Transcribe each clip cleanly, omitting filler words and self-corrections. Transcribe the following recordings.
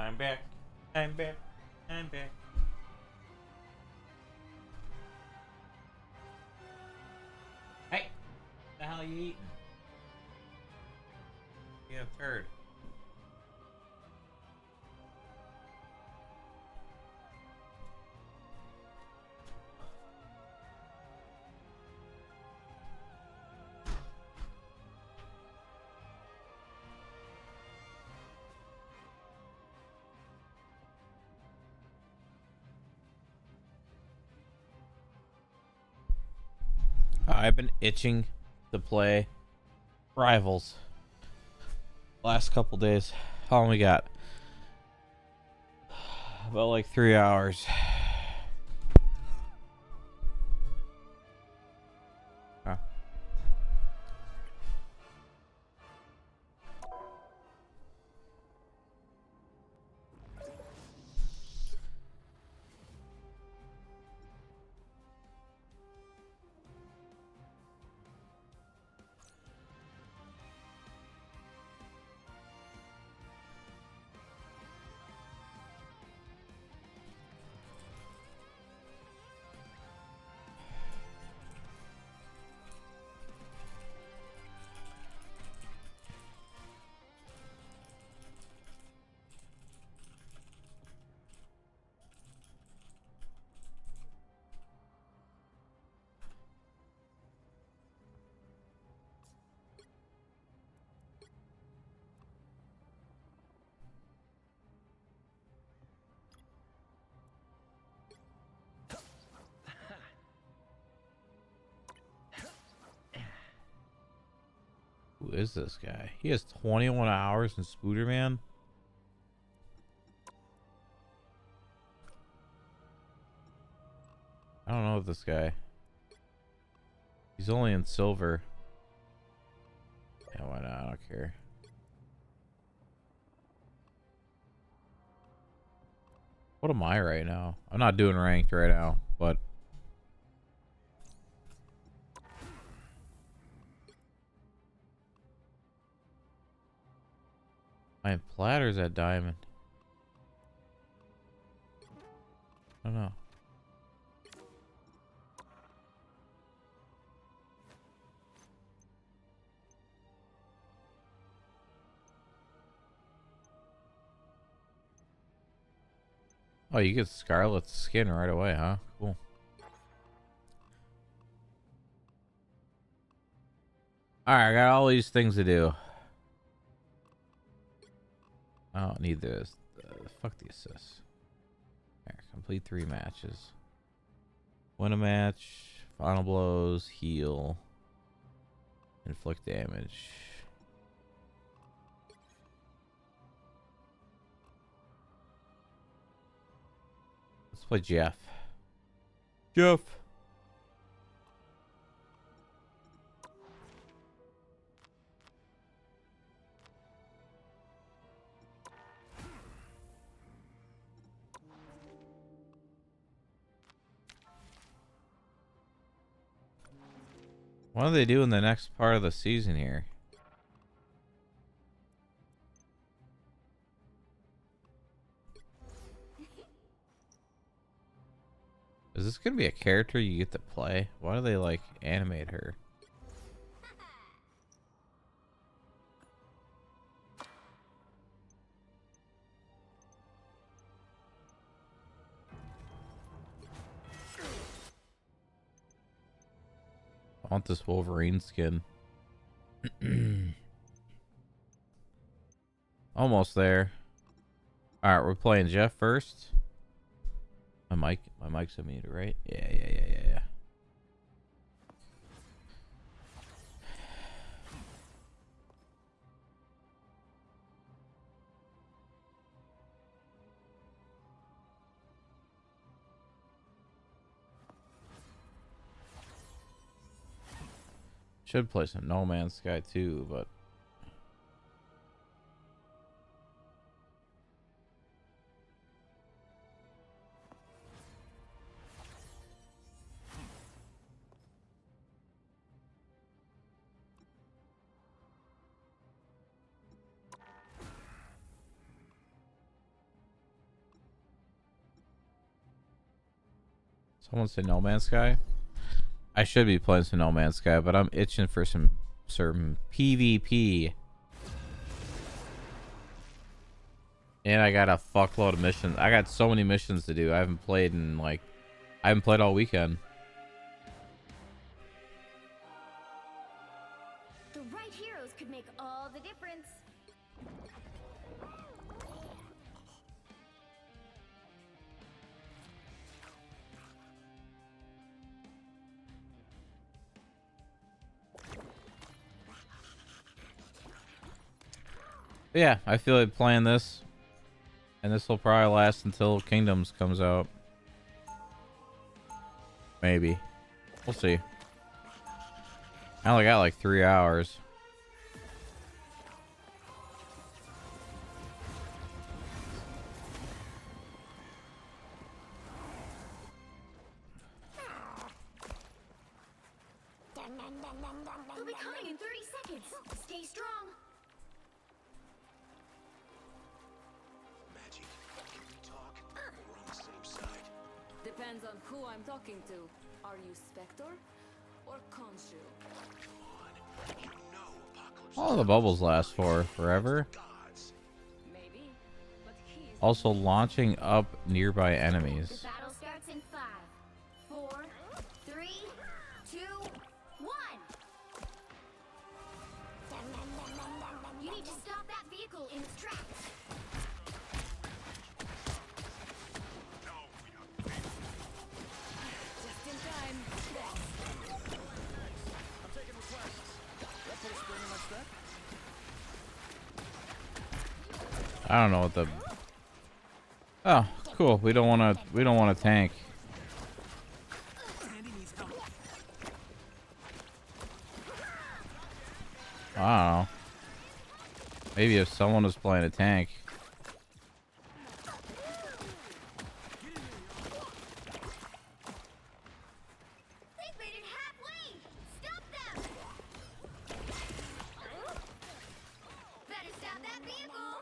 I'm back. I'm back. I'm back. Hey! What the hell are you eating? You a turd. I've been itching to play Rivals last couple days. How long we got? About like 3 hours. Huh. Who is this guy? He has 21 hours in Spooderman. I don't know this guy. He's only in silver. Yeah, why not? I don't care. What am I right now? I'm not doing ranked right now, but I'm platters at diamond. I don't know. Oh, you get Scarlet's skin right away, huh? Cool. Alright, I got all these things to do. I don't need this. Fuck the assists. Right, complete 3 matches. Win a match. Final blows. Heal. Inflict damage. Let's play Jeff. Jeff. What do they do in the next part of the season here? Is this gonna be a character you get to play? Why do they like animate her? I want this Wolverine skin. Almost there. Alright, we're playing Jeff first. My mic's muted, right? Yeah. Should play some No Man's Sky too, but Someone said No Man's Sky. I should be playing some No Man's Sky, but I'm itching for some PvP. And I got a fuckload of missions. I got so many missions to do. I haven't played all weekend. The right heroes could make all the difference. Yeah, I feel like playing this. And this will probably last until Kingdoms comes out. Maybe. We'll see. I only got like 3 hours. They'll be coming in 30 seconds. Stay strong. Magic, can we talk? We're on the same side. Depends on who I'm talking to. Are you Spectre or Khonshu? You know Apocalypse. All the bubbles last for forever. Gods. Maybe, but he's Also launching up nearby The enemies. battle starts in 5, 4, 3, 2, 1. You need to stop that vehicle in its tracks. just in time. I'm taking requests. That put a spring in my step. I don't know what the. Oh, cool. We don't want to tank. Andy needs help. I don't know. Maybe if someone was playing a tank. They've made it halfway. Stop them. Better stop that vehicle.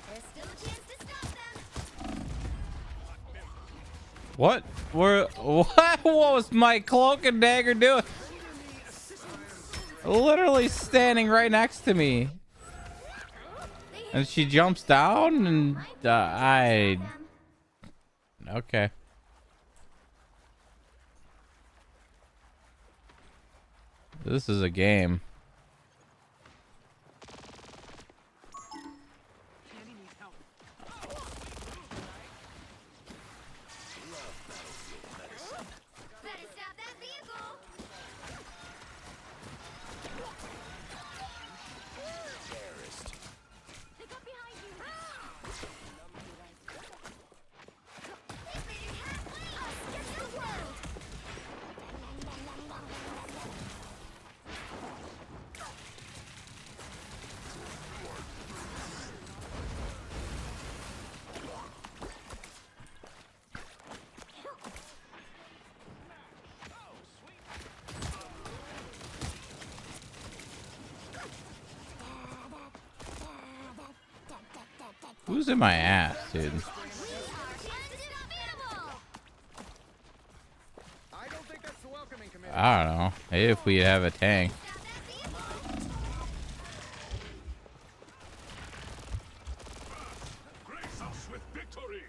There's still a chance to stop them. What? What was my cloak and dagger doing? Literally standing right next to me. And she jumps down and okay. This is a game. Andy needs help. Better stop that vehicle. They got behind you. They've made it halfway. Get the world. Who's in my ass, dude? We are unstoppable. I don't think that's the welcoming committee. I don't know. Maybe if we have a tank. Stop that vehicle. Grace us with victory.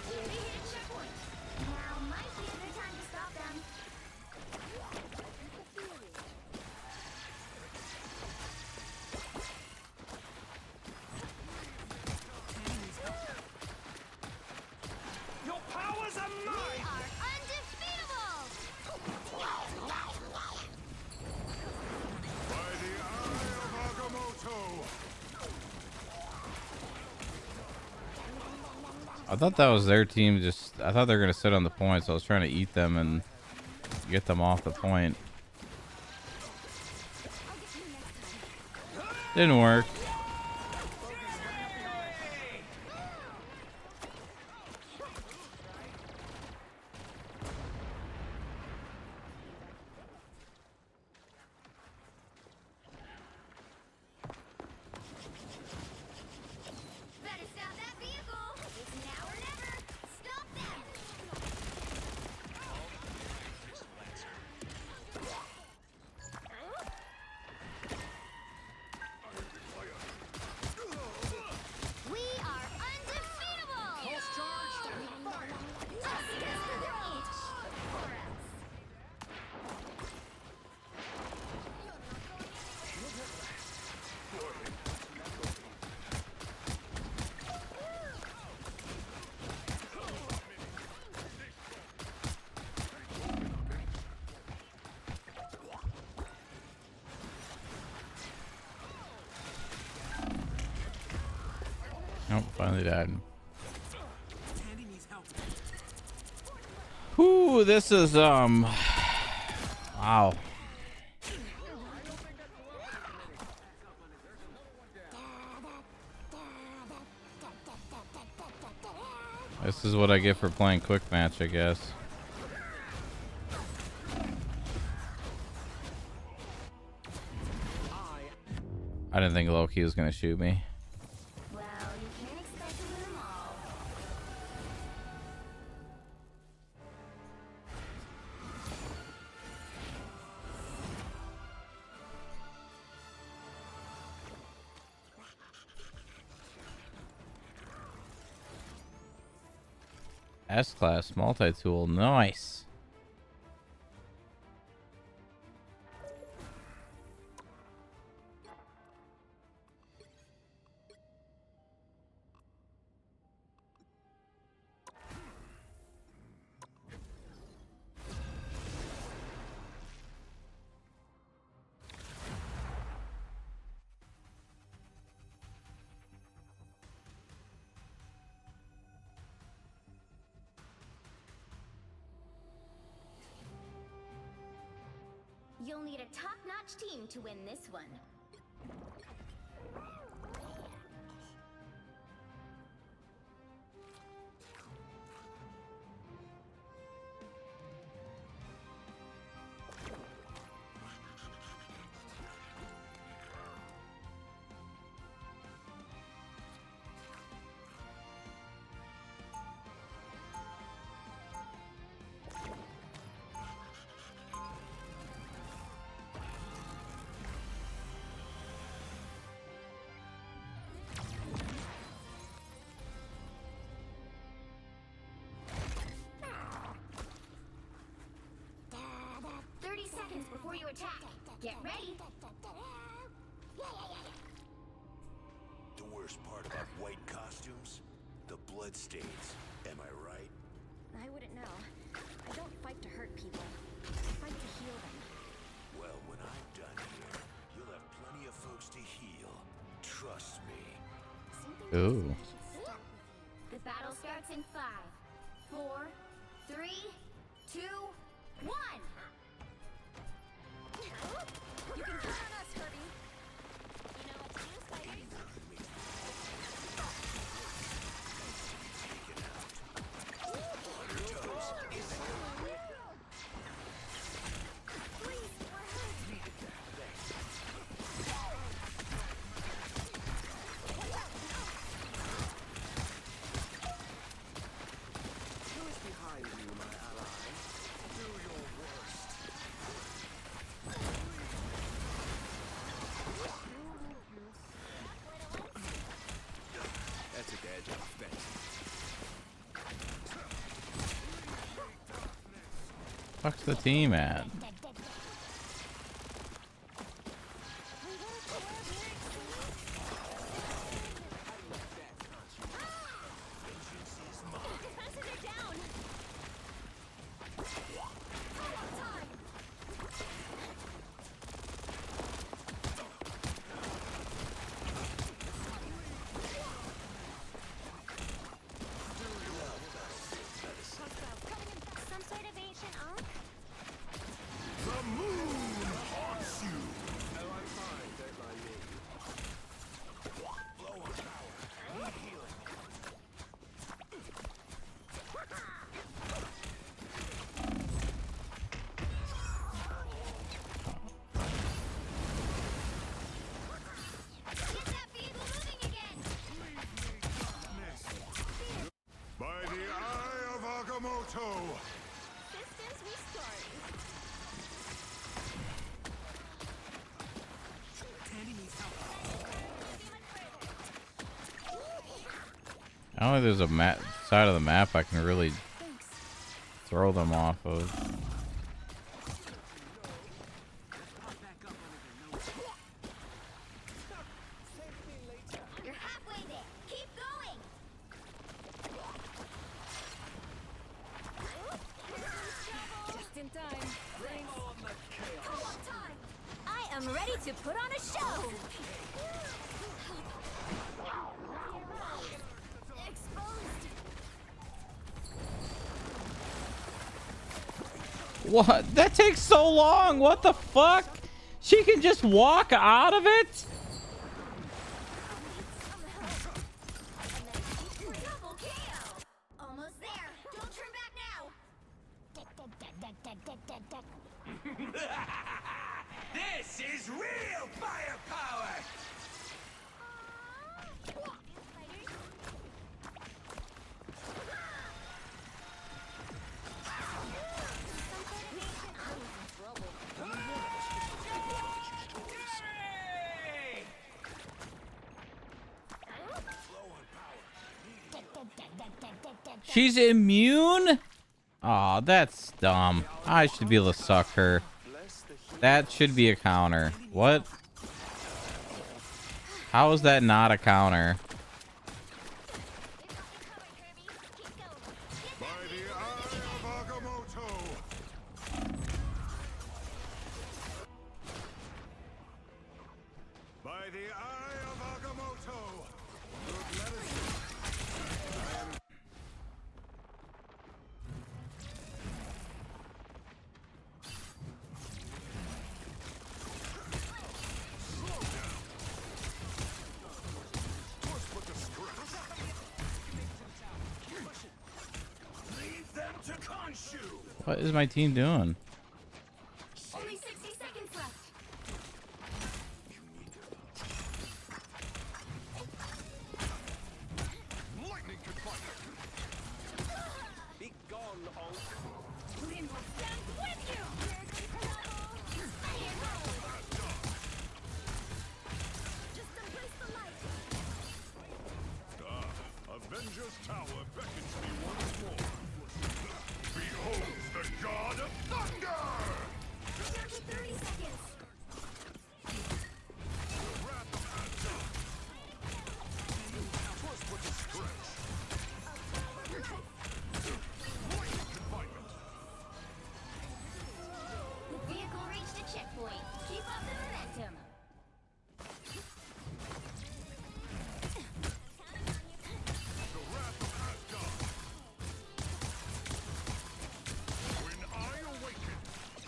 They hit a checkpoint. Now might be a good time to stop them. Your powers are We mine. are undefeatable. By the eye of Agamotto. I thought that was their team. I thought they were gonna sit on the point, so I was trying to eat them and get them off the point. Didn't work. Oh, finally died. Whoo, this is wow. This is what I get for playing quick match, I guess. I didn't think Loki was gonna shoot me. Well, you can't expect to win them all. S-class multi-tool, nice. You'll need a top-notch team to win this one. Before you attack, get ready. The worst part about white costumes? The blood stains. Am I right? I wouldn't know. I don't fight to hurt people. I fight to heal them. Well, when I'm done here, you'll have plenty of folks to heal. Trust me. Ooh. The battle starts in 5, 4, 3, 2, 1. You can count on us, Herbie. You know what to do, Spidey. Please, we're hurt. Who's behind you, my ally? Do your worst. That's a bad job, thanks. Fuck's the team at? Some sort of ancient unk? The moon haunts you. Oh, I'm fine, don't mind me. Low on power. Need healing. Get that vehicle moving again! By the eye of Agamotto. Systems restored. I don't think there's a side of the map I can really throw them off of. You're halfway there. Keep going. Just in time. Thanks. Come on, time. I am ready to put on a show. What? That takes so long. What the fuck? She can just walk out of it? Double kill. Almost there. Don't turn back now. This is real firepower! She's immune? Aw, that's dumb. I should be able to suck her. That should be a counter. What? How is that not a counter? By the eye of Agamotto. By the eye of Agamotto. Good medicine. Leave them to Khonshu! What is my team doing? Only 60 seconds left. Lightning confinement. Be gone, Hulk! Stand with you. Just embrace the light. Avengers Tower beckons me once more. Behold the god of thunder! Down to 30 seconds. Wrath of Asgard. 'Twas but a stretch. Lightning confinement. The vehicle reached a checkpoint. Keep up the momentum. The wrath of Asgard. When I awaken,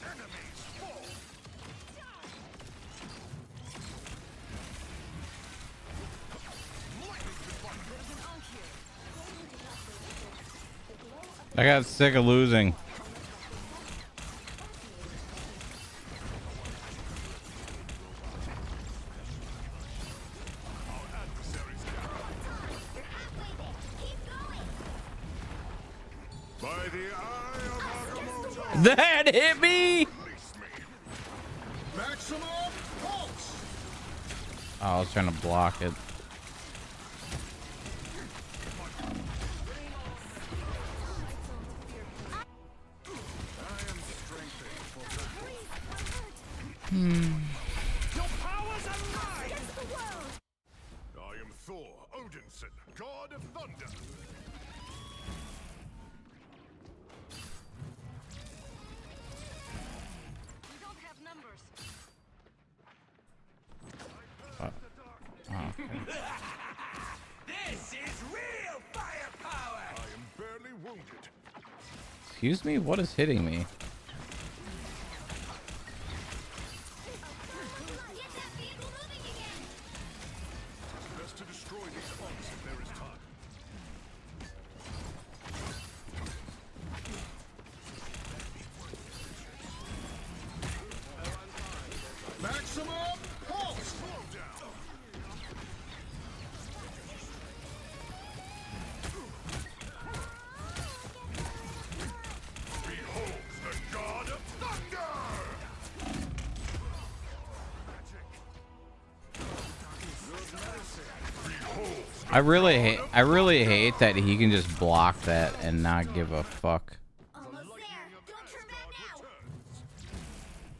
enemies fall. Lightning confinement. I got sick of losing. Adversaries You're halfway there. Keep going. by the eye of Agamotto. That hit me! Release me. Maximum pulse. Oh, I was trying to block it. Your powers are mine. I am Thor Odinson, god of thunder. We don't have numbers. This is real firepower! I am barely wounded. Excuse me? What is hitting me? Get that vehicle moving again. Best to destroy these punks if there is time. Maximum pulse. Slow down. Behold the god of thunder. Behold. I really hate that he can just block that and not give a fuck. Almost there. Don't turn back now.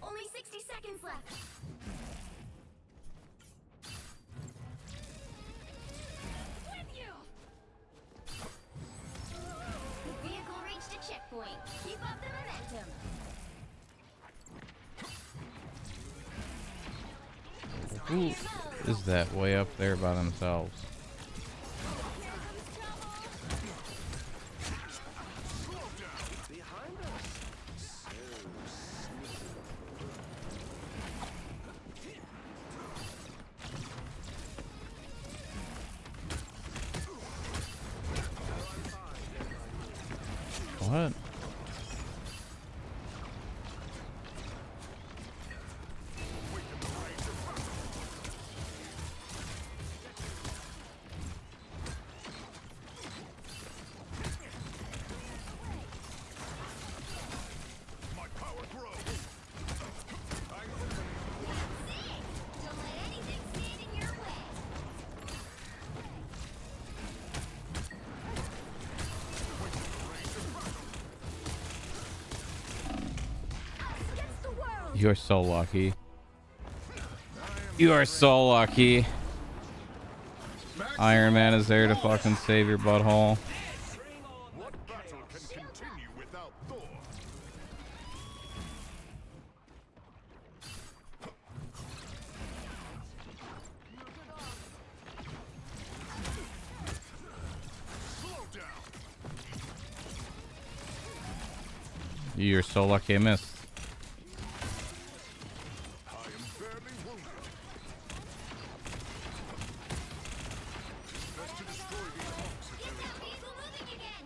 Only 60 seconds left. With you. The vehicle reached a checkpoint. Keep up the momentum. Who is that way up there by themselves? What? My power grows. Don't let anything stand in your way. Us against the world. You're so lucky. You are so lucky. Iron Man is there to fucking save your butthole. What battle can continue without Thor? Slow down. You're so lucky I missed. I am barely wounded. Best to destroy these hulks if Get they're that weasel moving again.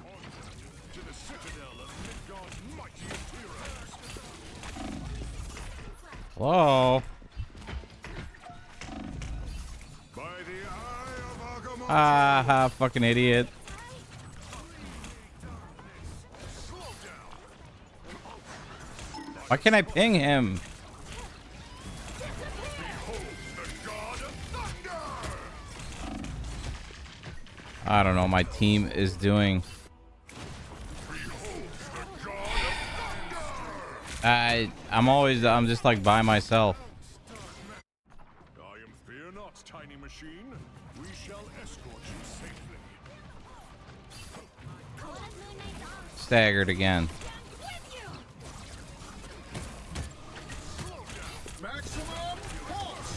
onward to the citadel of Midgard's mightiest heroes. Hello? By the eye of Agamotto. Ah, fucking idiot. Slow down. Why can't I ping him? Behold the god of thunder. I don't know. My team is doing. Behold the god of thunder. I'm just like by myself. I am fear not, tiny machine. We shall escort you safely. Call up Moon Knight's arms Staggered again. with you. Slow down. Maximum force.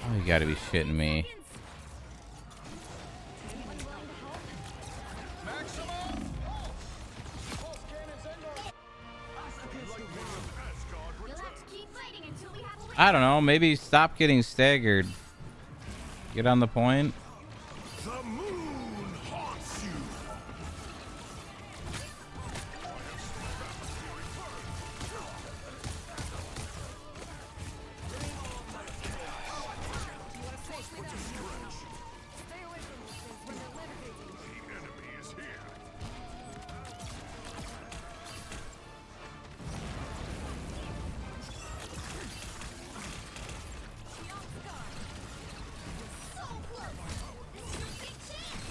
Oh, you gotta be shitting me. Maximum force. Lightning of Asgard You'll returns. have to keep fighting until we have a win. I don't know. Maybe stop getting staggered. Get on the point. The moon haunts you. Stay away from these things when they're levitating. The enemy is here. So close. This is your big chance.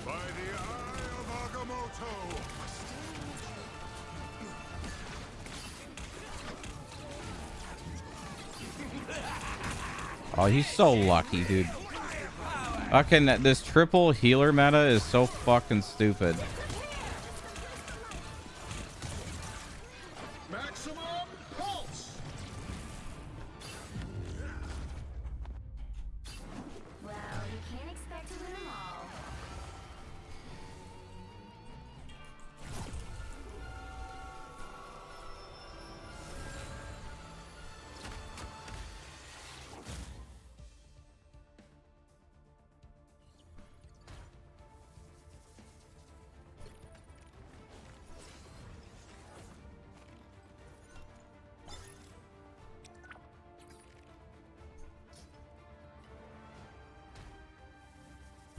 By the eye of Agamotto. Oh, he's so lucky, dude. Fucking this triple healer meta is so fucking stupid. Maximum pulse. Well, you can't expect to win them all.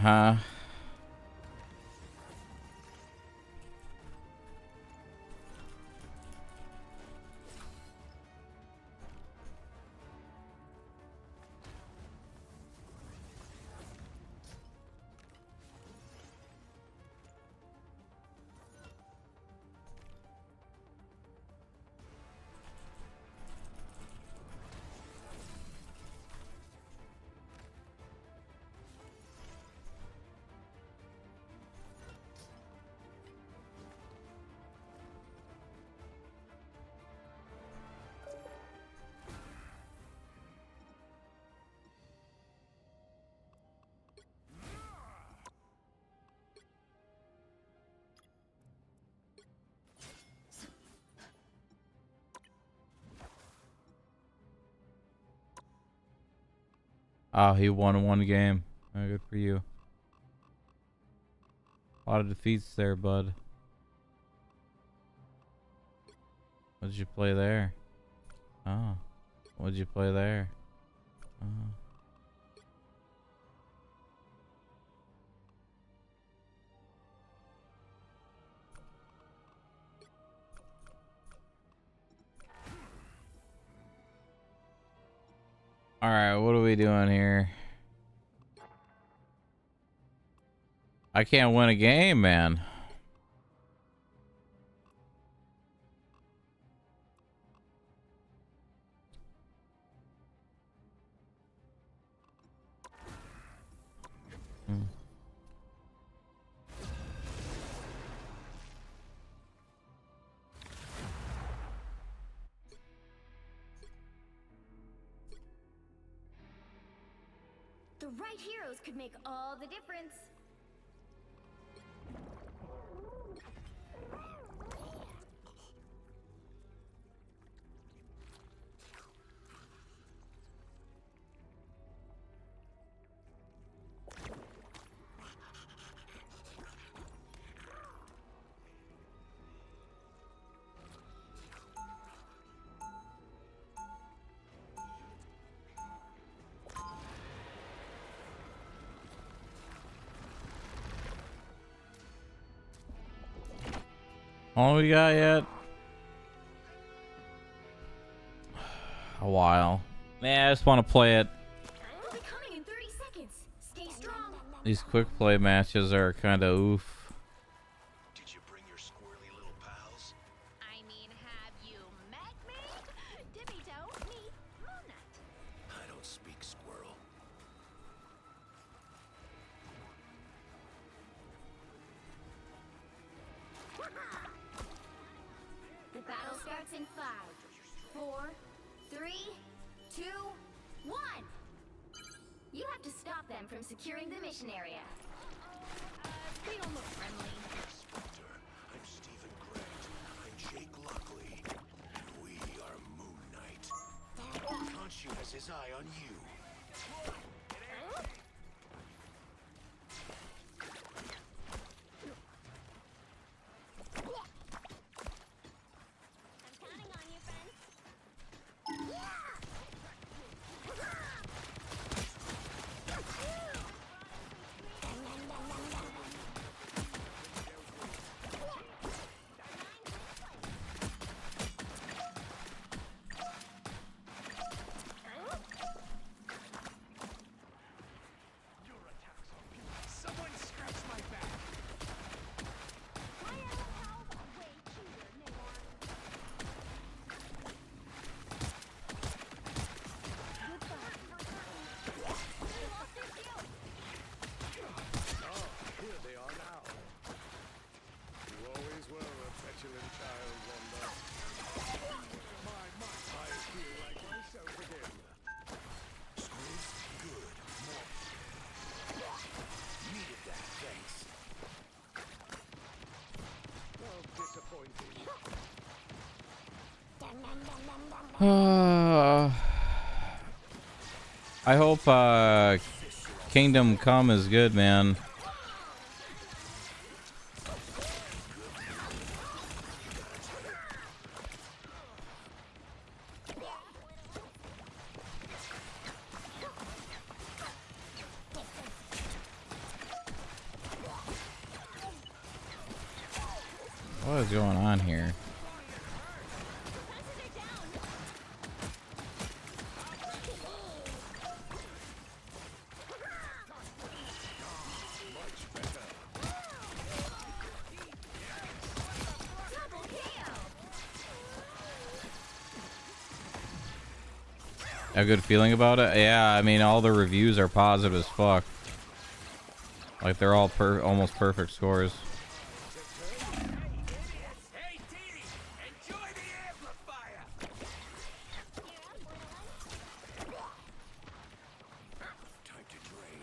Huh? Oh, he won one game. Oh, good for you. A lot of defeats there, bud. What did you play there? Oh. What did you play there? Oh. All right, what are we doing here? I can't win a game, man. The right heroes could make all the difference. All we got yet? A while. Man, I just want to play it. We'll be coming in 30 seconds. Stay strong. These quick play matches are kind of oof. Did you bring your squirrely little pals? I mean, have you met me? Dippy-toe, me, Moonut. I don't speak squirrel. The battle starts in 5, 4, 3, 2, 1. You have to stop them from securing the mission area. They don't look friendly. Spectre, I'm Stephen Grant. I'm Jake Lockley. And we are Moon Knight. Khonshu has his eye on you. I'm counting on you, friend. Someone scratch my back. Here they are now. You always were a petulant child, Wanda. I feel like myself again. Squid? Good. More. Needed that, thanks. Oh, disappointing. I hope Kingdom Come is good, man. What is going on here? A good feeling about it? Yeah, I mean, all the reviews are positive as fuck. Like, they're all almost perfect scores. Hey, Dee! Enjoy the amplifier! Time to drain.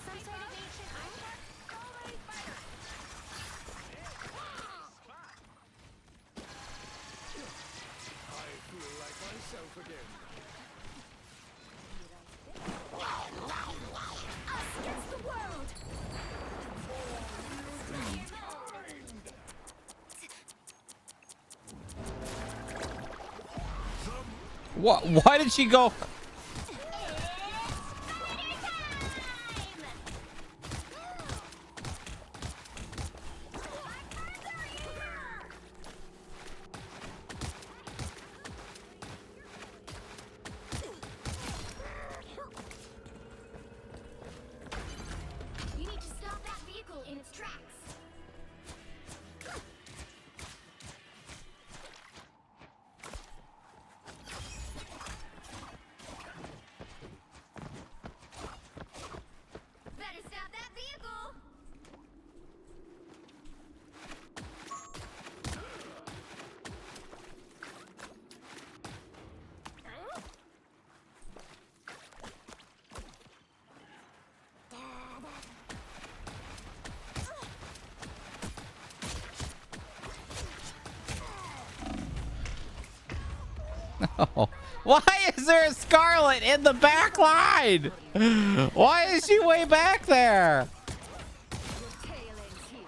Some sort of ancient artifact? Always better. I feel like myself again. Us against the world. What? Why did she go? You need to stop that vehicle in its tracks. Better stop that vehicle. Oh. Why is there a Scarlet in the back line? Why is she way back there? Tail ends here.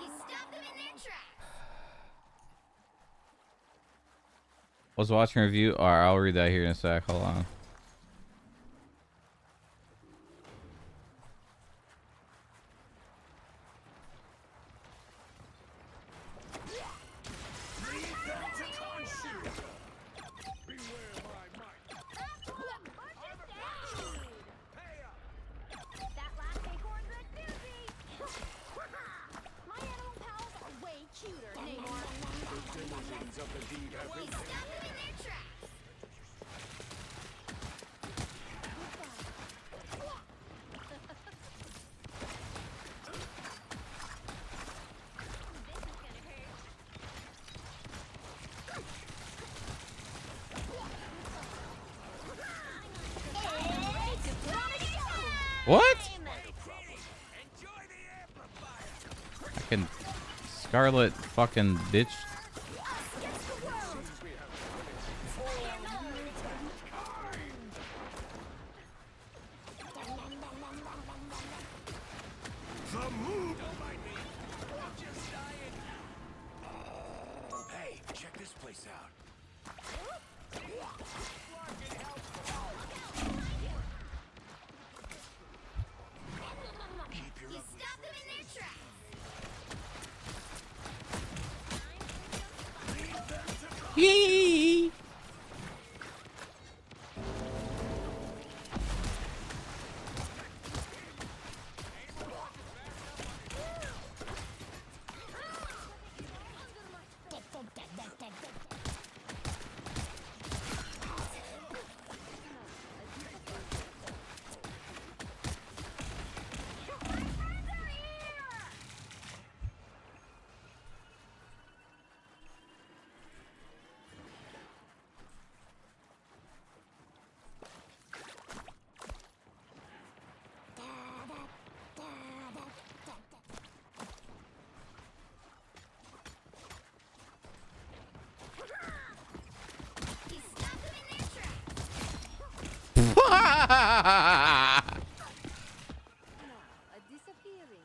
You stop them in their tracks. Was watching a review. Or I'll read that here in a sec. Hold on. That last acorn's a doozy. My animal pals are way cuter, Namor. You stop them in their tracks. This is gonna hurt. What? I can Scarlet fucking bitch. The move. Hey, check this place out. Keep your You stop them in their tracks. Yee. You stop them in their tracks. A disappearing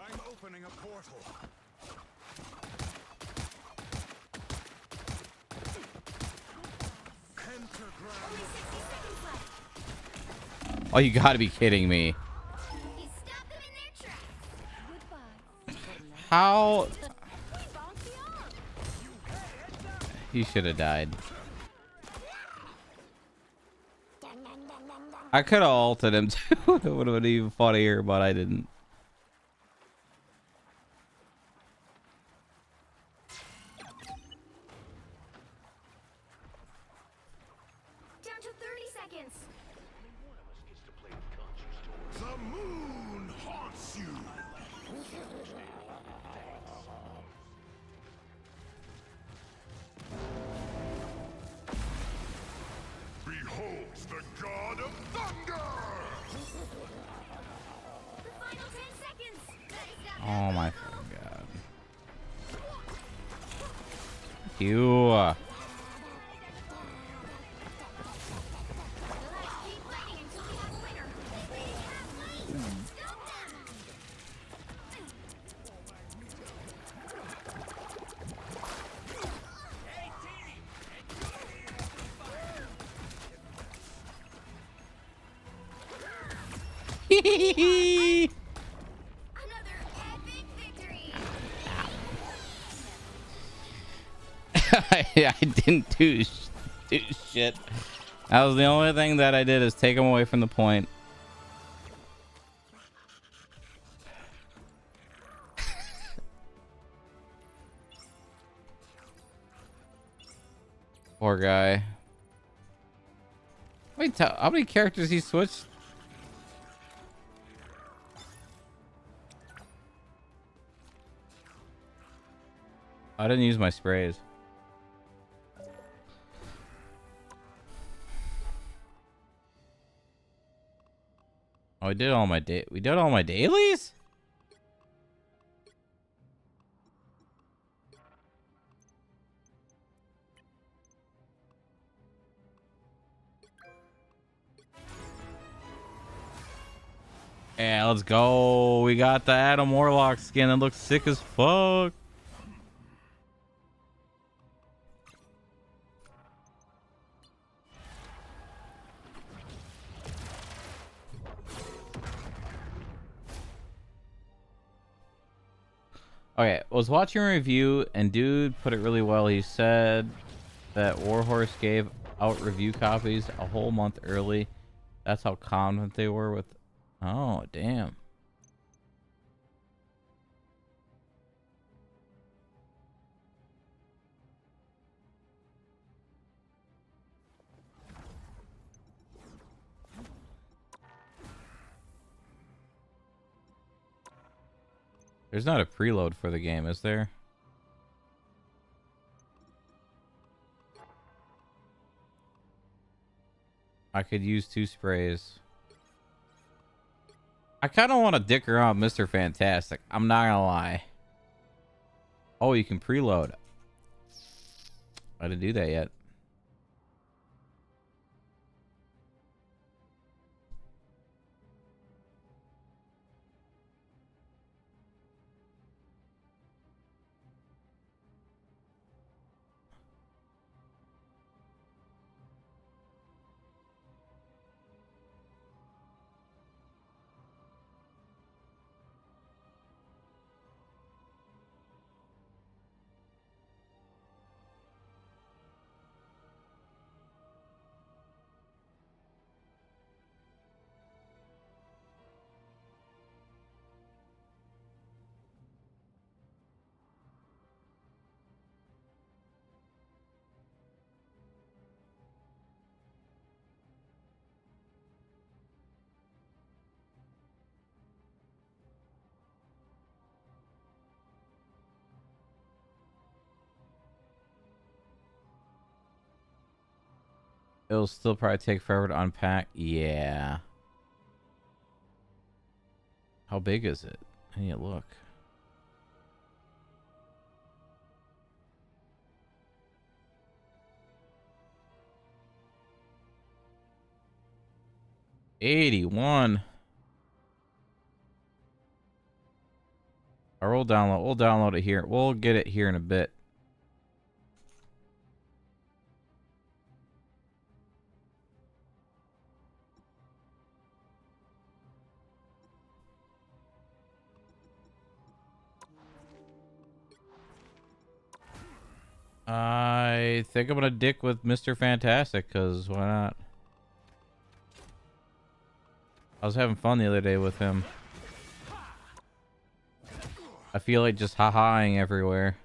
I'm opening a portal. Pentagram. Only 60 seconds left. Oh, you gotta be kidding me. You stop them in their tracks. goodbye. How? Bouncy on. He should have died. I could have ulted him too. It would have been even funnier, but I didn't. Down to 30 seconds. The moon haunts you. Behold the god of thunder. The final 10 seconds. Better stop Oh that my vehicle. god. You. Another epic victory. I didn't do shit. That was the only thing that I did is take him away from the point. Poor guy. Wait, how many characters he switched? I didn't use my sprays. Oh, we did all my dailies? Yeah, let's go. We got the Adam Warlock skin that looks sick as fuck. Okay, I was watching a review and dude put it really well. He said that Warhorse gave out review copies a whole month early. That's how confident they were with. Oh, damn. There's not a preload for the game, is there? I could use 2 sprays. I kind of want to dick around Mr. Fantastic. I'm not gonna lie. Oh, you can preload. I didn't do that yet. It'll still probably take forever to unpack. Yeah. How big is it? I need to look. $81. Or we'll download it here. We'll get it here in a bit. I think I'm gonna dick with Mr. Fantastic, because why not? I was having fun the other day with him. I feel like just ha-haing everywhere.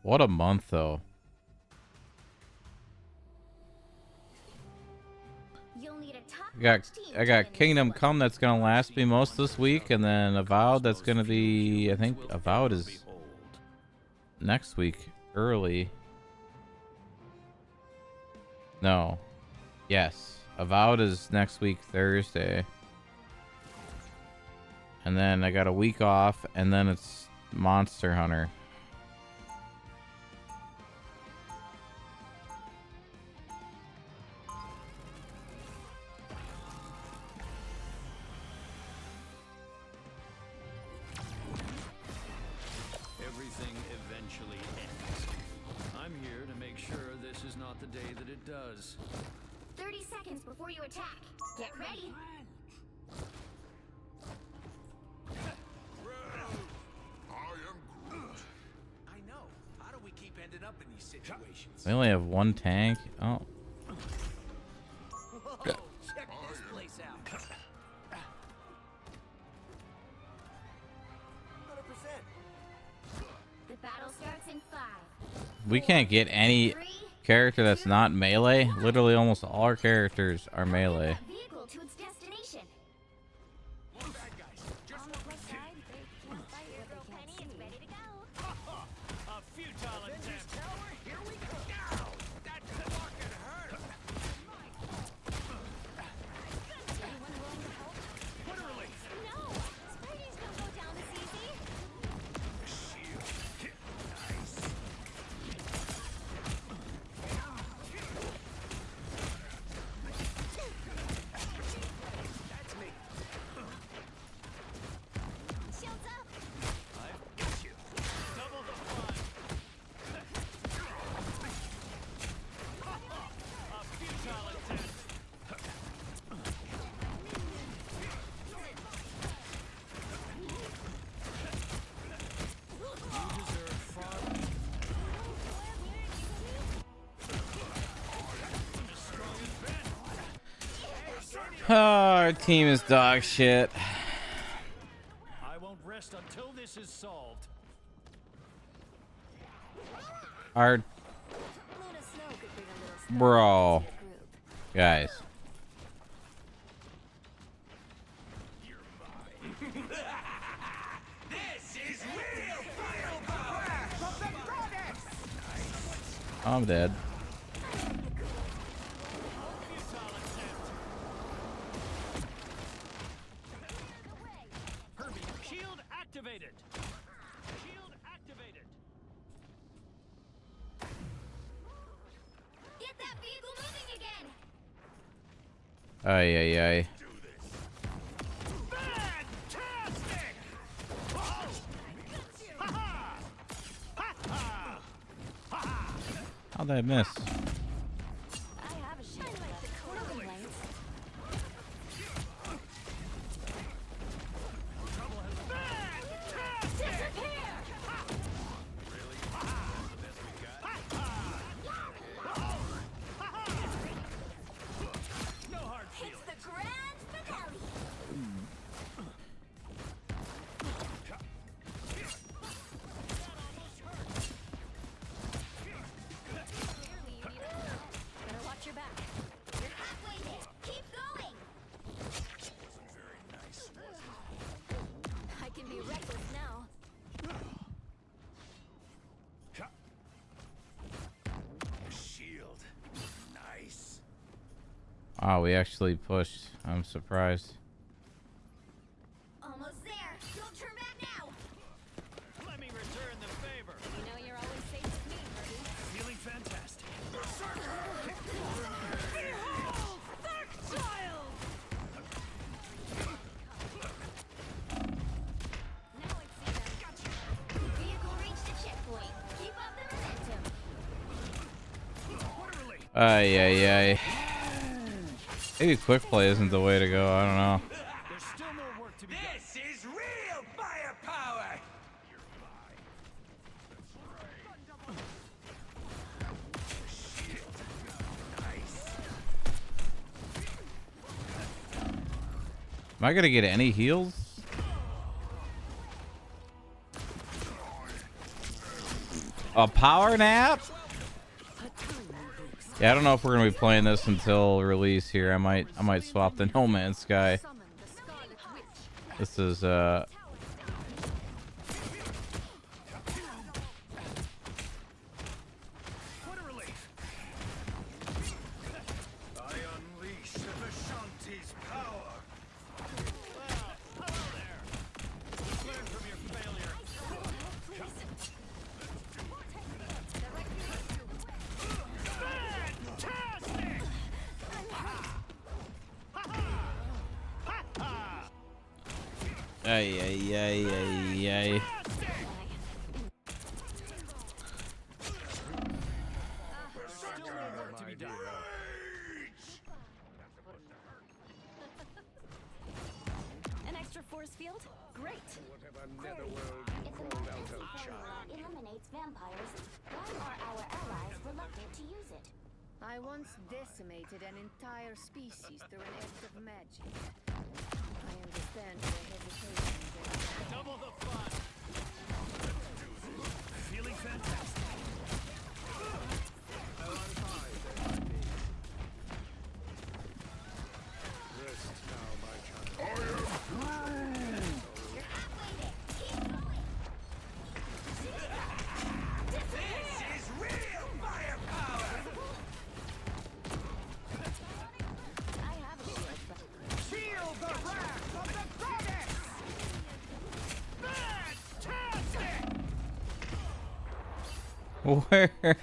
What a month, though. You'll need a top I got Kingdom Come that's gonna last me most this week, and then Avowed that's gonna be, I think Avowed is next week early. No. Yes. Avowed is next week, Thursday. And then I got a week off, and then it's Monster Hunter. Everything eventually ends. I'm here to make sure this is not the day that it does. 30 seconds before you attack. Get ready. I am Groot. I know. How do we keep ending up in these situations? We only have one tank. Oh. Whoa, check this place out. 100%. The battle starts in 5. We can't get any 3. character that's not melee. Literally almost all our characters are melee. That vehicle to its destination. More bad guys. Just On the plus side, they can't fight your girl Penny is ready to go. A futile attempt. tower, here we go. Now, that fucking hurt. Anyone willing to help? Literally. No! Spidey's gonna go down this easy. Shield. Nice. That's me. Shields up. I've got you. Double the fun. A futile attempt. You deserve far as strong as Ben. Our team is dog shit. I won't rest until this is solved. Our Luna Snow could bring a little spark bro, to the group. guys. This is real firepower from the goddess. I'm dead. Herbie, shield activated. Shield activated. Get that vehicle moving again. Ay ay ay. Fantastic! Oh! Ha-ha! Ha-ha! Ha-ha! How'd I miss? I have a shield like the clothing lengths. No hard It's feelings. the grand finale. Clearly you need a better watch your back. You're halfway there. Keep going. Very nice. I can be reckless now. Shield. Nice. Oh, we actually pushed. I'm surprised. Almost there. Don't turn back now. Let me return the favor. You know you're always safe with me, Herbie. Feeling fantastic. Now it's see them. Vehicle reached a checkpoint. Keep up the momentum. Ay ay ay. Maybe quick play isn't the way to go. I don't know. There's still more work to be done. This is real firepower. Am I gonna get any heals? A power nap? Yeah, I don't know if we're gonna be playing this until release here. I might swap the No Man's Sky. Summon the Scarlet Witch. This is Ay, ay, ay, ay, ay. An extra force field? Great. Whatever netherworld you If the crawled out emergency of, formula child. eliminates vampires, why are our allies reluctant to use it? I once decimated an entire species through an act of magic. I understand their hesitation. Double the fun. Feeling fantastic. Rest now, my child. You're halfway there. Keep going. This is real firepower! I have a shield, but Feel the wrath of the goddess! Fantastic! Where?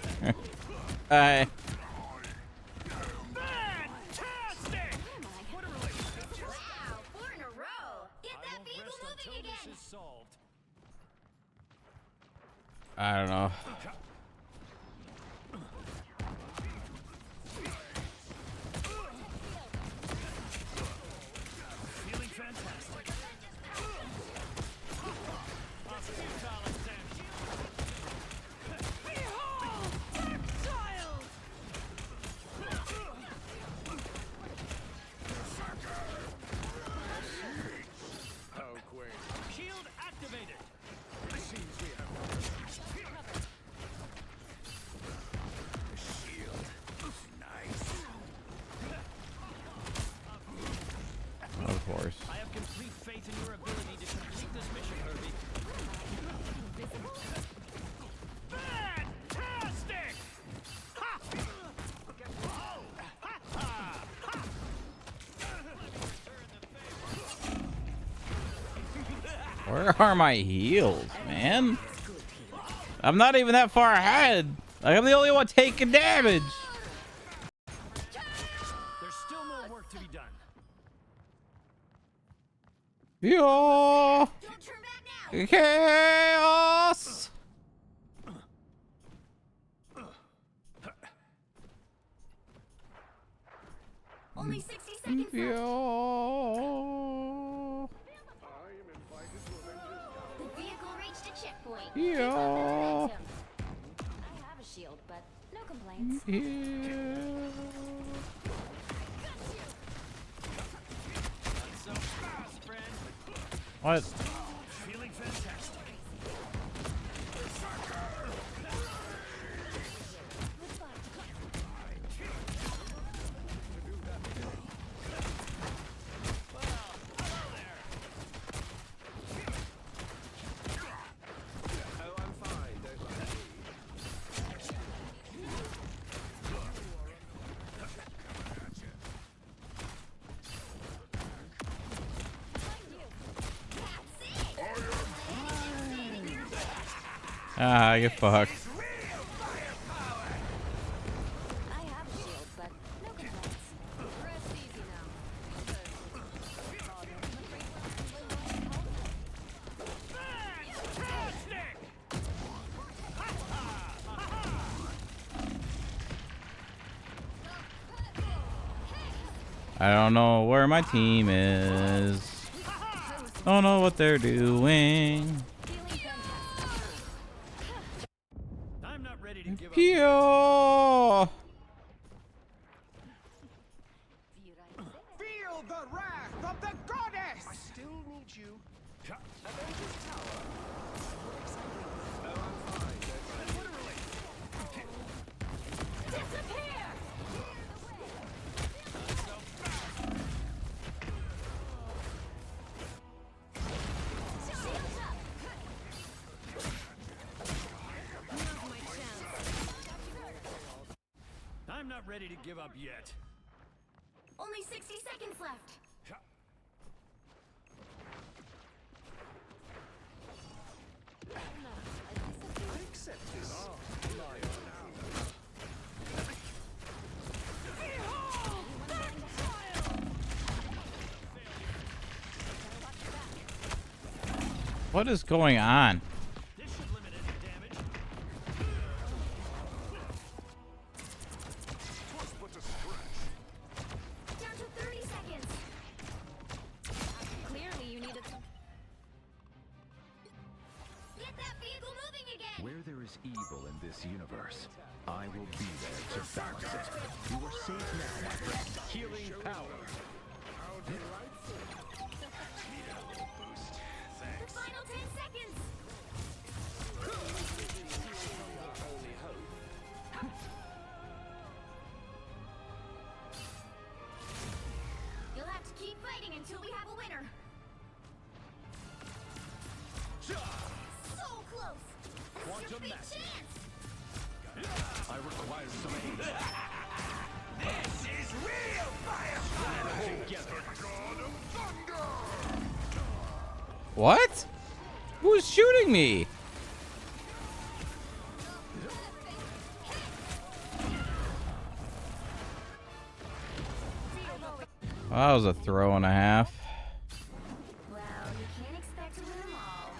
I. Fantastic! wow, 4 in a row. Get I that won't vehicle rest until moving this again. is solved. I don't know. Feeling fantastic. Futile attempt. Behold, child! How quaint. Shield activated. Seems we have the shield. Nice. Of course. I have complete faith in your ability to complete this mission, Herbie. Fantastic! Ha! Oh! Ha! Ha! Ha! Where are my heals, man? I'm not even that far ahead. Like, I'm the only one taking damage. There's still more work to be done. Yo, Don't turn back now. chaos. Only 60 seconds left. Yo. I am invited to Avengers Tower. The vehicle reached a checkpoint. Yeah. Keep up the momentum. I have a shield, but no complaints. So fast, friend. What? Feeling fantastic. Oh, I'm fine, don't worry. Ah, get fucked. I have a shield, but no complaints. Rest easy now. Fantastic! I don't know where my team is. Don't know what they're doing. I'm not ready to give up. Yo. Feel the wrath of the goddess! I still need you. Avengers Tower. Oh, I'm fine, don't worry. Disappear! Shields up! I'm not ready to give up yet. Only 60 seconds left. I accept this. What is going on? This should limit any damage. Twas but a scratch. Down to 30 seconds. Clearly, you needed some. Get that vehicle moving again. Where there is evil in this universe, I will be there to balance it. You are safe now, my friend. Healing power. How delightful. Need a little boost. The Thanks. final 10 seconds. You'll have to keep fighting until we have a winner. So close. This is your Quantum big massive. chance. I require some aid. This is real fire! Together. The god of thunder! What? Who's shooting me? Well, that was a throw and a half. Well, you can't expect to win them all.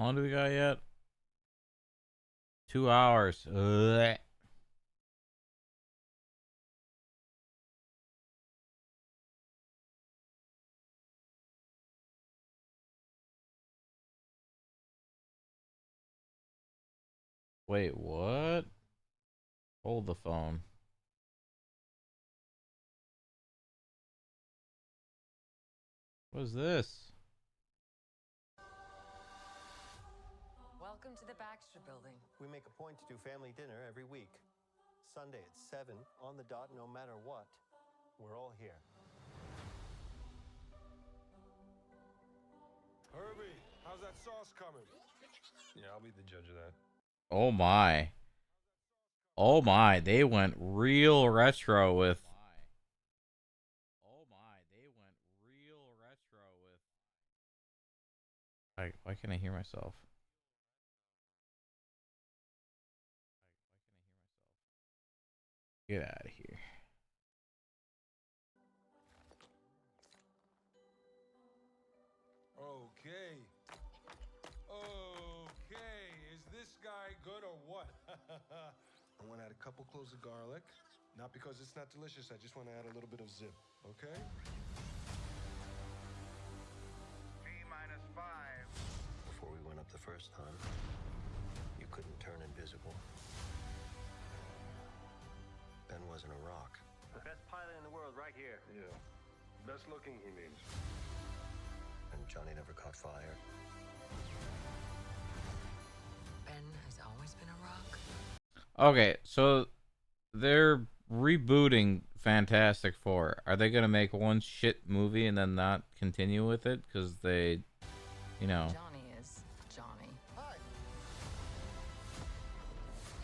How long do we got yet? 2 hours. Ugh. Wait, what? Hold the phone. What is this? Welcome to the Baxter Building. We make a point to do family dinner every week. Sunday at 7 on the dot, no matter what. We're all here. Herbie, how's that sauce coming? Yeah, I'll be the judge of that. Oh my. Oh my, they went real retro with. Oh my, they went real retro with. Why can't I hear myself? Get out of here. Okay. Okay. Is this guy good or what? I want to add a couple cloves of garlic. Not because it's not delicious. I just want to add a little bit of zip. Okay? T-5. Before we went up the first time, you couldn't turn invisible. Ben wasn't a rock. The best pilot in the world right here. Yeah. Best looking, he means. And Johnny never caught fire. Ben has always been a rock. Okay, so they're rebooting Fantastic Four. Are they gonna make one shit movie and then not continue with it? Because they, you know. Johnny is Johnny. Hi.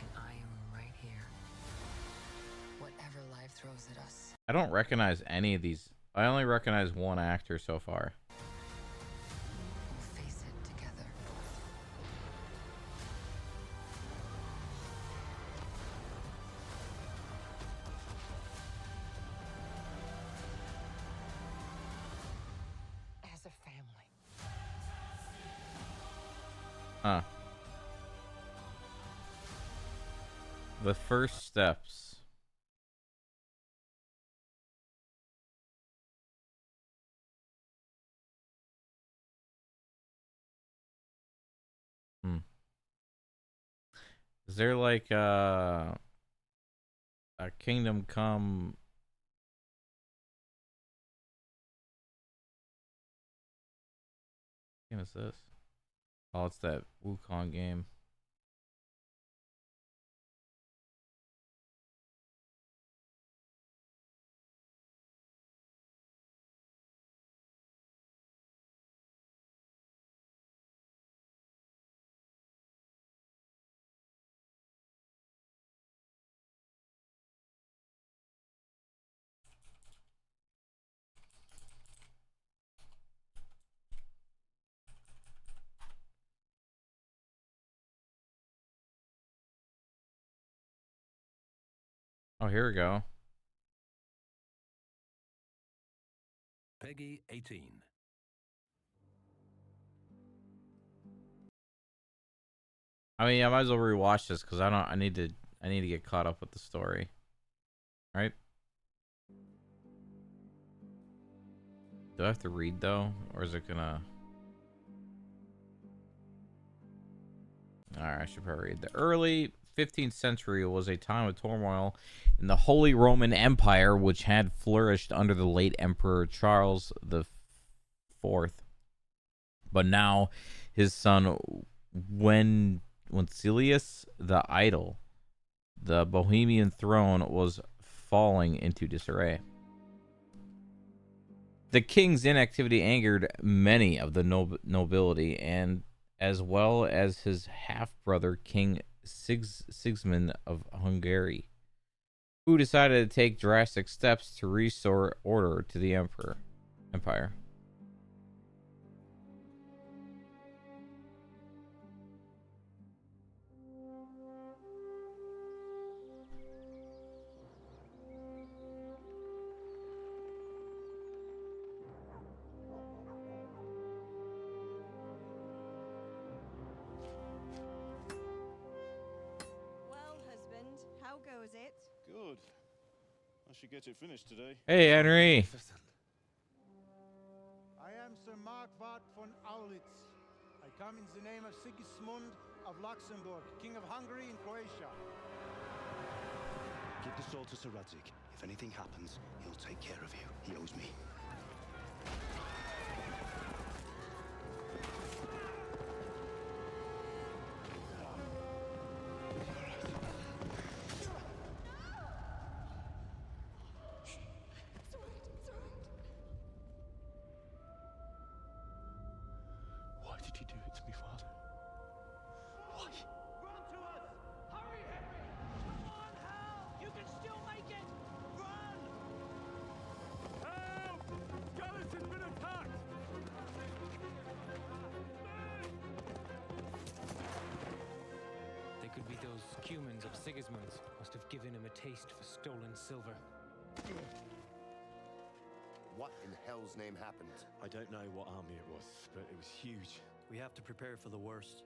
And I am right here. Whatever life throws at us. I don't recognize any of these. I only recognize one actor so far. We'll face it together. As a family. Huh. The first steps. Is there like a Kingdom Come? What game is this? Oh, it's that Wukong game. Oh, here we go. Peggy 18. I mean, I might as well rewatch this because I need to get caught up with the story. Right? Do I have to read though, or is it gonna? All right, I should probably read. The early 15th century was a time of turmoil in the Holy Roman Empire, which had flourished under the late Emperor Charles the Fourth. But now, his son Wenceslas the Idle, the Bohemian throne was falling into disarray. The king's inactivity angered many of the nobility, and as well as his half-brother, King Sigismund of Hungary, who decided to take drastic steps to restore order to the empire. Good. I should get it finished today. Hey, Henry. I am Sir Markwart von Aulitz. I come in the name of Sigismund of Luxembourg, King of Hungary and Croatia. Give the sword to Sir Radzig. If anything happens, he'll take care of you. He owes me. Why did you do it to me, Father? Why? Run to us! Hurry, Henry! Come on, Hal! You can still make it! Run! Help! Skeleton's been attacked! They could be those humans of Sigismund's. Must have given him a taste for stolen silver. What in hell's name happened? I don't know what army it was, but it was huge. We have to prepare for the worst.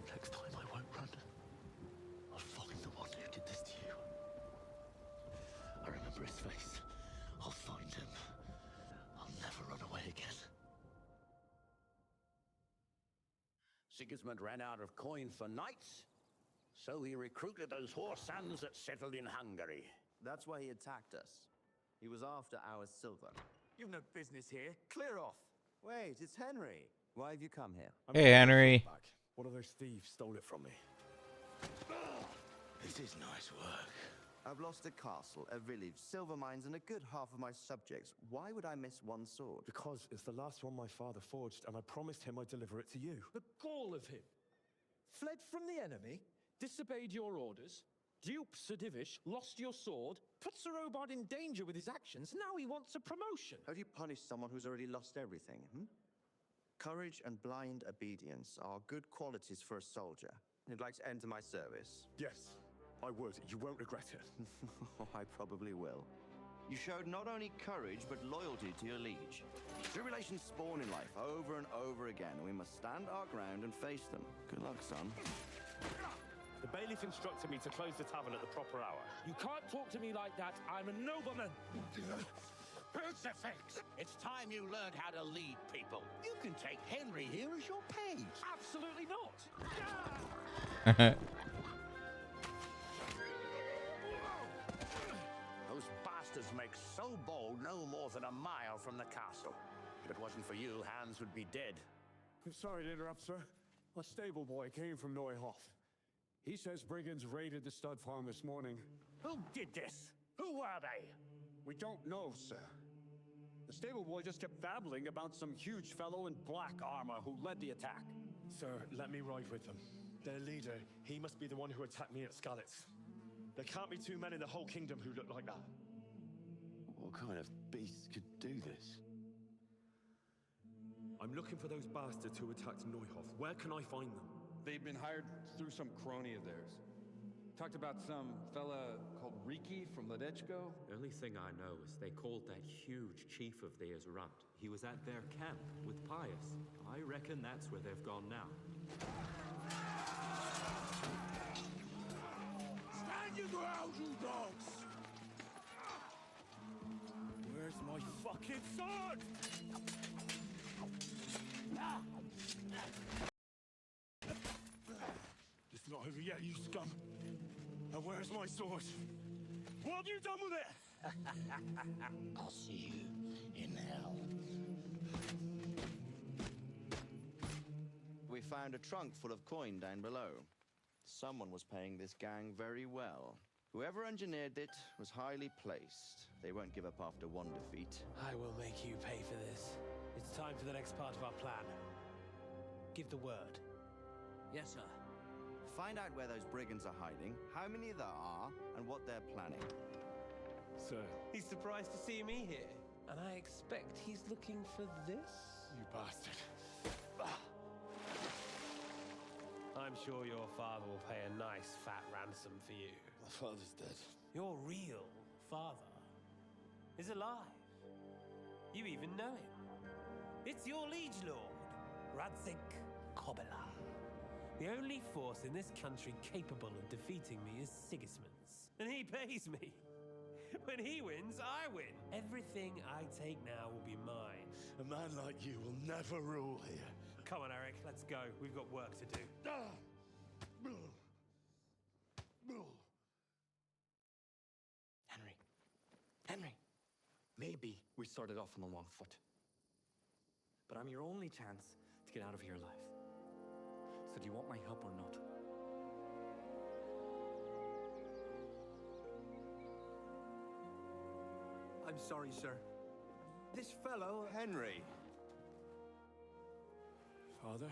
Next time I won't run. I'll find the one who did this to you. I remember his face. I'll find him. I'll never run away again. Sigismund ran out of coin for knights, so he recruited those whore-sons that settled in Hungary. That's why he attacked us. He was after our silver. You've no business here. Clear off. Wait, it's Henry. Why have you come here? Hey, Henry. One of those thieves stole it from me. This is nice work. I've lost a castle, a village, silver mines, and a good half of my subjects. Why would I miss one sword? Because it's the last one my father forged, and I promised him I'd deliver it to you. The gall of him. Fled from the enemy, disobeyed your orders, duped Sir Divish, lost your sword, put Sir Robard in danger with his actions. Now he wants a promotion. How do you punish someone who's already lost everything? Courage and blind obedience are good qualities for a soldier. You'd like to enter my service? Yes, I would. You won't regret it. I probably will. You showed not only courage, but loyalty to your liege. Tribulations spawn in life over and over again. We must stand our ground and face them. Good luck, son. The bailiff instructed me to close the tavern at the proper hour. You can't talk to me like that. I'm a nobleman. Crucifix! It's time you learned how to lead people. You can take Henry here as your page. Absolutely not. Those bastards make so bold no more than a mile from the castle. If it wasn't for you, Hans would be dead. I'm sorry to interrupt, sir. A stable boy came from Neuhof. He says brigands raided the stud farm this morning. Who did this? Who were they? We don't know, sir. The stable boy just kept babbling about some huge fellow in black armor who led the attack. Sir, let me ride with them. Their leader, he must be the one who attacked me at Skalitz. There can't be two men in the whole kingdom who look like that. What kind of beast could do this? I'm looking for those bastards who attacked Neuhof. Where can I find them? They've been hired through some crony of theirs. Talked about some fella called Riki from Ledechko. The only thing I know is they called that huge chief of theirs Runt. He was at their camp with Pius. I reckon that's where they've gone now. Stand your ground, you dogs! Where's my fucking sword? It's not over yet, you scum. And where's my sword? What have you done with it? I'll see you in hell. We found a trunk full of coin down below. Someone was paying this gang very well. Whoever engineered it was highly placed. They won't give up after one defeat. I will make you pay for this. It's time for the next part of our plan. Give the word. Yes, sir. Find out where those brigands are hiding, how many there are, and what they're planning. Sir. He's surprised to see me here. And I expect he's looking for this? You bastard. I'm sure your father will pay a nice fat ransom for you. My father's dead. Your real father is alive. You even know him. It's your liege lord, Radzig Kobyla. The only force in this country capable of defeating and he pays me. When he wins, I win. Everything I take now will be mine. A man like you will never rule here. Come on, Eric, let's go. We've got work to do. Henry, maybe we started off on the wrong foot. But I'm your only chance to get out of here alive. So do you want my help or not? I'm sorry, sir. This fellow... Henry! Father?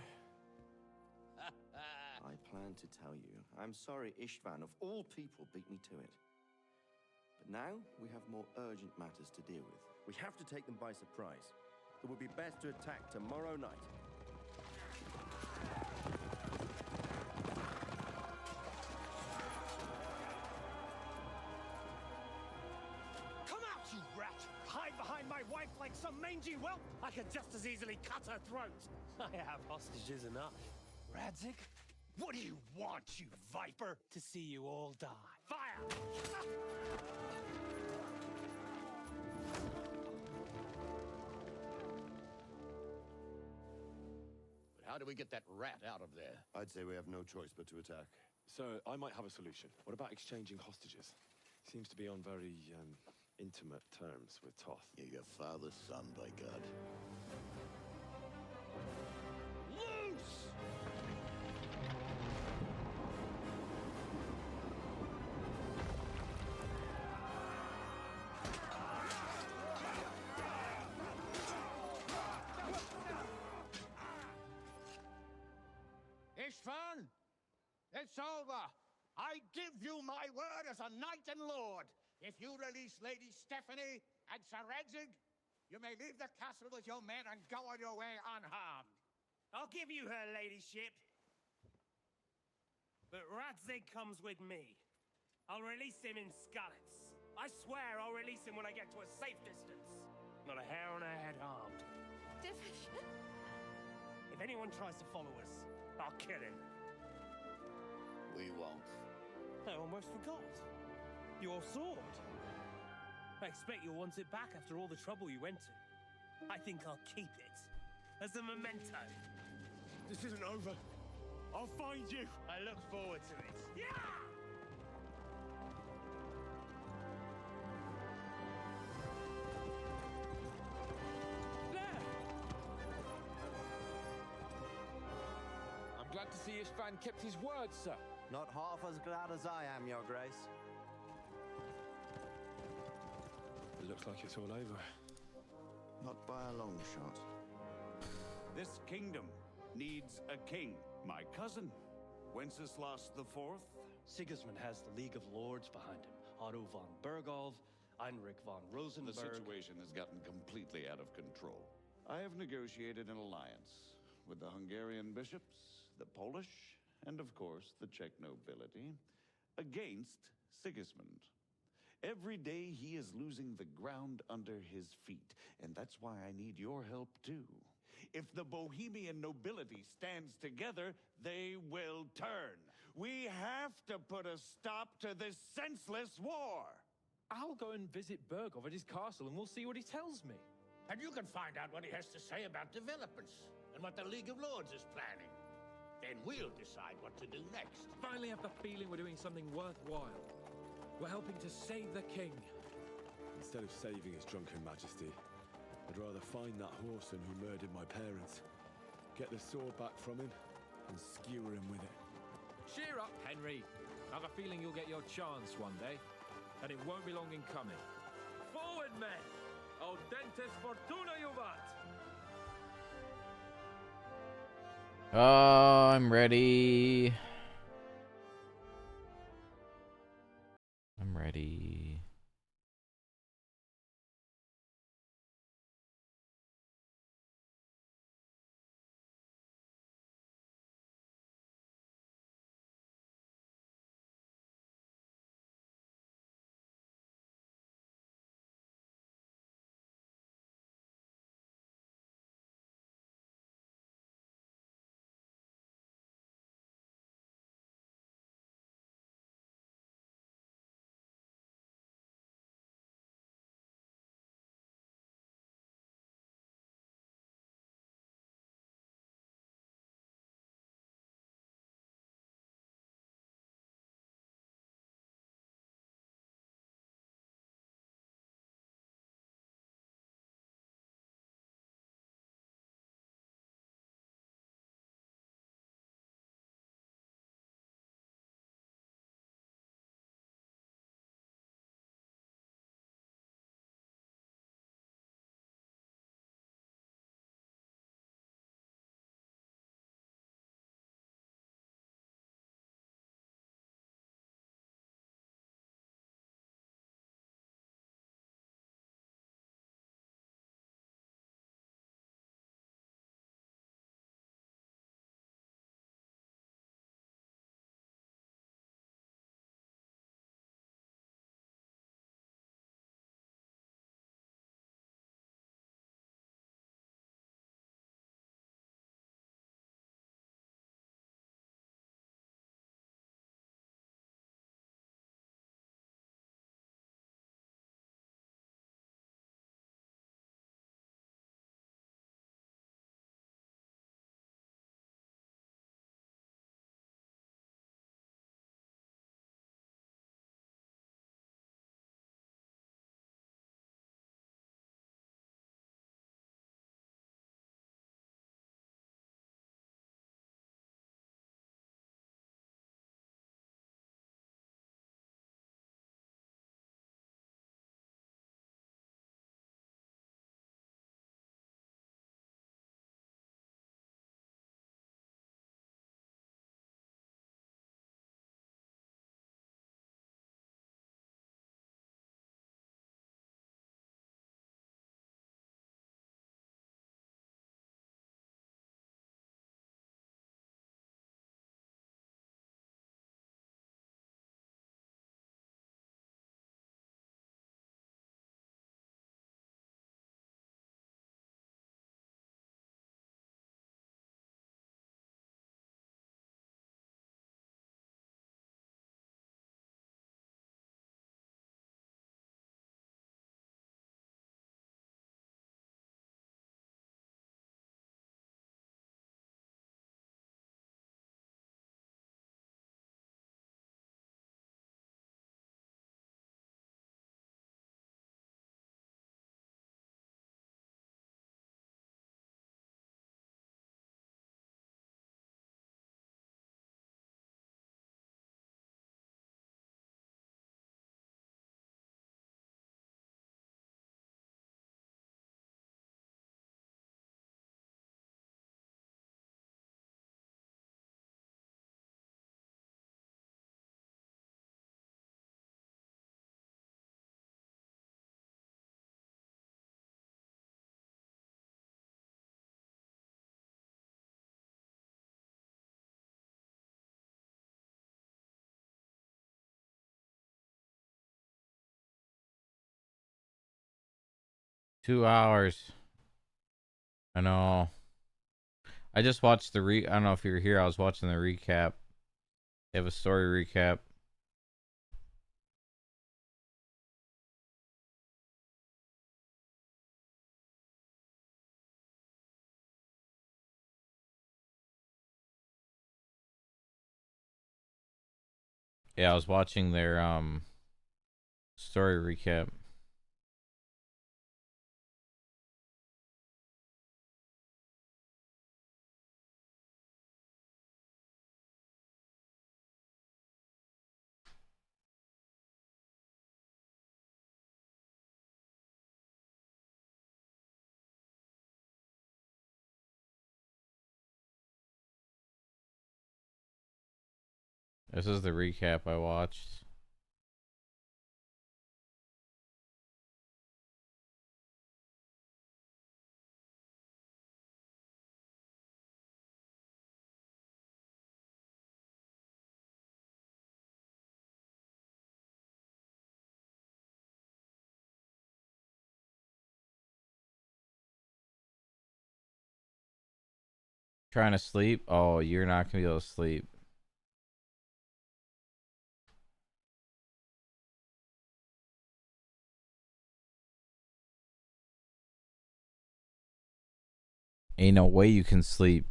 I plan to tell you. I'm sorry Istvan, of all people, beat me to it. But now we have more urgent matters to deal with. We have to take them by surprise. It would be best to attack tomorrow night. Come out, you rat! Hide behind my wife like some mangy whelp! I could just as easily cut her throat! I have hostages enough. Radzik? What do you want, you viper? To see you all die. Fire! How do we get that rat out of there? I'd say we have no choice but to attack. So, I might have a solution. What about exchanging hostages? Seems to be on very, intimate terms with Toth. You're your father's son, by God. Loose! Istvan! It's over! I give you my word as a knight and lord. If you release Lady Stephanie and Sir Redzig, you may leave the castle with your men and go on your way unharmed. I'll give you her ladyship. But Radzig comes with me. I'll release him in Skalitz. I swear I'll release him when I get to a safe distance. Not a hair on her head harmed. If anyone tries to follow us, I'll kill him. We won't. I almost forgot. Your sword. I expect you'll want it back after all the trouble you went to. I think I'll keep it. As a memento. This isn't over. I'll find you! I look forward to it. Yeah! I'm glad to see Istvan kept his word, sir. Not half as glad as I am, Your Grace. It looks like it's all over. Not by a long shot. This kingdom needs a king. My cousin, Wenceslas IV. Sigismund has the League of Lords behind him. Otto von Bergolf, Heinrich von Rosenberg. The situation has gotten completely out of control. I have negotiated an alliance with the Hungarian bishops, the Polish, and of course the Czech nobility, against Sigismund. Every day he is losing the ground under his feet, and that's why I need your help too. If the Bohemian nobility stands together, they will turn. We have to put a stop to this senseless war. I'll go and visit Bergov at his castle and we'll see what he tells me. And you can find out what he has to say about developments and what the League of Lords is planning. Then we'll decide what to do next. Finally have the feeling we're doing something worthwhile. We're helping to save the king. Instead of saving his drunken majesty, I'd rather find that whoreson who murdered my parents, get the sword back from him, and skewer him with it. Cheer up, Henry. I have a feeling you'll get your chance one day, and it won't be long in coming. Forward, men! Audentes fortuna juvat! I'm ready. I'm ready. 2 hours. I know. I just watched the I don't know if you're here. I was watching the recap. They have a story recap. Yeah, I was watching their story recap. This is the recap I watched. Trying to sleep? Oh, you're not gonna be able to sleep. Ain't no way you can sleep.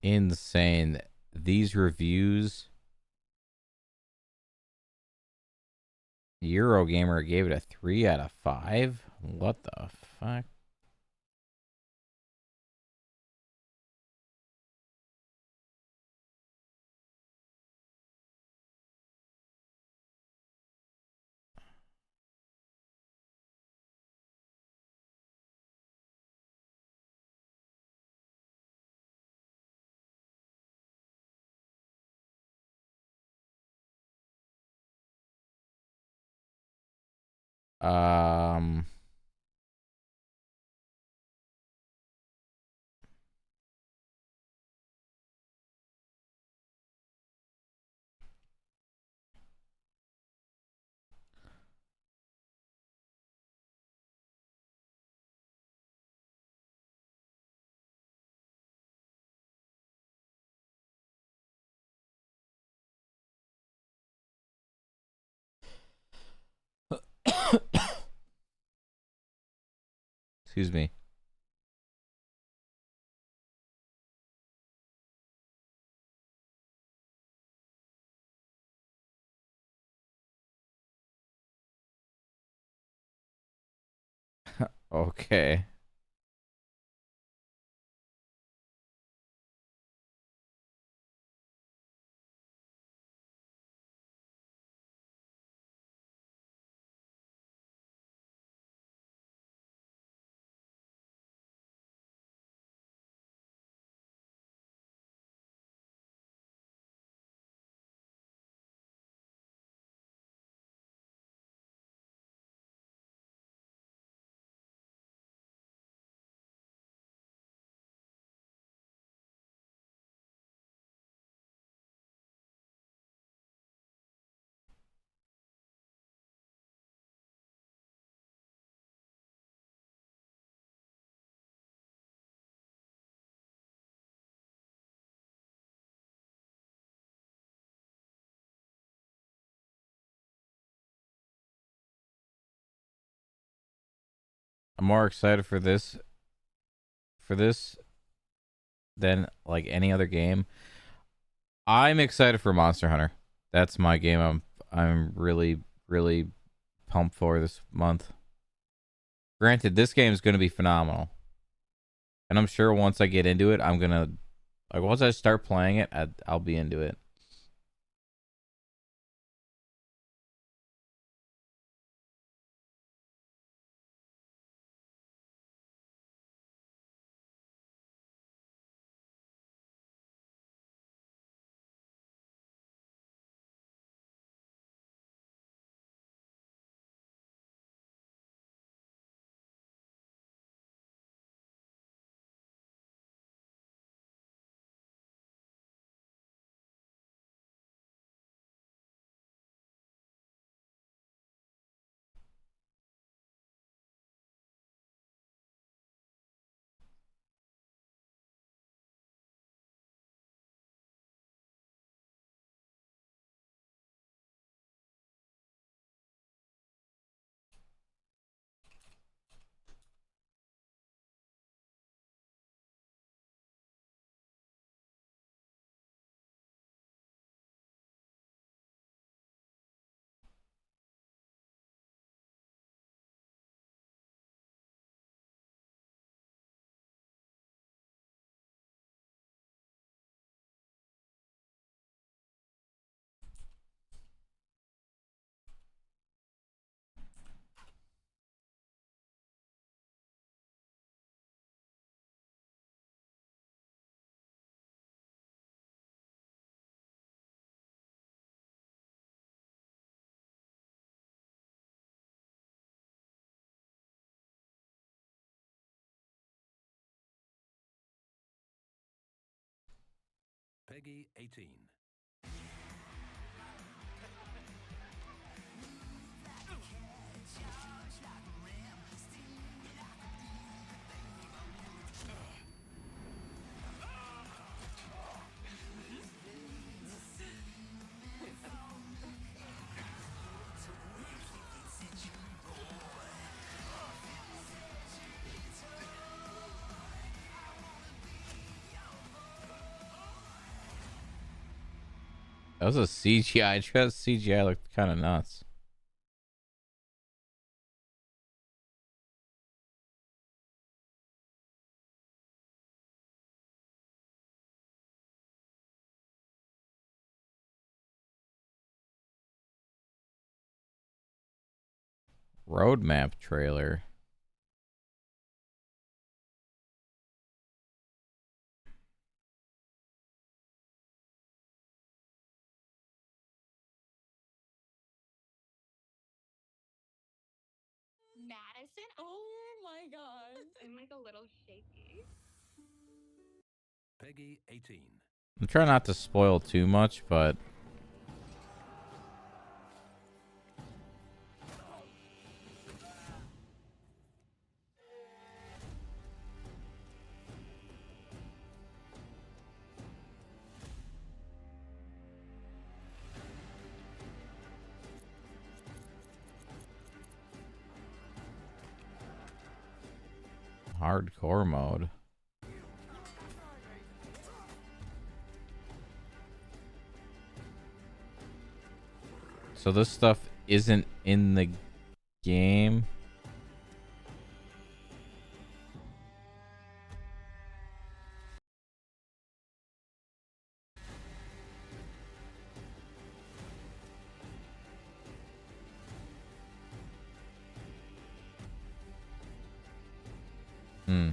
Insane. These reviews. Eurogamer gave it a 3 out of 5. What the fuck? Um. Excuse me. Okay. I'm more excited for this than like any other game. I'm excited for Monster Hunter. That's my game I'm really, really pumped for this month. Granted, this game is going to be phenomenal. And I'm sure once I get into it, I'm going to, like, once I start playing it, I'll be into it. Peggy 18. That was a CGI. CGI looked kind of nuts. Roadmap trailer. Madison? Oh my god. I'm like a little shaky. Peggy 18. I'm trying not to spoil too much, but hardcore mode. So this stuff isn't in the game. Hmm.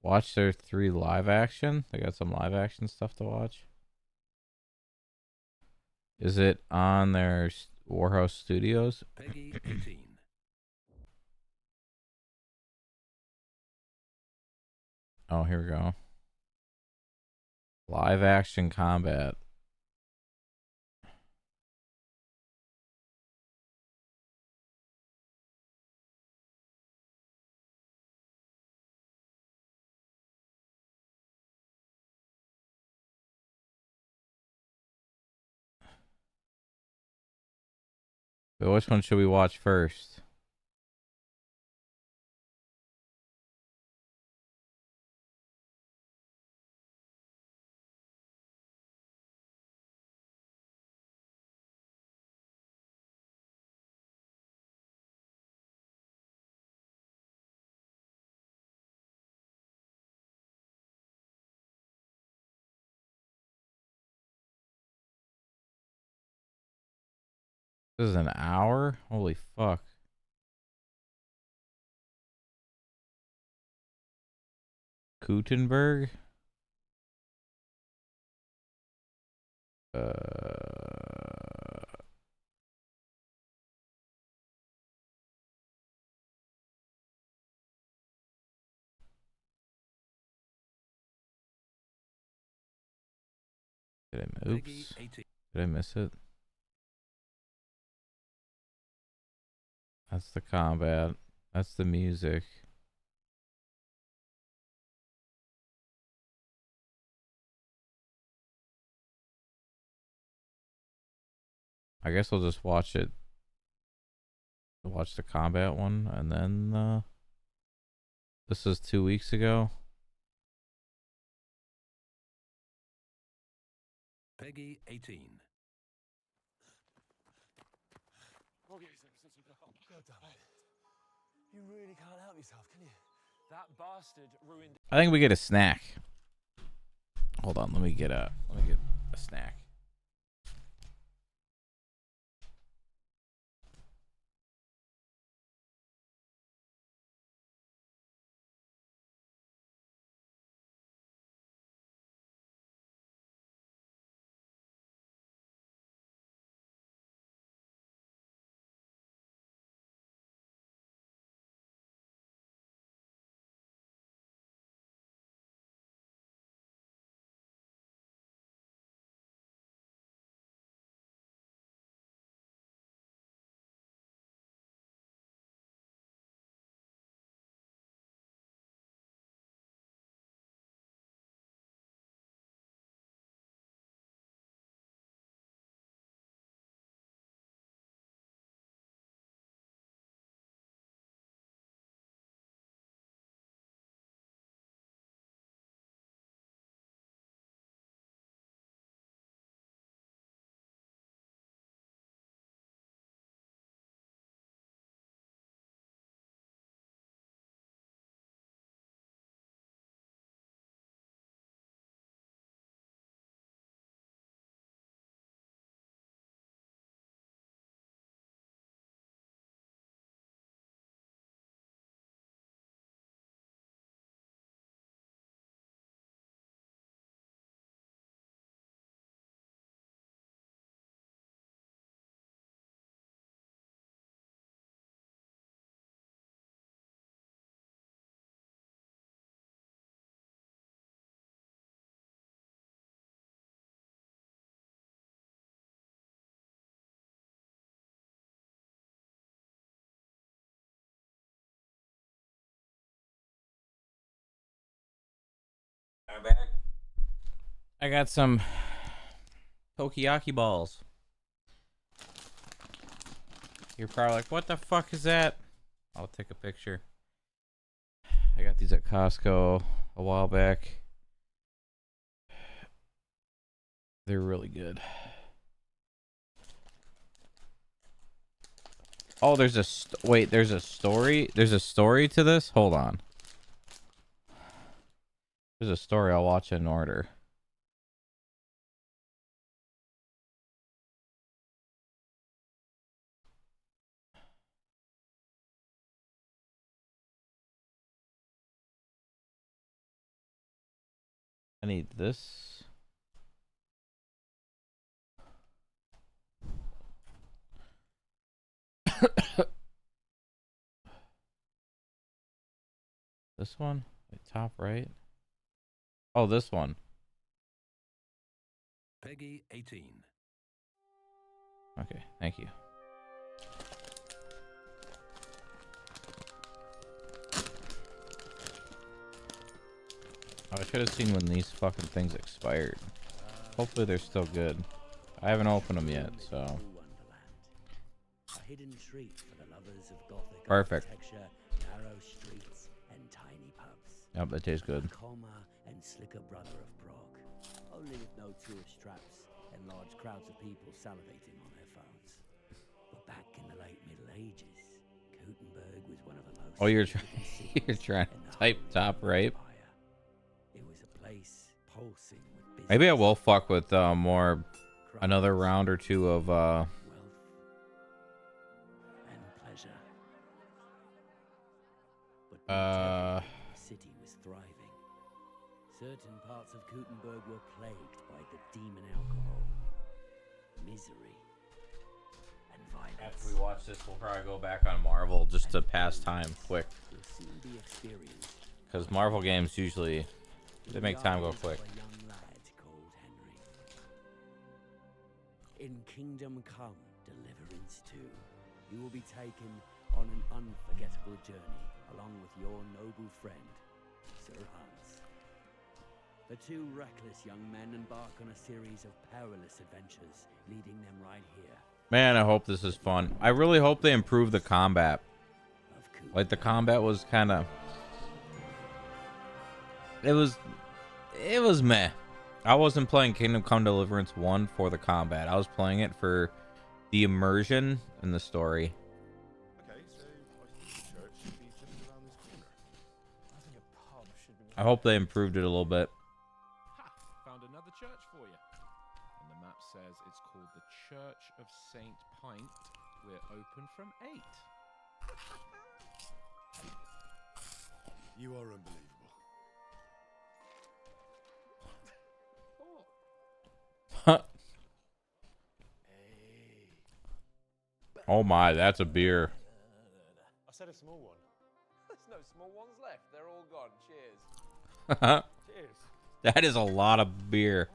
Watch their 3 live action. They got some live action stuff to watch. Is it on their Warhouse Studios? Peggy 18. Oh, here we go. Live action combat. But which one should we watch first? This is an hour? Holy fuck. Gutenberg? Oops. Did I miss it? That's the combat. That's the music. I guess I'll just watch it. Watch the combat one, and then this is 2 weeks ago. Peggy 18. You really can't help yourself, can you? That bastard ruined. I think we get a snack. Hold on, let me get a snack. I'm back. I got some Tokiyaki balls. You're probably like, what the fuck is that? I'll take a picture. I got these at Costco a while back. They're really good. Oh, there's a wait, there's a story? There's a story to this? Hold on. There's a story. I'll watch in order. I need this. This one? Wait, top right? Oh, this one. Peggy 18. Okay, thank you. Oh, I should have seen when these fucking things expired. Hopefully they're still good. I haven't opened them yet, so. hidden treat for the lovers of Gothic Perfect. architecture, narrow streets, and tiny pubs. Yep, that tastes good. A calmer and slicker brother of Prague, only with no tourist traps and large crowds of people salivating on their phones. But back in the late Middle Ages, Gutenberg was one of the most. Oh, you're trying to type top right. It was a place pulsing with business. Maybe I will fuck with another round or two of and pleasure. But the city was thriving. Certain parts of Gutenberg were plagued by the demon alcohol, misery, and violence. After we watch this, we'll probably go back on Marvel just to pass time quick. Will soon be experienced. Because Marvel games usually they make time go quick. A young lad called Henry. In Kingdom Come Deliverance 2, you will be taken on an unforgettable journey along with your noble friend, Sir Hans. The two reckless young men embark on a series of perilous adventures, leading them right here. Man, I hope this is fun. I really hope they improve the combat. Like, the combat was kind of... It was meh. I wasn't playing Kingdom Come Deliverance 1 for the combat. I was playing it for the immersion and the story. Okay, so I think the church should be just around this corner. I think a pub should be. I hope they improved it a little bit. Found another church for you. And the map says it's called the Church of Saint Pint. We're open from 8. You are unbelievable. Oh my, that's a beer. I said a small one. There's no small ones left. They're all gone. Cheers. Cheers. That is a lot of beer.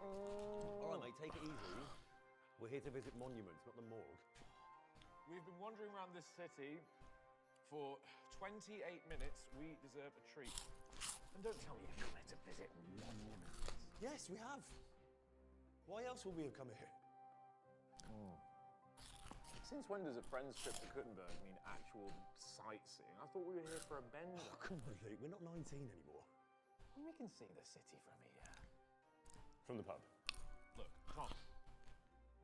All right, mate, take it easy. We're here to visit monuments, not the morgue. We've been wandering around this city for 28 minutes. We deserve a treat. And don't tell me you've come here to visit monuments. Yes, we have. Why else would we have come here? Since when does a friend's trip to Gutenberg mean actual sightseeing? I thought we were here for a bender. Oh, come on, Luke. We're not 19 anymore. We can see the city from here. From the pub. Look, come on.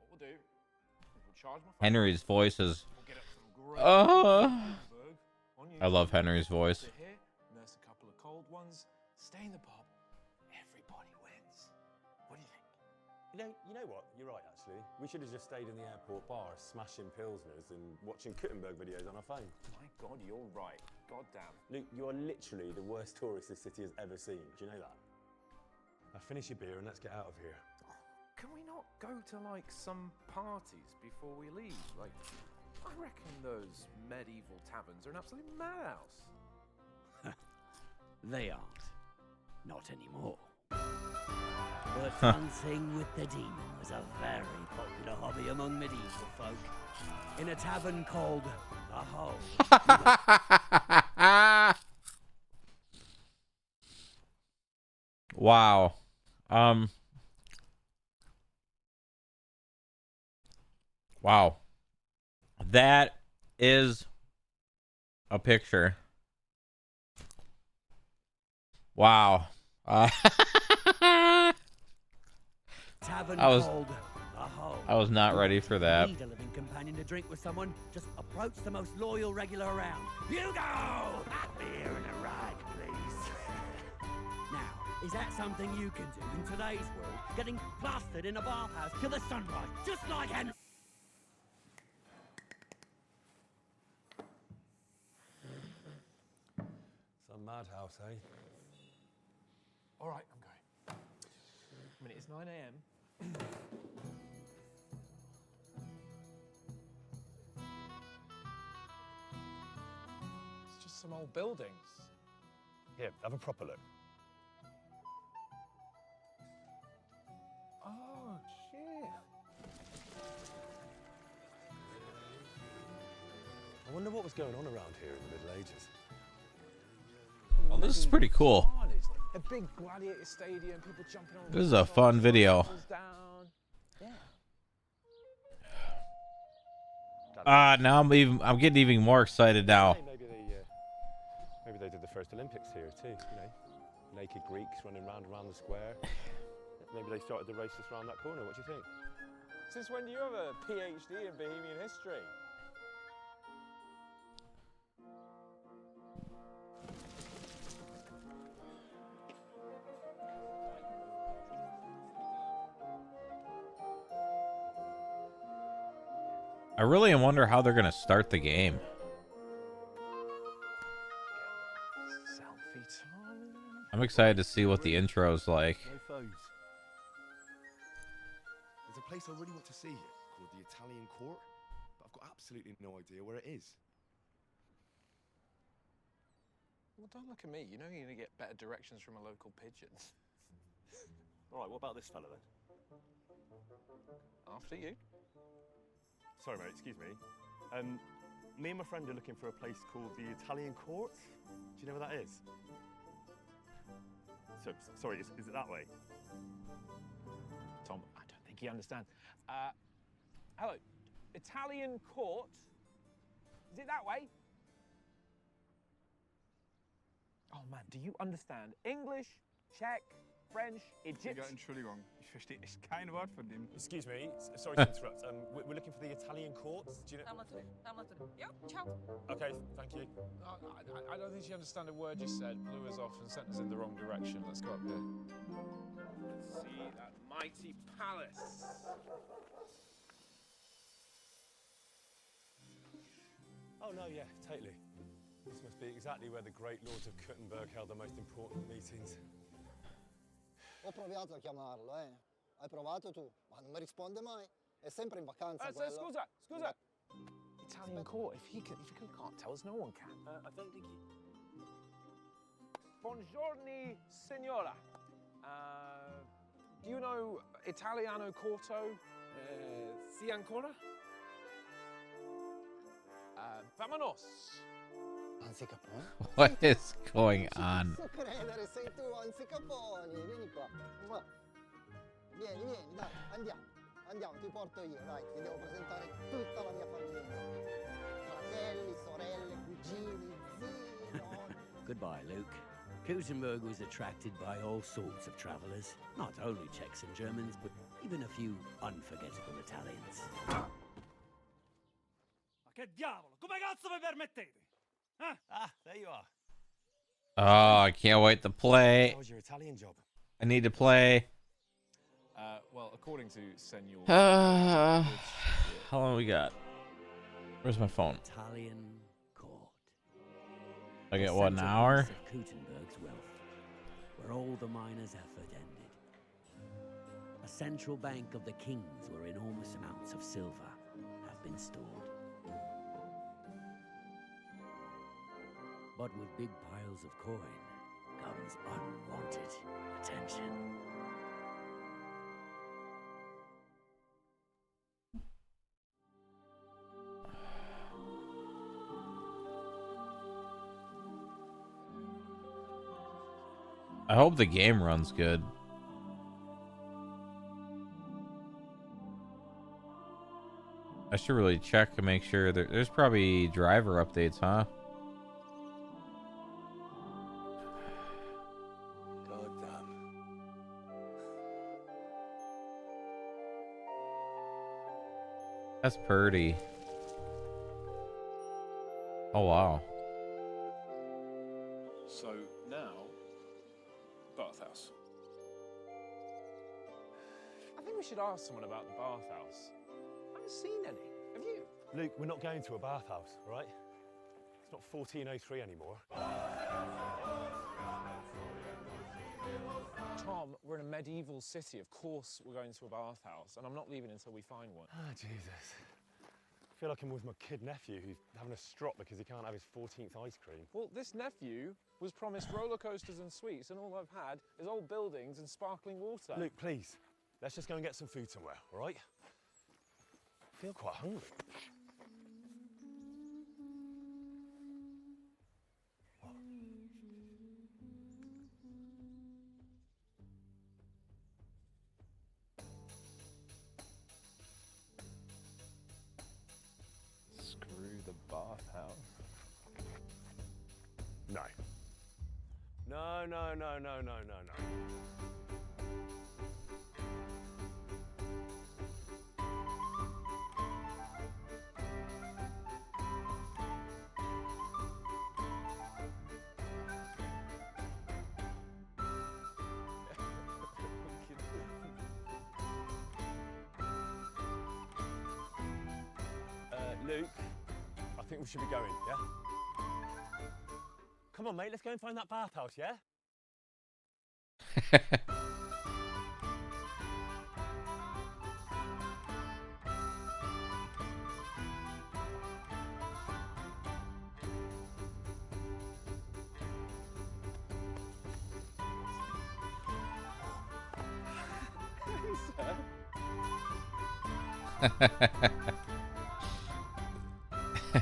What we'll do is we'll charge my phone. Henry's voice is... We'll get up some great Gutenberg on I love Henry's voice. Sit here, nurse a couple of cold ones, stay in the pub. Everybody wins. What do you think? You know what? You're right, actually. We should have just stayed in the airport bar, smashing Pilsners and watching Gutenberg videos on our phone. My God, you're right. God damn. Luke, you are literally the worst tourist this city has ever seen. Do you know that? Now finish your beer and let's get out of here. Can we not go to, like, some parties before we leave? Like, I reckon those medieval taverns are an absolute madhouse. They aren't. Not anymore. But hunting with the demon was a very popular hobby among medieval folk. In a tavern called The Hole. Wow. Wow. That is a picture. Wow. Tavern I was called The Hole. I was not ready for that. Need a living companion to drink with someone? Just approach the most loyal regular around. You go! A beer and a rag, please. Now, is that something you can do in today's world? Getting plastered in a bathhouse till the sunrise, just like Henry. Some madhouse, eh? All right, I'm going. I mean, it's 9 a.m. It's just some old buildings. Here, have a proper look. Oh, shit. I wonder what was going on around here in the Middle Ages. Oh, this is pretty cool. A big gladiator stadium, people jumping on. This is a fun video. Down. Yeah. Now I'm getting even more excited now. Maybe they did the first Olympics here too. You know, naked Greeks running round and round the square. Maybe they started the races around that corner. What do you think? Since when do you have a PhD in Bohemian history? I really wonder how they're gonna start the game. Selfie time. I'm excited to see what the intro's like. No foes. There's a place I really want to see here called the Italian Court, but I've got absolutely no idea where it is. Well, don't look at me. You know you're going to get better directions from a local pigeon. All right, what about this fella then? After you. Sorry, mate, excuse me. Me and my friend are looking for a place called the Italian Court. Do you know where that is? So, sorry, is it that way? Tom, I don't think you understand. Hello, Italian court. Is it that way? Oh man, do you understand English, Czech, French, Egyptian? Entschuldigung, ich verstehe echt kein Wort von dem. Excuse me, sorry to interrupt. We're looking for the Italian courts. Do you know? Okay, thank you. I don't think she understood a word you said. Blew us off and sent us in the wrong direction. Let's go up here. Let's see that mighty palace. Oh no, yeah, totally. This must be exactly where the great lords of Kuttenberg held their most important meetings. Ho provato a chiamarlo, eh. Hai provato tu, ma non mi risponde mai. È sempre in vacanza quello. Scusa. Italian court. If he can't tell us, no one can. I don't think he... Buongiorno, signora. Do you know Italiano corto? Si ancora? Vamonos. Anzicapone? What is going on? Non posso credere, sei tu, Anzicapone. Vieni qua. Vieni, dai, andiamo, ti porto io, dai, ti devo presentare tutta la mia famiglia. Fratelli, sorelle, cugini, zii, nonni. Goodbye, Luke. Kuttenberg was attracted by all sorts of travelers, not only Czechs and Germans, but even a few unforgettable Italians. Ma che diavolo? Come cazzo vi permettete? Ah, there you are. Oh, I can't wait to play. How was your Italian job? I need to play. Well, according to Senor... How long we got? Where's my phone? Italian court. I get what, an hour? Of Kuttenberg's wealth, where all the miners' effort ended. A central bank of the kings where enormous amounts of silver have been stored. But with big piles of coin comes unwanted attention. I hope the game runs good. I should really check to make sure there's probably driver updates, huh? That's pretty. Oh, wow. So now, bathhouse. I think we should ask someone about the bathhouse. I haven't seen any. Have you? Luke, we're not going to a bathhouse, all right? It's not 1403 anymore. Tom, we're in a medieval city. Of course we're going to a bathhouse, and I'm not leaving until we find one. Ah, Jesus. I feel like I'm with my kid nephew who's having a strop because he can't have his 14th ice cream. Well, this nephew was promised roller coasters and sweets, and all I've had is old buildings and sparkling water. Luke, please, let's just go and get some food somewhere, all right? I feel quite hungry. Luke, I think we should be going, yeah? Come on, mate, let's go and find that bathhouse, yeah?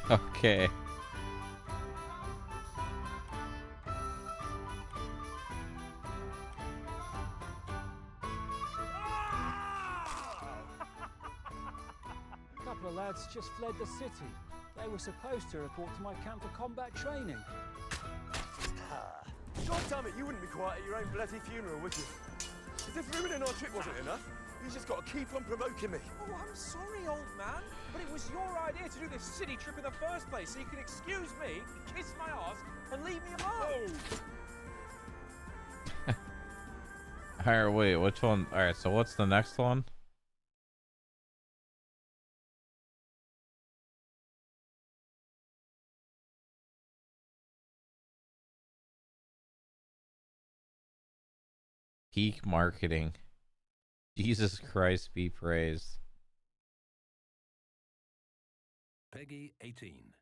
Okay. A couple of lads just fled the city. They were supposed to report to my camp for combat training. God damn it, you wouldn't be quiet at your own bloody funeral, would you? As if ruining our trip wasn't enough, you just got to keep on provoking me. Oh, I'm sorry, old man, but it was your idea to do this city trip in the first place, so you can excuse me, kiss my arse, and leave me alone. Alright, wait, which one? Alright, so what's the next one? Peak marketing. Jesus Christ be praised. Peggy 18.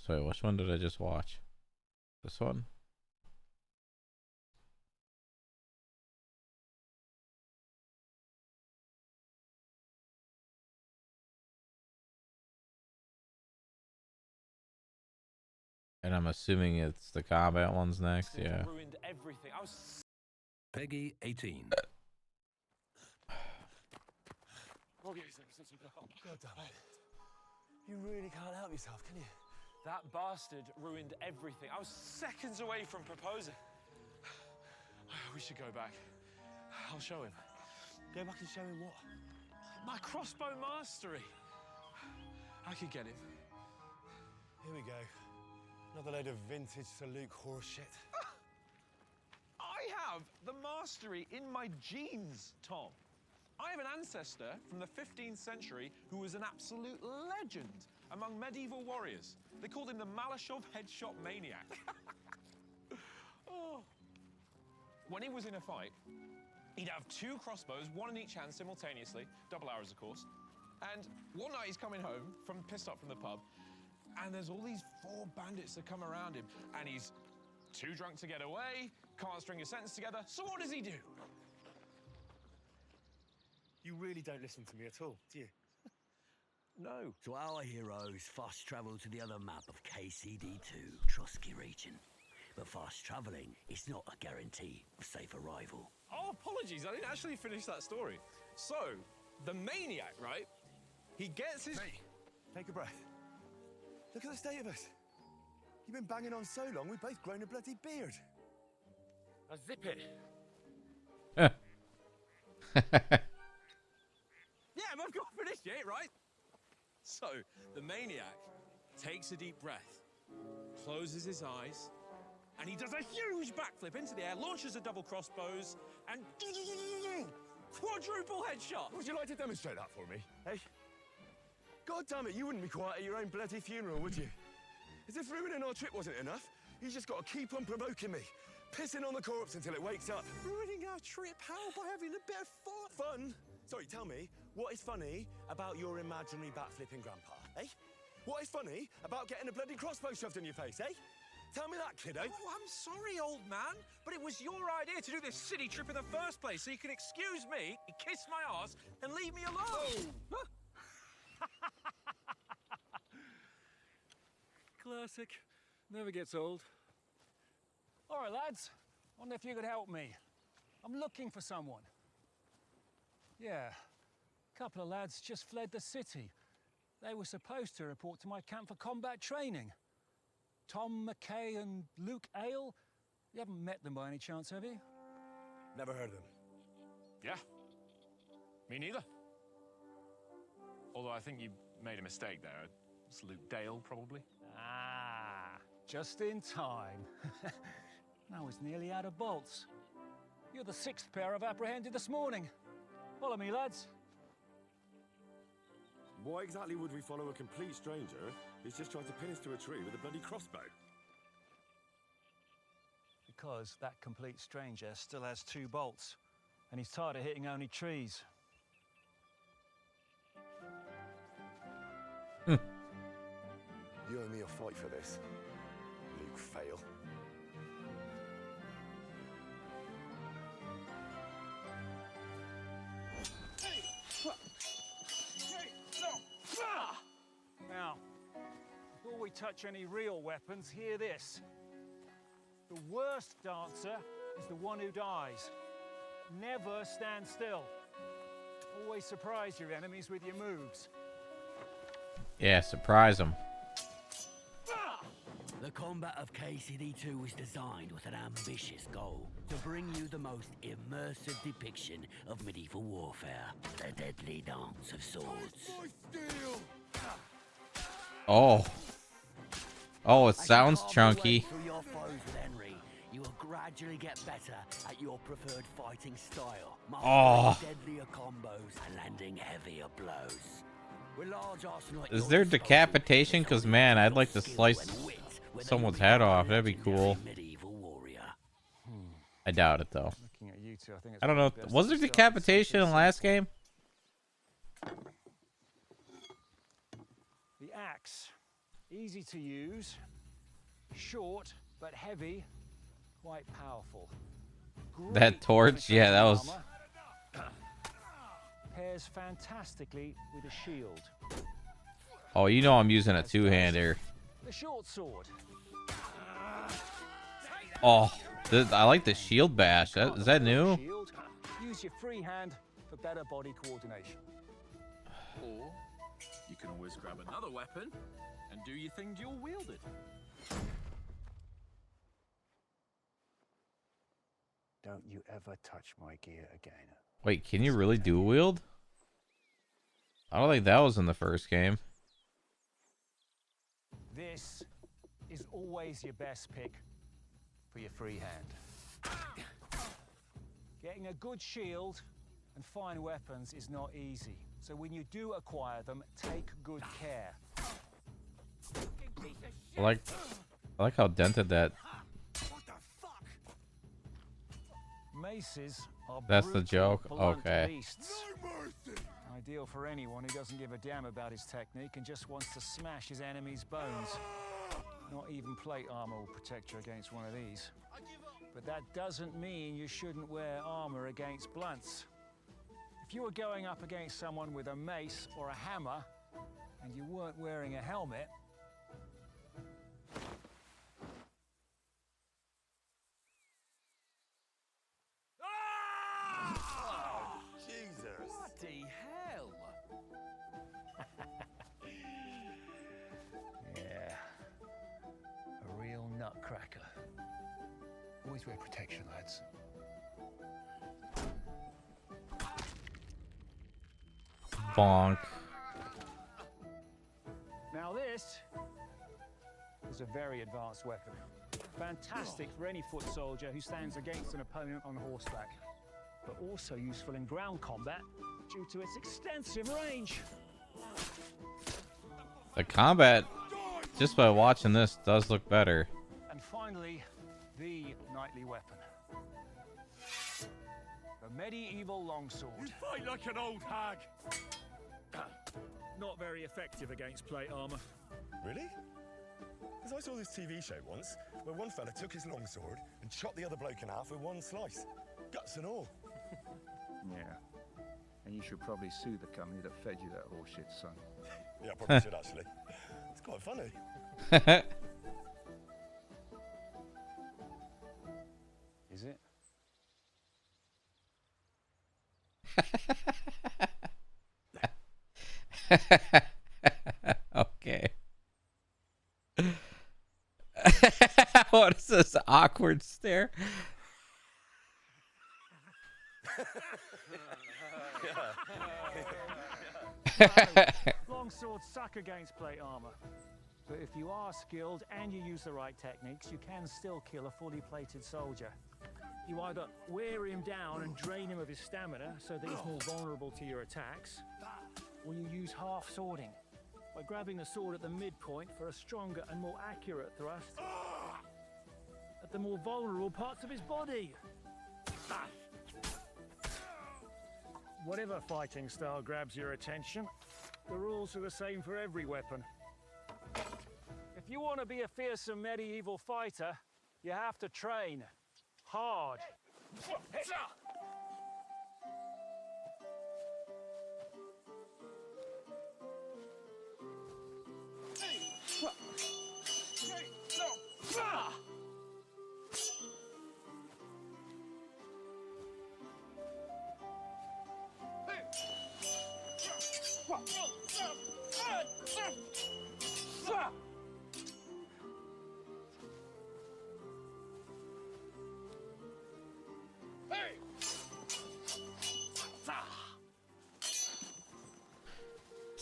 Sorry, which one did I just watch? This one? And I'm assuming it's the combat ones next, yeah. Ruined everything. I was... Peggy 18. God damn it. You really can't help yourself, can you? That bastard ruined everything. I was seconds away from proposing. We should go back. I'll show him. Go back and show him what? My crossbow mastery. I could get him. Here we go. Another load of vintage Sir Luke horse shit. I have the mastery in my genes, Tom. I have an ancestor from the 15th century who was an absolute legend among medieval warriors. They called him the Malashov headshot maniac. Oh. When he was in a fight, he'd have two crossbows, one in each hand simultaneously, double arrows, of course. And one night he's coming home, pissed up from the pub, and there's all these four bandits that come around him, and he's too drunk to get away, can't string a sentence together, so what does he do? You really don't listen to me at all, do you? No. So our heroes fast travel to the other map of KCD2 Trotsky region. But fast travelling is not a guarantee of safe arrival. Oh, apologies, I didn't actually finish that story. So, the maniac, right? He gets his... Mate, take a breath. Look at the state of us. You've been banging on so long, we've both grown a bloody beard. Now zip it. Yeah, but I've got to finish it, right? So, the maniac takes a deep breath, closes his eyes, and he does a huge backflip into the air, launches a double crossbows, and quadruple headshot. Would you like to demonstrate that for me, eh? God damn it, you wouldn't be quiet at your own bloody funeral, would you? As if ruining our trip wasn't enough, you just got to keep on provoking me, pissing on the corpse until it wakes up. Ruining our trip? How? By having a bit of fun? Fun? Sorry, tell me, what is funny about your imaginary backflipping grandpa, eh? What is funny about getting a bloody crossbow shoved in your face, eh? Tell me that, kiddo. Oh, I'm sorry, old man, but it was your idea to do this city trip in the first place, so you can excuse me, kiss my arse, and leave me alone. Oh. Classic. Never gets old. All right, lads. Wonder if you could help me. I'm looking for someone. Yeah. A couple of lads just fled the city. They were supposed to report to my camp for combat training. Tom McKay and Luke Ale? You haven't met them by any chance, have you? Never heard of them. Yeah. Me neither. Although I think you made a mistake there. It's Luke Dale, probably. Ah, just in time. I was nearly out of bolts. You're the 6th pair I've apprehended this morning. Follow me, lads. Why exactly would we follow a complete stranger who's just tried to pin us to a tree with a bloody crossbow? Because that complete stranger still has 2 bolts, and he's tired of hitting only trees. You owe me a fight for this, Luke Fail. Now, before we touch any real weapons, hear this. The worst dancer is the one who dies. Never stand still. Always surprise your enemies with your moves. Yeah, surprise them. The combat of KCD2 was designed with an ambitious goal: to bring you the most immersive depiction of medieval warfare, the deadly dance of swords. Oh. Oh, it As you sounds carve your way chunky. through your foes with Henry, you will gradually get better at your preferred fighting style, mastering deadlier combos and landing heavier blows. With large arsenal at Is your there disposal, decapitation? there's Because, only man, I'd your like to skill slice and wit whether someone's you head become a off. That'd be legendary cool. medieval warrior. I doubt it, though. Looking at you two, I think it's I don't know. probably best Was if there we start with decapitation in the something last simple. game? The axe. Easy to use, short but heavy, quite powerful. That Great torch? Yeah, that was... armor. Pairs fantastically with a shield. Oh, you know I'm using a two-hander. The short sword. Oh, I like the shield bash. Is that new? Shield. Use your free hand for better body coordination. Or you can always grab another weapon and do your thing dual wielded. Don't you ever touch my gear again. Wait, can you really dual wield? I don't think that was in the first game. This is always your best pick for your free hand. Getting a good shield and fine weapons is not easy. So when you do acquire them, take good care. I like how dented that. Maces are That's the brutal, joke? blunt Okay. beasts. Ideal for anyone who doesn't give a damn about his technique and just wants to smash his enemy's bones. Not even plate armor will protect you against one of these. But that doesn't mean you shouldn't wear armor against blunts. If you were going up against someone with a mace or a hammer and you weren't wearing a helmet, Jesus. Bloody hell! yeah, a real nutcracker. Always wear protection, lads. Bonk. Now this is a very advanced weapon. Fantastic for any foot soldier who stands against an opponent on horseback, but also useful in ground combat due to its extensive range. The combat, just by watching this, does look better. And finally, the knightly weapon. The medieval longsword. You fight like an old hag. Not very effective against plate armor. Really? Because I saw this TV show once where one fella took his longsword and chopped the other bloke in half with one slice. Guts and all. Yeah. And you should probably sue the company that fed you that horseshit, son. Yeah, I probably should actually. It's quite funny. Is it? Okay. What is this awkward stare? Longswords suck against plate armor. But if you are skilled and you use the right techniques, you can still kill a fully plated soldier. You either wear him down and drain him of his stamina so that he's more vulnerable to your attacks, or you use half swording by grabbing the sword at the midpoint for a stronger and more accurate thrust at the more vulnerable parts of his body. Whatever fighting style grabs your attention, the rules are the same for every weapon. If you want to be a fearsome medieval fighter, you have to train hard.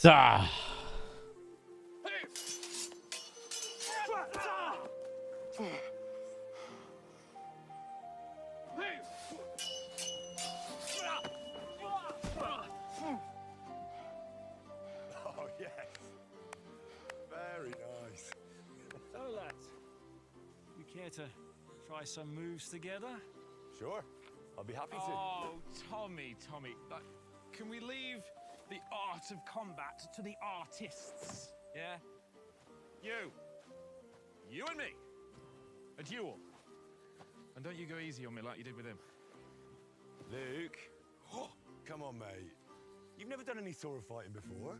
Ah. Oh, yes. Very nice. So, lads, you care to try some moves together? Sure. I'll be happy to. Oh, Tommy. Can we leave the art of combat to the artists? Yeah? You and me. A duel. And don't you go easy on me like you did with him. Luke. Come on, mate. You've never done any sword fighting before.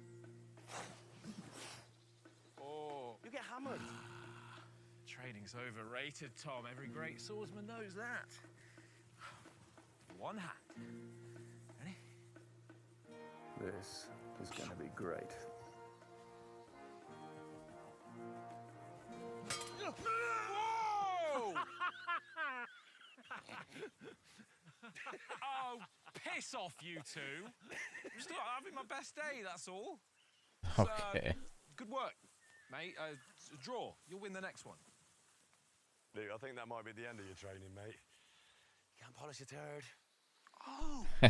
Oh. You get hammered. Training's overrated, Tom. Every great swordsman knows that. One hand. Ready? This is going to be great. Whoa! Oh, piss off, you two. I'm just not having my best day, that's all. Okay. Good work, mate. Draw. You'll win the next one. Luke, I think that might be the end of your training, mate. You can't polish a turd. Oh! Why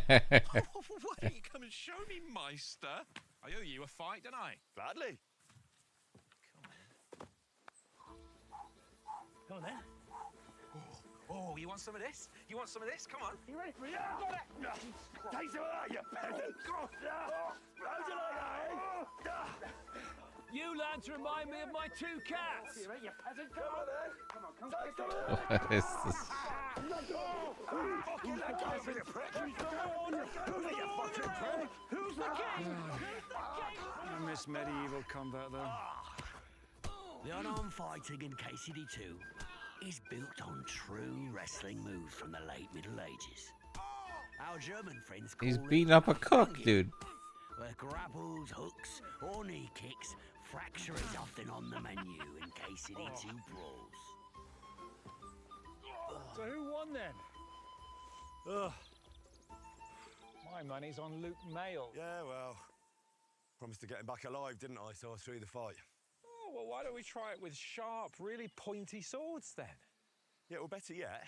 don't you come and show me, Meister? I owe you a fight, don't I? Gladly. Come on, then. Oh, you want some of this? You want some of this? Come on. You ready for it? Got it! Take some of that, you peasant! How'd you like that, eh? You lads remind me of my two cats. You ready, you peasant? Come on, then. Come on, come What is this? Fucking let go of me, you prick! Who's the Lord? Who's the fucking prick? Who's the king? I miss medieval combat, though. The unarmed fighting in KCD2 is built on true wrestling moves from the late Middle Ages. Our German friends call He's it beating up a cook, Krafttraining, dude. where grapples, hooks, or knee kicks, fracture is often on the menu in KCD2 brawls. So who won then? Ugh. My money's on Luke Mail. Yeah, well, promised to get him back alive, didn't I? So I threw the fight. Oh, well, why don't we try it with sharp, really pointy swords, then? Yeah, well, better yet,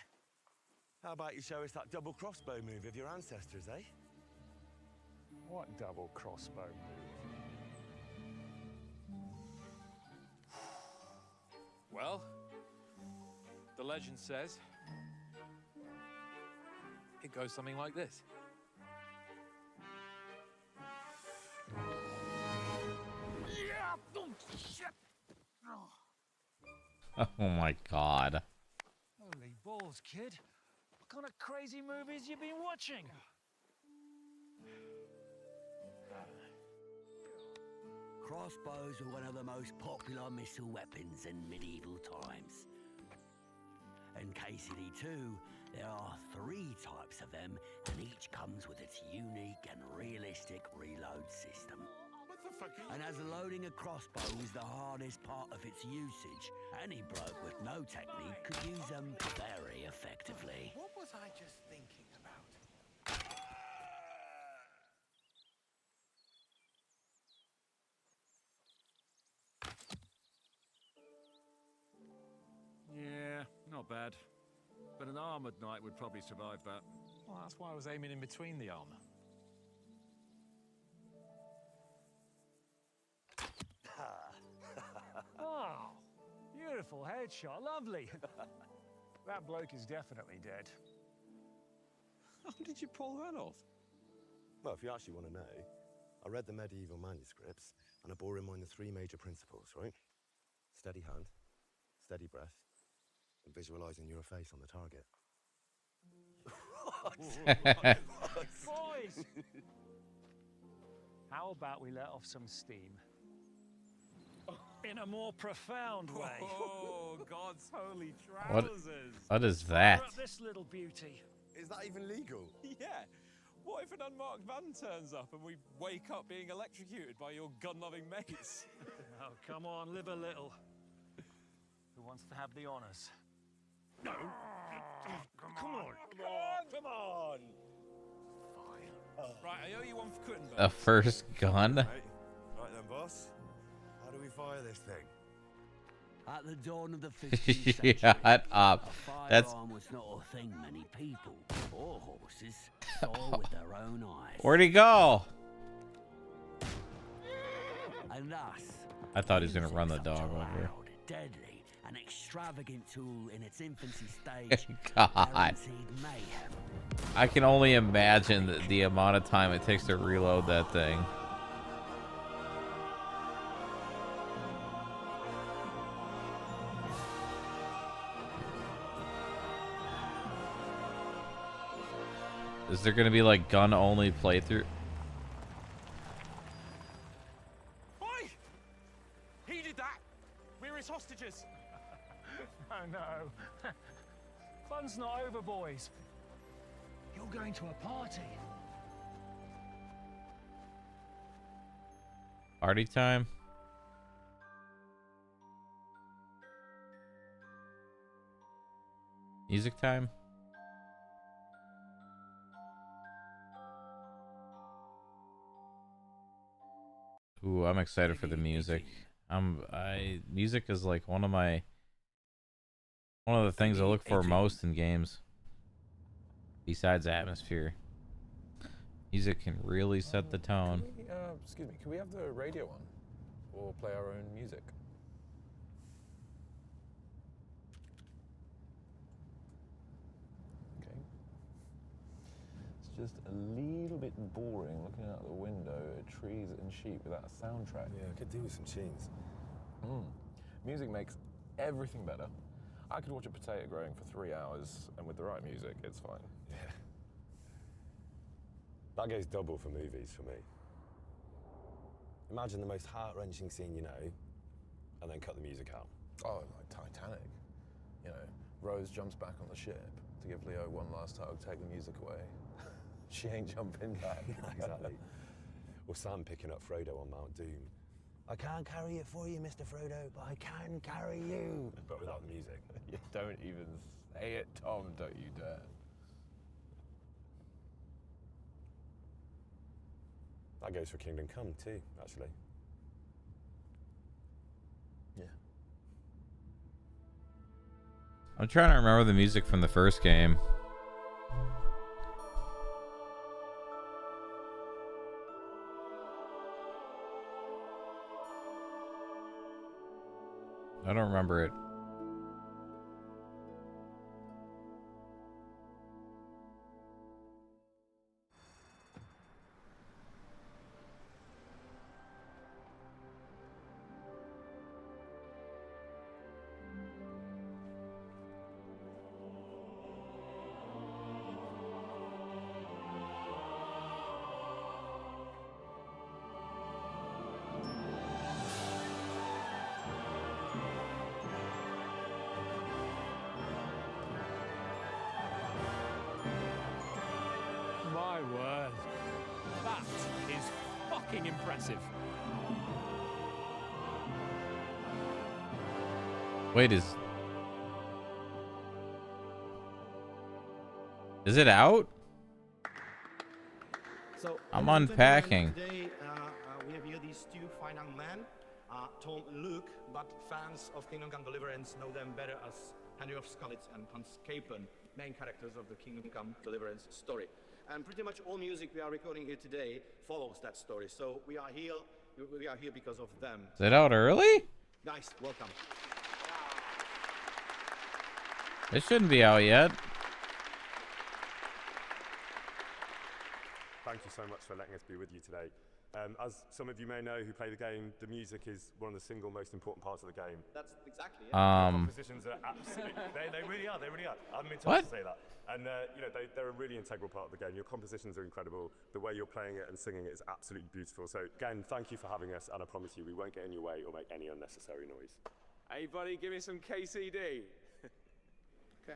how about you show us that double crossbow move of your ancestors, eh? What double crossbow move? Well, the legend says it goes something like this. Oh my god. Holy balls, kid. What kind of crazy movies you been watching? Crossbows were one of the most popular missile weapons in medieval times. In KCD2, there are 3 types of them, and each comes with its unique and realistic reload system. What the And as loading a crossbow is the hardest part of its usage, any bloke with no technique could use them very effectively. What was I just thinking about? Yeah, not bad. But an armored knight would probably survive that. Well, that's why I was aiming in between the armor. Oh, beautiful headshot, lovely. That bloke is definitely dead. How did you pull that off? Well, if you actually want to know, I read the medieval manuscripts and I bore in mind the three major principles, right? Steady hand, steady breath, and visualizing your face on the target. Boys! How about we let off some steam? In a more profound way. Oh, God's holy What? trousers. What is Fire that? up this little beauty. Is that even legal? Yeah. What if an unmarked van turns up and we wake up being electrocuted by your gun-loving mates? Oh, come on, live a little. Who wants to have the honors? No. Come on. Come on. Fine. Right, I owe you one for quitting. A first gun? Right then, boss. How do we fire this thing? At the dawn of the 15th century, Shut up. a That's firearm was not a thing many people or horses saw with their own eyes. where'd he go? And thus, I thought he was gonna run the dog over. loud, deadly, and extravagant tool in its infancy stage God. guaranteed mayhem. I can only imagine the amount of time it takes to reload that thing. Is there gonna be like gun only playthrough? Oi! He did that. We're his hostages. Oh no. Fun's not over, boys. You're going to a party. Party time? Music time? Ooh, I'm excited for the music. Music is like one of the things I look for most in games. Besides atmosphere. Music can really set the tone. Excuse me, can we have the radio on? Or play our own music? Okay. It's just a little bit boring looking out the window at trees and sheep without a soundtrack. Yeah, I could do with some tunes. Music makes everything better. I could watch a potato growing for 3 hours, and with the right music, it's fine. Yeah. That goes double for movies for me. Imagine the most heart-wrenching scene you know, and then cut the music out. Oh, like Titanic. You know, Rose jumps back on the ship to give Leo one last hug, take the music away. She ain't jumping back. Exactly. Or Sam picking up Frodo on Mount Doom. I can't carry it for you, Mr. Frodo, but I can carry you. But without the music. You don't even say it, Tom, don't you dare. That goes for Kingdom Come too, actually. Yeah. I'm trying to remember the music from the first game. I don't remember it. My word. That is fucking impressive. Wait, is it out? So, I'm ladies and unpacking. gentlemen, today we have here these two fine young men, Tom and Luke, but fans of Kingdom Come Deliverance know them better as Henry of Skalitz and Hans Capen, main characters of the Kingdom Come Deliverance story. And pretty much all music we are recording here today follows that story. So we are here because of them. Is it out early? Guys, welcome. It shouldn't be out yet. Thank you so much for letting us be with you today. As some of you may know who play the game, the music is one of the single most important parts of the game. That's exactly it. The compositions are absolutely, they really are. I haven't been told to say that. And you know, they're a really integral part of the game. Your compositions are incredible. The way you're playing it and singing it is absolutely beautiful. So again, thank you for having us, and I promise you we won't get in your way or make any unnecessary noise. Hey buddy, give me some KCD. Okay.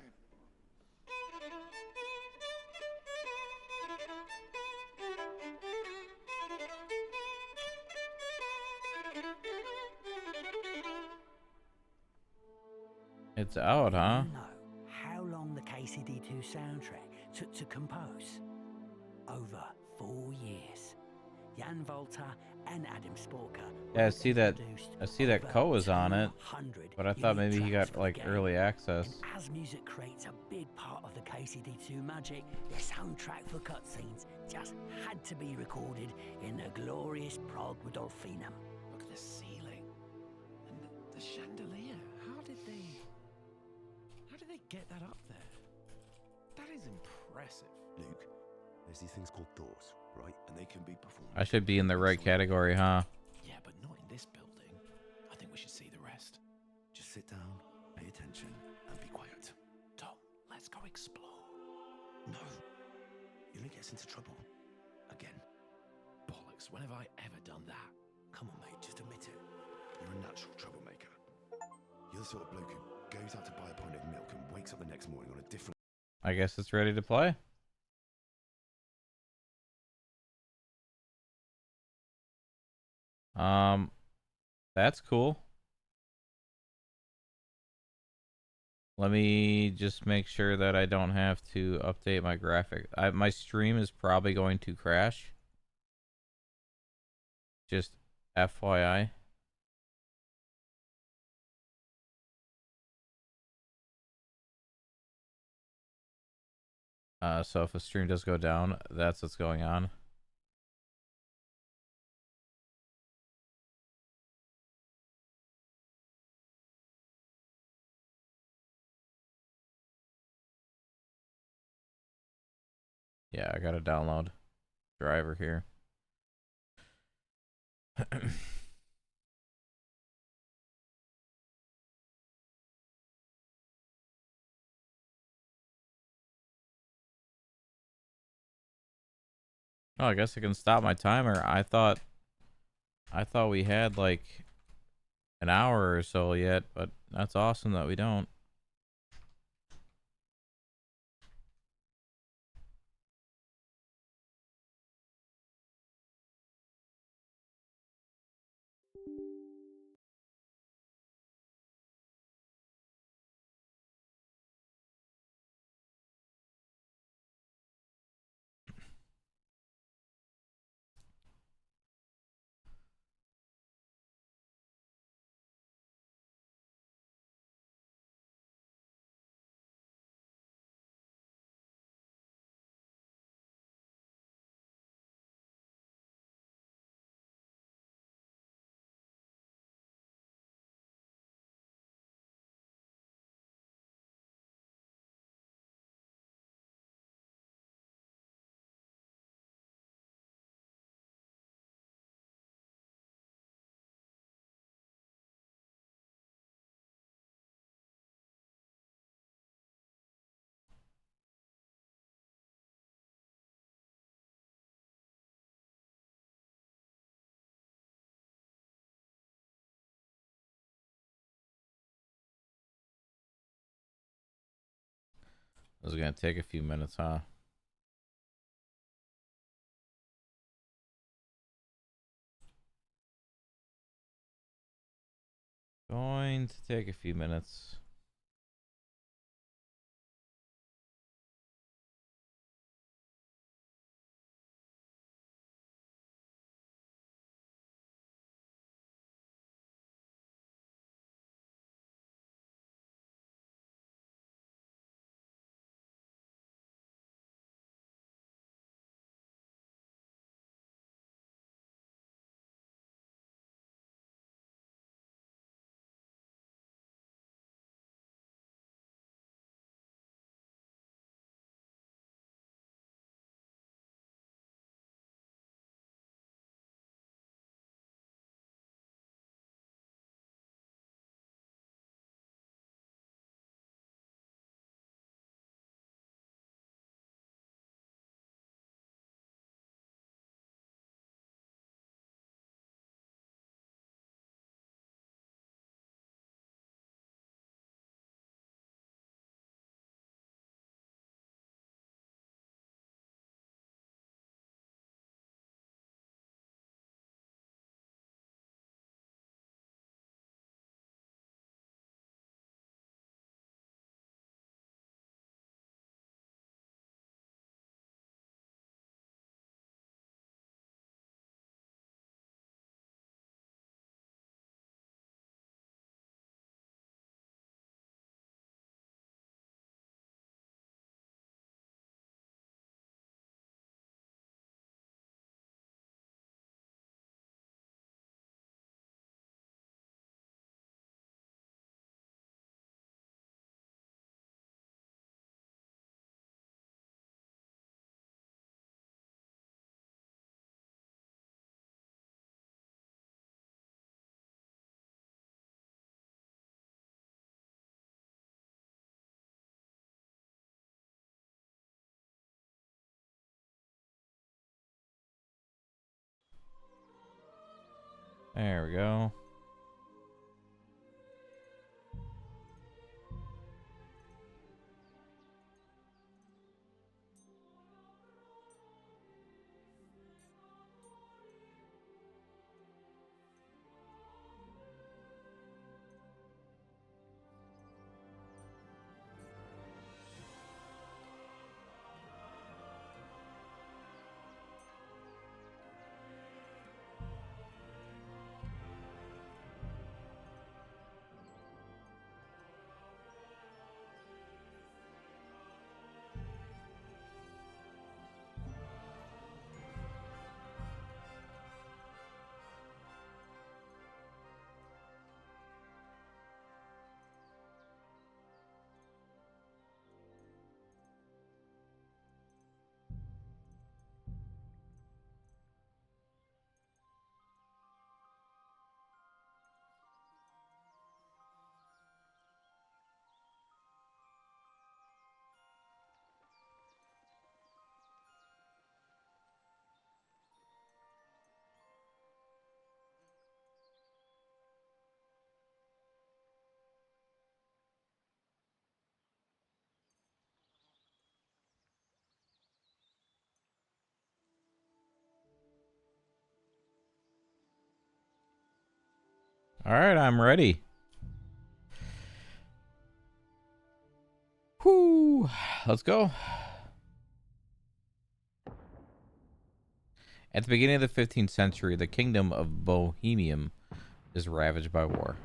It's out, huh? Do you know how long the KCD2 soundtrack took to compose? Over 4 years. Jan Volta and Adam Sporker. Yeah, I see that Ko was on it, but I thought maybe he got like early access. And as music creates a big part of the KCD2 magic, the soundtrack for cutscenes just had to be recorded in the glorious Prague Rudolfinum. Look at the ceiling. And the chandelier. How did they get that up there? That is impressive. Luke, there's these things called doors, right? And they can be performed. I should be in the right category, huh? Yeah, but not in this building. I think we should see the rest. Just sit down, pay attention, and be quiet. Tom, let's go explore. No. You'll get us into trouble. Again. Bollocks, when have I ever done that? Come on, mate, just admit it. You're a natural troublemaker. You're the sort of bloke who goes out to buy a pint of milk and wakes up the next morning on a different... I guess it's ready to play. That's cool. Let me just make sure that I don't have to update my graphic. My stream is probably going to crash. Just FYI. So if a stream does go down, that's what's going on. Yeah, I gotta download driver here. Oh, I guess I can stop my timer. I thought we had like an hour or so yet, but that's awesome that we don't. This is gonna take a few minutes, huh? Going to take a few minutes. There we go. All right, I'm ready. Whoo, let's go. At the beginning of the 15th century, the kingdom of Bohemia is ravaged by war.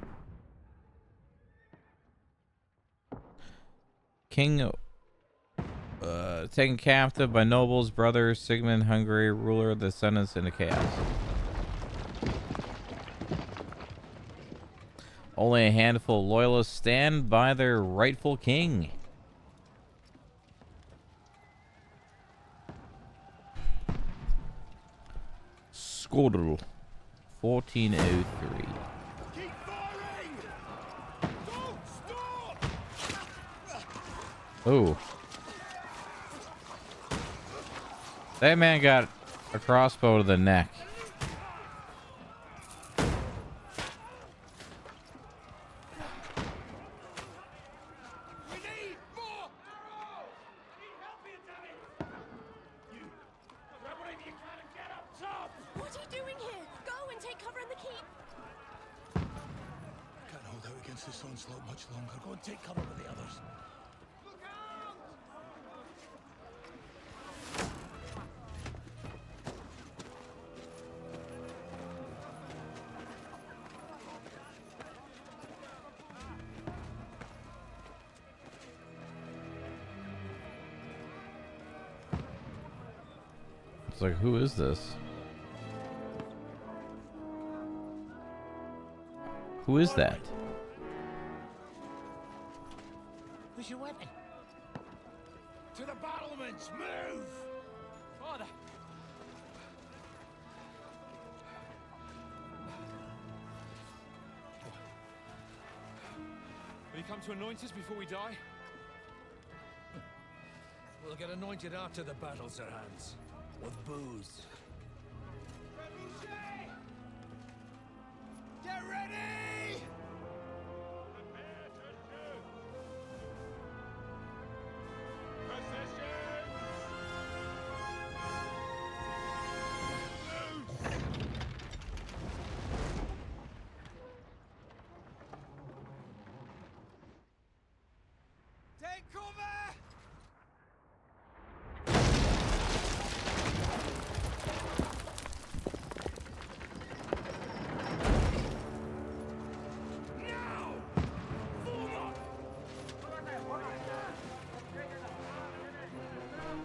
King taken captive by nobles, brother Sigmund Hungary, ruler of the descendants into chaos. Only a handful of loyalists stand by their rightful king. Skodl, 1403. Keep firing! Don't stop! Ooh. That man got a crossbow to the neck. What are you doing here? Go and take cover in the keep. Can't hold last this onslaught much longer. Go and take cover with the others. It's like, who is this? Who is that? Where's your weapon? To the battlements! Move! Father! Will you come to anoint us before we die? We'll get anointed after the battles are hands. With booze. Get ready! Take cover!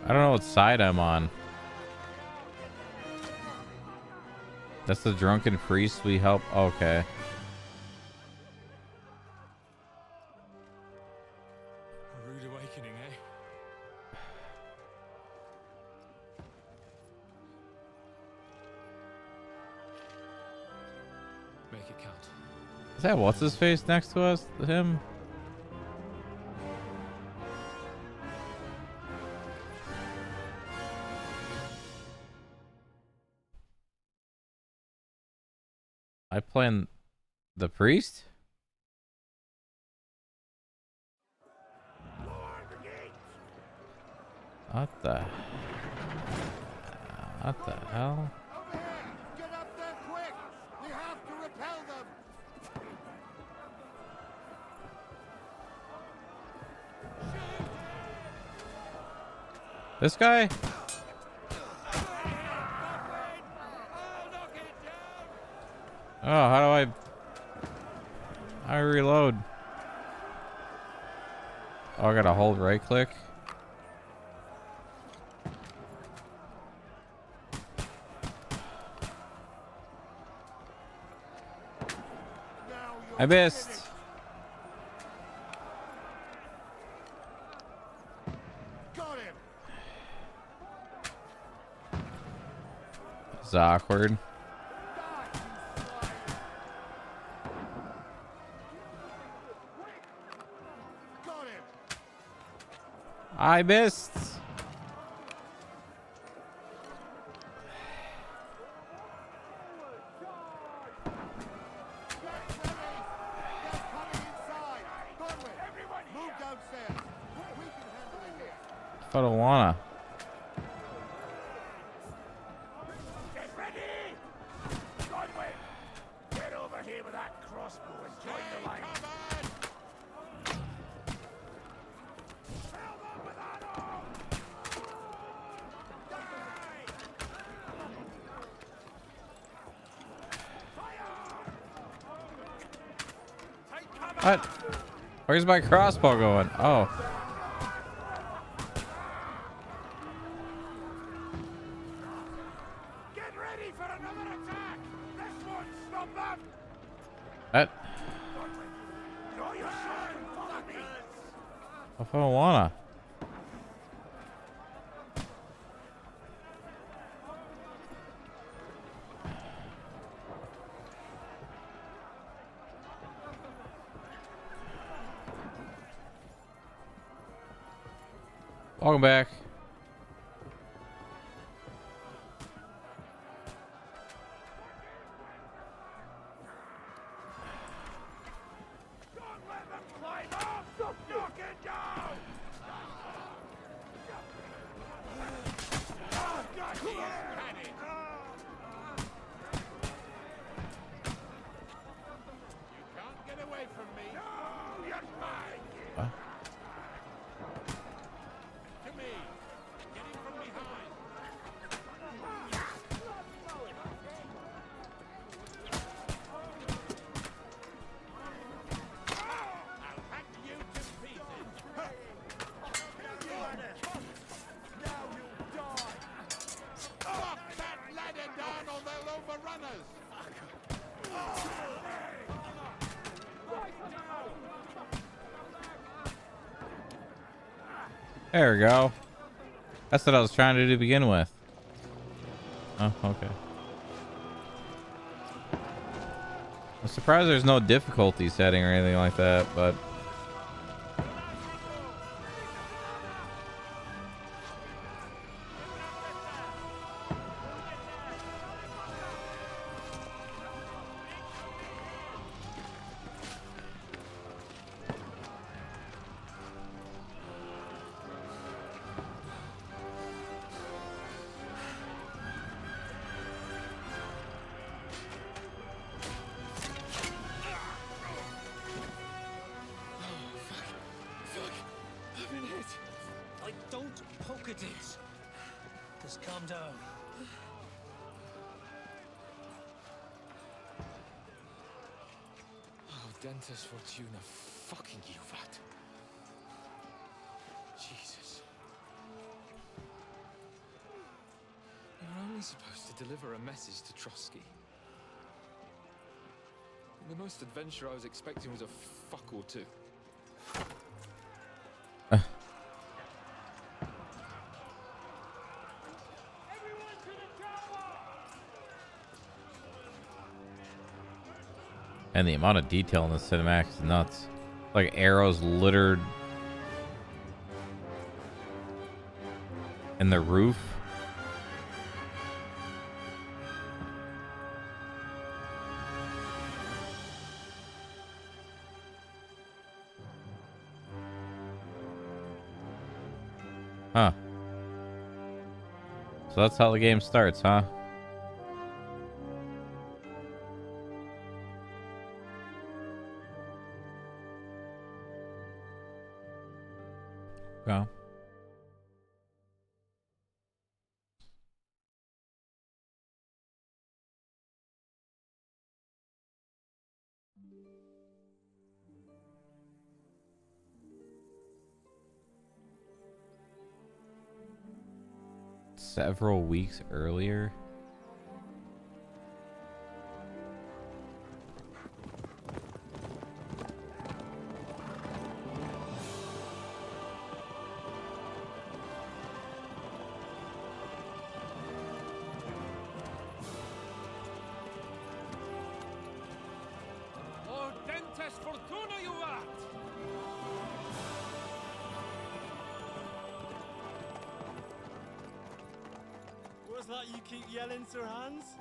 I don't know what side I'm on. That's the drunken priest we help. Okay. A rude awakening, eh? Make it count. Is that what's his face next to us? Him? I playing the priest? What the hell? Get up there quick! We have to repel them! This guy? Oh, how do I reload? Oh, I gotta hold right click. I missed. Got him! It's awkward. I missed. I don't wanna. Get ready! Godwin! Get over here with that crossbow and join the line. What? Where's my crossbow going? Oh. Get ready for another attack! This won't stop them! What? Draw your sword and follow me! If I don't wanna. Welcome back. Get away from me! What? To me. Get in from behind. I'll hack you to pieces. Now you'll die. Lock that ladder down or they'll overrun us. There we go. That's what I was trying to do to begin with. Oh, okay. I'm surprised there's no difficulty setting or anything like that, but... Don't poke at it. Just calm down. Oh, Dentes Fortuna, fucking you, Vat. Jesus. You were only supposed to deliver a message to Trotsky. And the most adventure I was expecting was a fuck or two. And the amount of detail in the cinematic is nuts. Like arrows littered in the roof. Huh. So that's how the game starts, huh? Go. Several weeks earlier. Oh, Dentes Fortuna, you rat! What's that you keep yelling, Sir Hans?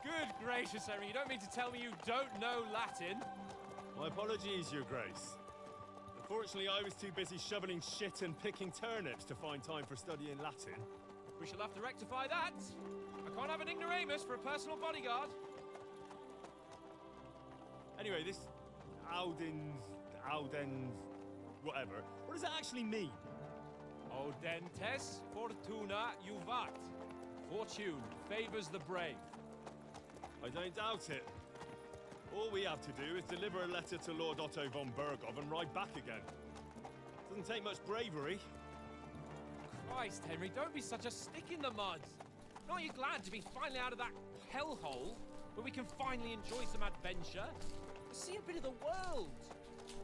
Good gracious, Henry, you don't mean to tell me you don't know Latin? My apologies, Your Grace. Unfortunately, I was too busy shoveling shit and picking turnips to find time for studying Latin. We shall have to rectify that. I can't have an ignoramus for a personal bodyguard. Anyway, this Audens, whatever. What does that actually mean? Audentes Fortuna Juvat. Fortune favors the brave. I don't doubt it. All we have to do is deliver a letter to Lord Otto von Bergov and ride back again. Doesn't take much bravery. Christ, Henry, don't be such a stick in the mud. Aren't you glad to be finally out of that hellhole where we can finally enjoy some adventure? See a bit of the world.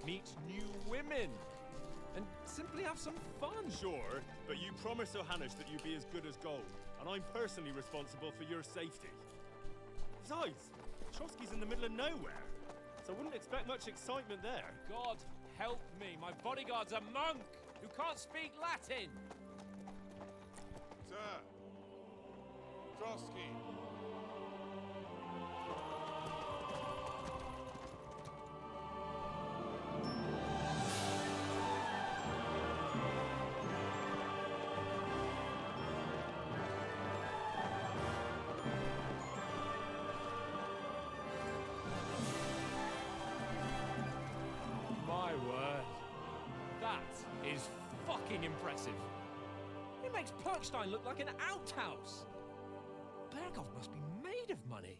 Meet new women. And simply have some fun. Sure, but you promised Johannes that you'd be as good as gold, and I'm personally responsible for your safety. Besides, Trotsky's in the middle of nowhere, so I wouldn't expect much excitement there. God help me, my bodyguard's a monk who can't speak Latin. Sir, Trotsky. My fucking impressive. It makes Perkstein look like an outhouse. Berghoff must be made of money.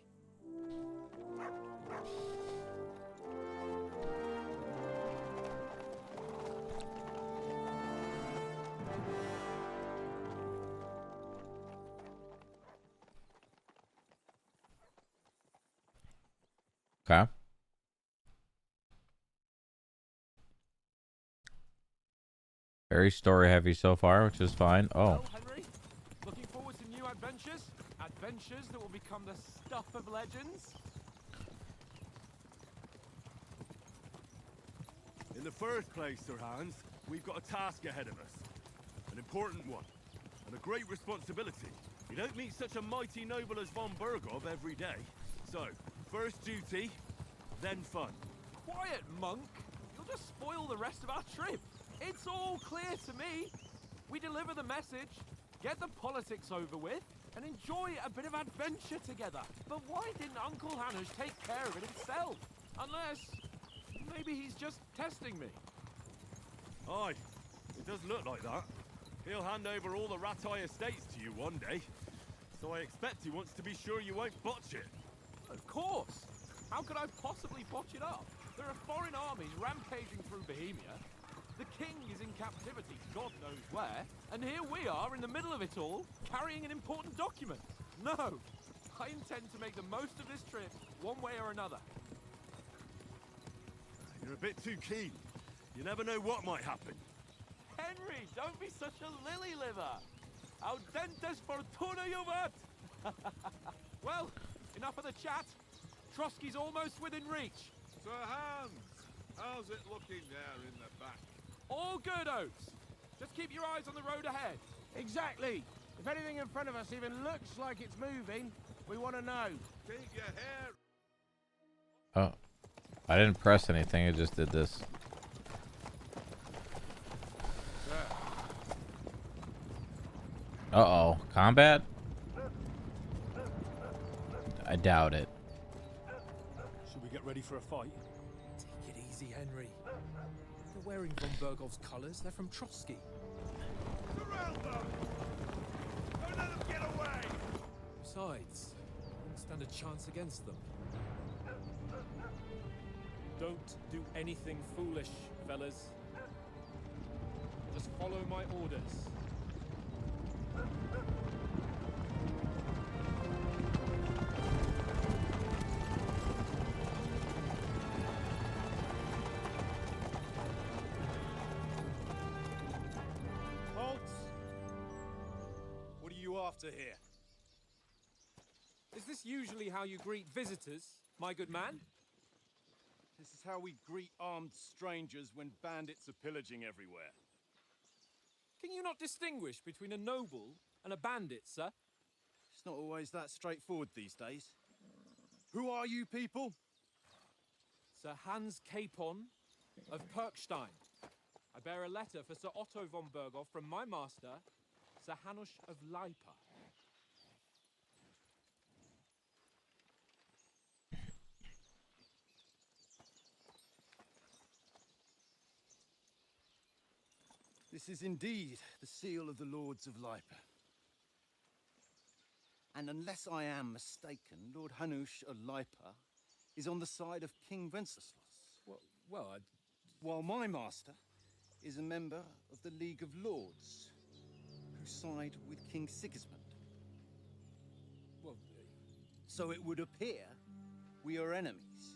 Okay. Very story heavy so far, which is fine. Oh. Well, Henry, looking forward to new adventures? Adventures that will become the stuff of legends? In the first place, Sir Hans, we've got a task ahead of us. An important one. And a great responsibility. You don't meet such a mighty noble as von Berghoff every day. So, first duty, then fun. Quiet, monk. You'll just spoil the rest of our trip. It's all clear to me. We deliver the message, get the politics over with, and enjoy a bit of adventure together. But why didn't Uncle Hanush take care of it himself? Unless, maybe he's just testing me. Aye, it does look like that. He'll hand over all the Ratai estates to you one day. So I expect he wants to be sure you won't botch it. Of course. How could I possibly botch it up? There are foreign armies rampaging through Bohemia. The king is in captivity, God knows where, and here we are in the middle of it all, carrying an important document. No, I intend to make the most of this trip, one way or another. You're a bit too keen. You never know what might happen. Henry, don't be such a lily-liver. Audentes fortuna juvat. Well, enough of the chat. Trotsky's almost within reach. Sir Hans, how's it looking there in the back? All good, Oates. Just keep your eyes on the road ahead. Exactly. If anything in front of us even looks like it's moving, we want to know. Keep your hair. Oh. I didn't press anything, I just did this. Uh-oh. Combat? I doubt it. Should we get ready for a fight? Take it easy, Henry. They're wearing von Berghoff's colours. They're from Trotsky. Surround them! Don't let them get away! Besides, I won't stand a chance against them. Don't do anything foolish, fellas. Just follow my orders. Halt! What are you after here? Is this usually how you greet visitors, my good man? This is how we greet armed strangers when bandits are pillaging everywhere. Can you not distinguish between a noble and a bandit, sir? It's not always that straightforward these days. Who are you people? Sir Hans Capon of Perkstein. I bear a letter for Sir Otto von Berghoff from my master, Sir Hanush of Lipa. This is indeed the seal of the Lords of Lipa. And unless I am mistaken, Lord Hanush of Lipa is on the side of King Wenceslas. While my master is a member of the League of Lords, who side with King Sigismund. So it would appear we are enemies.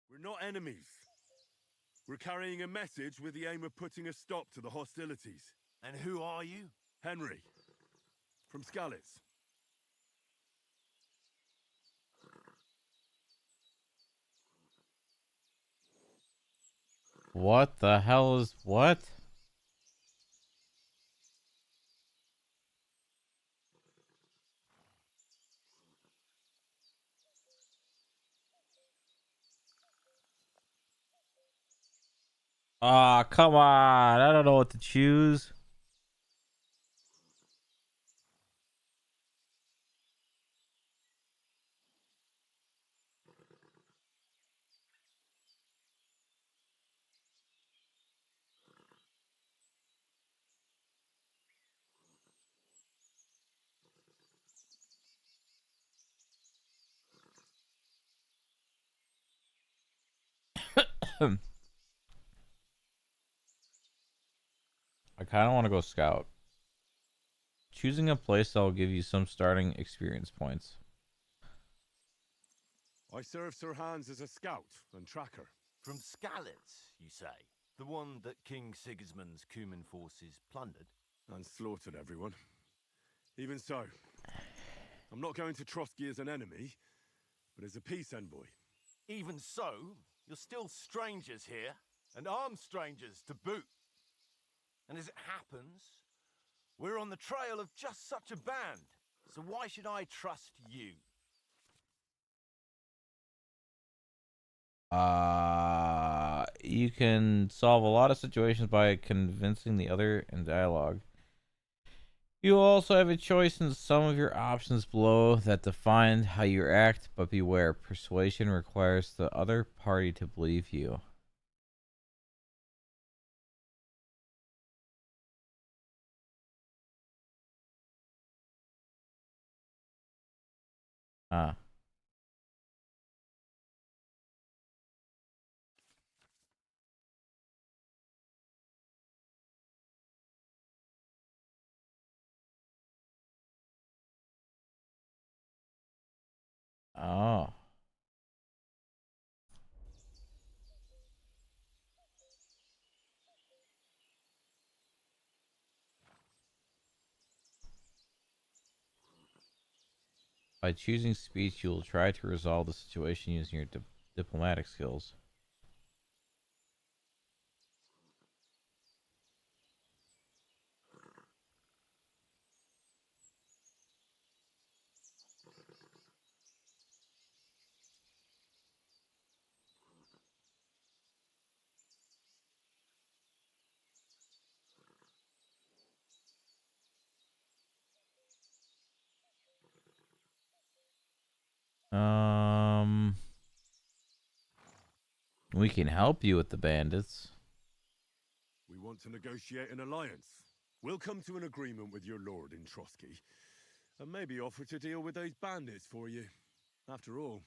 We're not enemies. We're carrying a message with the aim of putting a stop to the hostilities. And who are you? Henry, from Skalitz. What the hell is what? Ah, come on. I don't know what to choose. I kind of want to go scout. Choosing a place that will give you some starting experience points. I served Sir Hans as a scout and tracker. From Skalitz, you say? The one that King Sigismund's Cuman forces plundered? And slaughtered everyone. Even so, I'm not going to Trotsky as an enemy, but as a peace envoy. Even so, you're still strangers here, and armed strangers to boot. And as it happens, we're on the trail of just such a band, so why should I trust you? You can solve a lot of situations by convincing the other in dialogue. You will also have a choice in some of your options below that define how you act, but beware, persuasion requires the other party to believe you. Ah. Oh. By choosing speech, you will try to resolve the situation using your diplomatic skills. We can help you with the bandits. We want to negotiate an alliance. We'll come to an agreement with your lord in Trotsky, and maybe offer to deal with those bandits for you. After all,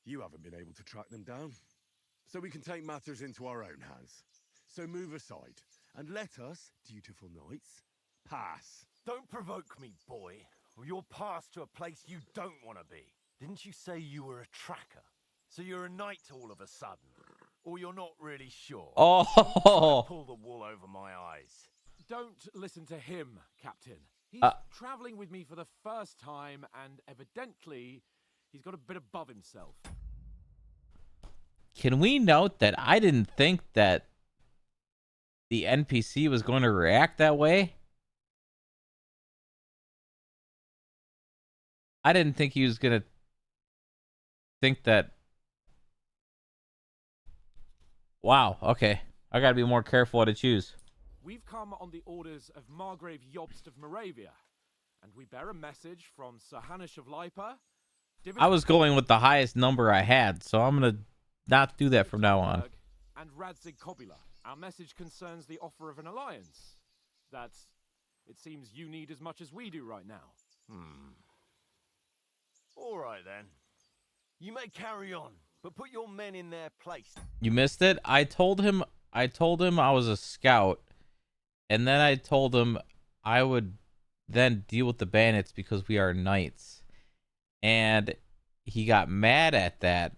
you haven't been able to track them down. So we can take matters into our own hands. So move aside, and let us, dutiful knights, pass. Don't provoke me, boy, or you'll pass to a place you don't want to be. Didn't you say you were a tracker? So you're a knight all of a sudden? Or you're not really sure? Oh! Don't try to pull the wool over my eyes. Don't listen to him, Captain. He's traveling with me for the first time, and evidently, he's got a bit above himself. Can we note that I didn't think that the NPC was going to react that way? I didn't think he was going to think that. Wow, okay. I gotta be more careful what to choose. We've come on the orders of Margrave Jobst of Moravia, and we bear a message from Sir Hanush of Lipa. I was going with the highest number I had, so I'm gonna not do that from now on. And Radzig Kobula. Our message concerns the offer of an alliance that it seems you need as much as we do right now. All right, then. You may carry on, but put your men in their place. You missed it. I told him I was a scout, and then I told him I would then deal with the bandits because we are knights. And he got mad at that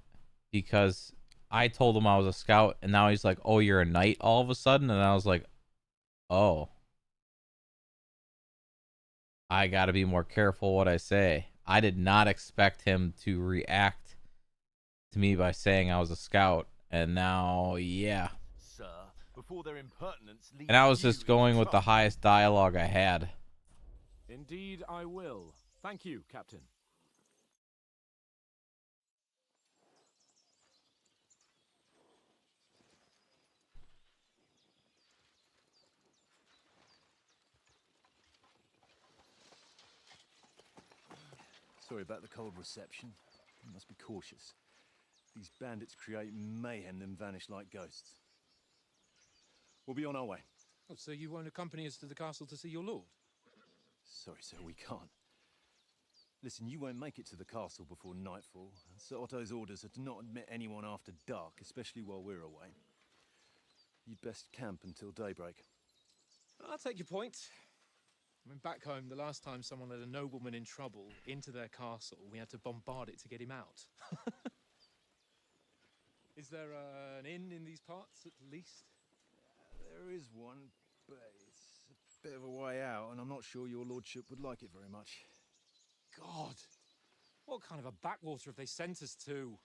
because I told him I was a scout, and now he's like, "Oh, you're a knight all of a sudden?" And I was like, "Oh. I got to be more careful what I say." I did not expect him to react to me by saying I was a scout, and now, yeah. Sir, before their impertinence leads And I was you just going into with the trouble. highest dialogue I had. Indeed, I will. Thank you, Captain. Sorry about the cold reception. You must be cautious. These bandits create mayhem then vanish like ghosts. We'll be on our way. Oh, so you won't accompany us to the castle to see your lord? Sorry, sir, we can't. Listen, you won't make it to the castle before nightfall. Sir Otto's orders are to not admit anyone after dark, especially while we're away. You'd best camp until daybreak. I'll take your point. I mean, back home, the last time someone led a nobleman in trouble into their castle, we had to bombard it to get him out. Is there an inn in these parts, at least? There is one, but it's a bit of a way out, and I'm not sure your lordship would like it very much. God! What kind of a backwater have they sent us to?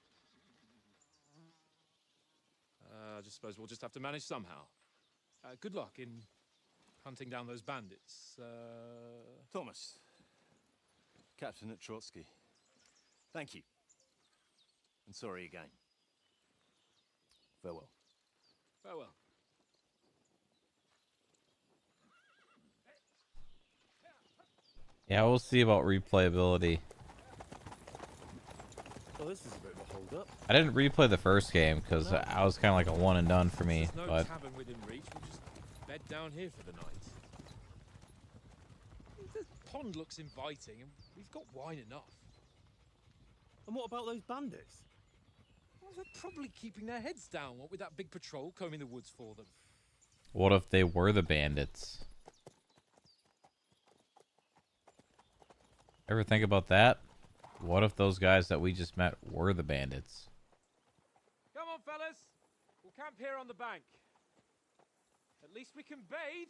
I just suppose we'll just have to manage somehow. Good luck in hunting down those bandits. Thomas, Captain at Trotsky. Thank you. And sorry again. Farewell. Farewell. Yeah, we'll see about replayability. Well, this is a bit of a hold-up. I didn't replay the first game because I was kind of like a one and done for me. There's no But tavern within reach. We'll just bed down here for the night. The pond looks inviting, and we've got wine enough. And what about those bandits? Well, they're probably keeping their heads down, what with that big patrol combing the woods for them. what if they were the bandits? Ever think about that? What if those guys that we just met were the bandits? Come on, fellas. We'll camp here on the bank. At least we can bathe.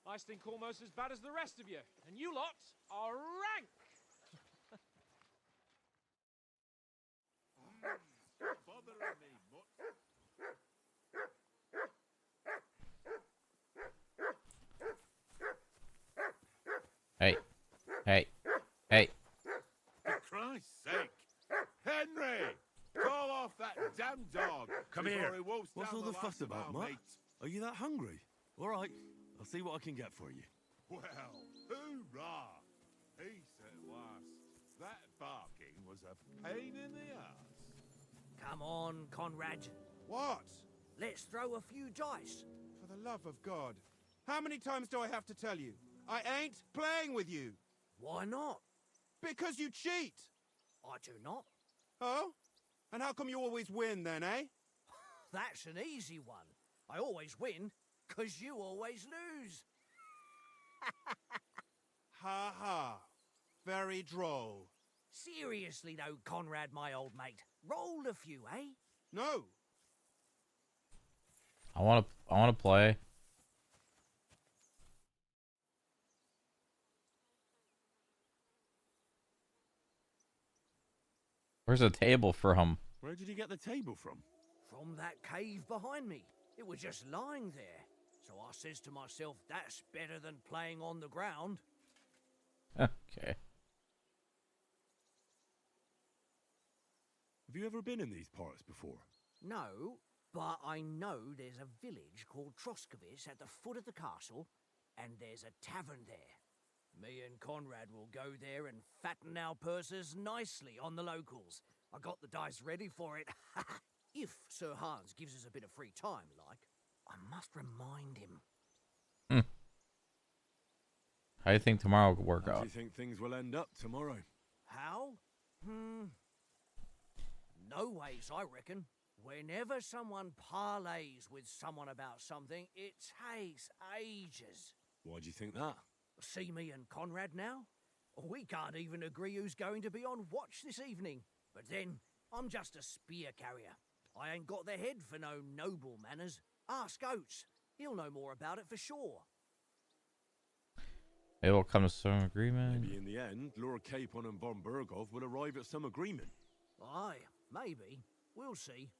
I stink almost as bad as the rest of you, and you lot are rank. Bothering me much. Hey, hey, hey. For Christ's sake. Henry! Call off that damn dog. Come before here. He wolfs What's down all the last fuss of about, our Mutt? mates. Are you that hungry? All right, I'll see what I can get for you. Well, hoorah! He said was. That barking was a pain in the ass. Come on, Conrad. What? Let's throw a few dice. For the love of God. How many times do I have to tell you? I ain't playing with you. Why not? Because you cheat. I do not. Oh? And how come you always win then, eh? That's an easy one. I always win, 'cause you always lose. Ha ha. Very droll. Seriously though, Conrad, my old mate. Roll a few, eh? No. I want to play. Where's a table from? Where did you get the table from? From that cave behind me. It was just lying there. So I says to myself, that's better than playing on the ground. Okay. Have you ever been in these parts before? No, but I know there's a village called Troskovic at the foot of the castle, and there's a tavern there. Me and Conrad will go there and fatten our purses nicely on the locals. I got the dice ready for it. If Sir Hans gives us a bit of free time, like, I must remind him. How do you think tomorrow will work How out? do you think things will end up tomorrow? How? No ways, I reckon. Whenever someone parleys with someone about something, it takes ages. Why do you think that? See me and Conrad now? We can't even agree who's going to be on watch this evening. But then, I'm just a spear carrier. I ain't got the head for no noble manners. Ask Oates. He'll know more about it for sure. It will come to some agreement. Maybe in the end, Lord Capon and von Berghoff will arrive at some agreement. Aye, maybe. We'll see.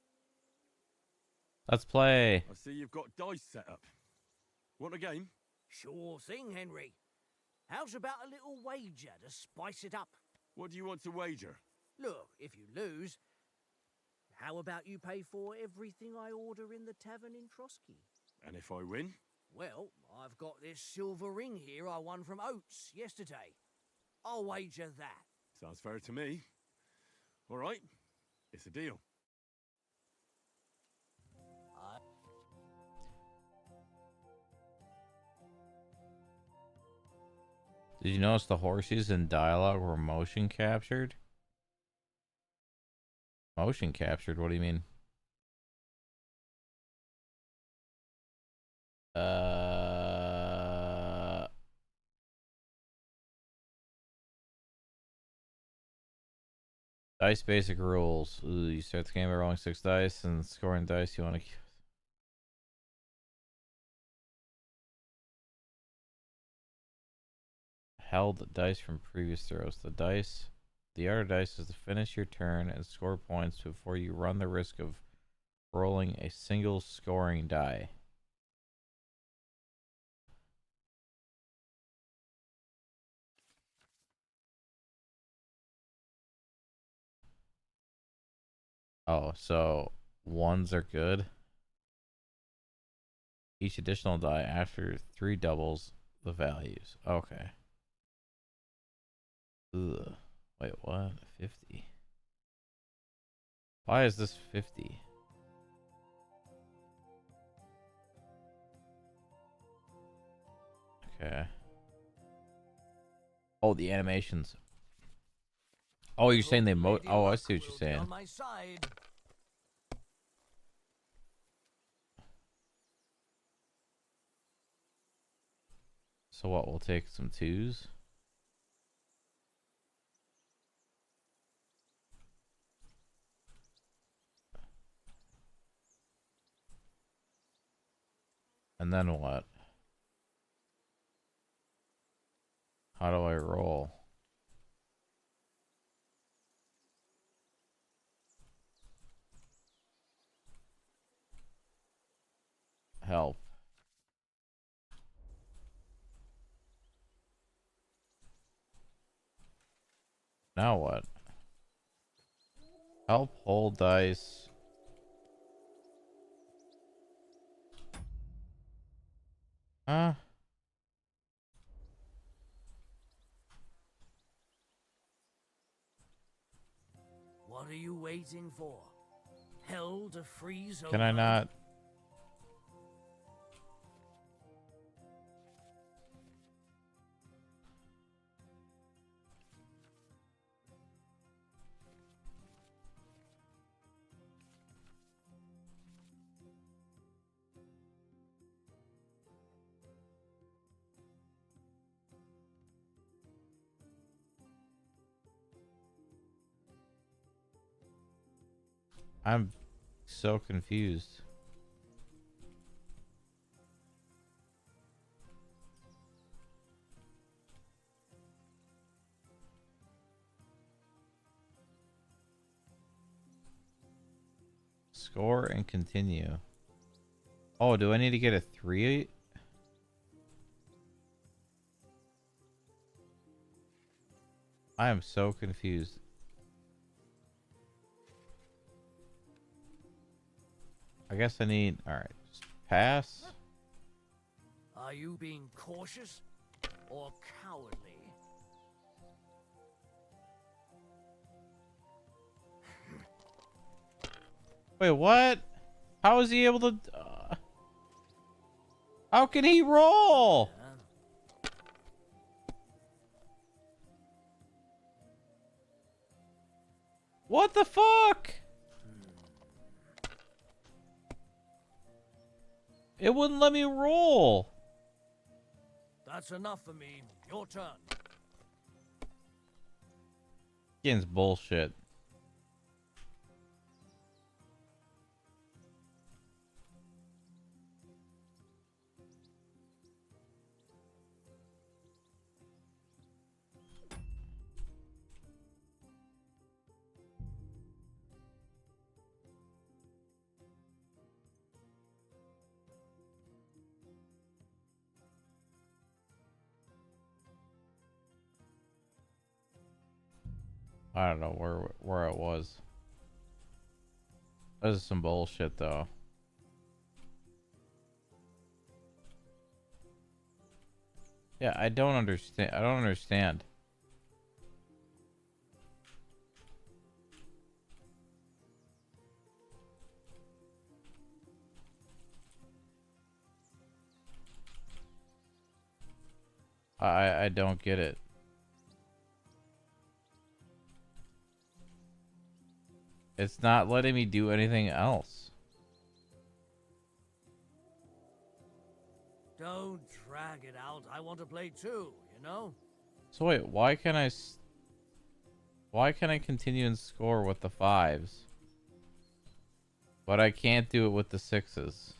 Let's play. I see you've got dice set up. Want a game? Sure thing, Henry. How's about a little wager to spice it up? What do you want to wager? Look, if you lose, how about you pay for everything I order in the tavern in Trotsky? And if I win? Well, I've got this silver ring here I won from Oates yesterday. I'll wager that. Sounds fair to me. All right, it's a deal. Did you notice the horses in dialogue were motion captured? Motion captured? What do you mean? Dice basic rules. Ooh, you start the game by rolling 6 dice and scoring dice you want to. Held dice from previous throws. The other dice is to finish your turn and score points before you run the risk of rolling a single scoring die. Oh, so ones are good. Each additional die after 3 doubles the values. Okay. Ugh. Wait, what? 50. Why is this 50? Okay. Oh, the animations. Oh, you're saying they oh, I see what you're saying. On my side. So what, we'll take some 2s? And then what? How do I roll? Help. Now what? Help, hold dice. Huh? What are you waiting for? Hell to freeze over? Can I not? I'm so confused. Score and continue. Oh, do I need to get a 3? I am so confused. I guess I need... Alright. Pass. Are you being cautious or cowardly? Wait, what? How is he able to... how can he roll? What the fuck? It wouldn't let me roll. That's enough for me. Your turn. Game's bullshit. I don't know where it was. This is some bullshit though. Yeah, I don't understand. I don't get it. It's not letting me do anything else. Don't drag it out. I want to play too, you know? So wait, why can I continue and score with the 5s? But I can't do it with the 6s.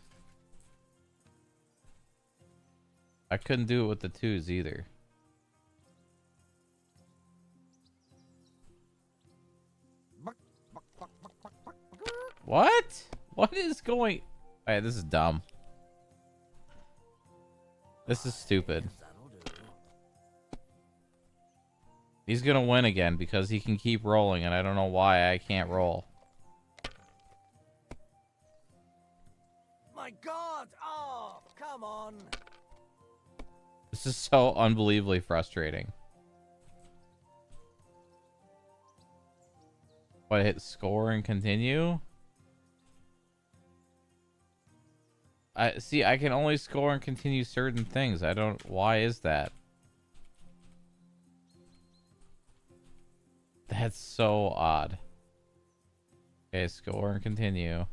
I couldn't do it with the 2s either. What? What is going... Alright, this is dumb. This is stupid. He's gonna win again because he can keep rolling, and I don't know why I can't roll. My God! Oh, come on! This is so unbelievably frustrating. What, hit score and continue? I can only score and continue certain things. I don't... Why is that? That's so odd. Okay, score and continue.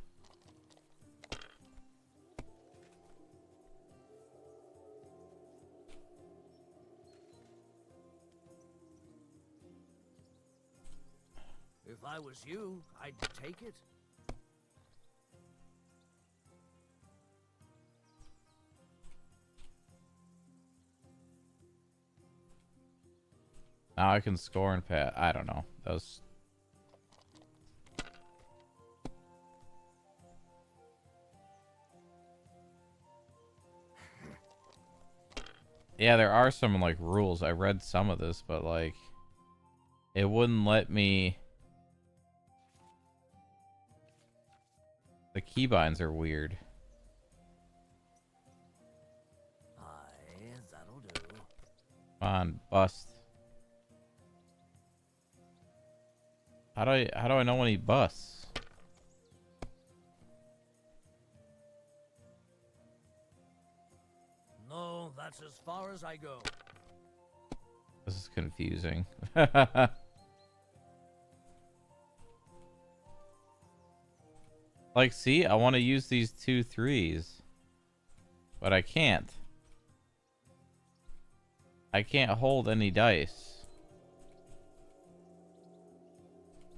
If I was you, I'd take it. Now I can score and pat. I don't know. That was... Yeah, there are some, like, rules. I read some of this, but, like... It wouldn't let me... The keybinds are weird. Aye, that'll do. Come on, bust. How do I know when he busts? No, that's as far as I go. This is confusing. Like, see, I want to use these 2 3s, but I can't. I can't hold any dice.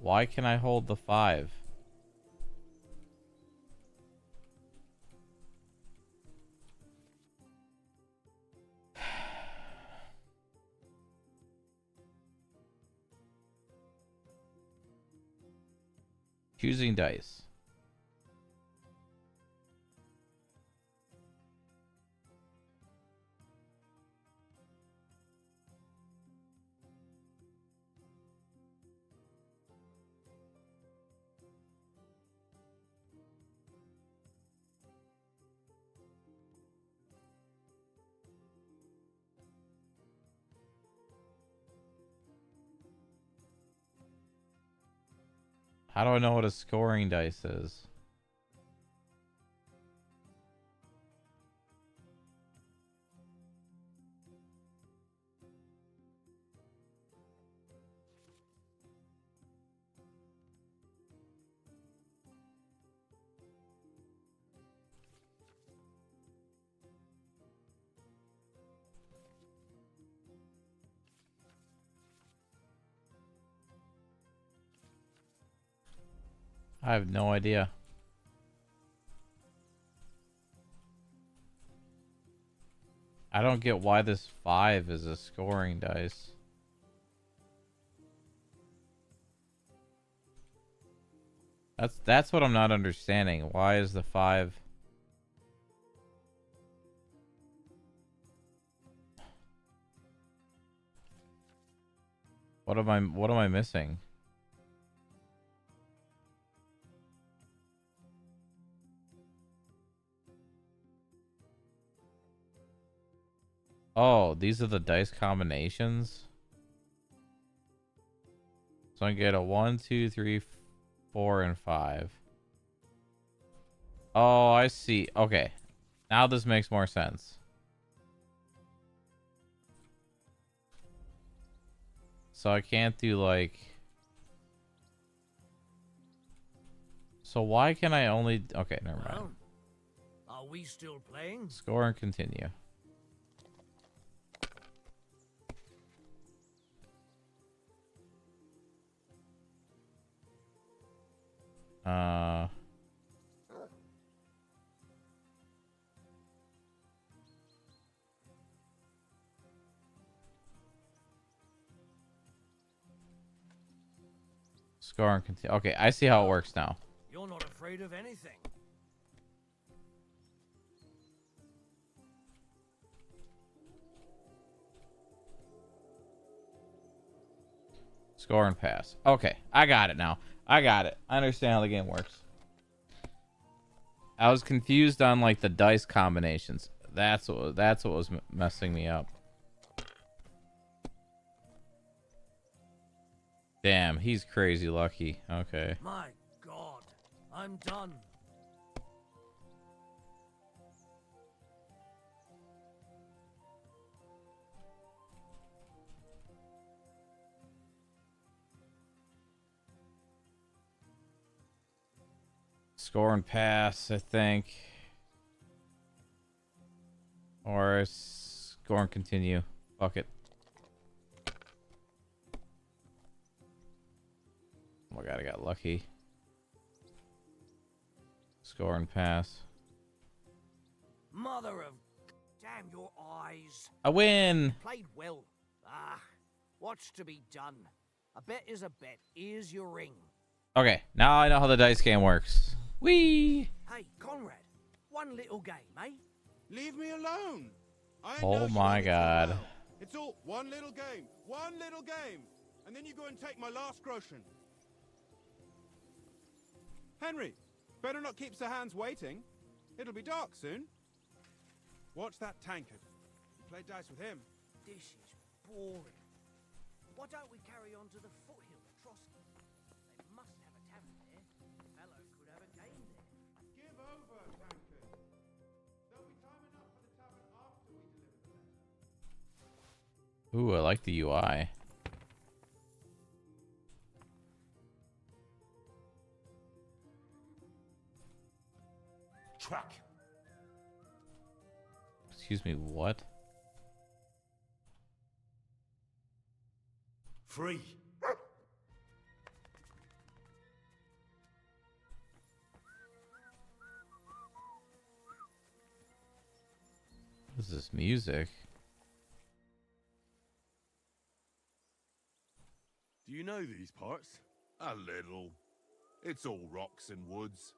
Why can I hold the 5? Choosing dice. How do I know what a scoring dice is? I have no idea. I don't get why this 5 is a scoring dice. That's what I'm not understanding. Why is the 5... What am I missing? Oh, these are the dice combinations. So I get a 1, 2, 3, 4, and 5. Oh, I see. Okay. Now this makes more sense. So I can't do like... So why can I only... Okay, never mind. Well, are we still playing? Score and continue. Score and continue. Okay, I see how it works now. You're not afraid of anything. Score and pass. Okay, I got it now. I got it. I understand how the game works. I was confused on like the dice combinations. That's what was messing me up. Damn, he's crazy lucky. Okay. My God, I'm done. Score and pass, I think. Or score and continue. Fuck it. Oh my god, I got lucky. Score and pass. Mother of... Damn your eyes. I win. Played well. What's to be done? A bet is a bet. Here's your ring. Okay, now I know how the dice game works. Whee! Hey, Conrad. One little game, eh? Leave me alone. Oh my god. It's all one little game. One little game. And then you go and take my last groschen. Henry, better not keep Sir Hans waiting. It'll be dark soon. Watch that tankard. You play dice with him. This is boring. Why don't we carry on to the foothill at Trotsky? They must have a tavern there. Fellow could have a game there. Give over, tankard. There'll be time enough for the tavern after we deliver the letter. Ooh, I like the UI. Track. Excuse me, what? Free. What is this music? Do you know these parts? A little. It's all rocks and woods.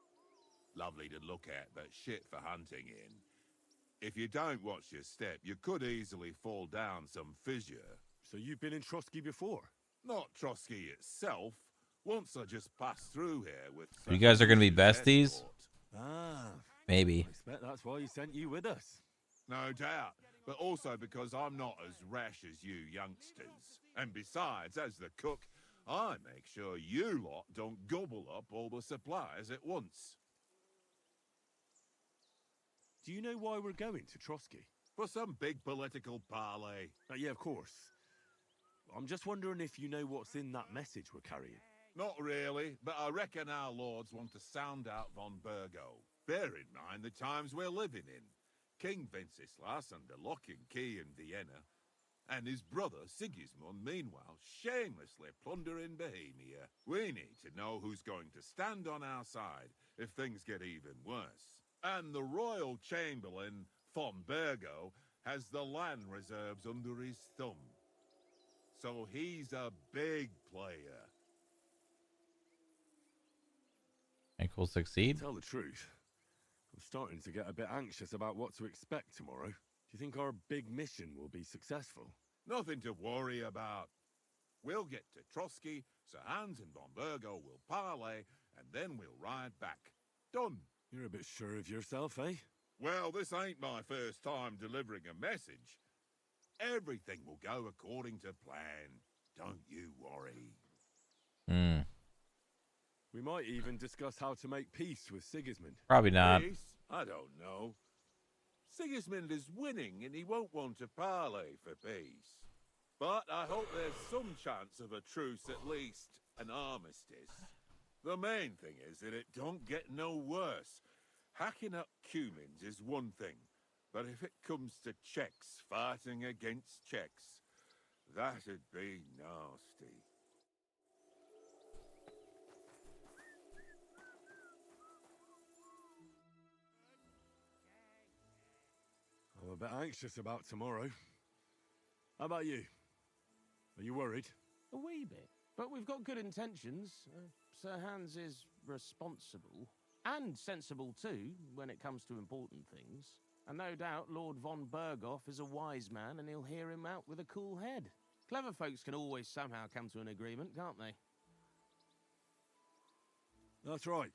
Lovely to look at, but shit for hunting in. If you don't watch your step, you could easily fall down some fissure. So you've been in Trotsky before? Not Trotsky itself. Once I just passed through here with... You guys are gonna be besties? escort. Maybe. I expect that's why he sent you with us. No doubt. But also because I'm not as rash as you youngsters. And besides, as the cook, I make sure you lot don't gobble up all the supplies at once. Do you know why we're going to Trotsky? For some big political parley. Yeah, of course. I'm just wondering if you know what's in that message we're carrying. Not really, but I reckon our lords want to sound out von Burgo. Bear in mind the times we're living in. King Wenceslas under lock and key in Vienna, and his brother Sigismund, meanwhile, shamelessly plundering Bohemia. We need to know who's going to stand on our side if things get even worse. And the royal chamberlain, von Burgo, has the land reserves under his thumb. So he's a big player. Think we'll succeed? To tell the truth, I'm starting to get a bit anxious about what to expect tomorrow. Do you think our big mission will be successful? Nothing to worry about. We'll get to Trotsky, Sir Hans and von Burgo will parley, and then we'll ride back. Done. You're a bit sure of yourself, eh? Well, this ain't my first time delivering a message. Everything will go according to plan. Don't you worry. We might even discuss how to make peace with Sigismund. Probably not. Peace? I don't know. Sigismund is winning and he won't want to parley for peace. But I hope there's some chance of a truce, at least an armistice. The main thing is that it don't get no worse. Hacking up Cumans is one thing, but if it comes to Czechs fighting against Czechs, that'd be nasty. I'm a bit anxious about tomorrow. How about you? Are you worried? A wee bit. But we've got good intentions. Sir Hans is responsible. And sensible too, when it comes to important things. And no doubt Lord von Berghoff is a wise man and he'll hear him out with a cool head. Clever folks can always somehow come to an agreement, can't they? That's right.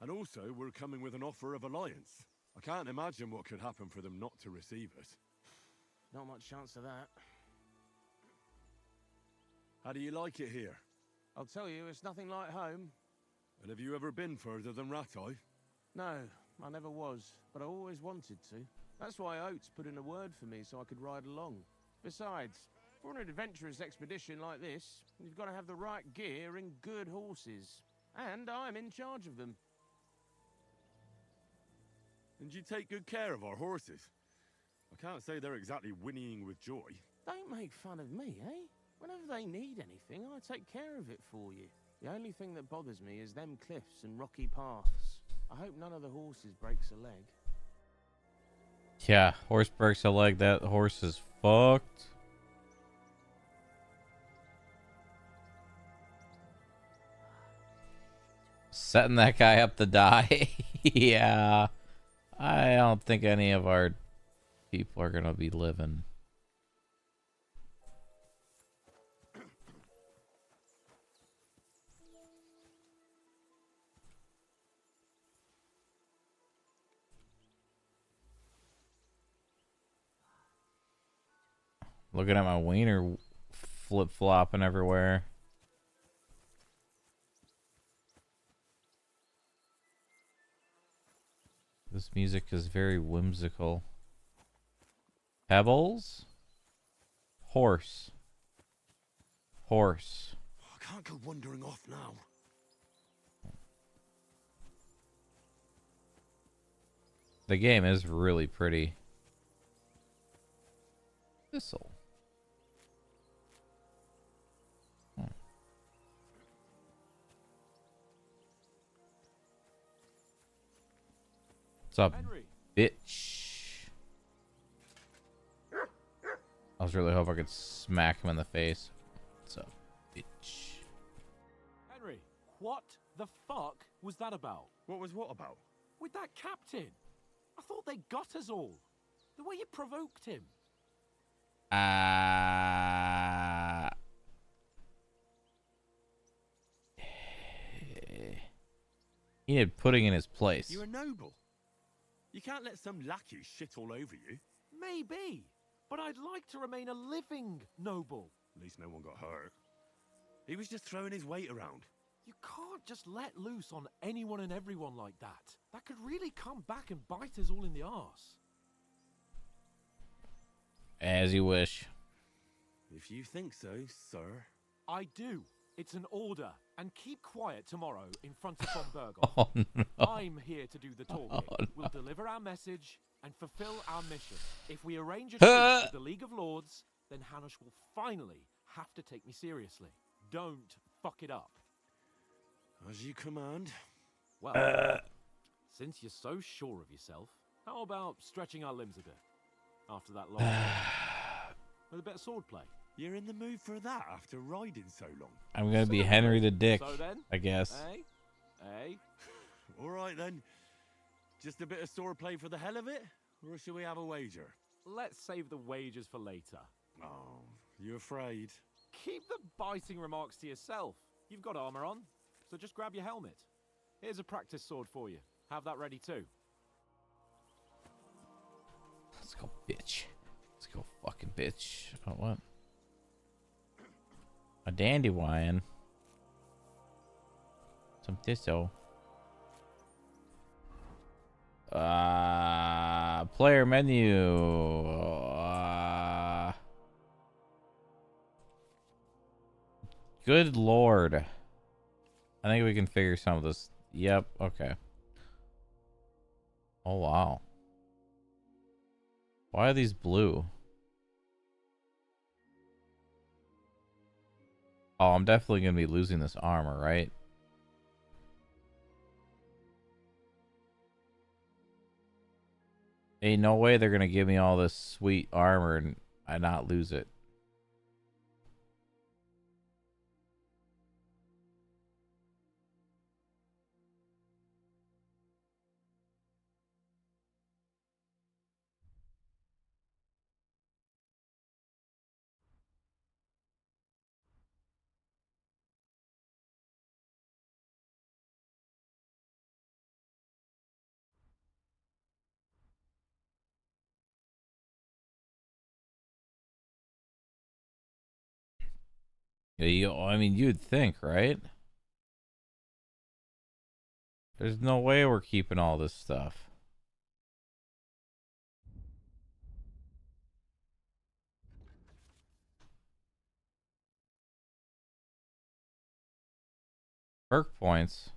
And also, we're coming with an offer of alliance. I can't imagine what could happen for them not to receive us. Not much chance of that. How do you like it here? I'll tell you, it's nothing like home. And have you ever been further than Rattay? No, I never was, but I always wanted to. That's why Oates put in a word for me so I could ride along. Besides, for an adventurous expedition like this, you've got to have the right gear and good horses. And I'm in charge of them. And you take good care of our horses. I can't say they're exactly whinnying with joy. Don't make fun of me, eh? Whenever they need anything, I take care of it for you. The only thing that bothers me is them cliffs and rocky paths. I hope none of the horses breaks a leg. Yeah, horse breaks a leg, that horse is fucked. Setting that guy up to die. Yeah. I don't think any of our people are gonna be living. Looking at my wiener flip-flopping everywhere. This music is very whimsical. Pebbles? Horse. Horse. I can't go wandering off now. The game is really pretty. Thistle. What's up, Henry. bitch? I was really hoping I could smack him in the face. What's up, bitch? Henry, what the fuck was that about? What was what about? With that captain. I thought they got us all. The way you provoked him. He needed putting in his place. You're a noble. You can't let some lackey shit all over you. Maybe, but I'd like to remain a living noble. At least no one got hurt. He was just throwing his weight around. You can't just let loose on anyone and everyone like that. That could really come back and bite us all in the arse. As you wish. If you think so, sir. I do. It's an order. And keep quiet tomorrow in front of von Berghoff. Oh, no. I'm here to do the talking. Oh, no. We'll deliver our message and fulfill our mission. If we arrange a truce with the League of Lords, then Hanush will finally have to take me seriously. Don't fuck it up. As you command. Well, since you're so sure of yourself, how about stretching our limbs a bit? After that long with a bit of swordplay. You're in the mood for that after riding so long. I'm gonna be Henry the Dick, So then, I guess. All right then. Just a bit of swordplay for the hell of it? Or should we have a wager? Let's save the wagers for later. Oh, you afraid? Keep the biting remarks to yourself. You've got armor on, so just grab your helmet. Here's a practice sword for you. Have that ready too. Let's go, bitch. Let's go, fucking bitch. Oh, what? A dandelion. Some thistle. Player menu. Good lord. I think we can figure some of this. Yep, okay. Oh, wow. Why are these blue? Oh, I'm definitely going to be losing this armor, right? Ain't no way they're going to give me all this sweet armor and I not lose it. Yeah, I mean, you'd think, right? There's no way we're keeping all this stuff. Perk points.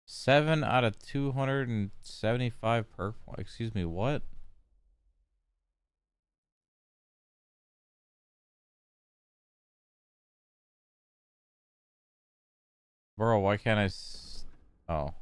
7 out of 275 perk points. Excuse me, what? Bro, why can't I oh.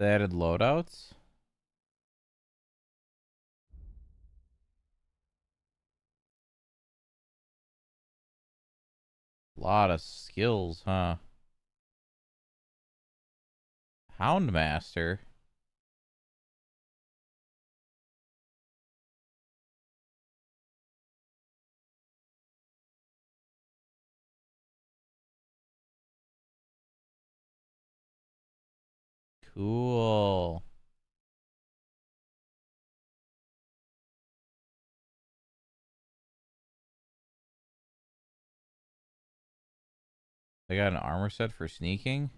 They added loadouts? Lot of skills, huh? Houndmaster? Cool. They got an armor set for sneaking?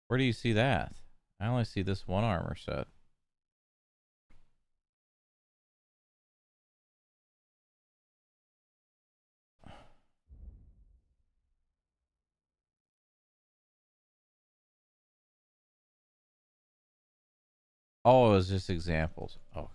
Where do you see that? I only see this one armor set. Oh, it was just examples. Okay.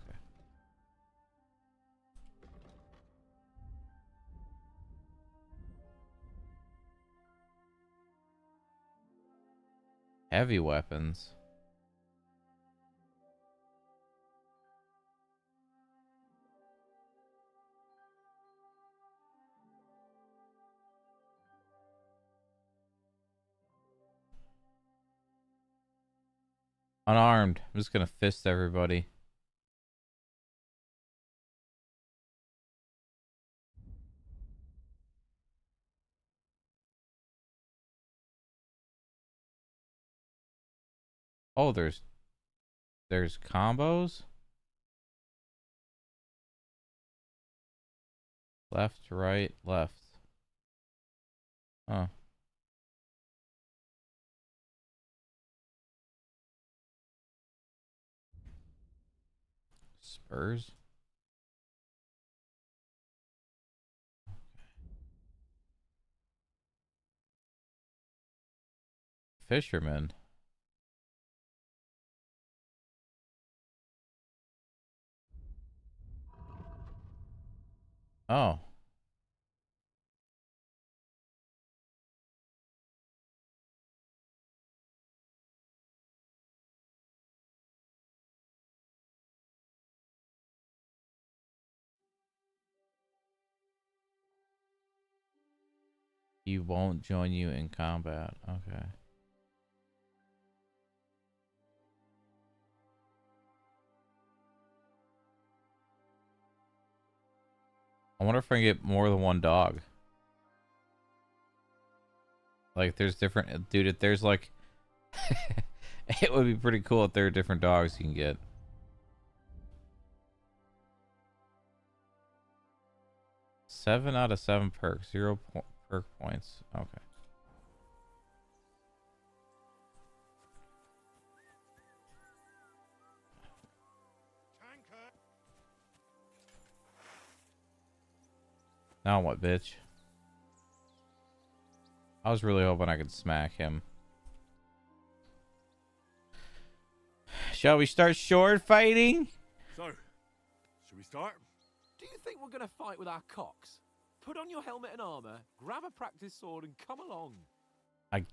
Heavy weapons. Unarmed. I'm just gonna fist everybody. Oh, there's combos? Left, right, left. Huh. Spurs? Fisherman. Oh. He won't join you in combat. Okay. I wonder if I can get more than one dog. Like, there's different... Dude, if there's, like... It would be pretty cool if there are different dogs you can get. Seven out of 7 perks. 0 perk points. Okay. Now what, bitch? I was really hoping I could smack him. Shall we start sword fighting? So, should we start? Do you think we're going to fight with our cocks? Put on your helmet and armor, grab a practice sword, and come along. I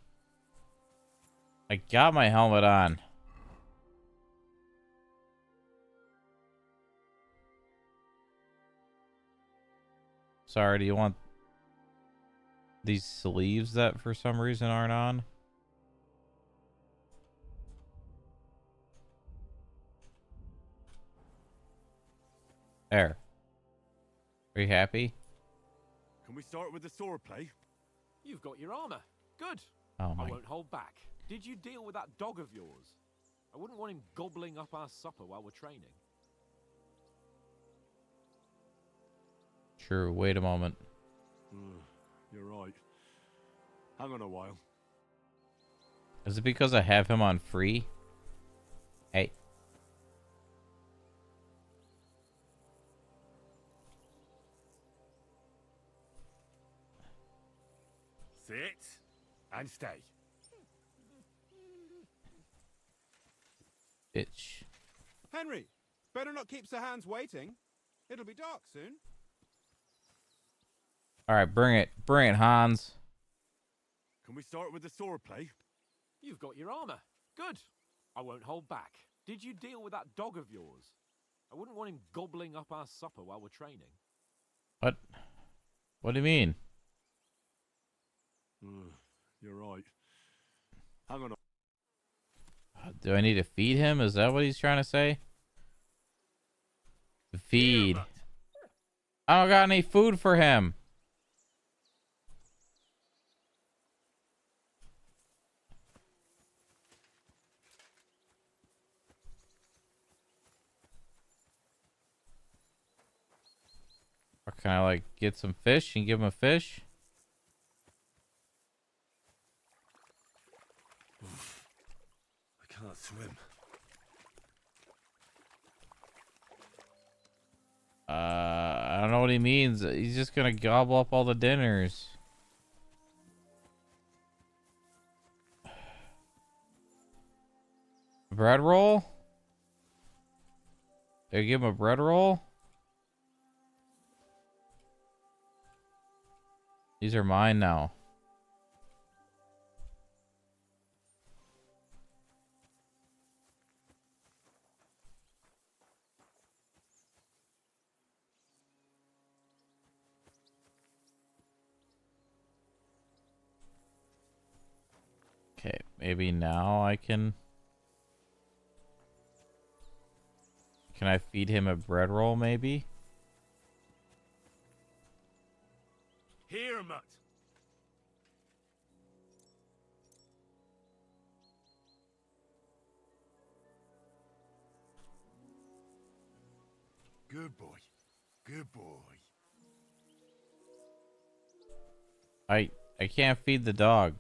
got my helmet on. Sorry, do you want these sleeves that for some reason aren't on? There. Are you happy? Can we start with the sword play? You've got your armor. Good. Oh my. I won't hold back. Did you deal with that dog of yours? I wouldn't want him gobbling up our supper while we're training. True. Wait a moment. You're right. Hang on a while. Is it because I have him on free? Hey. Sit and stay. Bitch. Henry, better not keep Sir Hans waiting. It'll be dark soon. All right, bring it. Bring it, Hans. Can we start with the sword play? You've got your armor. Good. I won't hold back. Did you deal with that dog of yours? I wouldn't want him gobbling up our supper while we're training. What? What do you mean? You're right. Hang on. Do I need to feed him? Is that what he's trying to say? Feed. I don't got any food for him. Or can I like get some fish and give him a fish? I can't swim. I don't know what he means. He's just gonna gobble up all the dinners. Bread roll? Did I give him a bread roll? These are mine now. Okay, maybe now I can... Can I feed him a bread roll, maybe? Here, mutt. Good boy. Good boy. I can't feed the dog.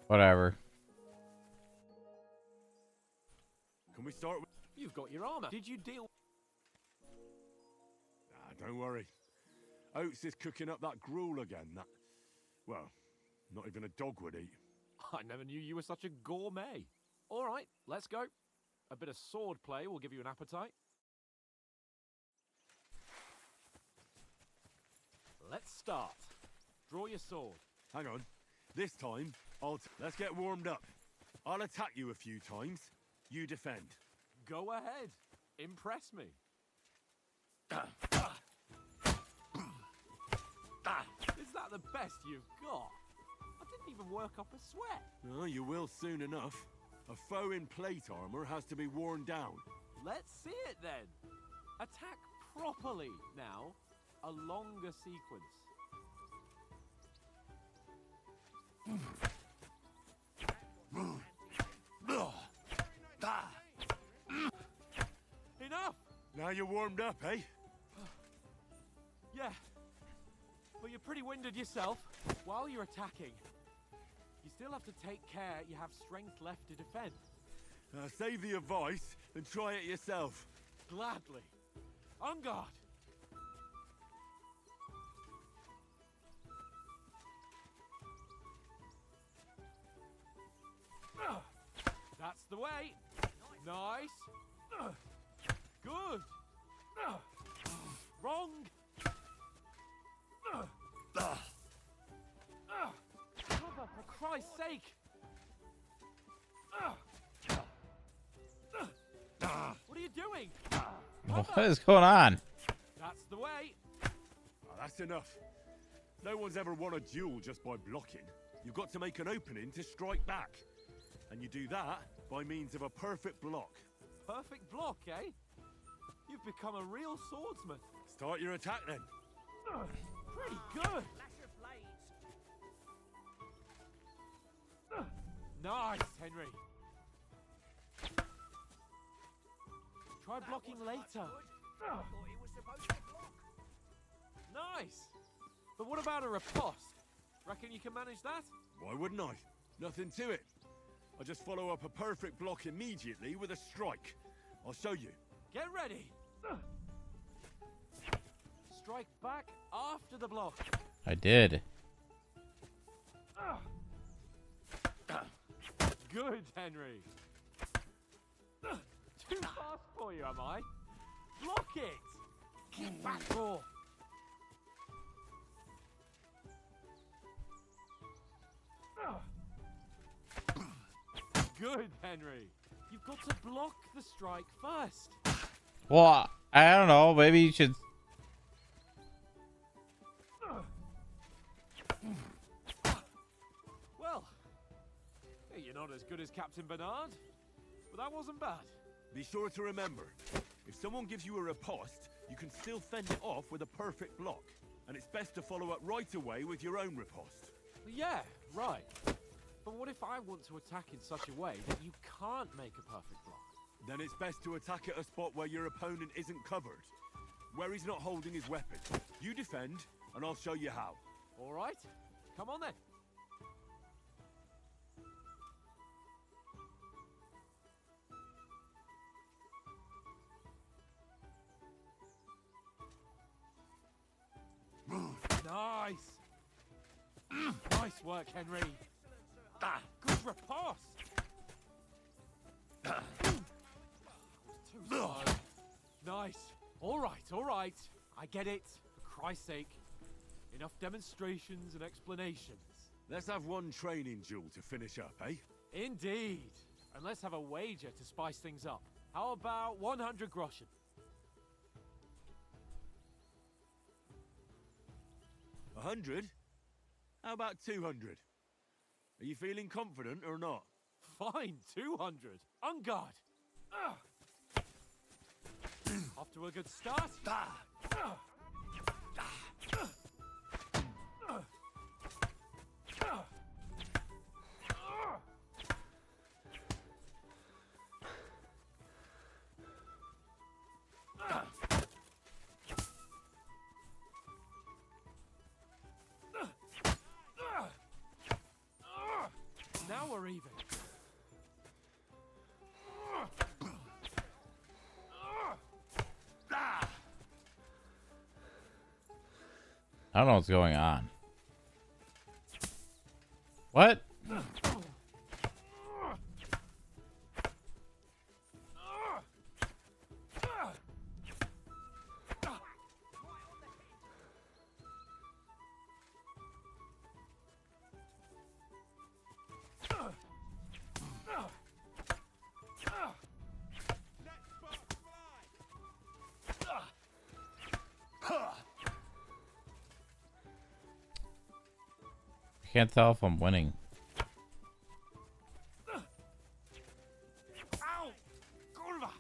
Whatever. Can we start with... You've got your armor. Did you deal... Don't worry. Oates is cooking up that gruel again. That... Well, not even a dog would eat. I never knew you were such a gourmet. All right, let's go. A bit of sword play will give you an appetite. Let's start. Draw your sword. Hang on. This time, let's get warmed up. I'll attack you a few times. You defend. Go ahead. Impress me. Is that the best you've got? I didn't even work up a sweat. Oh, you will soon enough. A foe in plate armor has to be worn down. Let's see it then. Attack properly now. A longer sequence. Enough! Now you're warmed up, eh? Yeah. But you're pretty winded yourself. While you're attacking, you still have to take care you have strength left to defend. Save the advice and try it yourself. Gladly. On guard. That's the way. Nice. Good. Wrong. Cover, for Christ's sake. What are you doing? What is going on? That's the way. Oh, that's enough. No one's ever won a duel just by blocking. You've got to make an opening to strike back. And you do that by means of a perfect block. Perfect block, eh? You've become a real swordsman. Start your attack then. Pretty good. Nice, Henry. Try blocking later. Nice. But what about a riposte? Reckon you can manage that? Why wouldn't I? Nothing to it. I just follow up a perfect block immediately with a strike. I'll show you. Get ready. Strike back after the block. I did. Good, Henry. Too fast for you, am I? Block it. Get back raw. Good, Henry. You've got to block the strike first. Well, I don't know. Maybe you should. Well, you're not as good as Captain Bernard, but that wasn't bad. Be sure to remember, if someone gives you a riposte, you can still fend it off with a perfect block. And it's best to follow up right away with your own riposte. Yeah, right. But what if I want to attack in such a way that you can't make a perfect block? Then it's best to attack at a spot where your opponent isn't covered, where he's not holding his weapon. You defend, and I'll show you how. All right, come on then. Nice. Nice work, Henry. Good riposte. Too slow. Nice. All right. I get it. For Christ's sake. Enough demonstrations and explanations. Let's have one training duel to finish up, eh? Indeed. And let's have a wager to spice things up. How about 100 groschen? 100? How about 200? Are you feeling confident or not? Fine, 200. On guard. Off to a good start. Now we're even. I don't know what's going on. What? Can't tell if I'm winning. Ow! Kurwa!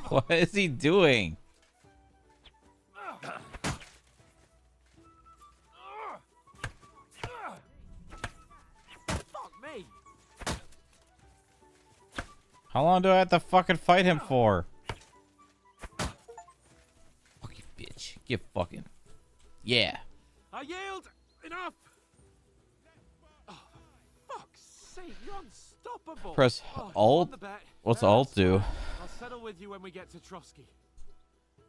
What is he doing? Fuck me. How long do I have to fucking fight him for? Fucking bitch. Get fucking. Yeah. I yield. Enough. Oh, for fuck's sake, you're unstoppable. Press Oh, Alt. on the bet. What's That's Alt do? fine. I'll settle with you when we get to Trotsky.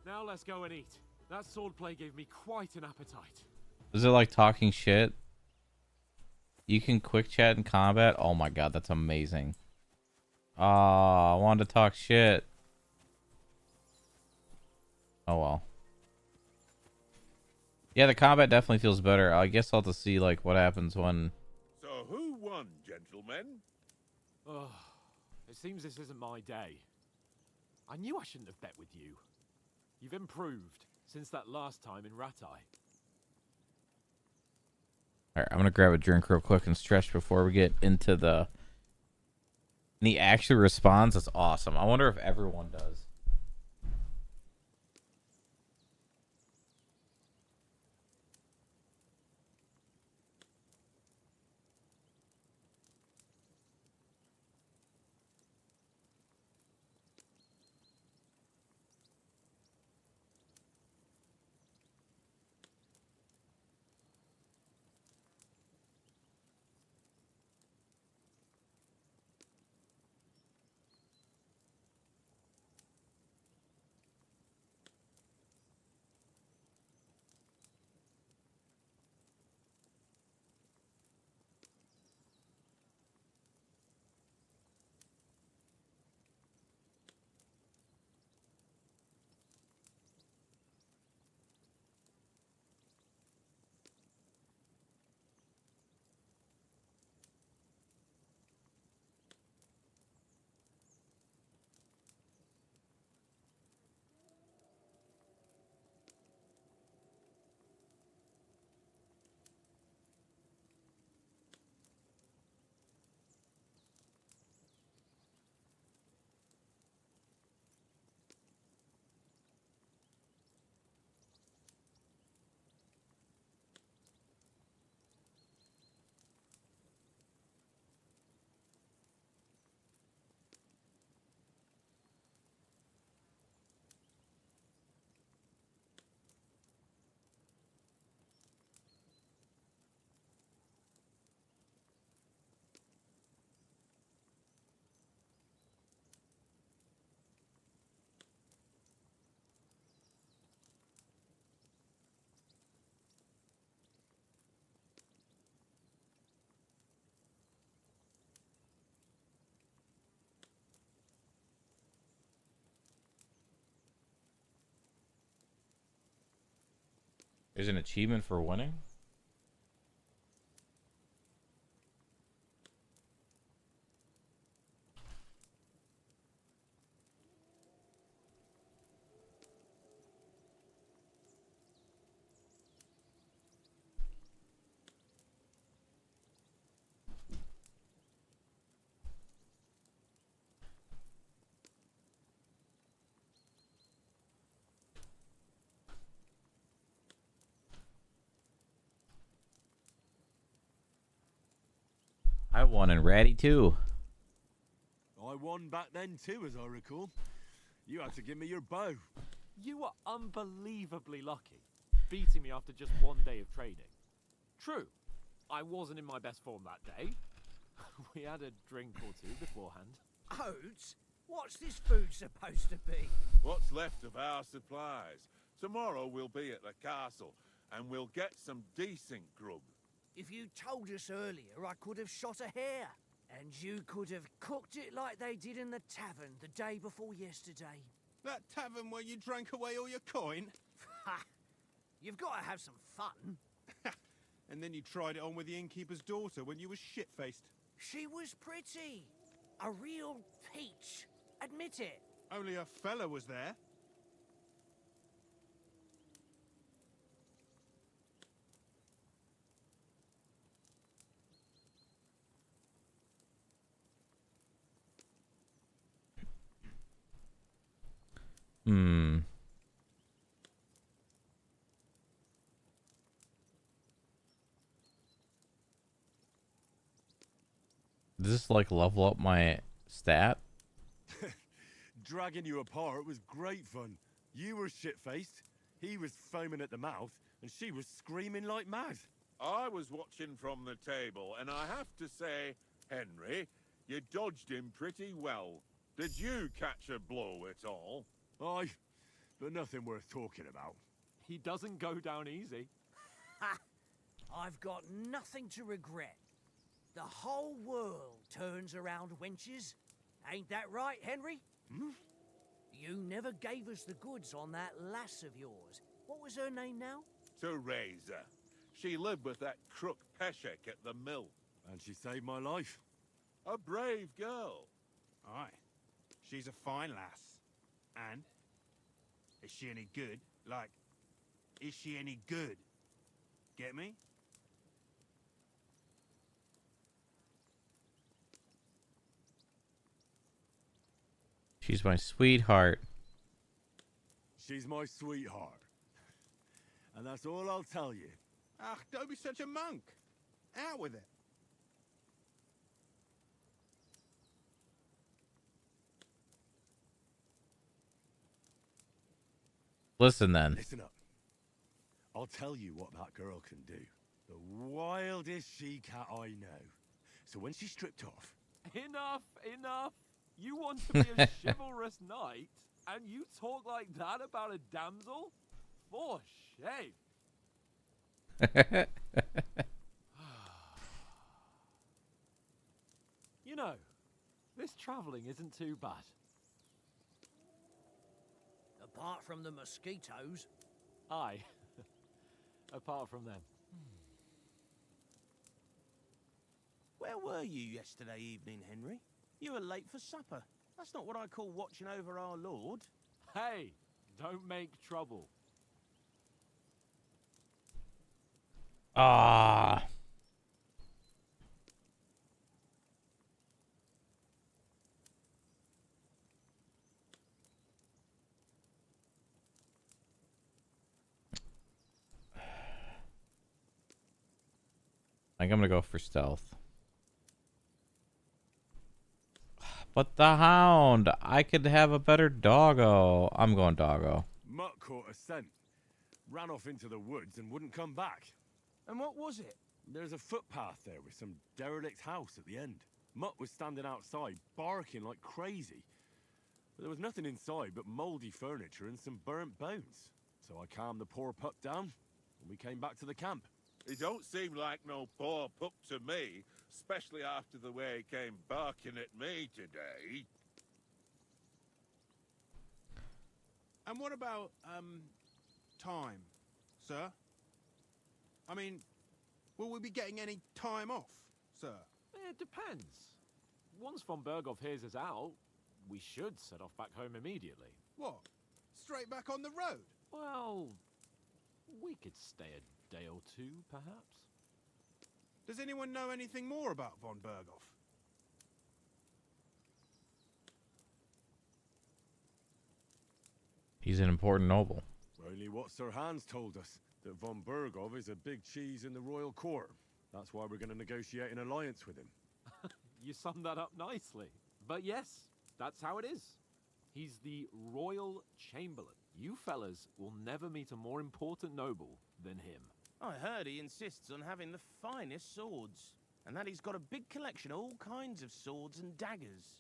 Now let's go and eat. That swordplay gave me quite an appetite. Is it like talking shit? You can quick chat in combat? Oh my god, that's amazing. Ah, I wanted to talk shit. Oh well. Yeah, the combat definitely feels better. I guess I'll have to see like what happens when... So who won, gentlemen? Oh, it seems this isn't my day. I knew I shouldn't have bet with you. You've improved since that last time in Ratai. Alright, I'm gonna grab a drink real quick and stretch before we get into the... And he actually responds? That's awesome. I wonder if everyone does. There's an achievement for winning? I won in Ratty too. I won back then too, as I recall. You had to give me your bow. You were unbelievably lucky, beating me after just one day of training. True, I wasn't in my best form that day. We had a drink or two beforehand. Oats? What's this food supposed to be? What's left of our supplies. Tomorrow we'll be at the castle, and we'll get some decent grub. If you told us earlier, I could have shot a hare. And you could have cooked it like they did in the tavern the day before yesterday. That tavern where you drank away all your coin? Ha! You've got to have some fun. And then you tried it on with the innkeeper's daughter when you were shit-faced. She was pretty. A real peach. Admit it. Only a fella was there. Hmm. Does this like level up my stat? Dragging you apart was great fun. You were shit-faced, he was foaming at the mouth, and she was screaming like mad. I was watching from the table, and I have to say, Henry, you dodged him pretty well. Did you catch a blow at all? Aye, but nothing worth talking about. He doesn't go down easy. Ha! I've got nothing to regret. The whole world turns around wenches. Ain't that right, Henry? Hmm? You never gave us the goods on that lass of yours. What was her name now? Teresa. She lived with that crook Peshek at the mill. And she saved my life. A brave girl. Aye. She's a fine lass. And? Is she any good? Like, is she any good? Get me? She's my sweetheart. She's my sweetheart. And that's all I'll tell you. Ah, don't be such a monk. Out with it. Listen then. Listen up. I'll tell you what that girl can do. The wildest she-cat I know. So when she's stripped off... Enough, enough. You want to be a chivalrous knight, and you talk like that about a damsel? For shame. You know, this travelling isn't too bad. Apart from the mosquitoes. Aye. Apart from them. Where were you yesterday evening, Henry? You were late for supper. That's not what I call watching over our Lord. Hey, don't make trouble. Ah. I think I'm gonna go for stealth. But the hound, I could have a better doggo. I'm going doggo. Mutt caught a scent, ran off into the woods and wouldn't come back. And what was it? There's a footpath there with some derelict house at the end. Mutt was standing outside, barking like crazy. But there was nothing inside but mouldy furniture and some burnt bones. So I calmed the poor pup down, and we came back to the camp. He don't seem like no poor pup to me, especially after the way he came barking at me today. And what about, time, sir? I mean, will we be getting any time off, sir? It depends. Once von Berghoff hears us out, we should set off back home immediately. What? Straight back on the road? Well, we could stay a day or two, perhaps. Does anyone know anything more about von Berghoff? He's an important noble. Only what Sir Hans told us, that von Berghoff is a big cheese in the royal court. That's why we're going to negotiate an alliance with him. You summed that up nicely. But yes, that's how it is. He's the Royal Chamberlain. You fellas will never meet a more important noble than him. I heard he insists on having the finest swords, and that he's got a big collection of all kinds of swords and daggers.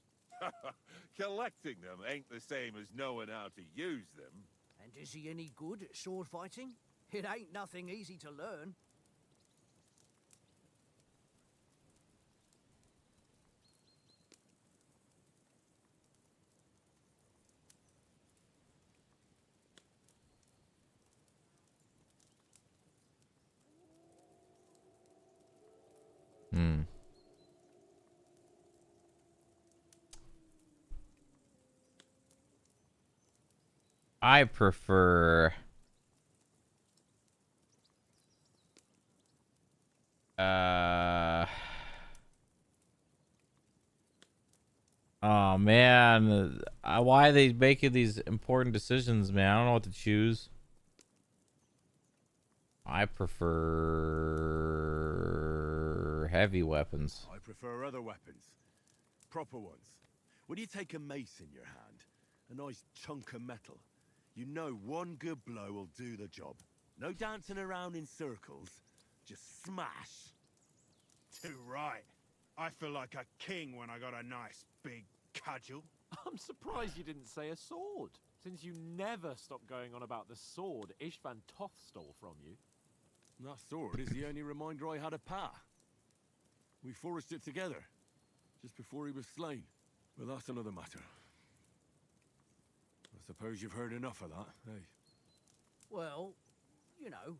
Collecting them ain't the same as knowing how to use them. And is he any good at sword fighting? It ain't nothing easy to learn. Hmm. I prefer Oh man, why are they making these important decisions, man? I don't know what to choose. I prefer heavy weapons. I prefer other weapons. Proper ones. When you take a mace in your hand, a nice chunk of metal, you know one good blow will do the job. No dancing around in circles. Just smash. Too right. I feel like a king when I got a nice big cudgel. I'm surprised you didn't say a sword, since you never stop going on about the sword Ishvan Toth stole from you. That sword is the only reminder I had of Pa. We forged it together, just before he was slain. But that's another matter. I suppose you've heard enough of that, eh? Well, you know.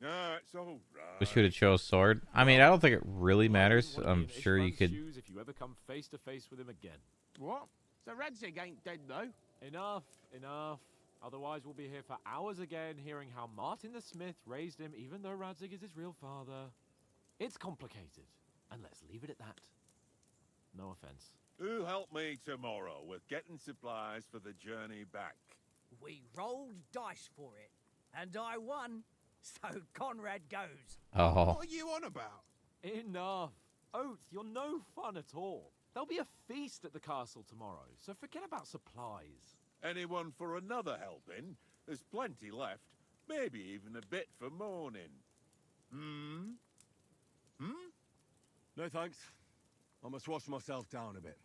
It's all right. Wish you would have chose sword. I mean, I don't think it really matters. I'm sure you could. If you ever come face to face with him again. What? So Radzig ain't dead, though? Enough, enough. Otherwise, we'll be here for hours again, hearing how Martin the Smith raised him, even though Radzig is his real father. It's complicated, and let's leave it at that. No offense. Who'll help me tomorrow with getting supplies for the journey back? We rolled dice for it, and I won. So Conrad goes. Oh. What are you on about? Enough. Oates, you're no fun at all. There'll be a feast at the castle tomorrow, so forget about supplies. Anyone for another helping? There's plenty left. Maybe even a bit for morning. No thanks. I must wash myself down a bit.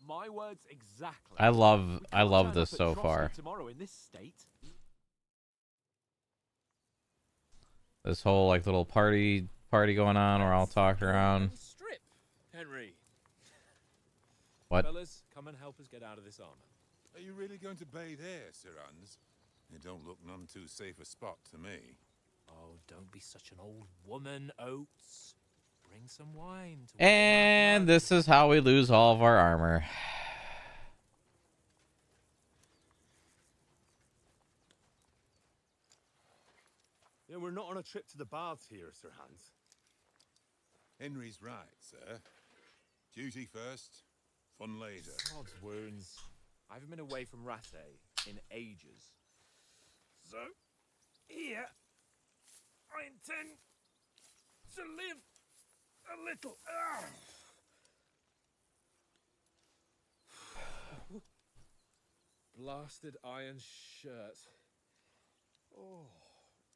My words exactly. I love turn this up at so Trotsky far. Tomorrow in this state. This whole like little party going on. We're all talking around. Strip, Henry. What? Fellas, come and help us get out of this armor. Are you really going to bathe here, Sir Hans? You don't look none too safe a spot to me. Oh, don't be such an old woman, Oates. Bring some wine. And this is how we lose all of our armor. Yeah, we're not on a trip to the baths here, Sir Hans. Henry's right, sir. Duty first, fun later. God's wounds. I haven't been away from Rattay in ages. So, here, I intend to live a little. Blasted iron shirt. Oh,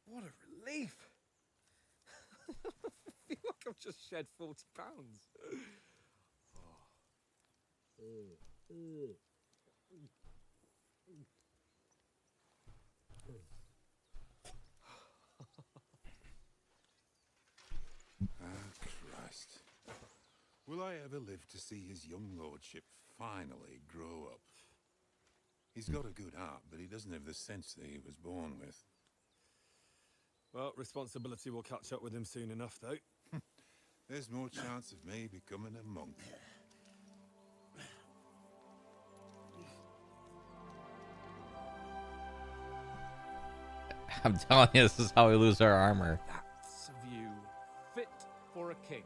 what a relief. I feel like I've just shed 40 pounds. Christ. Will I ever live to see his young lordship finally grow up? He's got a good heart, but he doesn't have the sense that he was born with. Well, responsibility will catch up with him soon enough, though. There's more chance of me becoming a monk. I'm telling you, this is how we lose our armor. That's a view fit for a king.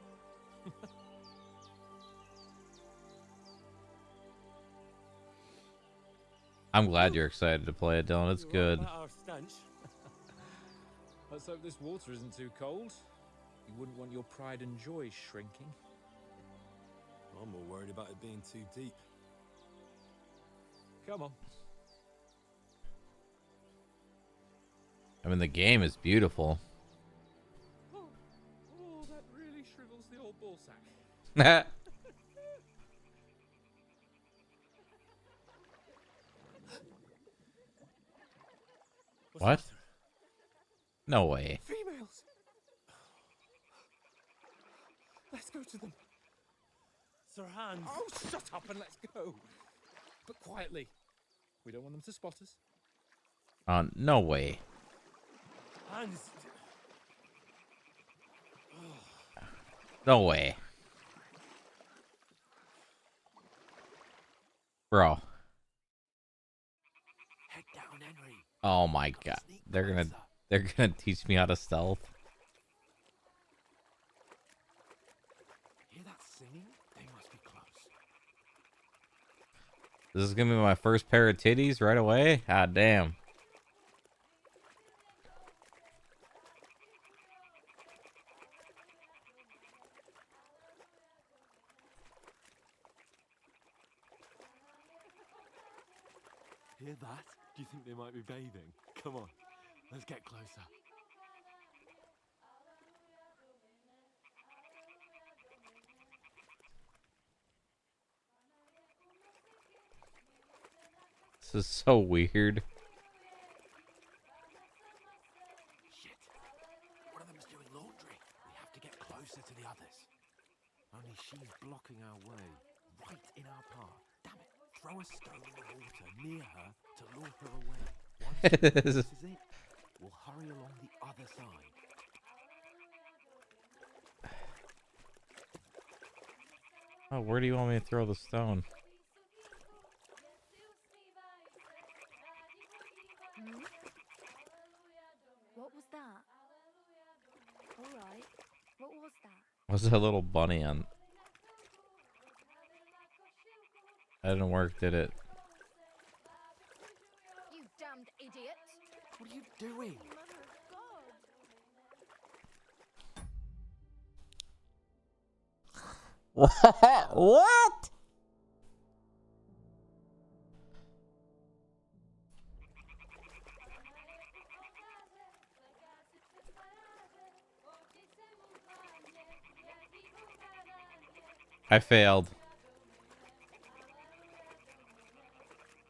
I'm glad you're excited to play it, Dylan. It's good. Our stench. Let's hope this water isn't too cold. You wouldn't want your pride and joy shrinking. I'm more worried about it being too deep. Come on. I mean, the game is beautiful. Oh, that really shrivels the old ball sack. What? No way. Females. Let's go to them. Sir Hans. Oh, shut up and let's go. But quietly. We don't want them to spot us. No way. Hans. No way. Bro. Head down, Henry. Oh my god. They're gonna teach me how to stealth. Hear that singing? They must be close. This is gonna be my first pair of titties right away. God damn. Hear that? Do you think they might be bathing? Come on, let's get closer. This is so weird. Shit. One of them's doing laundry. We have to get closer to the others. Only she's blocking our way, right in our path. Damn it. Throw a stone in the water near her to lure her away. Once she notices it, we'll hurry along the other side. Oh, where do you want me to throw the stone? What was that? All right. What was that? What's that little bunny on? That didn't work, did it? You damned idiot! What are you doing? What? What? I failed.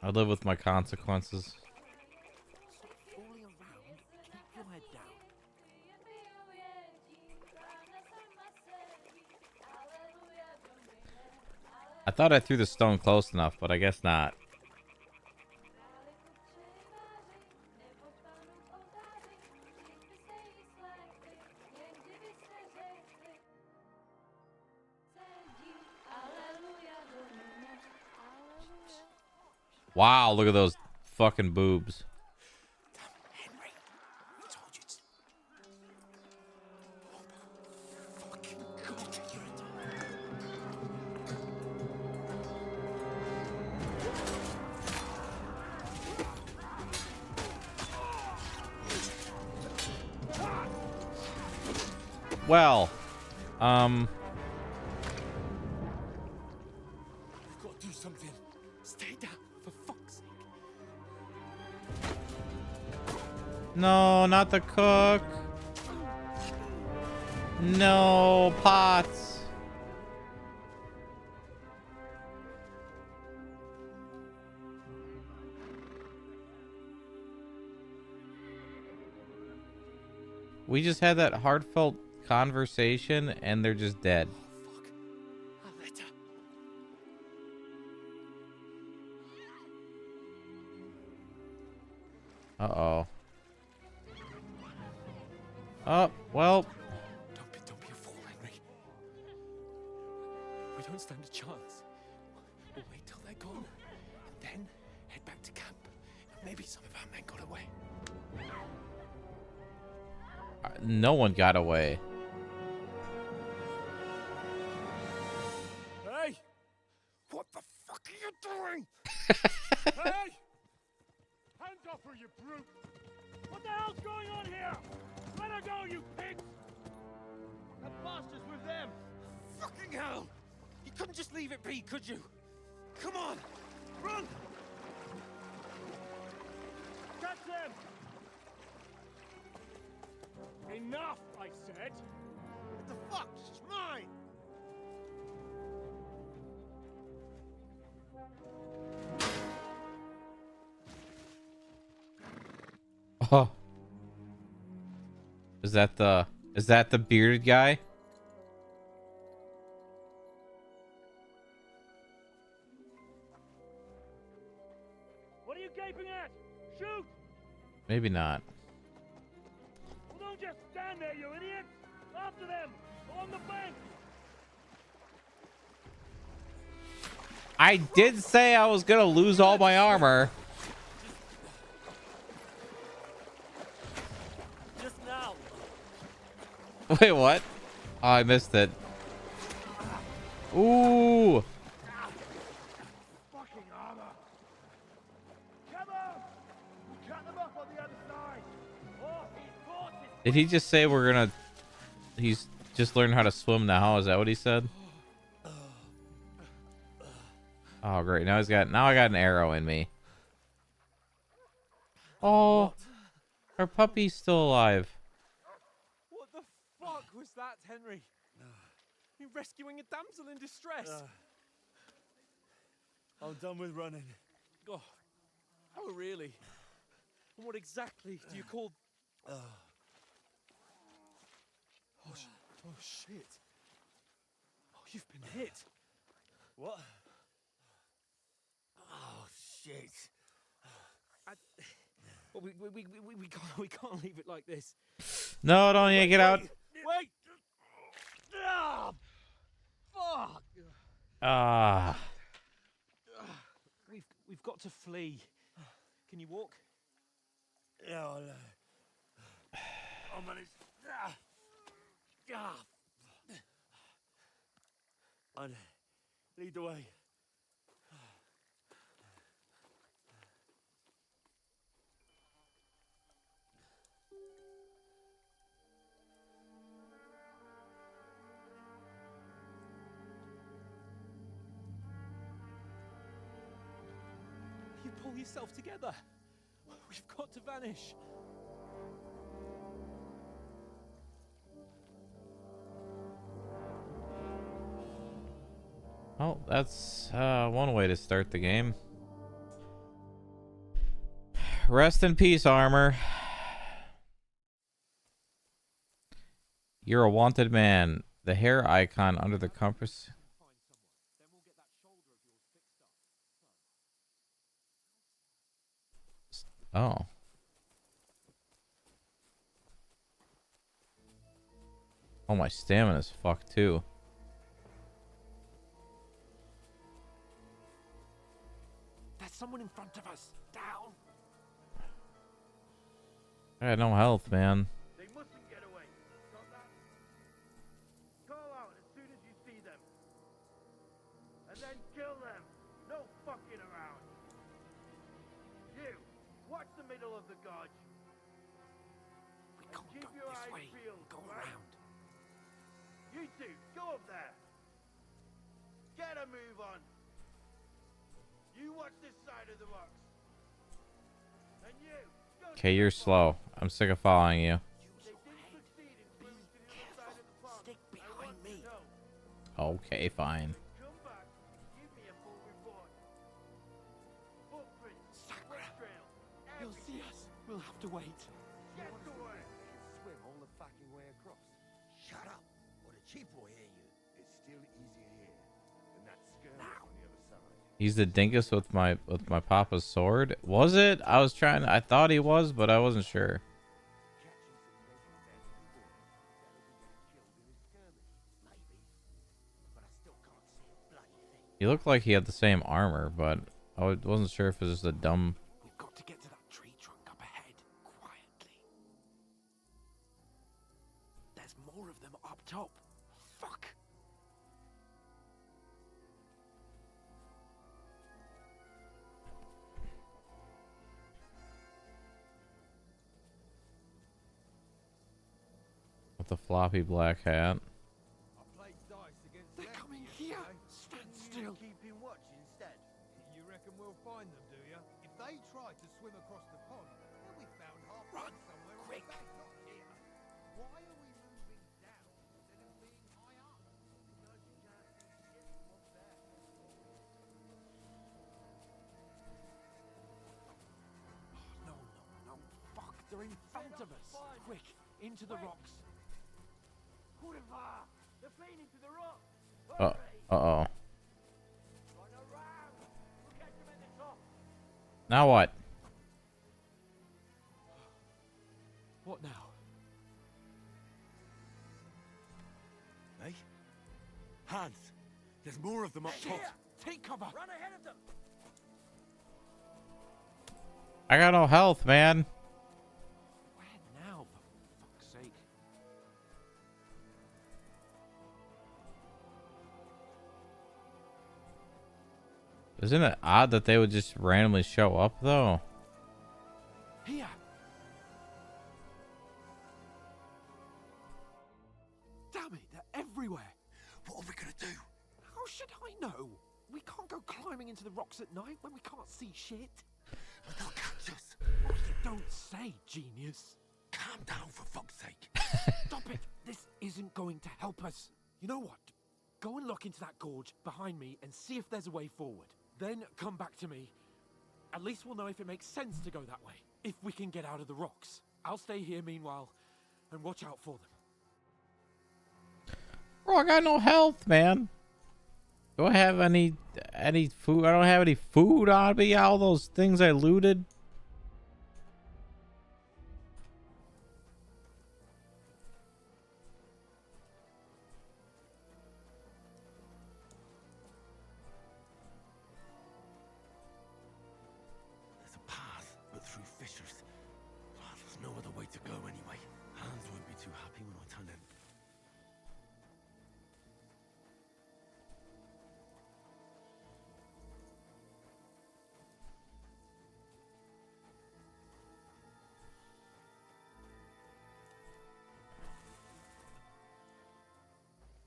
I live with my consequences. Stop fooling around. Keep your head down. I thought I threw the stone close enough, but I guess not. Wow, look at those fucking boobs. Henry, I told you to. Fucking God, Well, We've got to do something. Stay down, for fuck's sake. no, not the cook. No, pots. We just had that heartfelt conversation and they're just dead. Uh-oh. Oh, well. Don't be a fool, Henry. We don't stand a chance. We'll wait till they're gone, and then head back to camp. Maybe some of our men got away. No one got away. Hey! What the fuck are you doing? Hey! Hands off her, you brute! What the hell's going on here? Let her go, you pigs! That bastard's with them! Fucking hell! You couldn't just leave it be, could you? Come on! Run! Catch them! Enough, I said! What the fuck? It's mine! Oh. Is that the bearded guy? What are you gaping at? Shoot! Maybe not. Well, don't just stand there, you idiot! After them! Along the bank! I did say I was gonna lose all my armor. Just now! Wait, what? Oh, I missed it. Ooh. Fucking armor! Did he just say we're gonna... He's just learned how to swim now? Is that what he said? Oh, great. Now I got an arrow in me. Oh, our puppy's still alive. What the fuck was that, Henry? You rescuing a damsel in distress? I'm done with running. Oh, oh, really? And what exactly do you call... Oh, oh shit. Oh, you've been hit. What? Oh shit. Well, we can't leave it like this. No, don't yank it out. Wait! Ah, fuck! Ah. We've got to flee. Can you walk? Yeah, I'll manage. I'd lead the way. You pull yourself together. We've got to vanish. Well, that's one way to start the game. Rest in peace, armor. You're a wanted man. The hair icon under the compass. Oh. Oh, my stamina's fucked too. There's someone in front of us. Down. I got no health, man. They mustn't get away. Got that? Call out as soon as you see them. And then kill them. No fucking around. You, watch the middle of the gorge. We can't keep go your this eyes way. peeled, Go right? around. You two, go up there. Get a move on. You watch this side of the rocks. And you, go. Okay, you're slow. I'm sick of following you. Stick behind me. Okay, fine. Come back. Give me a full report. Footprints, Sakura, trail. you'll see us. We'll have to wait. Get to work. Swim all the fucking way across. Shut up, or the chief will hear you. It's still easier here than that skirmish on the other side. He's the dingus with my papa's sword. Was it? I thought he was, but I wasn't sure. He looked like he had the same armor, but I wasn't sure if it was just a dumb... We've got to get to that tree trunk up ahead, quietly. There's more of them up top. Fuck. with the floppy black hat. They're coming here. Stand still. Keeping watch instead. You reckon we'll find them, do you? If they try to swim across the pond, they'll be found halfway somewhere on the bank, not here. Why are we moving down instead of being high up? Because you can't see shit from up there. No. Fuck, they're in front of us. Quick, into the rocks. They're playing into the rock. Uh-oh. Now what? What now? Hey? Hans, there's more of them up top. Take cover. Run ahead of them. I got no health, man. Where now, for fuck's sake? Isn't it odd that they would just randomly show up, though? Here. climbing into the rocks at night when we can't see shit? But they'll catch us. What you don't say, genius. Calm down, for fuck's sake. Stop it. This isn't going to help us. You know what? Go and look into that gorge behind me and see if there's a way forward. Then come back to me. At least we'll know if it makes sense to go that way. If we can get out of the rocks. I'll stay here meanwhile and watch out for them. Bro, I got no health, man. Do I have any food? I don't have any food on me. All those things I looted. There's a path, but through fissures. Oh, there's no other way to go anyway. Hans won't be too happy when I turn in.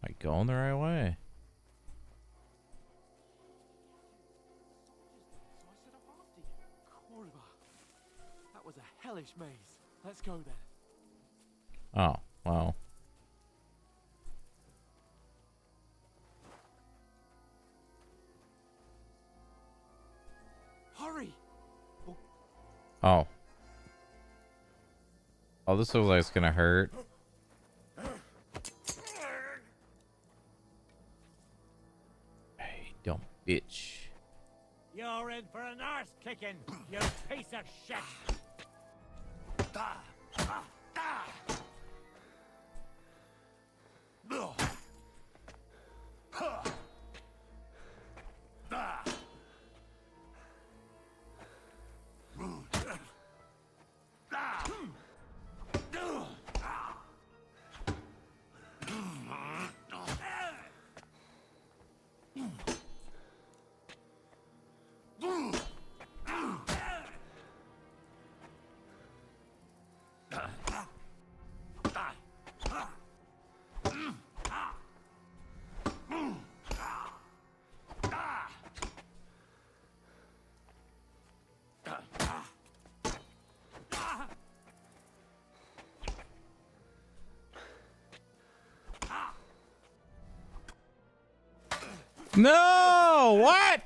Am I going the right way? That was a hellish maze. Let's go then. Oh, well. Hurry! Oh. Oh, this looks like it's gonna hurt. Hey, dumb bitch. You're in for an arse kicking, you piece of shit! No! What?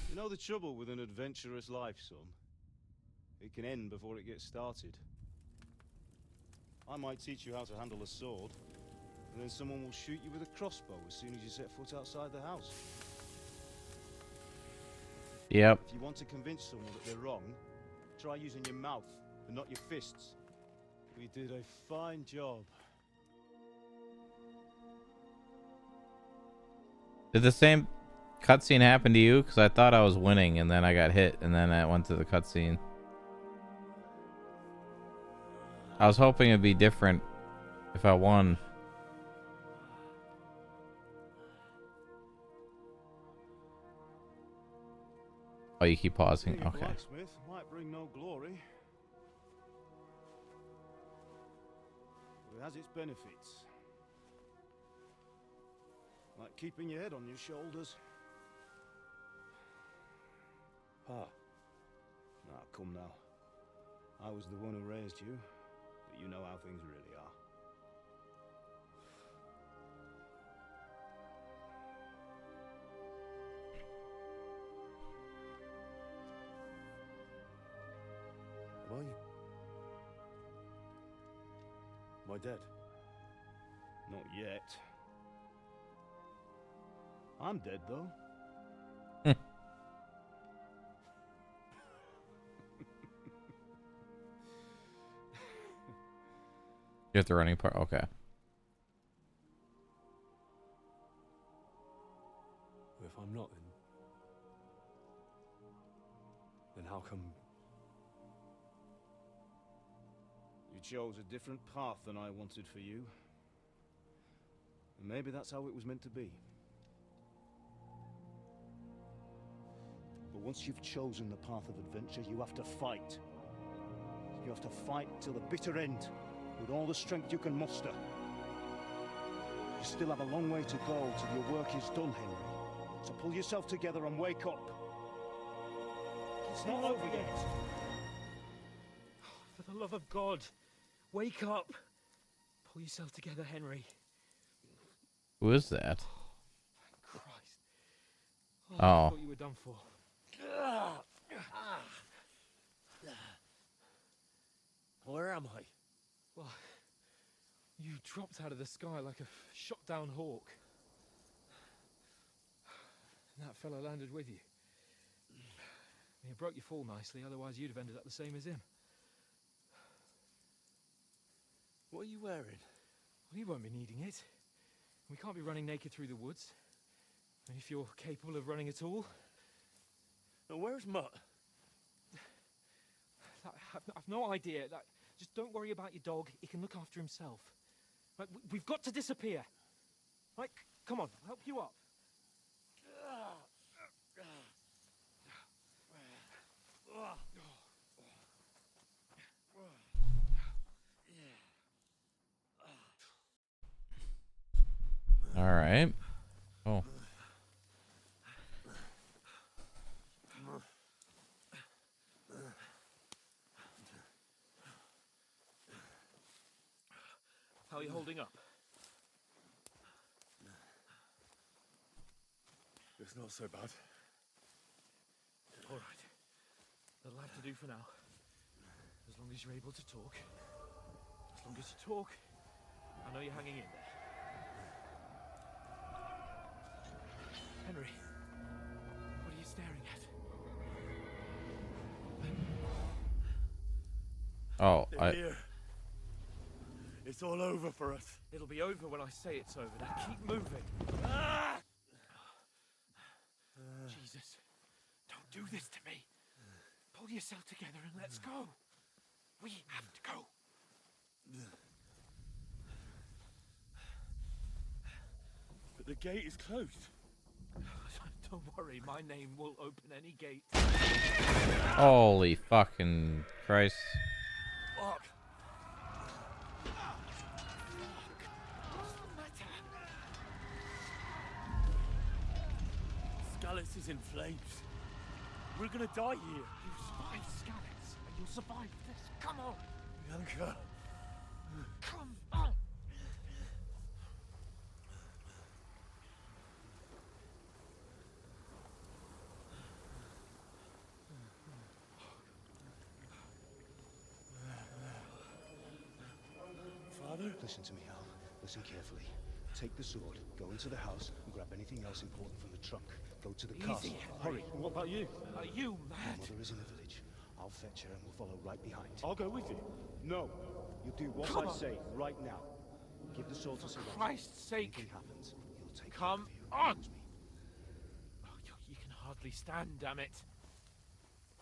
You know the trouble with an adventurous life, son? It can end before it gets started. I might teach you how to handle a sword, and then someone will shoot you with a crossbow as soon as you set foot outside the house. Yep. If you want to convince someone that they're wrong, try using your mouth and not your fists. We did a fine job. Did the same cutscene happen to you? Because I thought I was winning, and then I got hit, and then I went to the cutscene. I was hoping it'd be different if I won. Oh, you keep pausing. Being a Okay. blacksmith might bring no glory, but it has its benefits. Like keeping your head on your shoulders. Pa. Now, come now. I was the one who raised you, but you know how things really are. Am I dead? Not yet. I'm dead, though. You have the running part? Okay. If I'm not, then how How come? You chose a different path than I wanted for you. And maybe that's how it was meant to be. But once you've chosen the path of adventure, you have to fight. You have to fight till the bitter end, with all the strength you can muster. You still have a long way to go till your work is done, Henry. So pull yourself together and wake up. It's not over yet. For the love of God, wake up. Pull yourself together, Henry. Who is that? Christ. Oh. I thought you were done for. Where am I? Well, you dropped out of the sky like a shot-down hawk. And that fella landed with you. You broke your fall nicely, otherwise you'd have ended up the same as him. What are you wearing? Well, you won't be needing it. We can't be running naked through the woods. And if you're capable of running at all. Now, where's Mutt? I've no idea. Just don't worry about your dog. He can look after himself. Right, we've got to disappear. Right, come on, I'll help you up. All right. Oh. How are you holding up? It's not so bad. All right. That'll have to do for now. As long as you're able to talk. As long as you talk, I know you're hanging in there. Henry, what are you staring at? Oh, They're here. It's all over for us. It'll be over when I say it's over. Now keep moving. Jesus, don't do this to me. Pull yourself together and let's go. We have to go. But the gate is closed. Don't worry, my name will open any gate. Holy fucking Christ. Fuck. What's the matter? Scallis is in flames. We're gonna die here. You survived Scallis, and you'll survive this. Come on. Bianca. Come on. Father? Listen to me, Al. Listen carefully. Take the sword, go into the house, and grab anything else important from the trunk. Go to the castle. Hurry. What about you? Are you mad? Your mother is in the village. I'll fetch her and we'll follow right behind. I'll go with you. No. You do what Come I on. say right now. Give the sword to For Sir Christ's sake. Anything happens, he'll take Come care on. of you. Oh, you can hardly stand, damn it.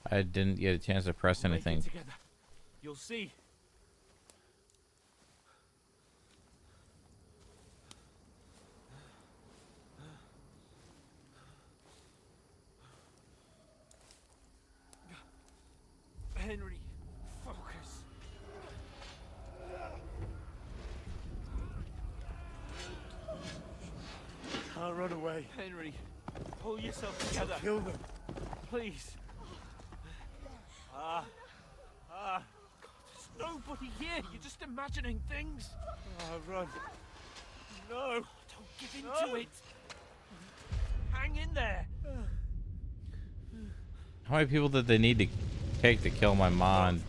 I didn't get a chance to press We'll make it anything. together. You'll see. Henry, focus. I'll run away. Henry, pull yourself together. I'll kill them. Please. God, there's nobody here. You're just imagining things. Run. No. Don't give in to it. Hang in there. How many people did they need to take to kill my mom?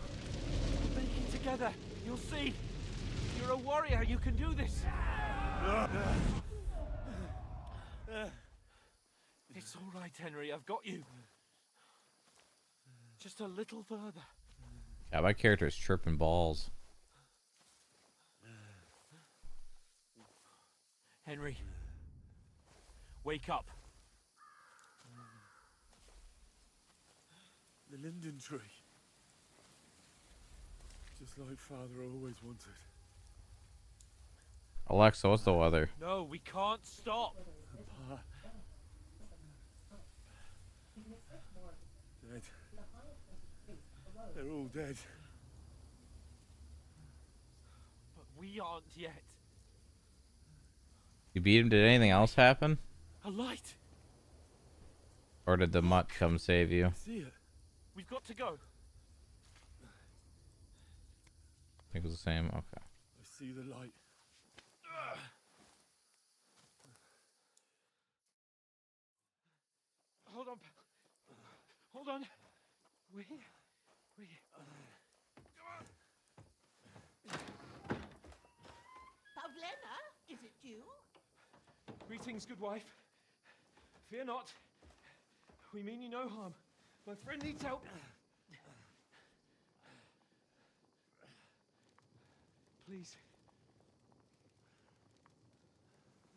We'll make it together. You'll see. You're a warrior. You can do this. It's all right, Henry. I've got you. Just a little further. Yeah, my character is tripping balls. Henry, wake up. The linden tree. Just like Father always wanted. Alexa, what's the weather? No, we can't stop. Pa. Dead. They're all dead. But we aren't yet. You beat him. Did anything else happen? A light. Or did the mutt come save you? See it? We've got to go. I think it was the same. Okay. I see the light. Hold on. Hold on. We. Pavlena, is it you? Greetings, good wife. Fear not. We mean you no harm. My friend needs help. Please.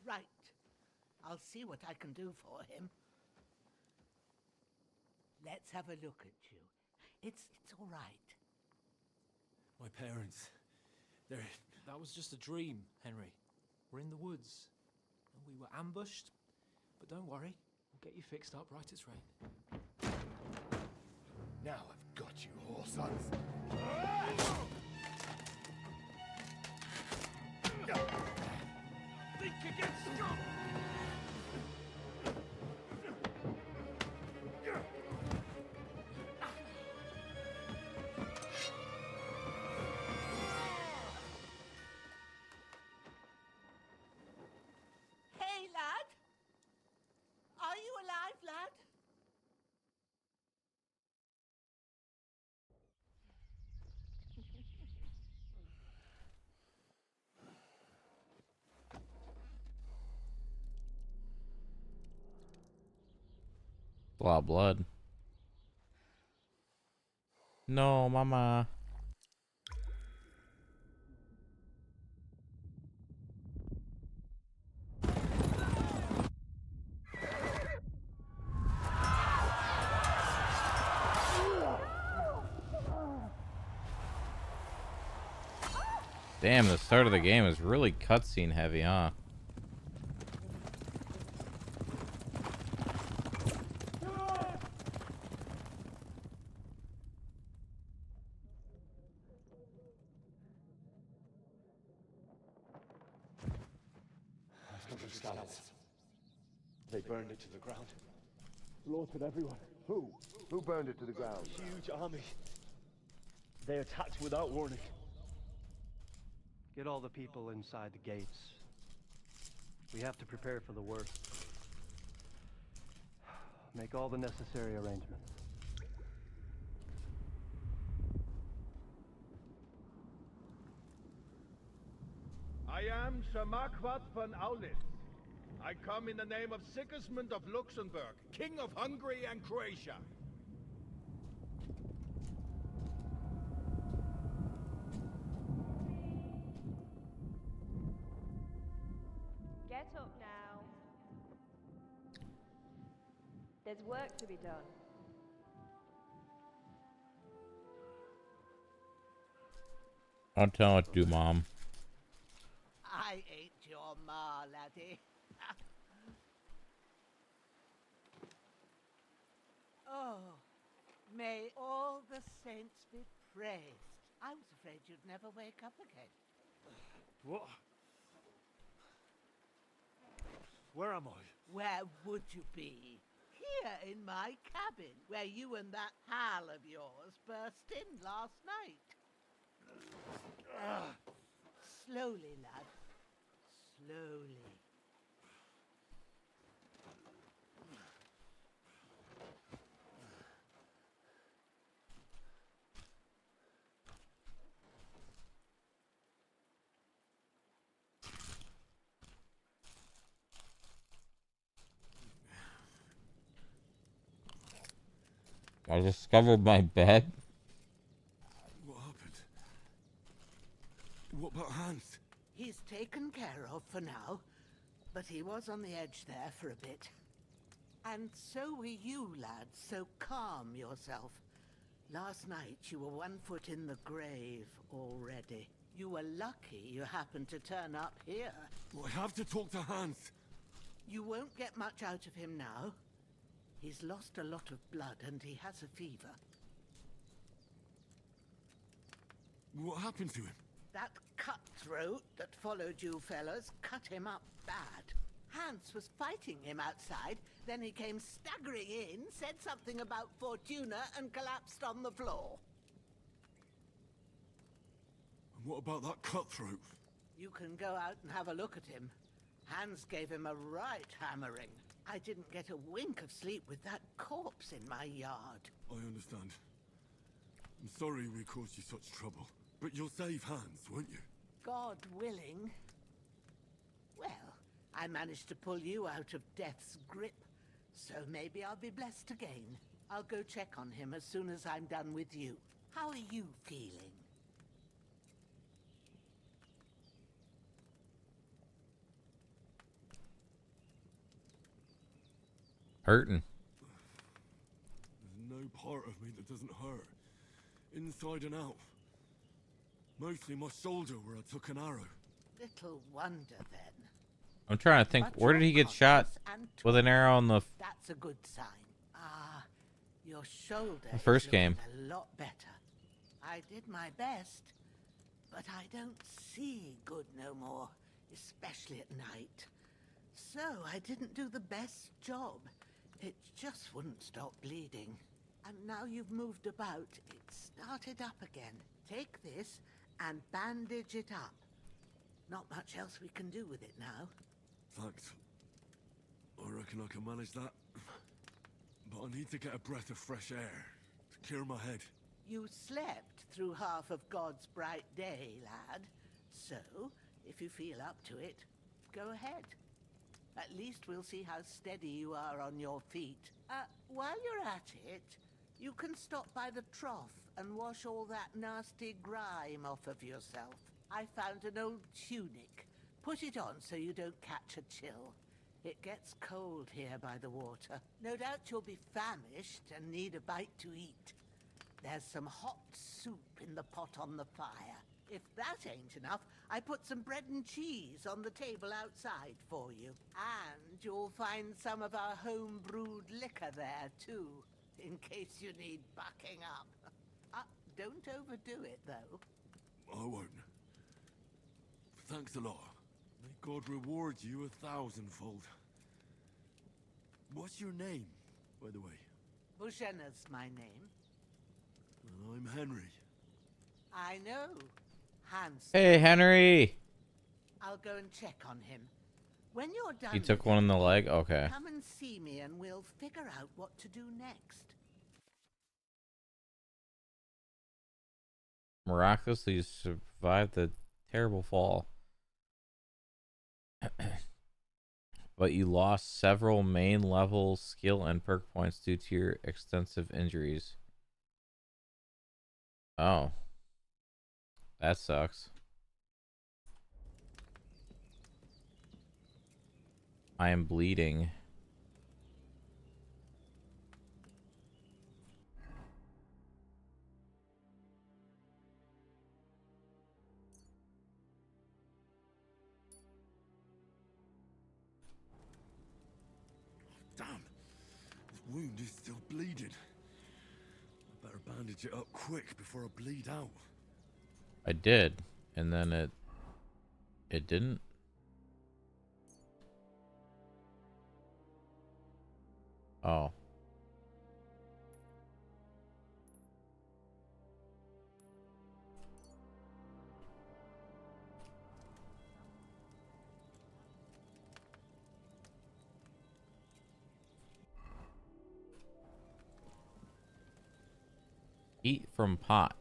Right. I'll see what I can do for him. Let's have a look at you. It's all right. My parents. That was just a dream, Henry. We're in the woods. And we were ambushed. But don't worry. We'll get you fixed up right as rain. Now I've got you, whore sons. Think again, Scott! Hey, lad. Are you alive, lad? A lot of blood. No, mama. Damn, the start of the game is really cutscene heavy, huh? They burned it to the ground. Slaughtered everyone. Who? Who burned it to the ground? Huge army. They attacked without warning. Get all the people inside the gates. We have to prepare for the worst. Make all the necessary arrangements. I am Sir Marquardt von Aulis. I come in the name of Sigismund of Luxembourg, King of Hungary and Croatia. Get up now. There's work to be done. I'll tell what to do, Mom. I ain't your ma, laddie. Oh, may all the saints be praised. I was afraid you'd never wake up again. What? Where am I? Where would you be? Here in my cabin, where you and that pal of yours burst in last night. Slowly, lad. Slowly. I discovered my bed. What happened? What about Hans? He's taken care of for now, but he was on the edge there for a bit. And so were you, lad, so calm yourself. Last night you were 1 foot in the grave already. You were lucky you happened to turn up here. I have to talk to Hans. You won't get much out of him now. He's lost a lot of blood and he has a fever. What happened to him? That cutthroat that followed you fellas cut him up bad. Hans was fighting him outside, then he came staggering in, said something about Fortuna, and collapsed on the floor. And what about that cutthroat? You can go out and have a look at him. Hans gave him a right hammering. I didn't get a wink of sleep with that corpse in my yard. I understand. I'm sorry we caused you such trouble. But you'll save Hans, won't you? God willing. Well, I managed to pull you out of death's grip, so maybe I'll be blessed again. I'll go check on him as soon as I'm done with you. How are you feeling? Hurting. There's no part of me that doesn't hurt. Inside and out. Mostly my shoulder where I took an arrow. Little wonder then. I'm trying to think. Where did he get shot with an arrow on the That's a good sign. Ah, your shoulder The first is looking game. a lot better. I did my best, but I don't see good no more, especially at night. So I didn't do the best job. It just wouldn't stop bleeding. And now you've moved about, it started up again. Take this and bandage it up. Not much else we can do with it now. Thanks. I reckon I can manage that. But I need to get a breath of fresh air to clear my head. You slept through half of God's bright day, lad. So, if you feel up to it, go ahead. At least we'll see how steady you are on your feet. While you're at it, you can stop by the trough and wash all that nasty grime off of yourself. I found an old tunic. Put it on so you don't catch a chill. It gets cold here by the water. No doubt you'll be famished and need a bite to eat. There's some hot soup in the pot on the fire. If that ain't enough, I put some bread and cheese on the table outside for you. And you'll find some of our home-brewed liquor there, too, in case you need bucking up. Don't overdo it, though. I won't. Thanks a lot. May God reward you 1,000-fold. What's your name, by the way? Bushenna's my name. I'm Henry. I know. Hans. Hey, Henry! I'll go and check on him. When you're done He took with one in it, the leg? Okay. come and see me and we'll figure out what to do next. Miraculously, you survived the terrible fall. But you lost several main level skill and perk points due to your extensive injuries. Oh. That sucks. I am bleeding. Damn! This wound is still bleeding. I better bandage it up quick before I bleed out. I did, and then it didn't. Oh. Eat from pot.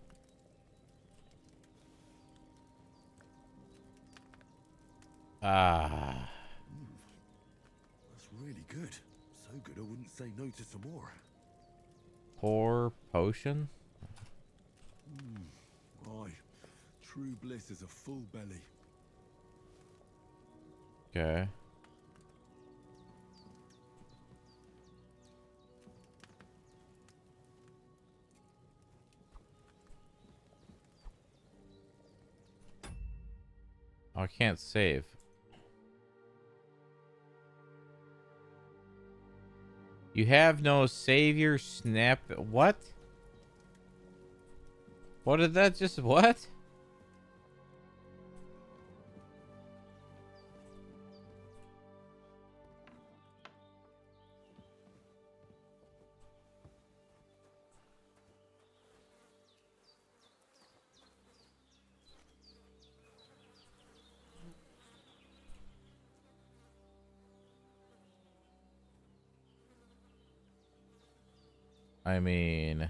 Ah. That's really good. So good I wouldn't say no to some more. Pour potion? Aye. True bliss is a full belly. Okay. Oh, I can't save. You have no savior. Snap. What? What did that just... What? I mean...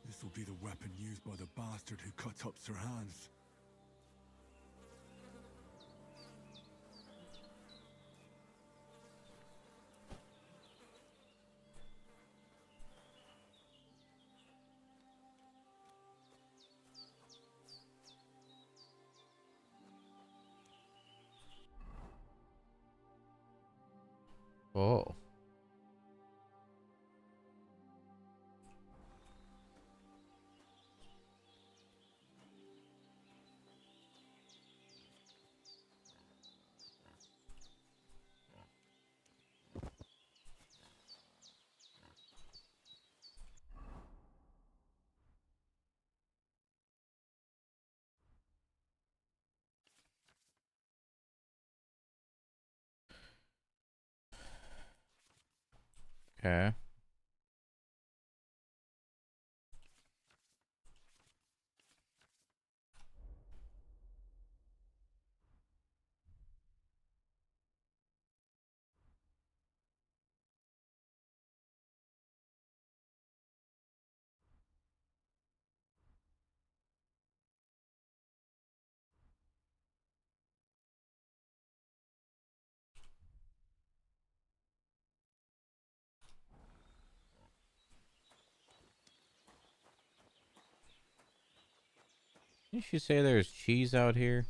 This will be the weapon used by the bastard who cut up Sir Hans. Oh. Okay. Didn't you say there's cheese out here?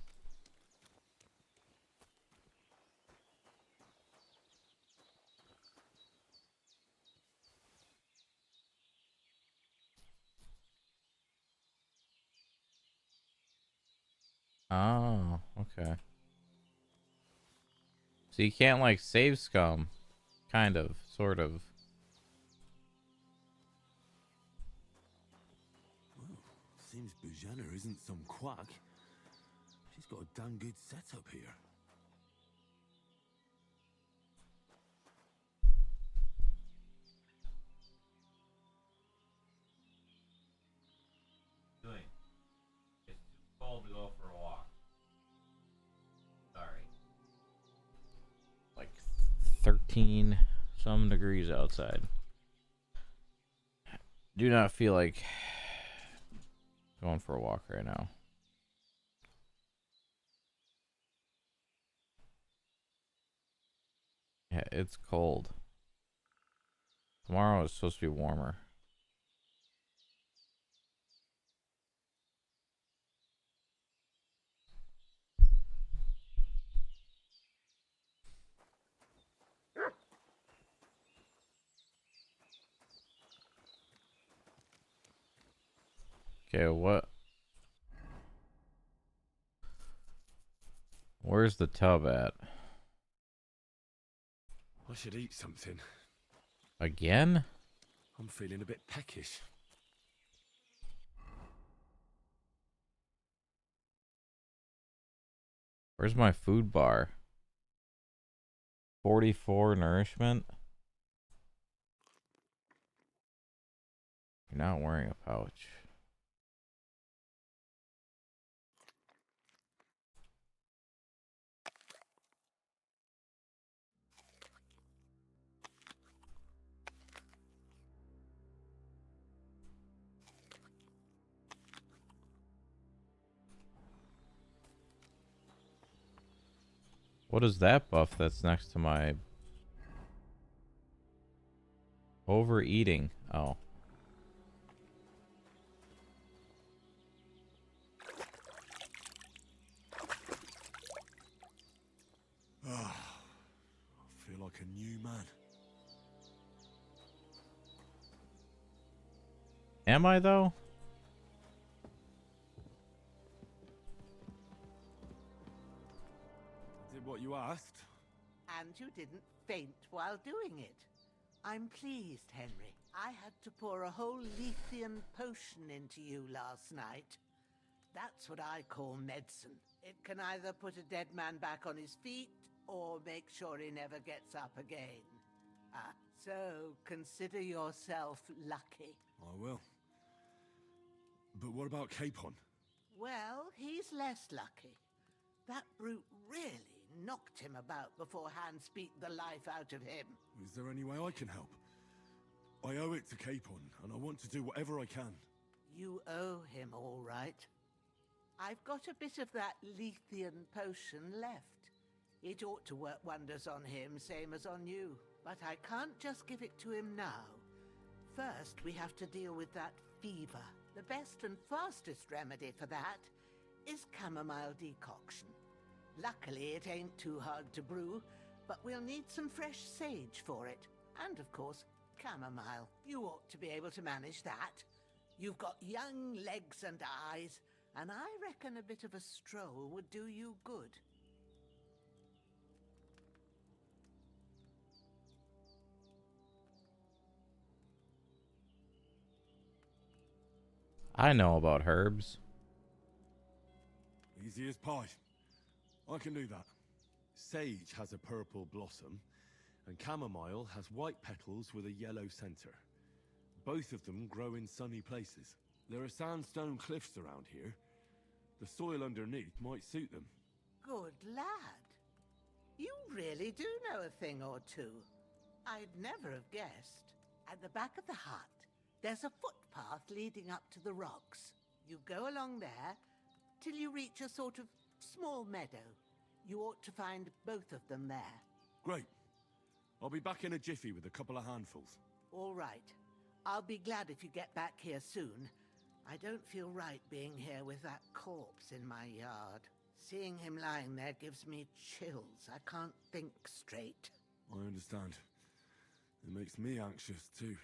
Oh, okay. So you can't like save scum. Kind of, sort of. Seems Bujana isn't some quack. She's got a damn good setup here. It's too cold to go for a walk. Sorry. Like 13 some degrees outside. Do not feel like going for a walk right now. Yeah, it's cold. Tomorrow is supposed to be warmer. Okay, what? Where's the tub at? I should eat something. Again? I'm feeling a bit peckish. Where's my food bar? 44 nourishment. You're not wearing a pouch. What is that buff that's next to my overeating? Oh. like a new man. Am I though? I did what you asked. And you didn't faint while doing it. I'm pleased, Henry. I had to pour a whole Lethean potion into you last night. That's what I call medicine. It can either put a dead man back on his feet, or make sure he never gets up again. So consider yourself lucky. I will. But what about Capon? Well, he's less lucky. That brute really knocked him about before Hans beat the life out of him. Is there any way I can help? I owe it to Capon, and I want to do whatever I can. You owe him, all right. I've got a bit of that Lethean potion left. It ought to work wonders on him, same as on you. But I can't just give it to him now. First, we have to deal with that fever. The best and fastest remedy for that is chamomile decoction. Luckily, it ain't too hard to brew, but we'll need some fresh sage for it. And, of course, chamomile. You ought to be able to manage that. You've got young legs and eyes, and I reckon a bit of a stroll would do you good. I know about herbs. Easy as pie. I can do that. Sage has a purple blossom, and chamomile has white petals with a yellow center. Both of them grow in sunny places. There are sandstone cliffs around here. The soil underneath might suit them. Good lad. You really do know a thing or two. I'd never have guessed. At the back of the hut, there's a footpath leading up to the rocks. You go along there till you reach a sort of small meadow. You ought to find both of them there. Great. I'll be back in a jiffy with a couple of handfuls. All right. I'll be glad if you get back here soon. I don't feel right being here with that corpse in my yard. Seeing him lying there gives me chills. I can't think straight. I understand. It makes me anxious too.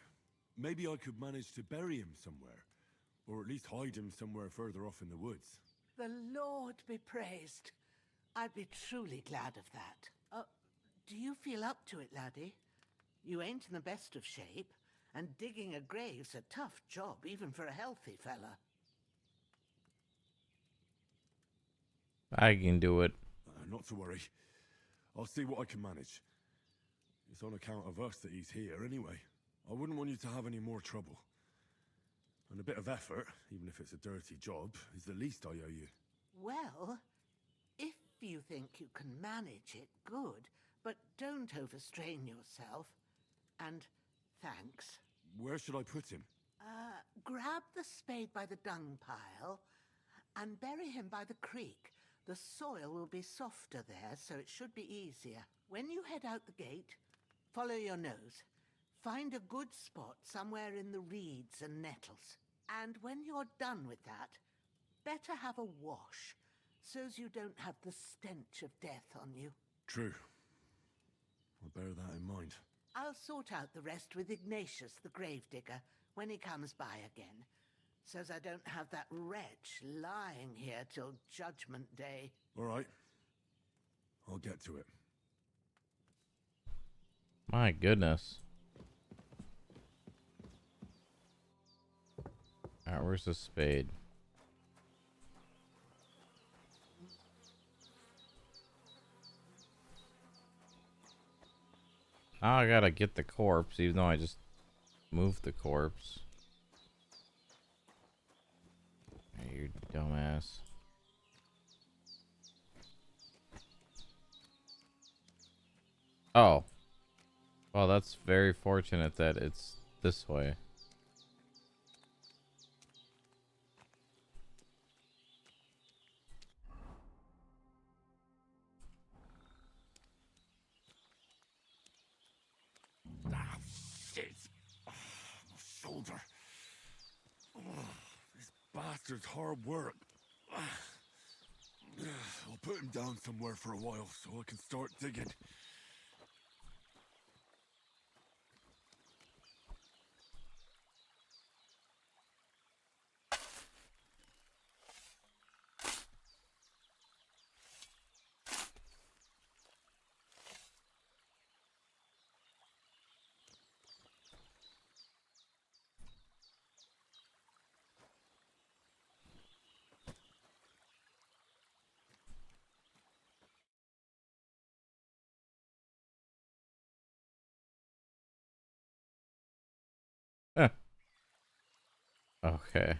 Maybe I could manage to bury him somewhere, or at least hide him somewhere further off in the woods. The Lord be praised. I'd be truly glad of that. Do you feel up to it, laddie? You ain't in the best of shape, and digging a grave's a tough job, even for a healthy fella. I can do it. Not to worry. I'll see what I can manage. It's on account of us that he's here anyway. I wouldn't want you to have any more trouble. And a bit of effort, even if it's a dirty job, is the least I owe you. Well, if you think you can manage it, good, but don't overstrain yourself. And thanks. Where should I put him? Grab the spade by the dung pile and bury him by the creek. The soil will be softer there, so it should be easier. When you head out the gate, follow your nose. Find a good spot somewhere in the reeds and nettles. And when you're done with that, better have a wash, so's you don't have the stench of death on you. True. I'll bear that in mind. I'll sort out the rest with Ignatius, the gravedigger, when he comes by again, so's I don't have that wretch lying here till Judgment Day. All right. I'll get to it. My goodness. Alright, where's the spade? Now I gotta get the corpse, even though I just moved the corpse. Hey, you dumbass. Oh. Well, that's very fortunate that it's this way. Ah, shit. Oh, my shoulder. Oh, this bastard's hard work. I'll put him down somewhere for a while so I can start digging. Okay.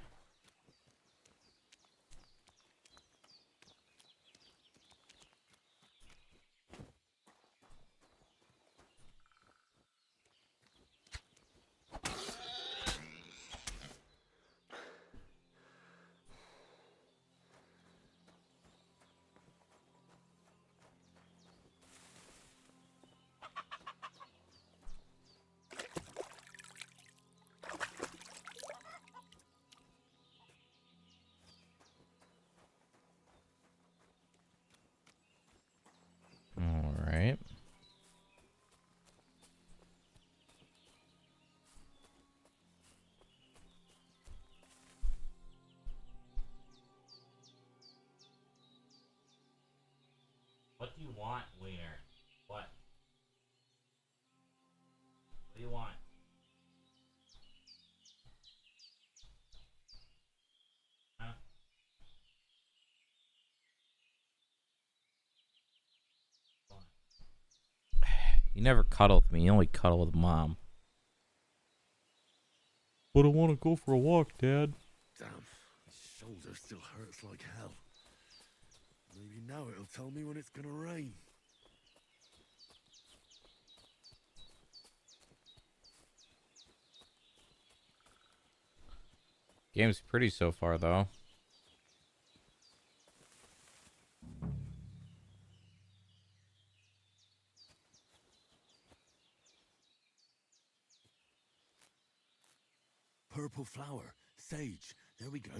All right. What do you want, Wiener? What? What do you want? Huh? You never cuddle with me. You only cuddle with Mom. But I want to go for a walk, Dad. Damn, his shoulder still hurts like hell. Maybe now it'll tell me when it's gonna rain. Game's pretty so far, though. Purple flower, sage, there we go.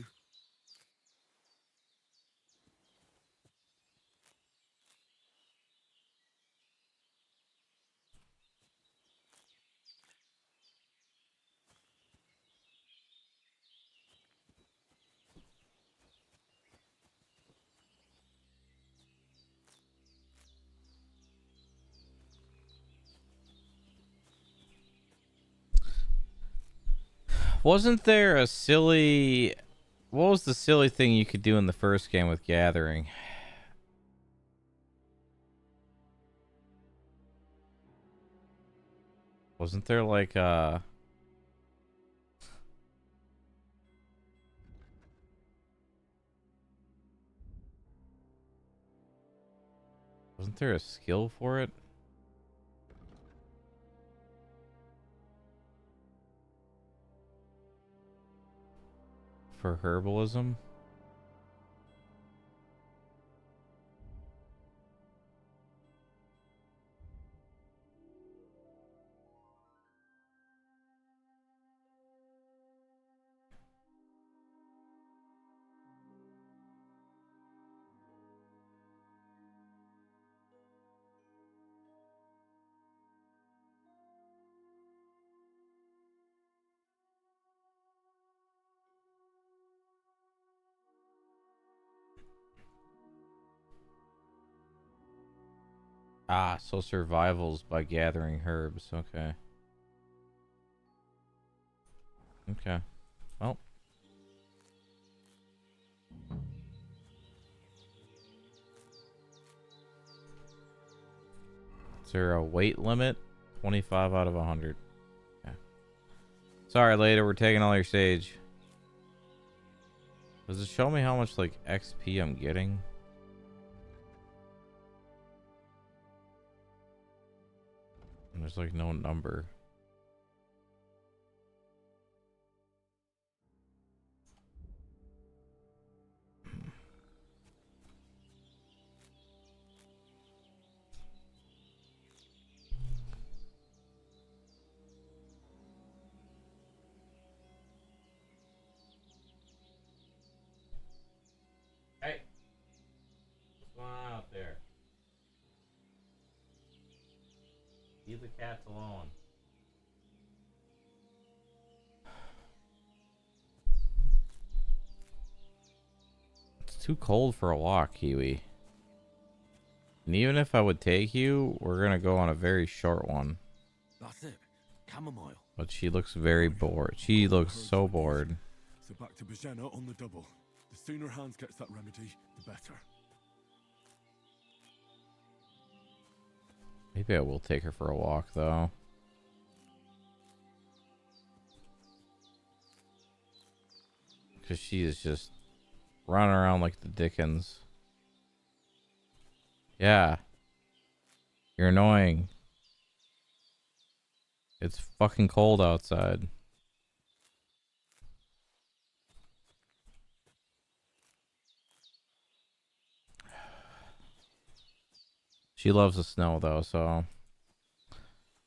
Wasn't there a silly... What was the silly thing you could do in the first game with gathering? Wasn't there like wasn't there a skill for it? For herbalism? Ah, so survival's by gathering herbs. Okay. Okay. Well. Is there a weight limit? 25 out of 100. Yeah. Sorry, later. We're taking all your sage. Does it show me how much, like, XP I'm getting? And there's, like, no number. Hey, what's going on out there? Leave the cats alone. It's too cold for a walk, Kiwi. And even if I would take you, we're gonna go on a very short one. That's it. Chamomile. But she looks very bored. She looks so bored. So back to Bajena on the double. The sooner Hans gets that remedy, the better. Maybe I will take her for a walk, though. Because she is just running around like the Dickens. Yeah. You're annoying. It's fucking cold outside. She loves the snow though, so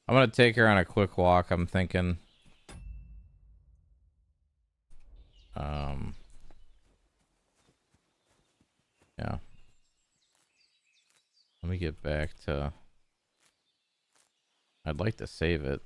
I'm gonna take her on a quick walk. I'm thinking. Yeah. Let me get back to. I'd like to save it.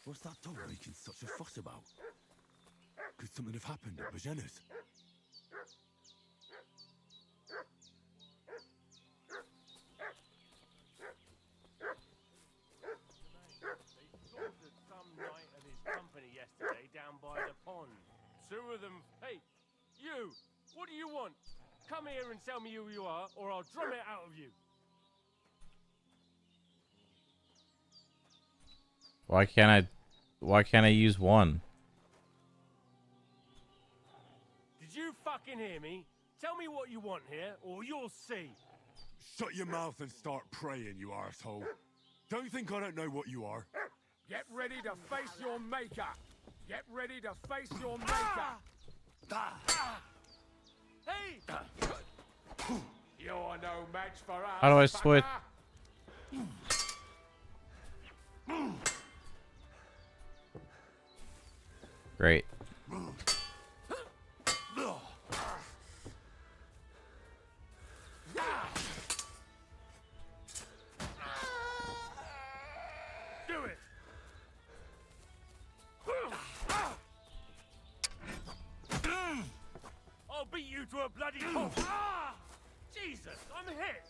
What's that dog making such a fuss about? Could something have happened at Bajena's? Some knight of his company yesterday down by the pond. Two of them. Hey, you! What do you want? Come here and tell me who you are, or I'll drum it out of you. Why can't I use one? Did you fucking hear me? Tell me what you want here, or you'll see. Shut your mouth and start praying, you arsehole. Don't you think I don't know what you are? Get ready to face your maker. Get ready to face your maker. Hey! You're no match for us. How do I switch? Great. Do it. I'll beat you to a bloody pulp. Jesus, I'm hit.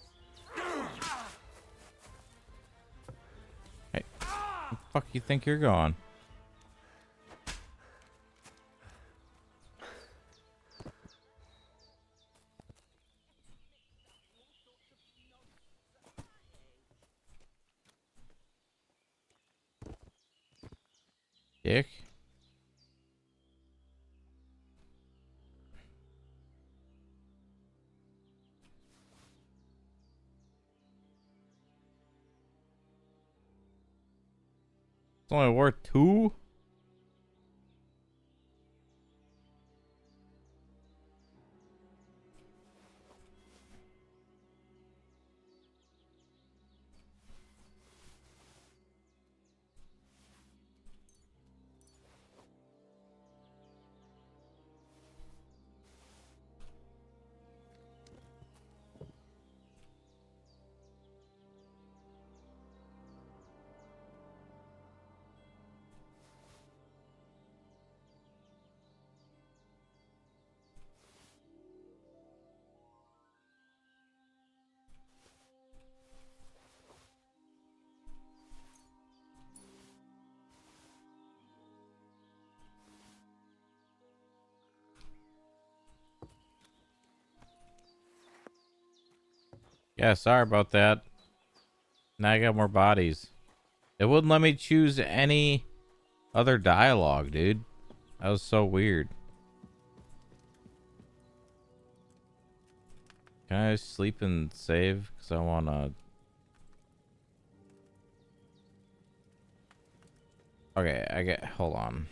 Hey, where the fuck you think you're going? Dick. It's only worth 2? Yeah, sorry about that. Now I got more bodies. It wouldn't let me choose any other dialogue, dude. That was so weird. Can I sleep and save? Because I want to... Okay, I get... Hold on.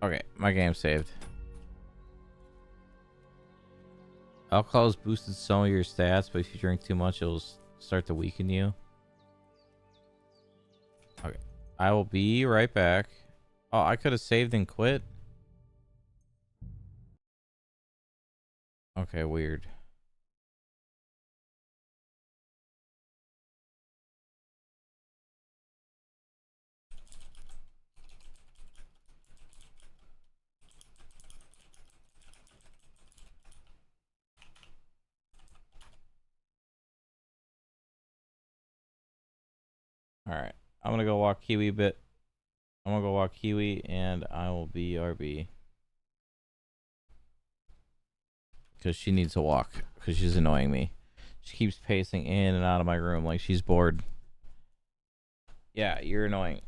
Okay, my game saved. Alcohol's boosted some of your stats, but if you drink too much, it'll start to weaken you. Okay, I will be right back. Oh, I could have saved and quit. Okay, weird. All right. I'm going to go walk Kiwi a bit. I'm going to go walk Kiwi, and I will be RB. Because she needs to walk. Because she's annoying me. She keeps pacing in and out of my room like she's bored. Yeah, you're annoying.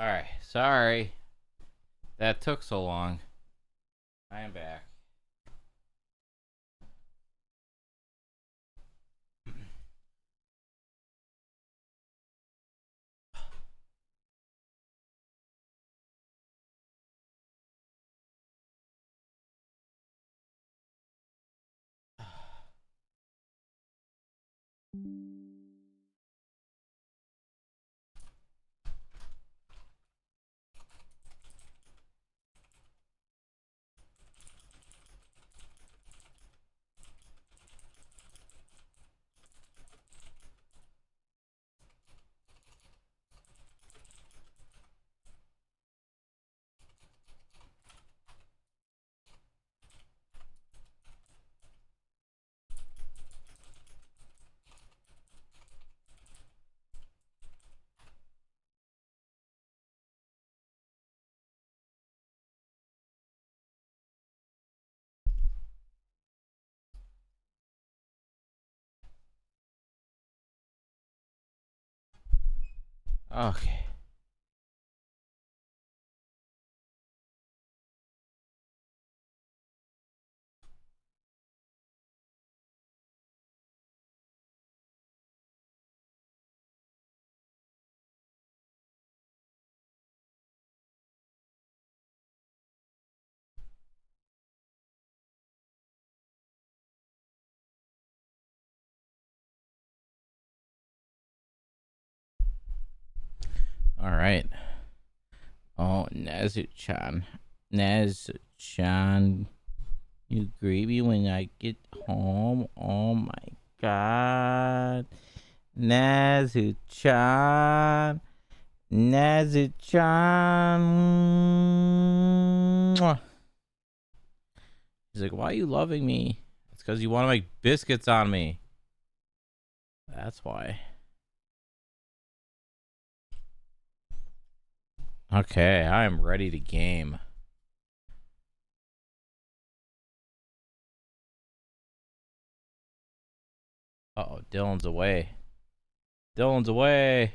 Alright, sorry. That took so long. I am back. Okay. All right. Oh, Nazu-chan. Nazu-chan. You greedy when I get home? Oh my god. Nazu-chan. Nazu-chan. Mwah. He's like, why are you loving me? It's because you want to make biscuits on me. That's why. Okay, I am ready to game. Uh-oh, Dylan's away. Dylan's away.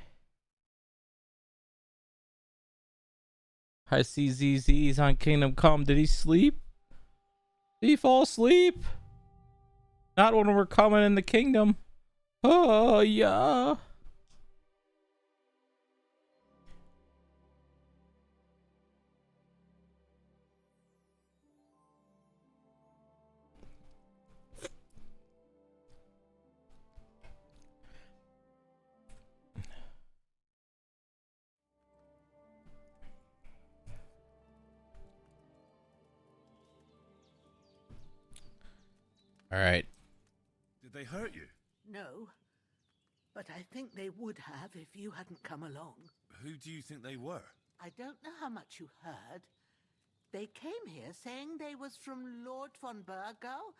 I see ZZ's on Kingdom Come. Did he sleep? Did he fall asleep? Not when we're coming in the kingdom. Oh, yeah. All right. Did they hurt you? No, but I think they would have if you hadn't come along. Who do you think they were? I don't know how much you heard. They came here saying they was from Lord von Burgo,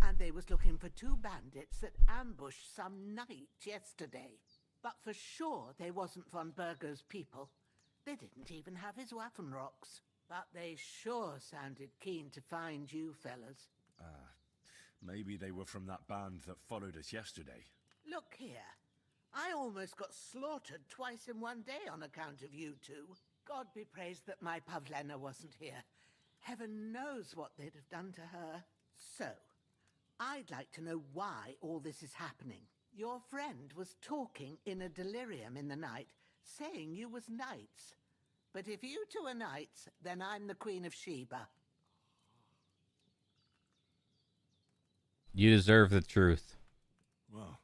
and they was looking for two bandits that ambushed some knight yesterday. But for sure they wasn't von Burgo's people. They didn't even have his Waffenrocks. But they sure sounded keen to find you fellas. Maybe they were from that band that followed us yesterday. Look here. I almost got slaughtered twice in one day on account of you two. God be praised that my Pavlena wasn't here. Heaven knows what they'd have done to her. So, I'd like to know why all this is happening. Your friend was talking in a delirium in the night, saying you was knights. But if you two are knights, then I'm the Queen of Sheba. You deserve the truth. Well,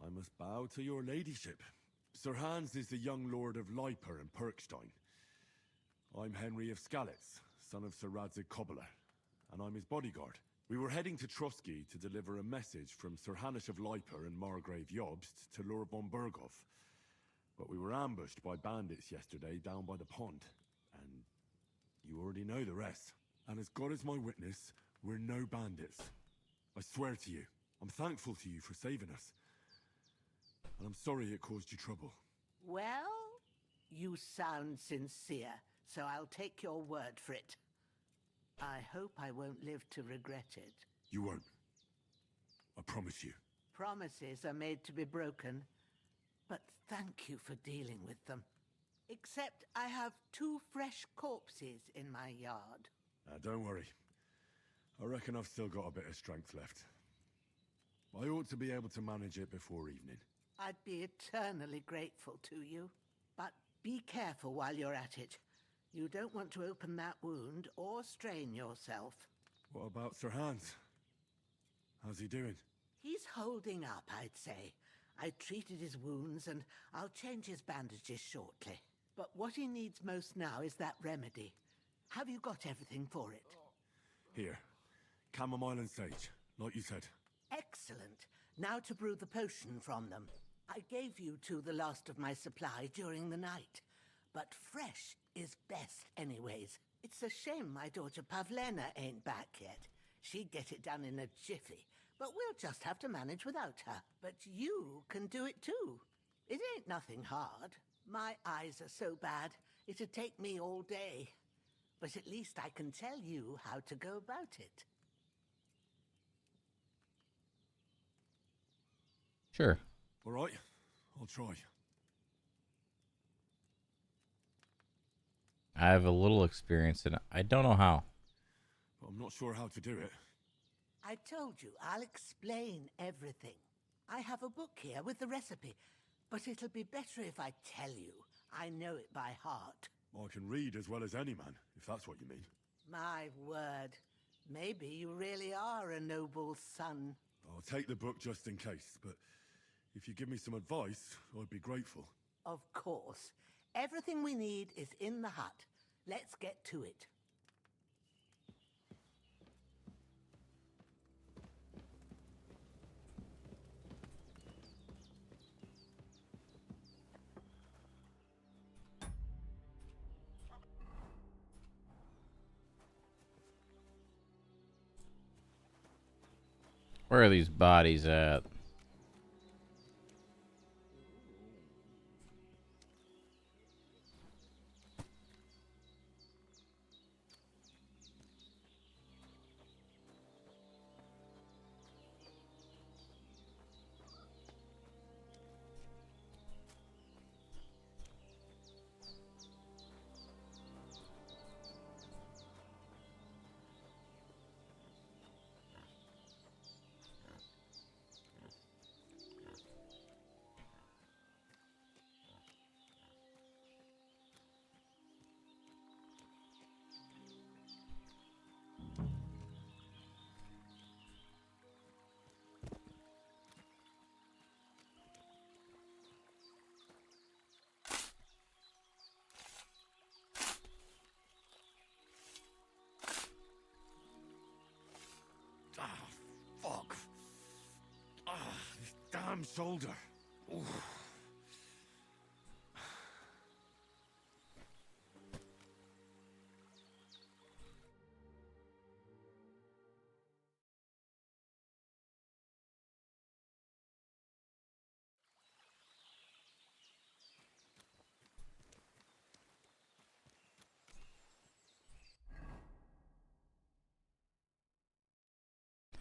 I must bow to your ladyship. Sir Hans is the young lord of Leiper and Perkstein. I'm Henry of Skalitz, son of Sir Radzig Kobyla, and I'm his bodyguard. We were heading to Trotsky to deliver a message from Sir Hanush of Leiper and Margrave Jobst to Lord von Burgov. But we were ambushed by bandits yesterday down by the pond, and you already know the rest. And as God is my witness, we're no bandits. I swear to you, I'm thankful to you for saving us. And I'm sorry it caused you trouble. Well, you sound sincere, so I'll take your word for it. I hope I won't live to regret it. You won't. I promise you. Promises are made to be broken, but thank you for dealing with them. Except I have 2 fresh corpses in my yard. Don't worry. I reckon I've still got a bit of strength left. I ought to be able to manage it before evening. I'd be eternally grateful to you. But be careful while you're at it. You don't want to open that wound or strain yourself. What about Sir Hans? How's he doing? He's holding up, I'd say. I treated his wounds and I'll change his bandages shortly. But what he needs most now is that remedy. Have you got everything for it? Here. Chamomile and sage, like you said. Excellent. Now to brew the potion from them. I gave you 2 the last of my supply during the night. But fresh is best anyways. It's a shame my daughter Pavlena ain't back yet. She'd get it done in a jiffy. But we'll just have to manage without her. But you can do it too. It ain't nothing hard. My eyes are so bad, it'd take me all day. But at least I can tell you how to go about it. Sure. All right, I'll try. I have a little experience in it. I don't know how. But I'm not sure how to do it. I told you, I'll explain everything. I have a book here with the recipe, but it'll be better if I tell you. I know it by heart. I can read as well as any man, if that's what you mean. My word. Maybe you really are a noble son. I'll take the book just in case, but if you give me some advice, I'd be grateful. Of course. Everything we need is in the hut. Let's get to it. Where are these bodies at? Fuck. This damn shoulder. Oof.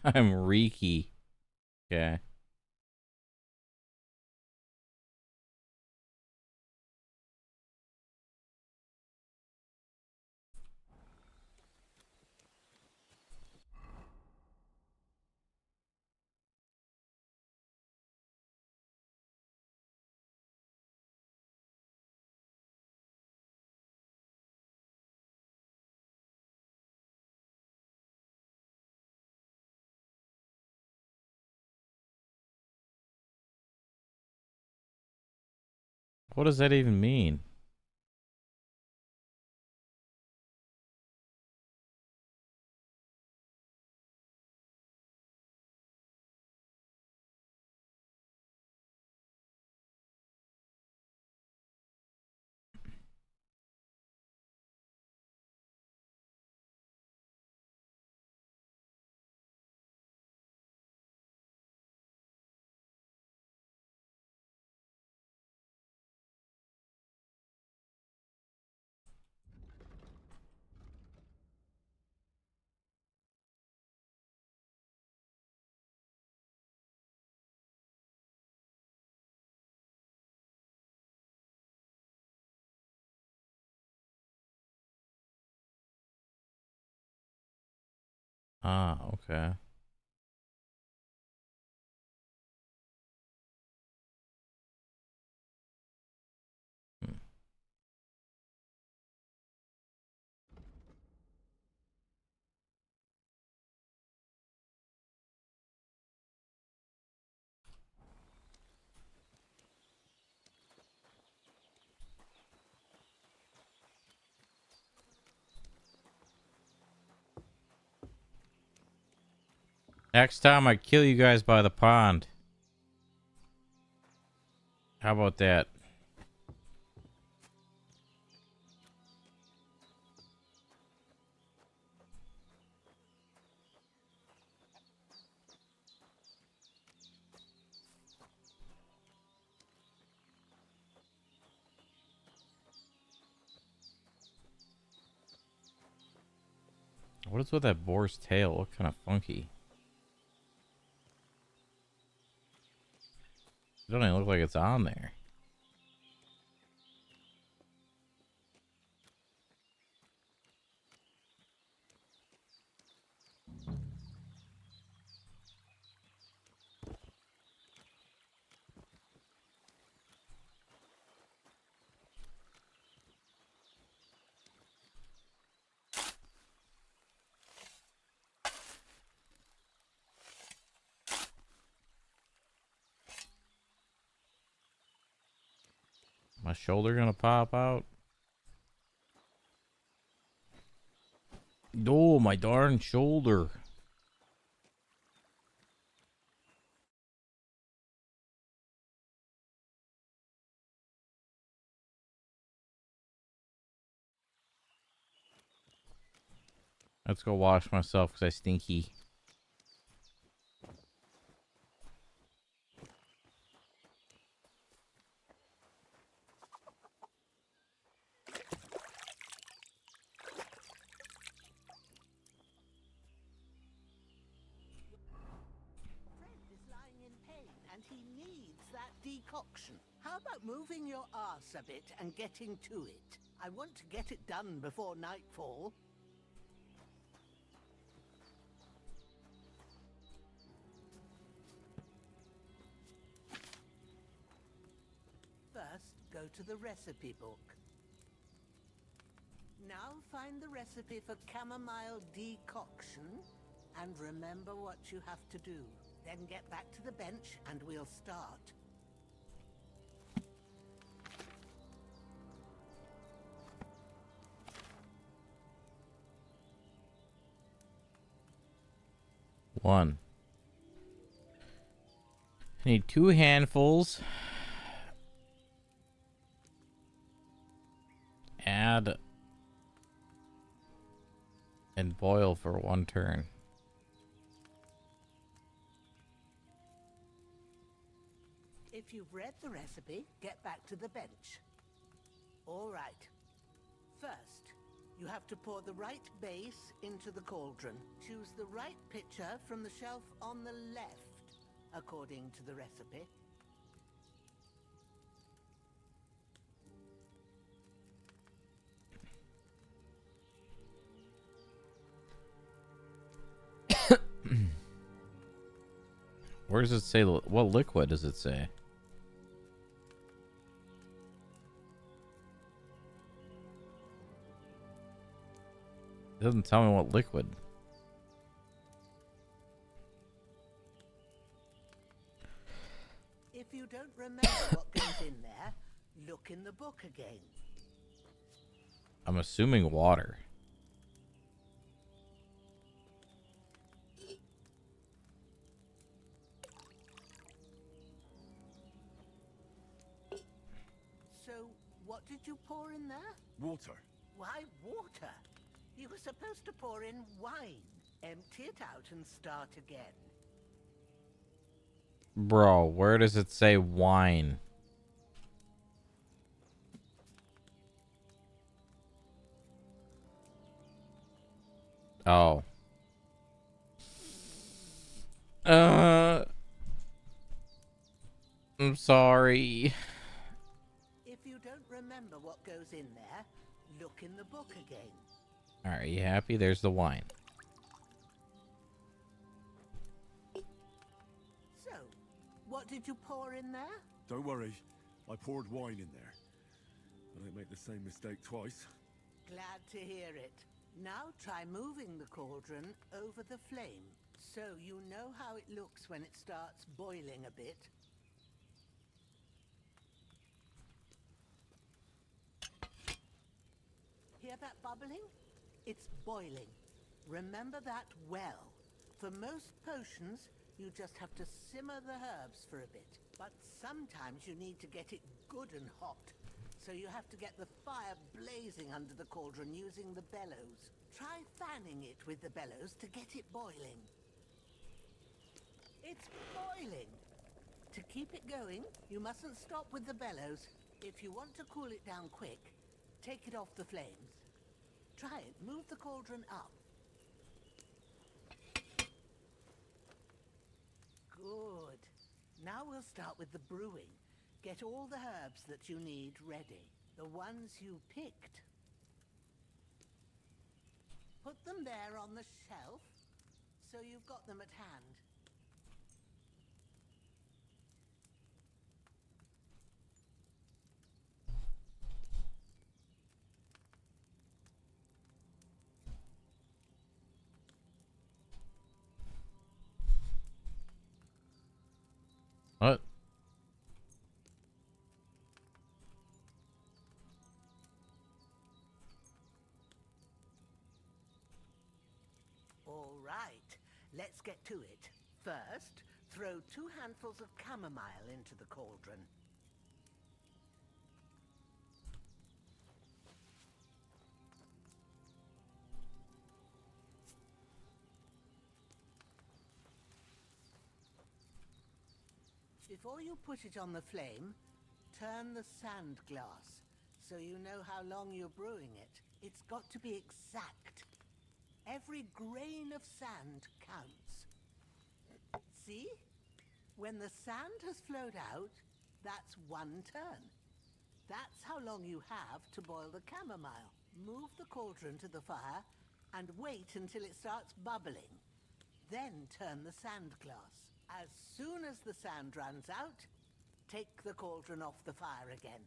I'm Reiki. Okay. What does that even mean? Ah, okay. Next time I kill you guys by the pond. How about that? What is with that boar's tail? What kind of funky? It don't even look like it's on there. My shoulder gonna pop out? Oh, my darn shoulder. Let's go wash myself because I stinky. And he needs that decoction. How about moving your arse a bit and getting to it? I want to get it done before nightfall. First, go to the recipe book. Now find the recipe for chamomile decoction and remember what you have to do. Then get back to the bench and we'll start. One. I need 2 handfuls. Add and boil for 1 turn. If you've read the recipe, get back to the bench. All right. First, you have to pour the right base into the cauldron. Choose the right pitcher from the shelf on the left, according to the recipe. Where does it say? What liquid does it say? It doesn't tell me what liquid. If you don't remember what goes in there, look in the book again. I'm assuming water. So, what did you pour in there? Water. Why water? You were supposed to pour in wine. Empty it out and start again. Bro, where does it say wine? Oh. I'm sorry. If you don't remember what goes in there, look in the book again. Alright, you happy? There's the wine. What did you pour in there? Don't worry, I poured wine in there. I don't make the same mistake twice. Glad to hear it. Now try moving the cauldron over the flame, so you know how it looks when it starts boiling a bit. Hear that bubbling? It's boiling. Remember that well. For most potions, you just have to simmer the herbs for a bit. But sometimes you need to get it good and hot. So you have to get the fire blazing under the cauldron using the bellows. Try fanning it with the bellows to get it boiling. It's boiling! To keep it going, you mustn't stop with the bellows. If you want to cool it down quick, take it off the flames. Try it. Move the cauldron up. Good. Now we'll start with the brewing. Get all the herbs that you need ready. The ones you picked. Put them there on the shelf, so you've got them at hand. What? All right, let's get to it. First, throw 2 handfuls of chamomile into the cauldron. Before you put it on the flame, turn the sand glass so you know how long you're brewing it. It's got to be exact. Every grain of sand counts. See? When the sand has flowed out, that's 1 turn. That's how long you have to boil the chamomile. Move the cauldron to the fire and wait until it starts bubbling. Then turn the sand glass. As soon as the sand runs out, take the cauldron off the fire again.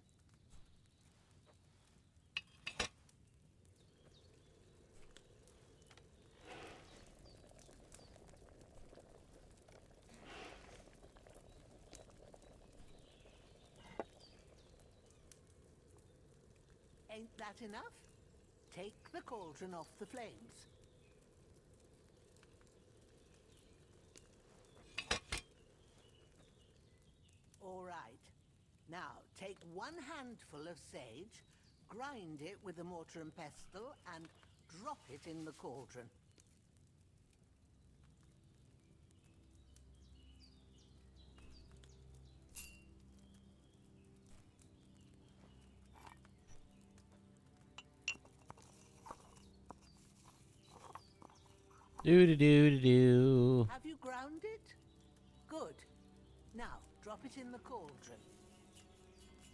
Ain't that enough? Take the cauldron off the flames. All right. Now, take 1 handful of sage, grind it with a mortar and pestle, and drop it in the cauldron. Do. Have you ground it? Good. Now, drop it in the cauldron.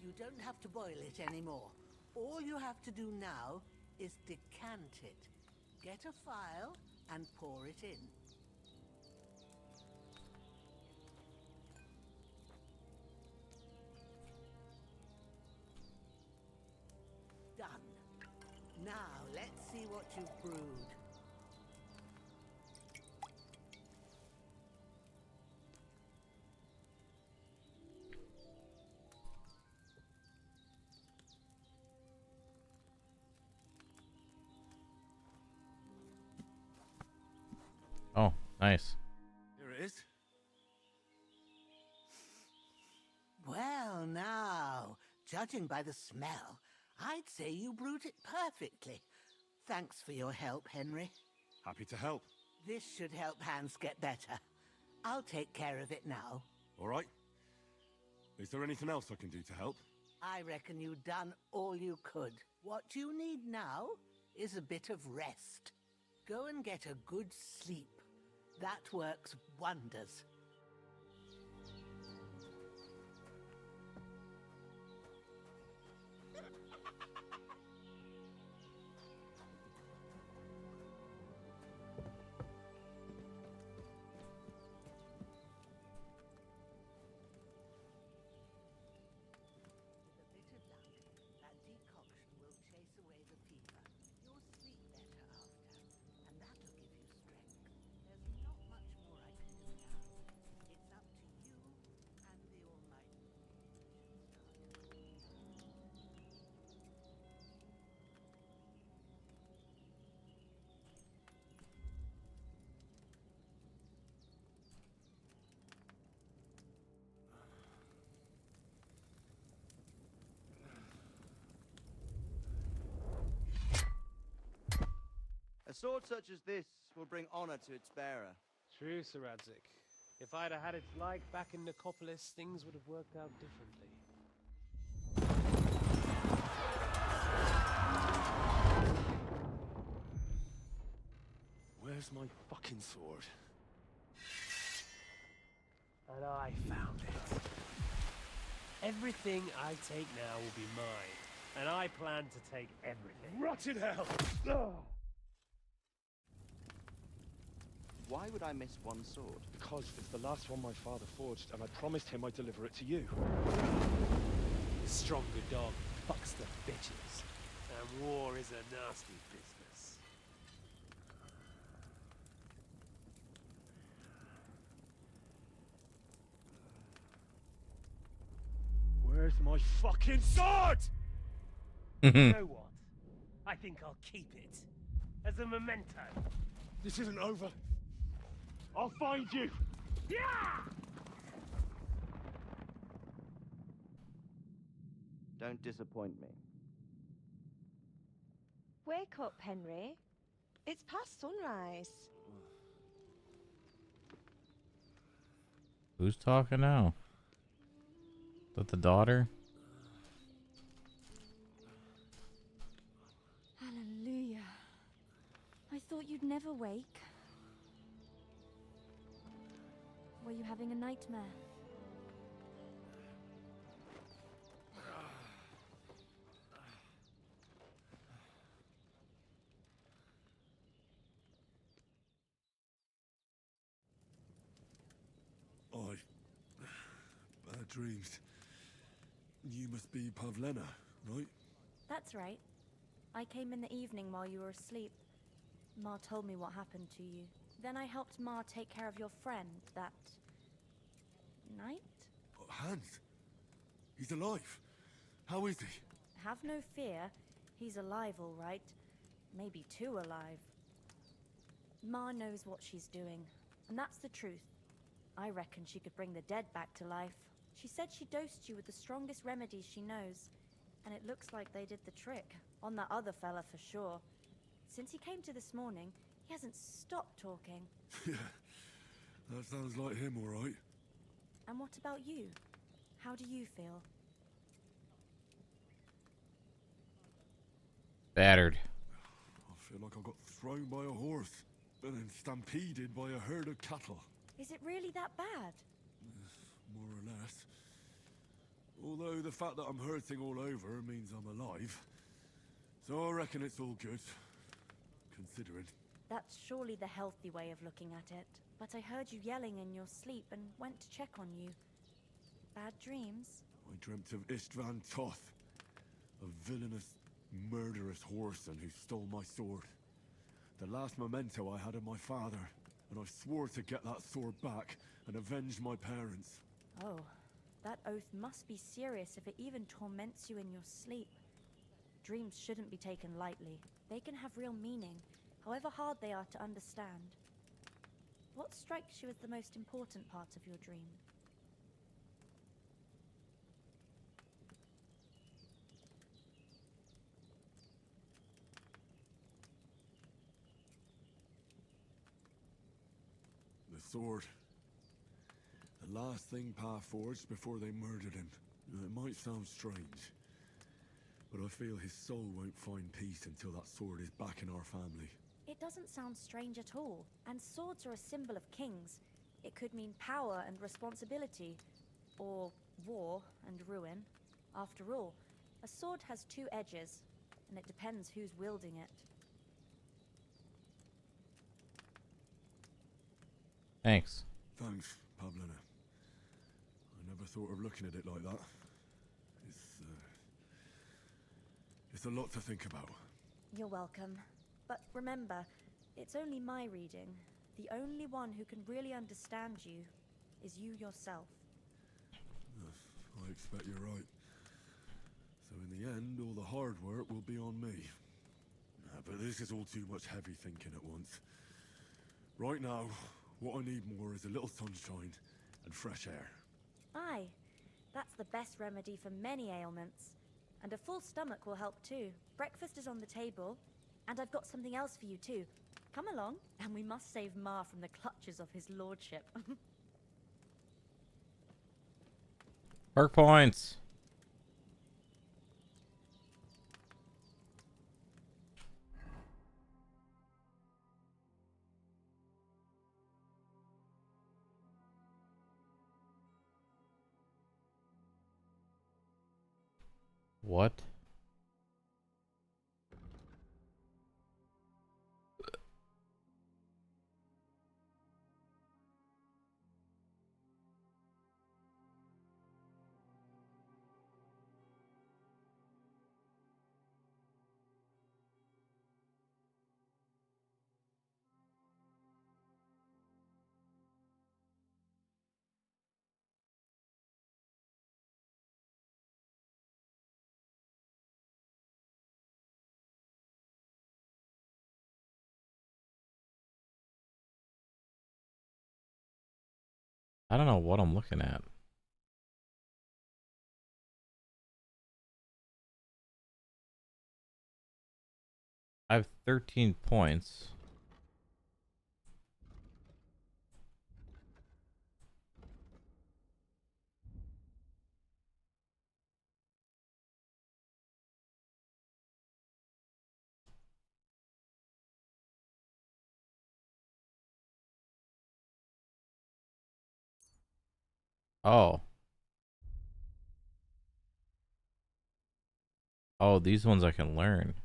You don't have to boil it anymore. All you have to do now is decant it. Get a phial and pour it in. Done. Now, let's see what you've brewed. Oh, nice. Here it is. Well, now, judging by the smell, I'd say you brewed it perfectly. Thanks for your help, Henry. Happy to help. This should help Hans get better. I'll take care of it now. All right. Is there anything else I can do to help? I reckon you've done all you could. What you need now is a bit of rest. Go and get a good sleep. That works wonders. sword such as this will bring honor to its bearer. True, Sir Radzik. If I'd have had its like back in Nicopolis, things would have worked out differently. Where's my fucking sword? And I found it. Everything I take now will be mine, and I plan to take everything. Rot in hell! Ugh. Why would I miss one sword? Because it's the last one my father forged, and I promised him I'd deliver it to you. The stronger dog fucks the bitches, and war is a nasty business. Where's my fucking sword? You know what? I think I'll keep it as a memento. This isn't over. I'll find you! Yeah! Don't disappoint me. Wake up, Henry. It's past sunrise. Who's talking now? Is that the daughter? Hallelujah. I thought you'd never wake. Were you having a nightmare? Bad dreams. You must be Pavlena, right? That's right. I came in the evening while you were asleep. Ma told me what happened to you. Then I helped Ma take care of your friend that night? Hans? He's alive. How is he? Have no fear. He's alive, all right. Maybe too alive. Ma knows what she's doing, and that's the truth. I reckon she could bring the dead back to life. She said she dosed you with the strongest remedies she knows, and it looks like they did the trick. On that other fella for sure. Since he came to this morning, he hasn't stopped talking. Yeah, that sounds like him, all right. And what about you? How do you feel? Battered. I feel like I got thrown by a horse, and then stampeded by a herd of cattle. Is it really that bad? More or less. Although the fact that I'm hurting all over means I'm alive. So I reckon it's all good. Considering. That's surely the healthy way of looking at it. But I heard you yelling in your sleep and went to check on you. Bad dreams? I dreamt of Istvan Toth, a villainous, murderous whoreson who stole my sword. The last memento I had of my father, and I swore to get that sword back and avenge my parents. Oh, that oath must be serious if it even torments you in your sleep. Dreams shouldn't be taken lightly. They can have real meaning, however hard they are to understand. What strikes you as the most important part of your dream? The sword. The last thing Pa forged before they murdered him. It might sound strange, but I feel his soul won't find peace until that sword is back in our family. It doesn't sound strange at all, and swords are a symbol of kings. It could mean power and responsibility, or war and ruin. After all, a sword has two edges, and it depends who's wielding it. Thanks. Thanks, Pavlena. I never thought of looking at it like that. It's a lot to think about. You're welcome. But remember, it's only my reading. The only one who can really understand you is you yourself. I expect you're right. So in the end, all the hard work will be on me. But this is all too much heavy thinking at once. Right now, what I need more is a little sunshine and fresh air. Aye, that's the best remedy for many ailments. And a full stomach will help too. Breakfast is on the table, and I've got something else for you too. Come along, and we must save Ma from the clutches of his lordship. Perk points. What? I don't know what I'm looking at. I have 13 points. Oh. Oh, these ones I can learn.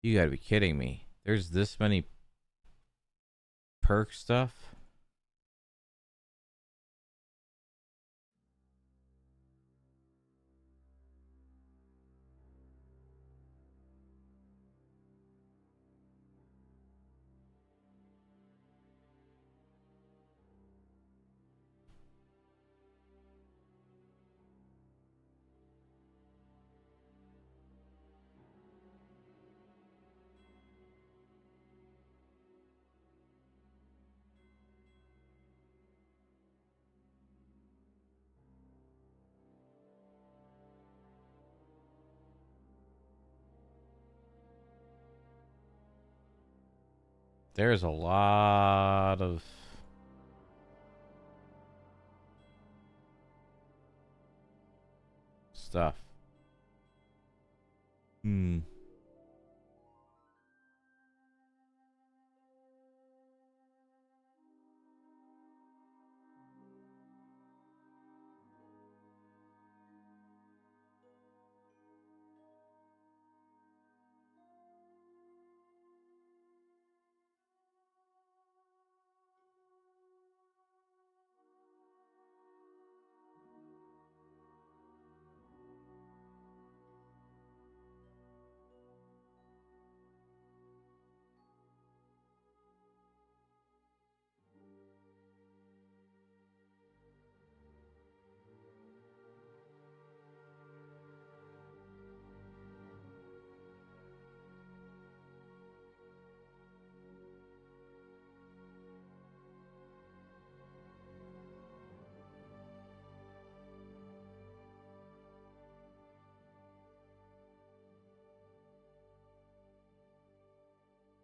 You gotta be kidding me. There's this many perk stuff? There's a lot of stuff. Hmm.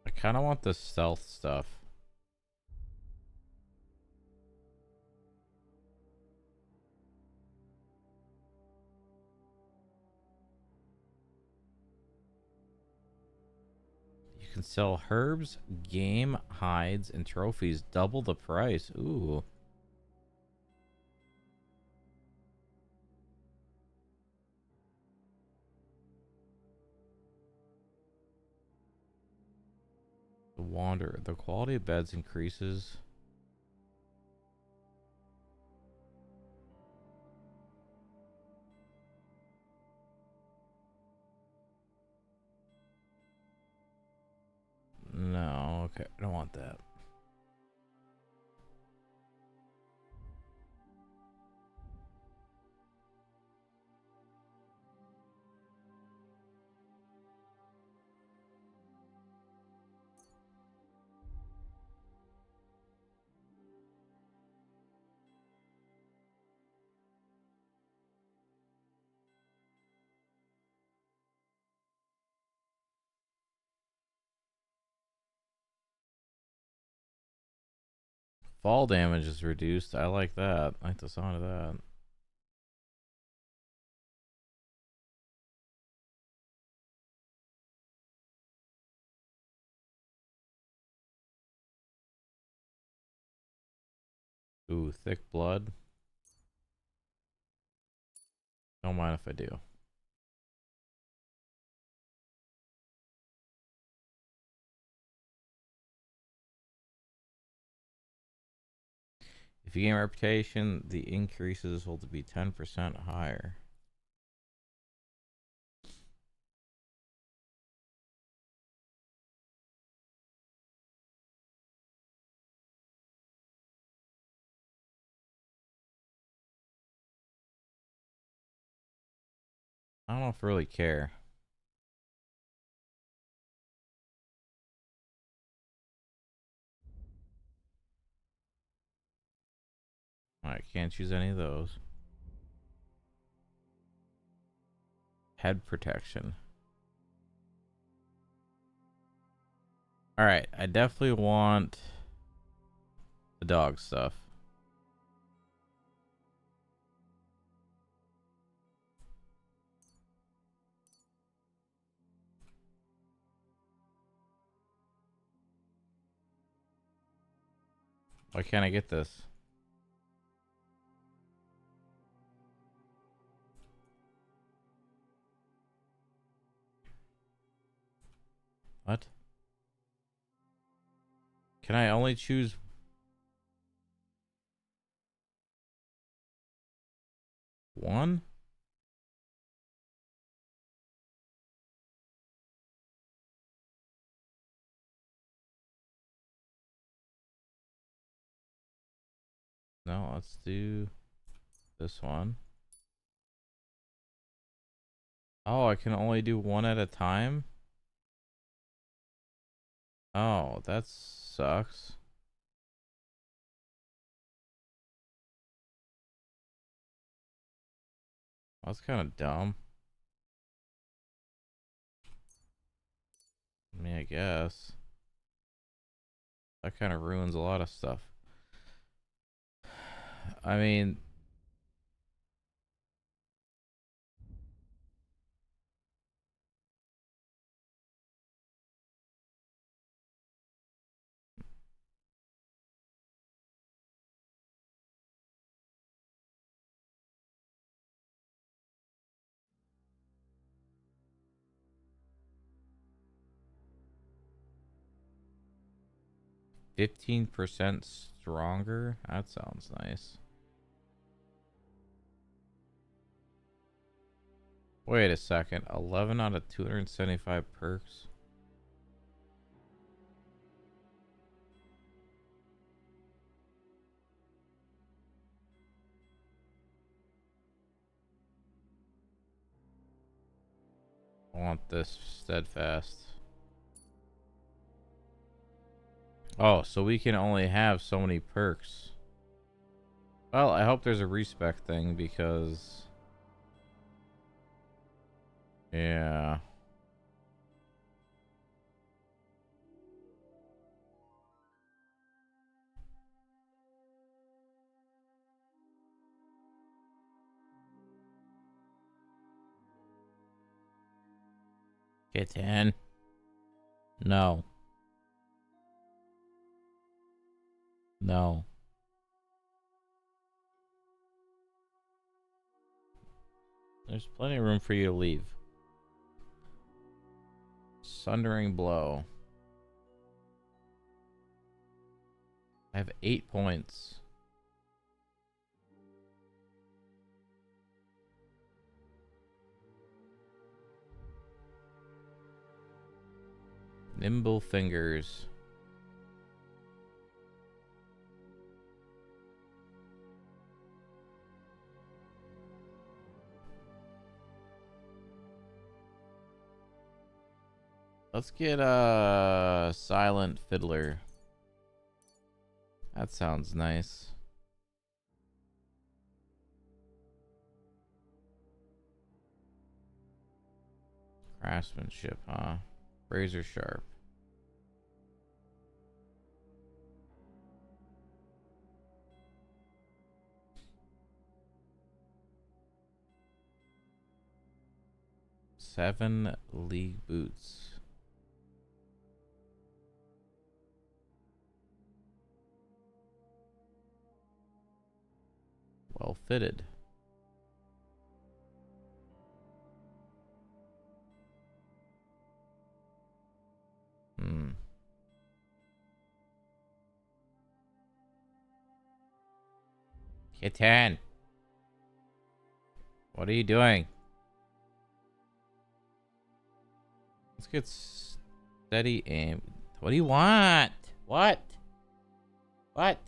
I kind of want the stealth stuff. You can sell herbs, game, hides, and trophies double the price. Ooh. The Wanderer. The quality of beds increases. No, okay. I don't want that. Fall damage is reduced. I like that. I like the sound of that. Ooh, thick blood. Don't mind if I do. If you gain reputation, the increases will be 10% higher. I don't know if I really care. I can't choose any of those. Head protection. Alright, I definitely want the dog stuff. Why can't I get this? What? Can I only choose one? No, let's do this one. Oh, I can only do one at a time? Oh, that sucks. That's kind of dumb. I mean, I guess. That kind of ruins a lot of stuff. I mean... %15 stronger? That sounds nice. Wait a second. 11 out of 275 perks? I want this steadfast. Oh, so we can only have so many perks. Well, I hope there's a respec thing because... Yeah. Kitten. No. No. There's plenty of room for you to leave. Sundering blow. I have 8 points. Nimble fingers. Let's get a silent fiddler. That sounds nice. Craftsmanship, huh? Razor sharp. 7 league boots. Well fitted. Kitten. What are you doing? Let's get steady aim. What do you want? What? What?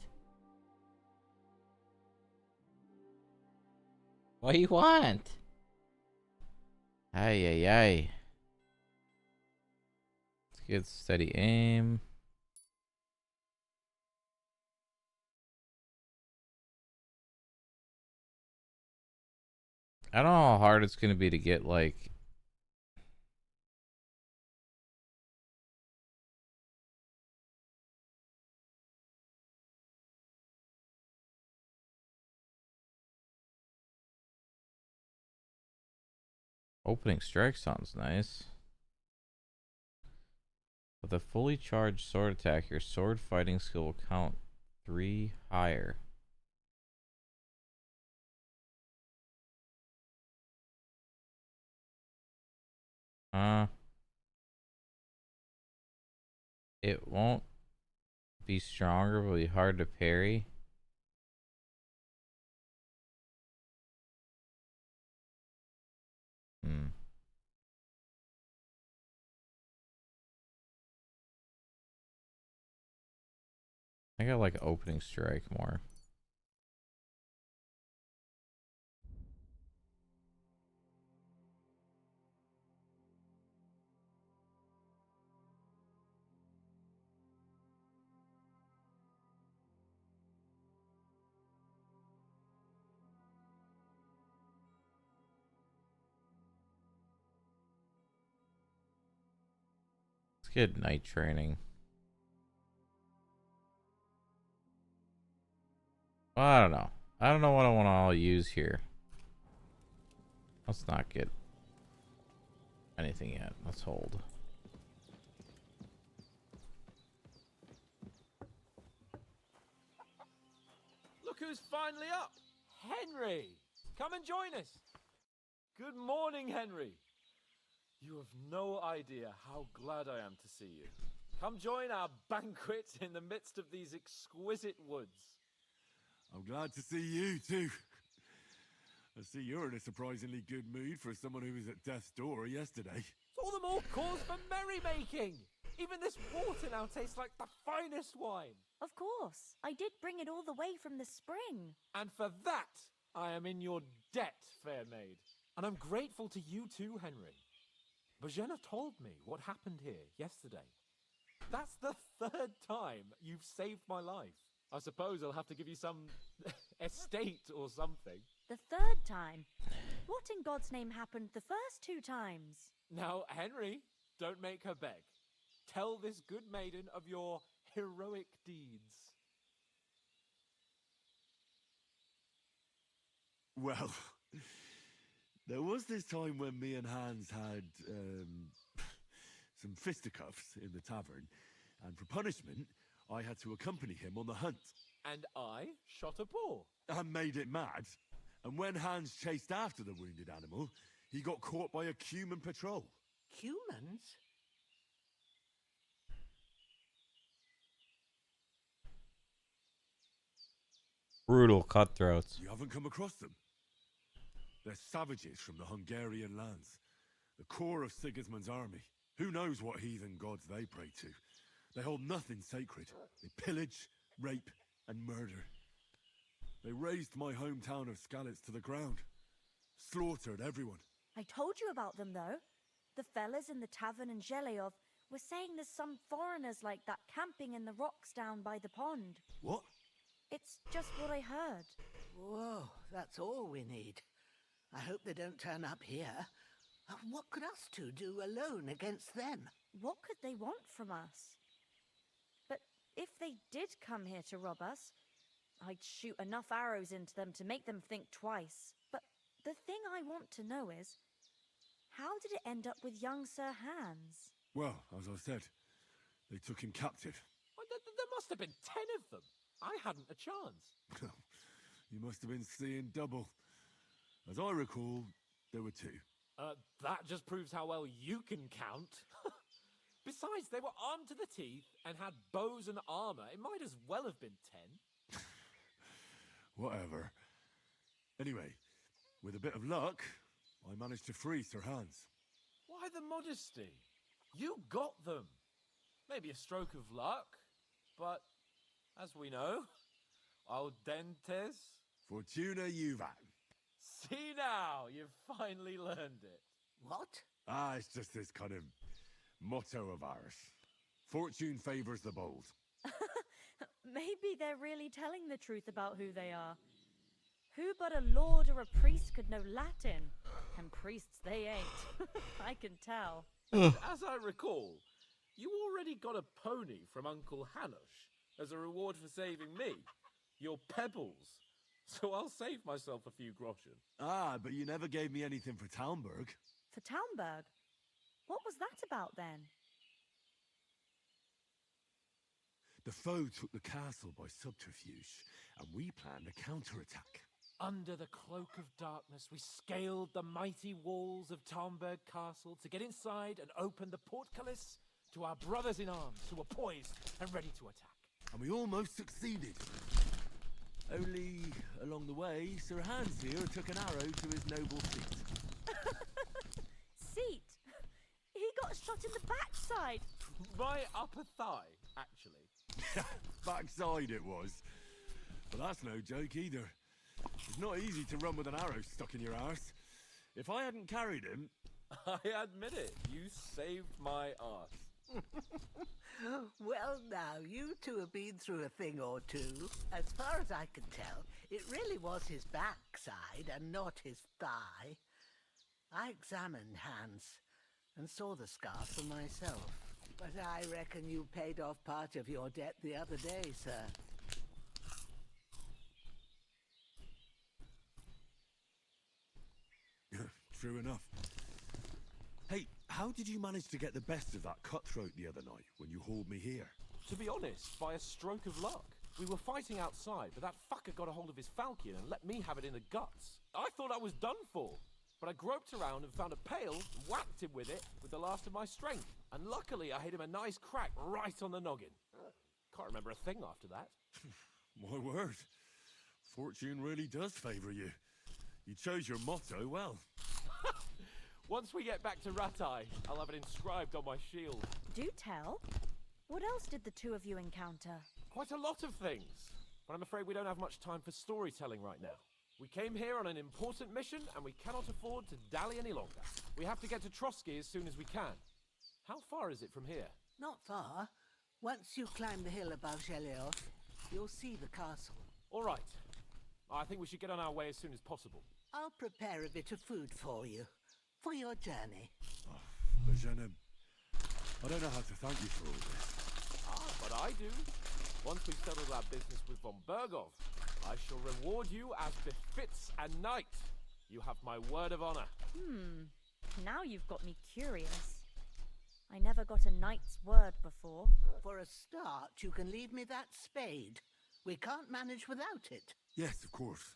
What do you want? Ay, ay, ay. Let's get steady aim. I don't know how hard it's going to be to get, like... Opening strike sounds nice. With a fully charged sword attack, your sword fighting skill will count 3 higher. It won't be stronger, but it'll be hard to parry. I think I like opening strike more. Let's get night training. Well, I don't know. I don't know what I want to all use here. Let's not get anything yet. Let's hold. Look who's finally up! Henry! Come and join us! Good morning, Henry! You have no idea how glad I am to see you. Come join our banquet in the midst of these exquisite woods. I'm glad to see you, too. I see you're in a surprisingly good mood for someone who was at death's door yesterday. It's all the more cause for merrymaking! Even this water now tastes like the finest wine. Of course. I did bring it all the way from the spring. And for that, I am in your debt, fair maid. And I'm grateful to you too, Henry. Bajena told me what happened here yesterday. That's the 3rd time you've saved my life. I suppose I'll have to give you some estate or something. The 3rd time? What in God's name happened the first 2 times? Now, Henry, don't make her beg. Tell this good maiden of your heroic deeds. Well, there was this time when me and Hans had some fisticuffs in the tavern, and for punishment, I had to accompany him on the hunt. And I shot a boar. And made it mad. And when Hans chased after the wounded animal, he got caught by a human patrol. Humans? Brutal cutthroats. You haven't come across them? They're savages from the Hungarian lands. The core of Sigismund's army. Who knows what heathen gods they pray to? They hold nothing sacred. They pillage, rape, and murder. They razed my hometown of Skalitz to the ground. Slaughtered everyone. I told you about them, though. The fellas in the tavern in Zheleov were saying there's some foreigners like that camping in the rocks down by the pond. What? It's just what I heard. Whoa, that's all we need. I hope they don't turn up here. What could us two do alone against them? What could they want from us? But if they did come here to rob us, I'd shoot enough arrows into them to make them think twice. But the thing I want to know is, How did it end up with young Sir Hans? Well, as I said, they took him captive. Well, there must have been 10 of them. I hadn't a chance. You must have been seeing double. As I recall, there were 2. That just proves how well you can count. Besides, they were armed to the teeth and had bows and armor. It might as well have been 10. Whatever. Anyway, with a bit of luck, I managed to free Sir Hans. Why the modesty? You got them. Maybe a stroke of luck, but as we know, al dentes. Fortuna juvat. See now, you've finally learned it. What? It's just this kind of motto of ours. Fortune favors the bold. Maybe they're really telling the truth about who they are. Who but a lord or a priest could know Latin? And priests they ain't. I can tell. As I recall, you already got a pony from Uncle Hanush as a reward for saving me. Your pebbles. So I'll save myself a few groschen. But you never gave me anything for Talmberg. For Talmberg? What was that about then? The foe took the castle by subterfuge, and we planned a counterattack. Under the cloak of darkness, we scaled the mighty walls of Talmberg Castle to get inside and open the portcullis to our brothers in arms who were poised and ready to attack. And we almost succeeded. Only, along the way, Sir Hans here took an arrow to his noble seat. Seat? He got shot in the backside. My upper thigh, actually. Backside it was. But that's no joke either. It's not easy to run with an arrow stuck in your arse. If I hadn't carried him... I admit it, you saved my arse. Well, now, you two have been through a thing or two. As far as I can tell, it really was his backside and not his thigh. I examined Hans and saw the scar for myself. But I reckon you paid off part of your debt the other day, sir. True enough. Hey, how did you manage to get the best of that cutthroat the other night when you hauled me here? To be honest, by a stroke of luck. We were fighting outside, but that fucker got a hold of his falcon and let me have it in the guts. I thought I was done for, but I groped around and found a pail and whacked him with it with the last of my strength. And luckily, I hit him a nice crack right on the noggin. Can't remember a thing after that. My word. Fortune really does favour you. You chose your motto well. Once we get back to Ratai, I'll have it inscribed on my shield. Do tell. What else did the two of you encounter? Quite a lot of things, but I'm afraid we don't have much time for storytelling right now. We came here on an important mission, and we cannot afford to dally any longer. We have to get to Trotsky as soon as we can. How far is it from here? Not far. Once you climb the hill above Gelios, you'll see the castle. All right. I think we should get on our way as soon as possible. I'll prepare a bit of food for you, for your journey. Jenna, I don't know how to thank you for all this. But I do. Once we've settled our business with von Bergov, I shall reward you as befits a knight. You have my word of honor. Now you've got me curious. I never got a knight's word before. For a start, you can leave me that spade. We can't manage without it. Yes, of course.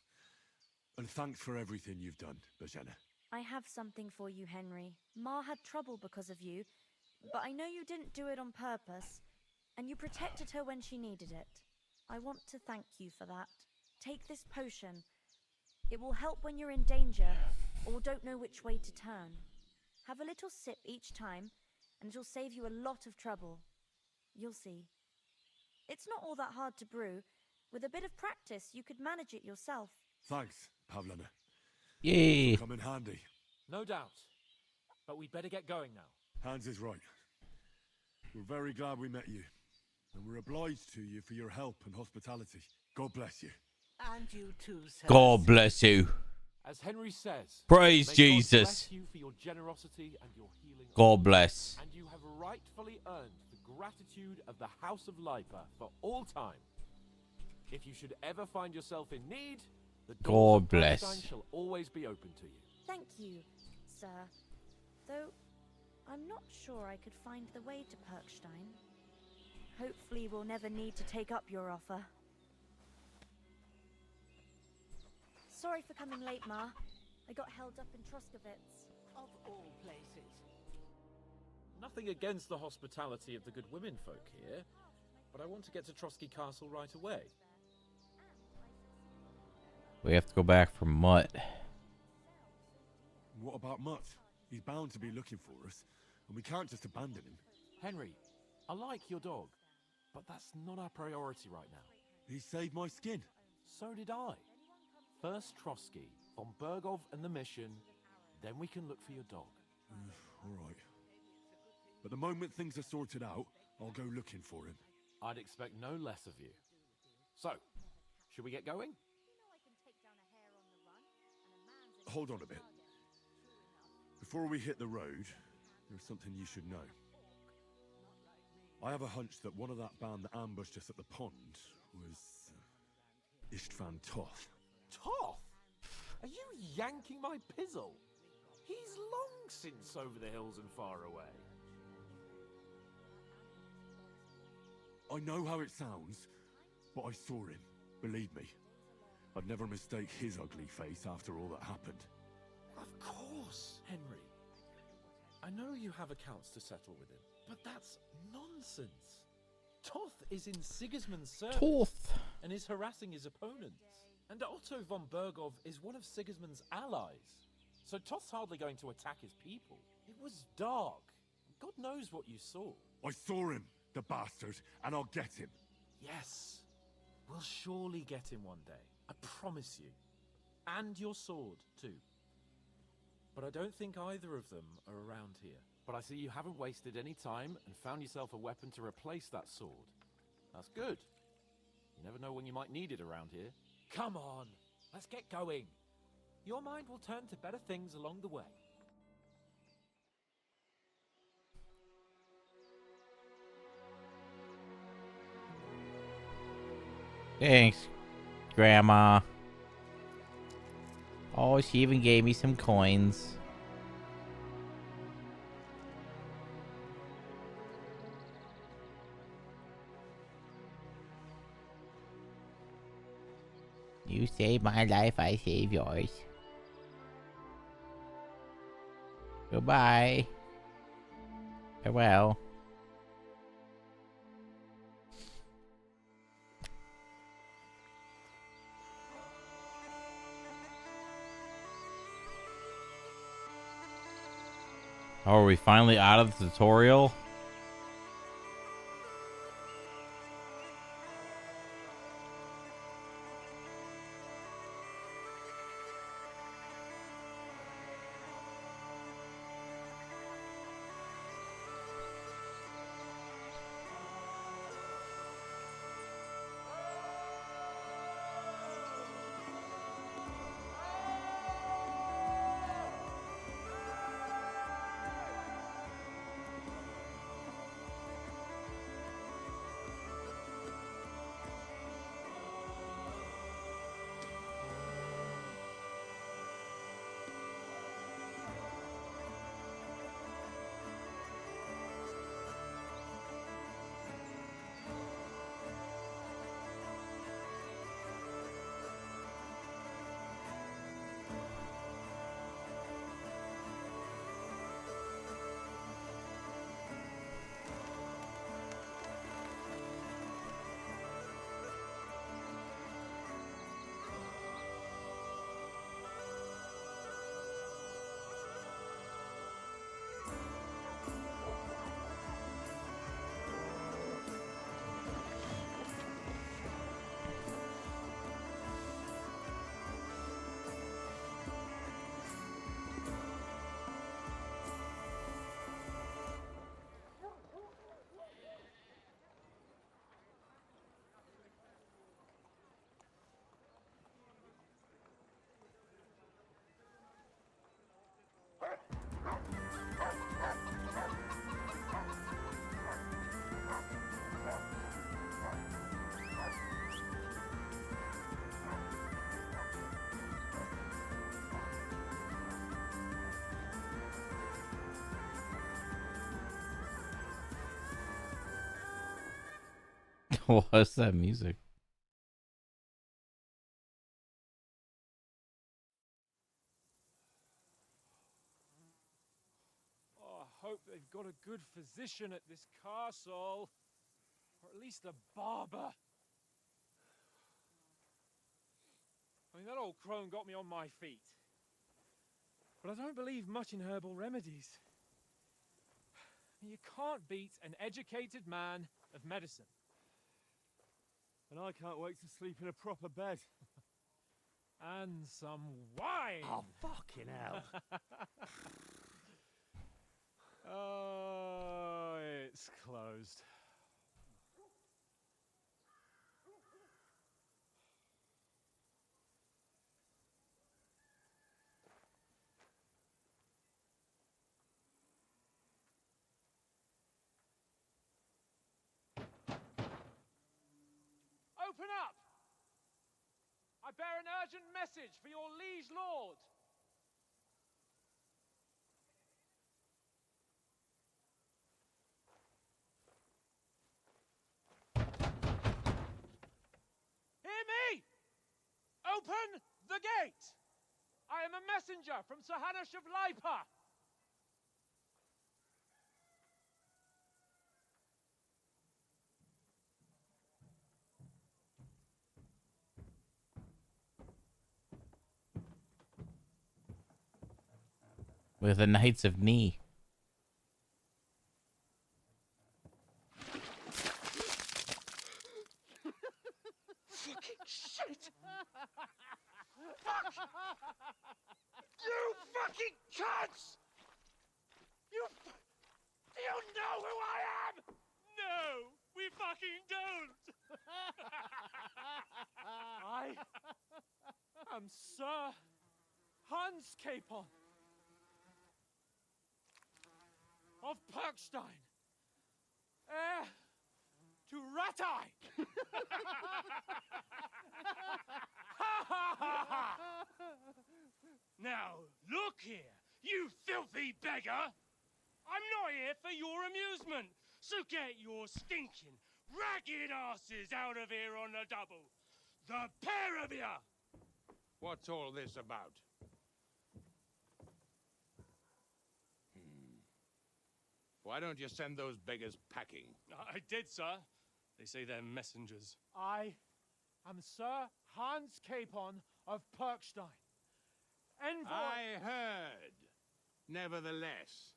And thanks for everything you've done, Bajana. I have something for you, Henry. Ma had trouble because of you, but I know you didn't do it on purpose, and you protected her when she needed it. I want to thank you for that. Take this potion. It will help when you're in danger or don't know which way to turn. Have a little sip each time, and it'll save you a lot of trouble. You'll see. It's not all that hard to brew. With a bit of practice, you could manage it yourself. Thanks, Pavlana. Yay! Come in handy. No doubt. But we'd better get going now. Hans is right. We're very glad we met you. And we're obliged to you for your help and hospitality. God bless you. And you too, sir. God bless you. As Henry says, Praise may Jesus. God bless you for your generosity and your healing. God bless. And you have rightfully earned the gratitude of the House of Lipa for all time. If you should ever find yourself in need, the doors God of bless. Palestine shall always be open to you. Thank you, sir. Though, I'm not sure I could find the way to Perkstein. Hopefully we'll never need to take up your offer. Sorry for coming late, Ma. I got held up in Troskowitz. Of all places. Nothing against the hospitality of the good women folk here, but I want to get to Trotsky Castle right away. We have to go back for Mutt. What about Mutt? He's bound to be looking for us, and we can't just abandon him. Henry, I like your dog, but that's not our priority right now. He saved my skin. So did I. First Trotsky, von Bergov and the mission, then we can look for your dog. All right. But the moment things are sorted out, I'll go looking for him. I'd expect no less of you. So, should we get going? Hold on a bit. Before we hit the road, there's something you should know. I have a hunch that one of that band that ambushed us at the pond was Istvan Toth. Toth? Are you yanking my pizzle? He's long since over the hills and far away. I know how it sounds, but I saw him. Believe me. I'd never mistake his ugly face after all that happened. Of course, Henry. I know you have accounts to settle with him, but that's nonsense. Toth is in Sigismund's service Toth. and is harassing his opponents. And Otto von Bergov is one of Sigismund's allies. So Toth's hardly going to attack his people. It was dark. God knows what you saw. I saw him, the bastard, and I'll get him. Yes. We'll surely get him one day. I promise you. And your sword, too. But I don't think either of them are around here. But I see you haven't wasted any time and found yourself a weapon to replace that sword. That's good. You never know when you might need it around here. Come on, let's get going. Your mind will turn to better things along the way. Thanks, Grandma. Oh, she even gave me some coins. You save my life, I save yours. Goodbye. Farewell. Oh, are we finally out of the tutorial? What's that music? Oh, I hope they've got a good physician at this castle. Or at least a barber. I mean, that old crone got me on my feet. But I don't believe much in herbal remedies. You can't beat an educated man of medicine. And I can't wait to sleep in a proper bed. And some wine! Oh, fucking hell. Oh, it's closed. Open up! I bear an urgent message for your liege lord. Hear me! Open the gate! I am a messenger from Sir Hanush of Lipa. With the Knights of Knee. Fucking shit! Fuck! You fucking cunts! Do you know who I am? No, we fucking don't. I am Sir Hans Capon of Perkstein, heir to Ratai. Now, look here, you filthy beggar! I'm not here for your amusement, so get your stinking, ragged asses out of here on the double. The pair of you! What's all this about? Why don't you send those beggars packing? I did, sir. They say they're messengers. I am Sir Hans Capon of Perkstein. Envoy. I heard. Nevertheless,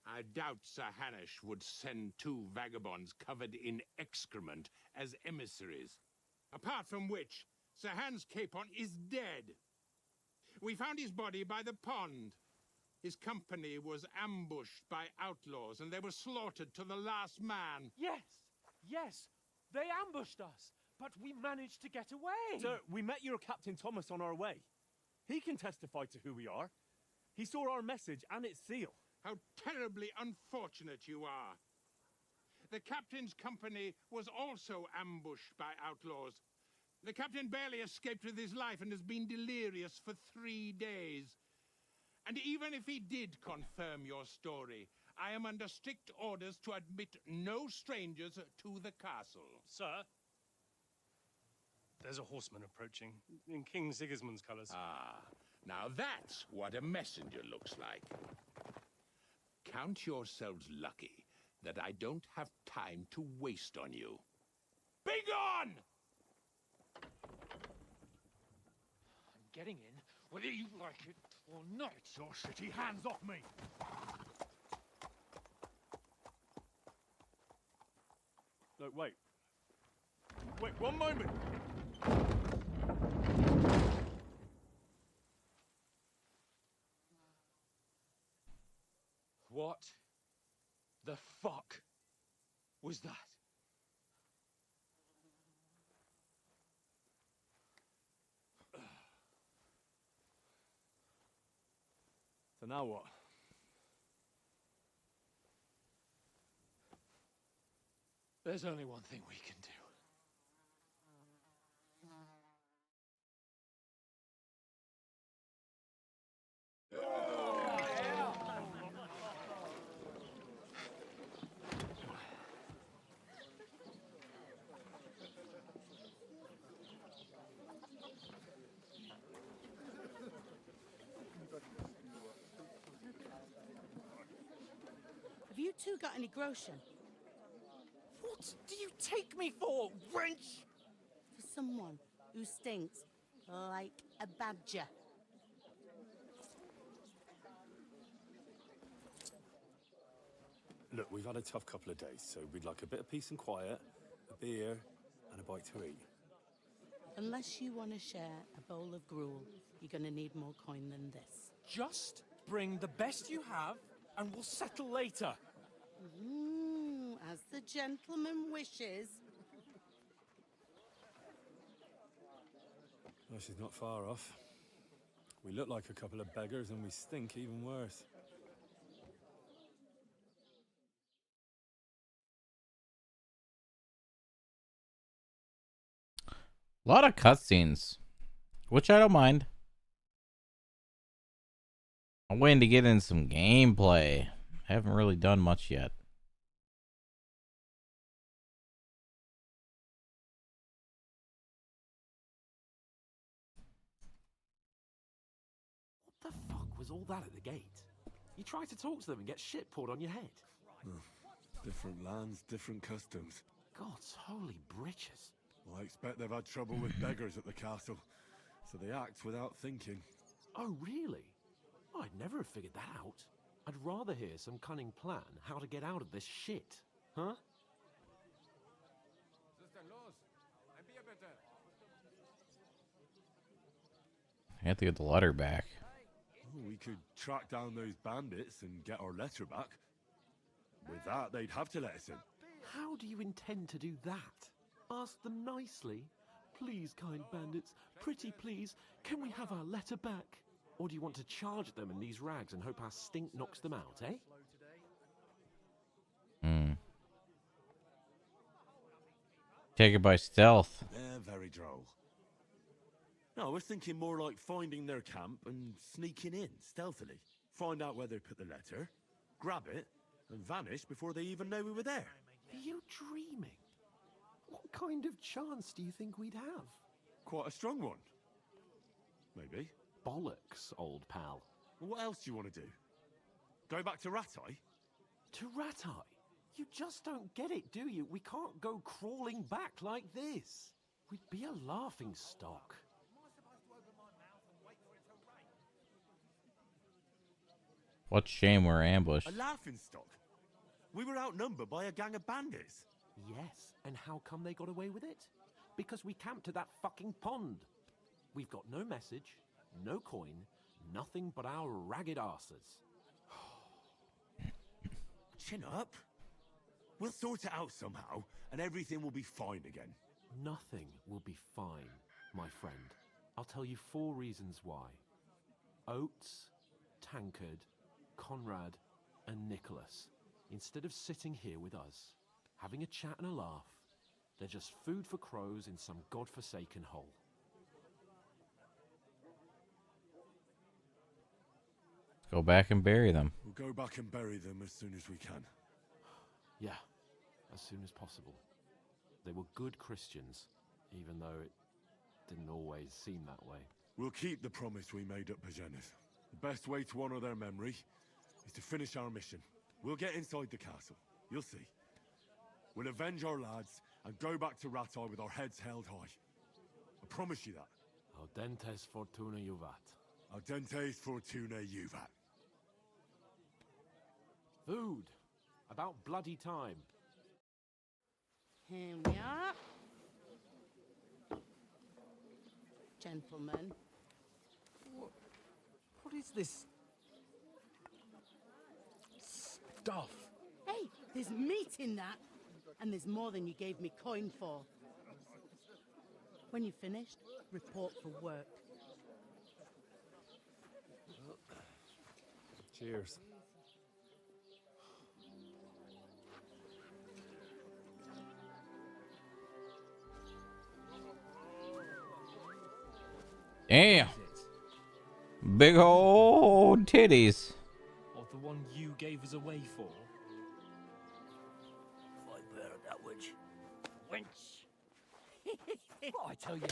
I doubt Sir Hanush would send two vagabonds covered in excrement as emissaries. Apart from which, Sir Hans Capon is dead. We found his body by the pond. His company was ambushed by outlaws, and they were slaughtered to the last man. Yes, they ambushed us, but we managed to get away. Sir, we met your Captain Thomas on our way. He can testify to who we are. He saw our message and its seal. How terribly unfortunate you are. The captain's company was also ambushed by outlaws. The captain barely escaped with his life and has been delirious for 3 days. And even if he did confirm your story, I am under strict orders to admit no strangers to the castle. Sir, there's a horseman approaching in King Sigismund's colours. Ah, now that's what a messenger looks like. Count yourselves lucky that I don't have time to waste on you. Be gone! I'm getting in, whether you like it or not. Your shitty hands off me! No, wait. Wait, one moment! What the fuck was that? So now what? There's only one thing we can do. two got any groschen? What do you take me for, wench? For someone who stinks like a badger. Look, we've had a tough couple of days, so we'd like a bit of peace and quiet, a beer, and a bite to eat. Unless you want to share a bowl of gruel, you're going to need more coin than this. Just bring the best you have, and we'll settle later. As the gentleman wishes. Well, she's not far off. We look like a couple of beggars, and we stink even worse. A lot of cutscenes, which I don't mind. I'm waiting to get in some gameplay. Haven't really done much yet. What the fuck was all that at the gate? You try to talk to them and get shit poured on your head. Different lands, different customs. God's holy britches. I expect they've had trouble with beggars at the castle, so they act without thinking. Oh, really? I'd never have figured that out. I'd rather hear some cunning plan how to get out of this shit. Huh? I have to get the letter back. We could track down those bandits and get our letter back. With that, they'd have to let us in. How do you intend to do that? Ask them nicely. Please, kind bandits, pretty please, can we have our letter back? Or do you want to charge them in these rags and hope our stink knocks them out, eh? Take it by stealth. They're very droll. No, I was thinking more like finding their camp and sneaking in stealthily. Find out where they put the letter, grab it, and vanish before they even know we were there. Are you dreaming? What kind of chance do you think we'd have? Quite a strong one. Maybe. Bollocks, old pal. What else do you want to do? Go back to Ratai? To Ratai? You just don't get it, do you? We can't go crawling back like this. We'd be a laughing stock. What shame we're ambushed. A laughing stock? We were outnumbered by a gang of bandits. Yes, and how come they got away with it? Because we camped at that fucking pond. We've got no message, no coin, nothing but our ragged arses. Chin up. We'll sort it out somehow, and everything will be fine again. Nothing will be fine, my friend. I'll tell you 4 reasons why. Oates, Tankard, Conrad, and Nicholas, instead of sitting here with us, having a chat and a laugh, they're just food for crows in some godforsaken hole. Go back and bury them. We'll go back and bury them as soon as we can. Yeah, as soon as possible. They were good Christians, even though it didn't always seem that way. We'll keep the promise we made at Pageneth. The best way to honor their memory is to finish our mission. We'll get inside the castle. You'll see. We'll avenge our lads and go back to Ratai with our heads held high. I promise you that. Audentes fortuna juvat. Audentes fortuna juvat. Food. About bloody time. Here we are. Gentlemen. What is this stuff? Hey, there's meat in that. And there's more than you gave me coin for. When you're finished, report for work. Cheers. Damn. Big old titties. Or the one you gave us away for? I bear that witch. Wench. I tell you.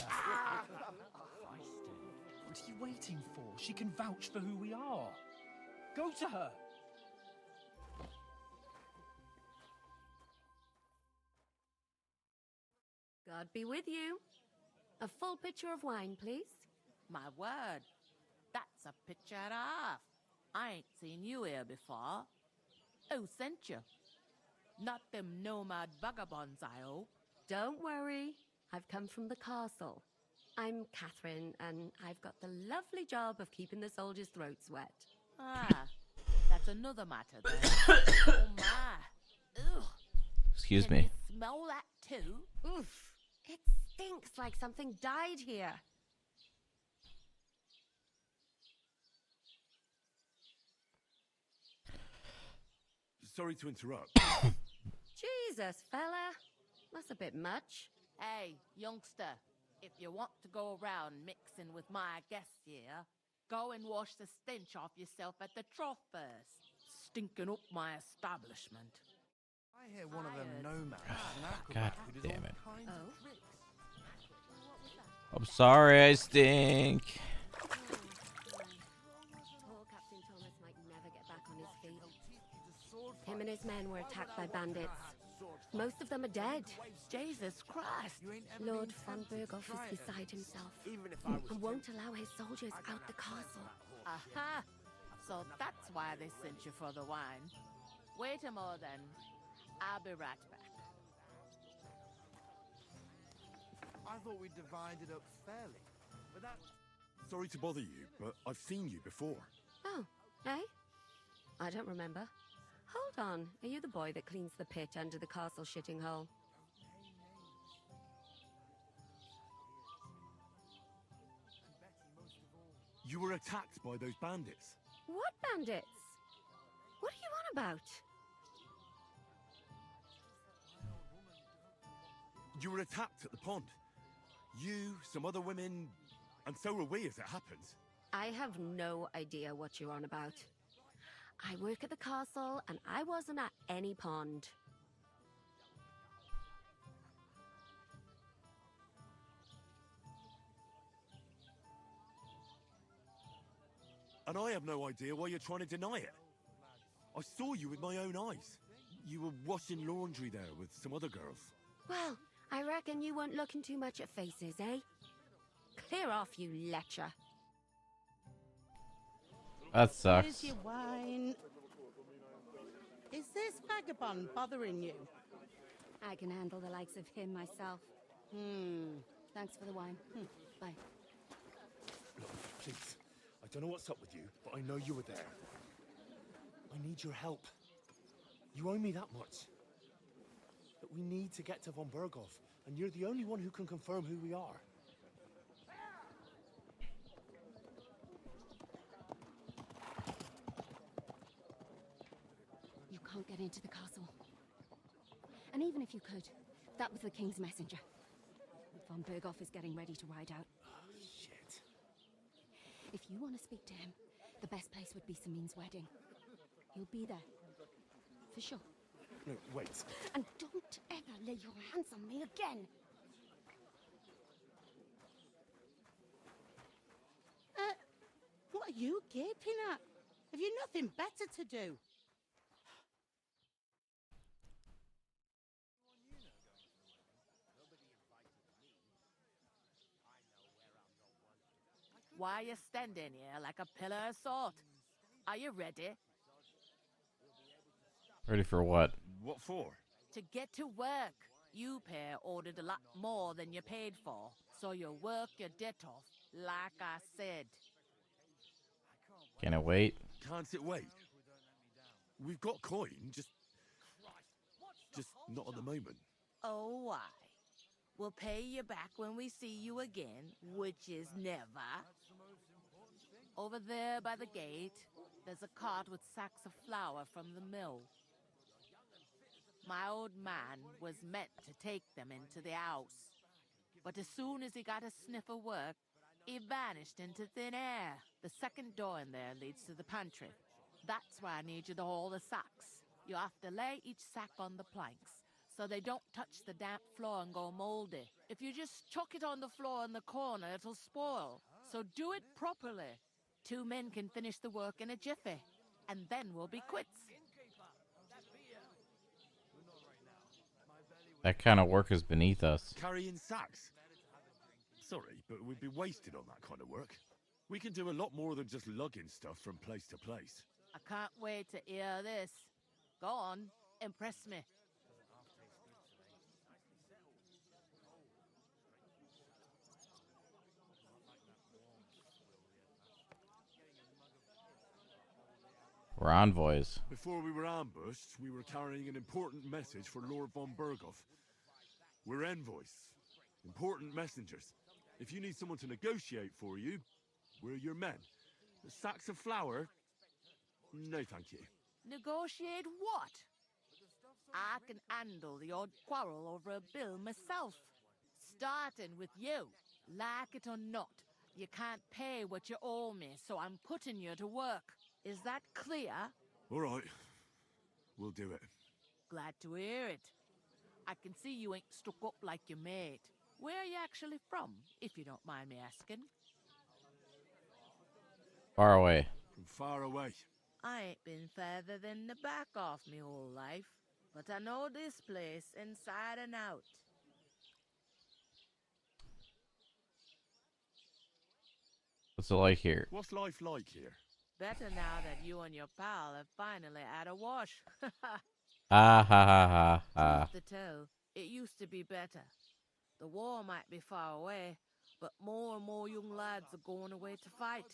What are you waiting for? She can vouch for who we are. Go to her. God be with you. A full pitcher of wine, please. My word, that's a picture and a half. I ain't seen you here before. Who sent you? Not them nomad vagabonds, I hope. Don't worry, I've come from the castle. I'm Catherine, and I've got the lovely job of keeping the soldiers' throats wet. Ah, that's another matter then. Oh my. Ugh. Excuse Can me. you smell that too? Oof, it stinks like something died here. Sorry to interrupt. Jesus, fella. That's a bit much. Hey, youngster, if you want to go around mixing with my guests here, go and wash the stench off yourself at the trough first. Stinking up my establishment. I hear one of them nomads is an God acrobat who does damn all it. kinds of tricks. I'm sorry, I stink. Poor Captain Thomas might never get back on his feet. Him and his men were attacked by bandits. Most of them are dead. Jesus Christ. Lord von Berghoff is beside himself and won't allow his soldiers out the castle. Aha! So that's why they sent you for the wine. Wait a moment then. I'll be right back. I thought we divided up fairly, but that... Sorry to bother you, but I've seen you before. Oh, eh? I don't remember. Hold on, are you the boy that cleans the pit under the castle shitting hole? You were attacked by those bandits. What bandits? What are you on about? You were attacked at the pond. You, some other women, and so were we, as it happens. I have no idea what you're on about. I work at the castle, and I wasn't at any pond. And I have no idea why you're trying to deny it. I saw you with my own eyes. You were washing laundry there with some other girls. Well, I reckon you weren't looking too much at faces, eh? Clear off, you lecher. That sucks. Here's your wine. Is this vagabond bothering you? I can handle the likes of him myself. Thanks for the wine. Bye. Look, please. I don't know what's up with you, but I know you were there. I need your help. You owe me that much. But we need to get to von Berghoff, and you're the only one who can confirm who we are. You can't get into the castle. And even if you could, that was the king's messenger. Von Berghoff is getting ready to ride out. Shit. If you want to speak to him, the best place would be Samin's wedding. He'll be there. For sure. No, wait. And don't ever lay your hands on me again. What are you gaping at? Have you nothing better to do? Why are you standing here like a pillar of salt? Are you ready? Ready for what? What for? To get to work. You pair ordered a lot more than you paid for, so you work your debt off, like I said. Can I wait? Can't it wait? We've got coin, just not at the moment. Oh, why? We'll pay you back when we see you again, which is never. Over there by the gate, there's a cart with sacks of flour from the mill. My old man was meant to take them into the house. But as soon as he got a sniff of work, he vanished into thin air. The second door in there leads to the pantry. That's why I need you to haul the sacks. You have to lay each sack on the planks, so they don't touch the damp floor and go moldy. If you just chuck it on the floor in the corner, it'll spoil. So do it properly. 2 men can finish the work in a jiffy, and then we'll be quits. That kind of work is beneath us. Carrying sacks. Sorry, but we'd be wasted on that kind of work. We can do a lot more than just lugging stuff from place to place. I can't wait to hear this. Go on, impress me. We're envoys. Before we were ambushed, we were carrying an important message for Lord von Berghoff. We're envoys. Important messengers. If you need someone to negotiate for you, we're your men. The sacks of flour? No, thank you. Negotiate what? I can handle the odd quarrel over a bill myself. Starting with you. Like it or not, you can't pay what you owe me, so I'm putting you to work. Is that clear? All right. We'll do it. Glad to hear it. I can see you ain't stuck up like your mate. Where are you actually from, if you don't mind me asking? Far away. From far away. I ain't been further than the back off me whole life, but I know this place inside and out. What's it like here? What's life like here? Better now that you and your pal have finally had a wash. Ha ha ha ha ha. Truth to tell, it used to be better. The war might be far away, but more and more young lads are going away to fight.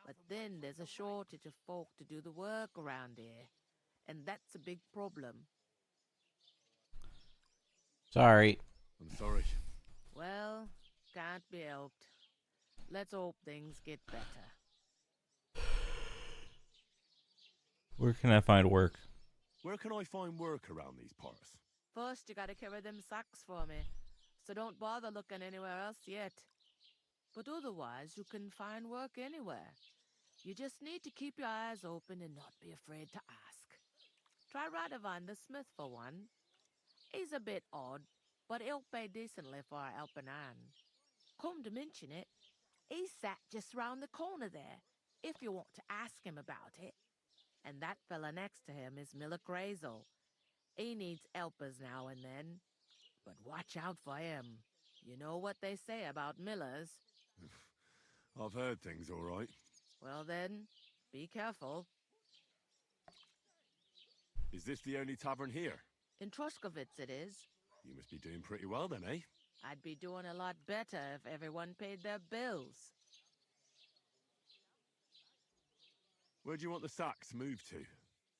But then there's a shortage of folk to do the work around here, and that's a big problem. Sorry. I'm sorry. Well, can't be helped. Let's hope things get better. Where can I find work? Where can I find work around these parts? First, you gotta carry them sacks for me, so don't bother looking anywhere else yet. But otherwise, you can find work anywhere. You just need to keep your eyes open and not be afraid to ask. Try Radovan the Smith for one. He's a bit odd, but he'll pay decently for a helping hand. Come to mention it, he's sat just round the corner there, if you want to ask him about it. And that fella next to him is Miller Crazel. He needs helpers now and then, but watch out for him. You know what they say about Millers. I've heard things all right. Well then, be careful. Is this the only tavern here? In Troskovitz it is. You must be doing pretty well then, eh? I'd be doing a lot better if everyone paid their bills. Where do you want the sacks moved to?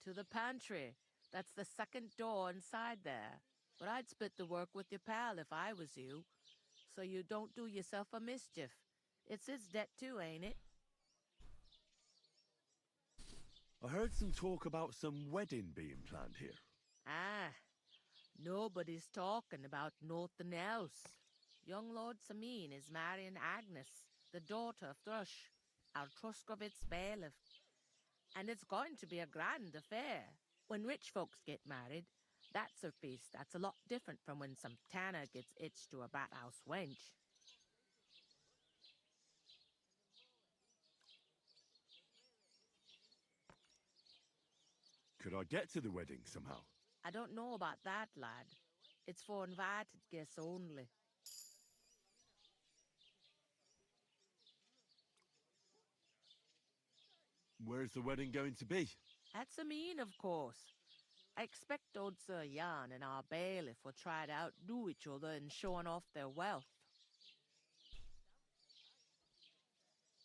To the pantry. That's the second door inside there. But I'd split the work with your pal if I was you, so you don't do yourself a mischief. It's his debt too, ain't it? I heard some talk about some wedding being planned here. Ah, nobody's talking about nothing else. Young Lord Samin is marrying Agnes, the daughter of Thrush, our Troskovitz bailiff. And it's going to be a grand affair. When rich folks get married, that's a feast that's a lot different from when some tanner gets hitched to a bat-house wench. Could I get to the wedding somehow? I don't know about that, lad. It's for invited guests only. Where's the wedding going to be? At Samin, of course. I expect old Sir Jan and our bailiff will try to outdo each other in showing off their wealth.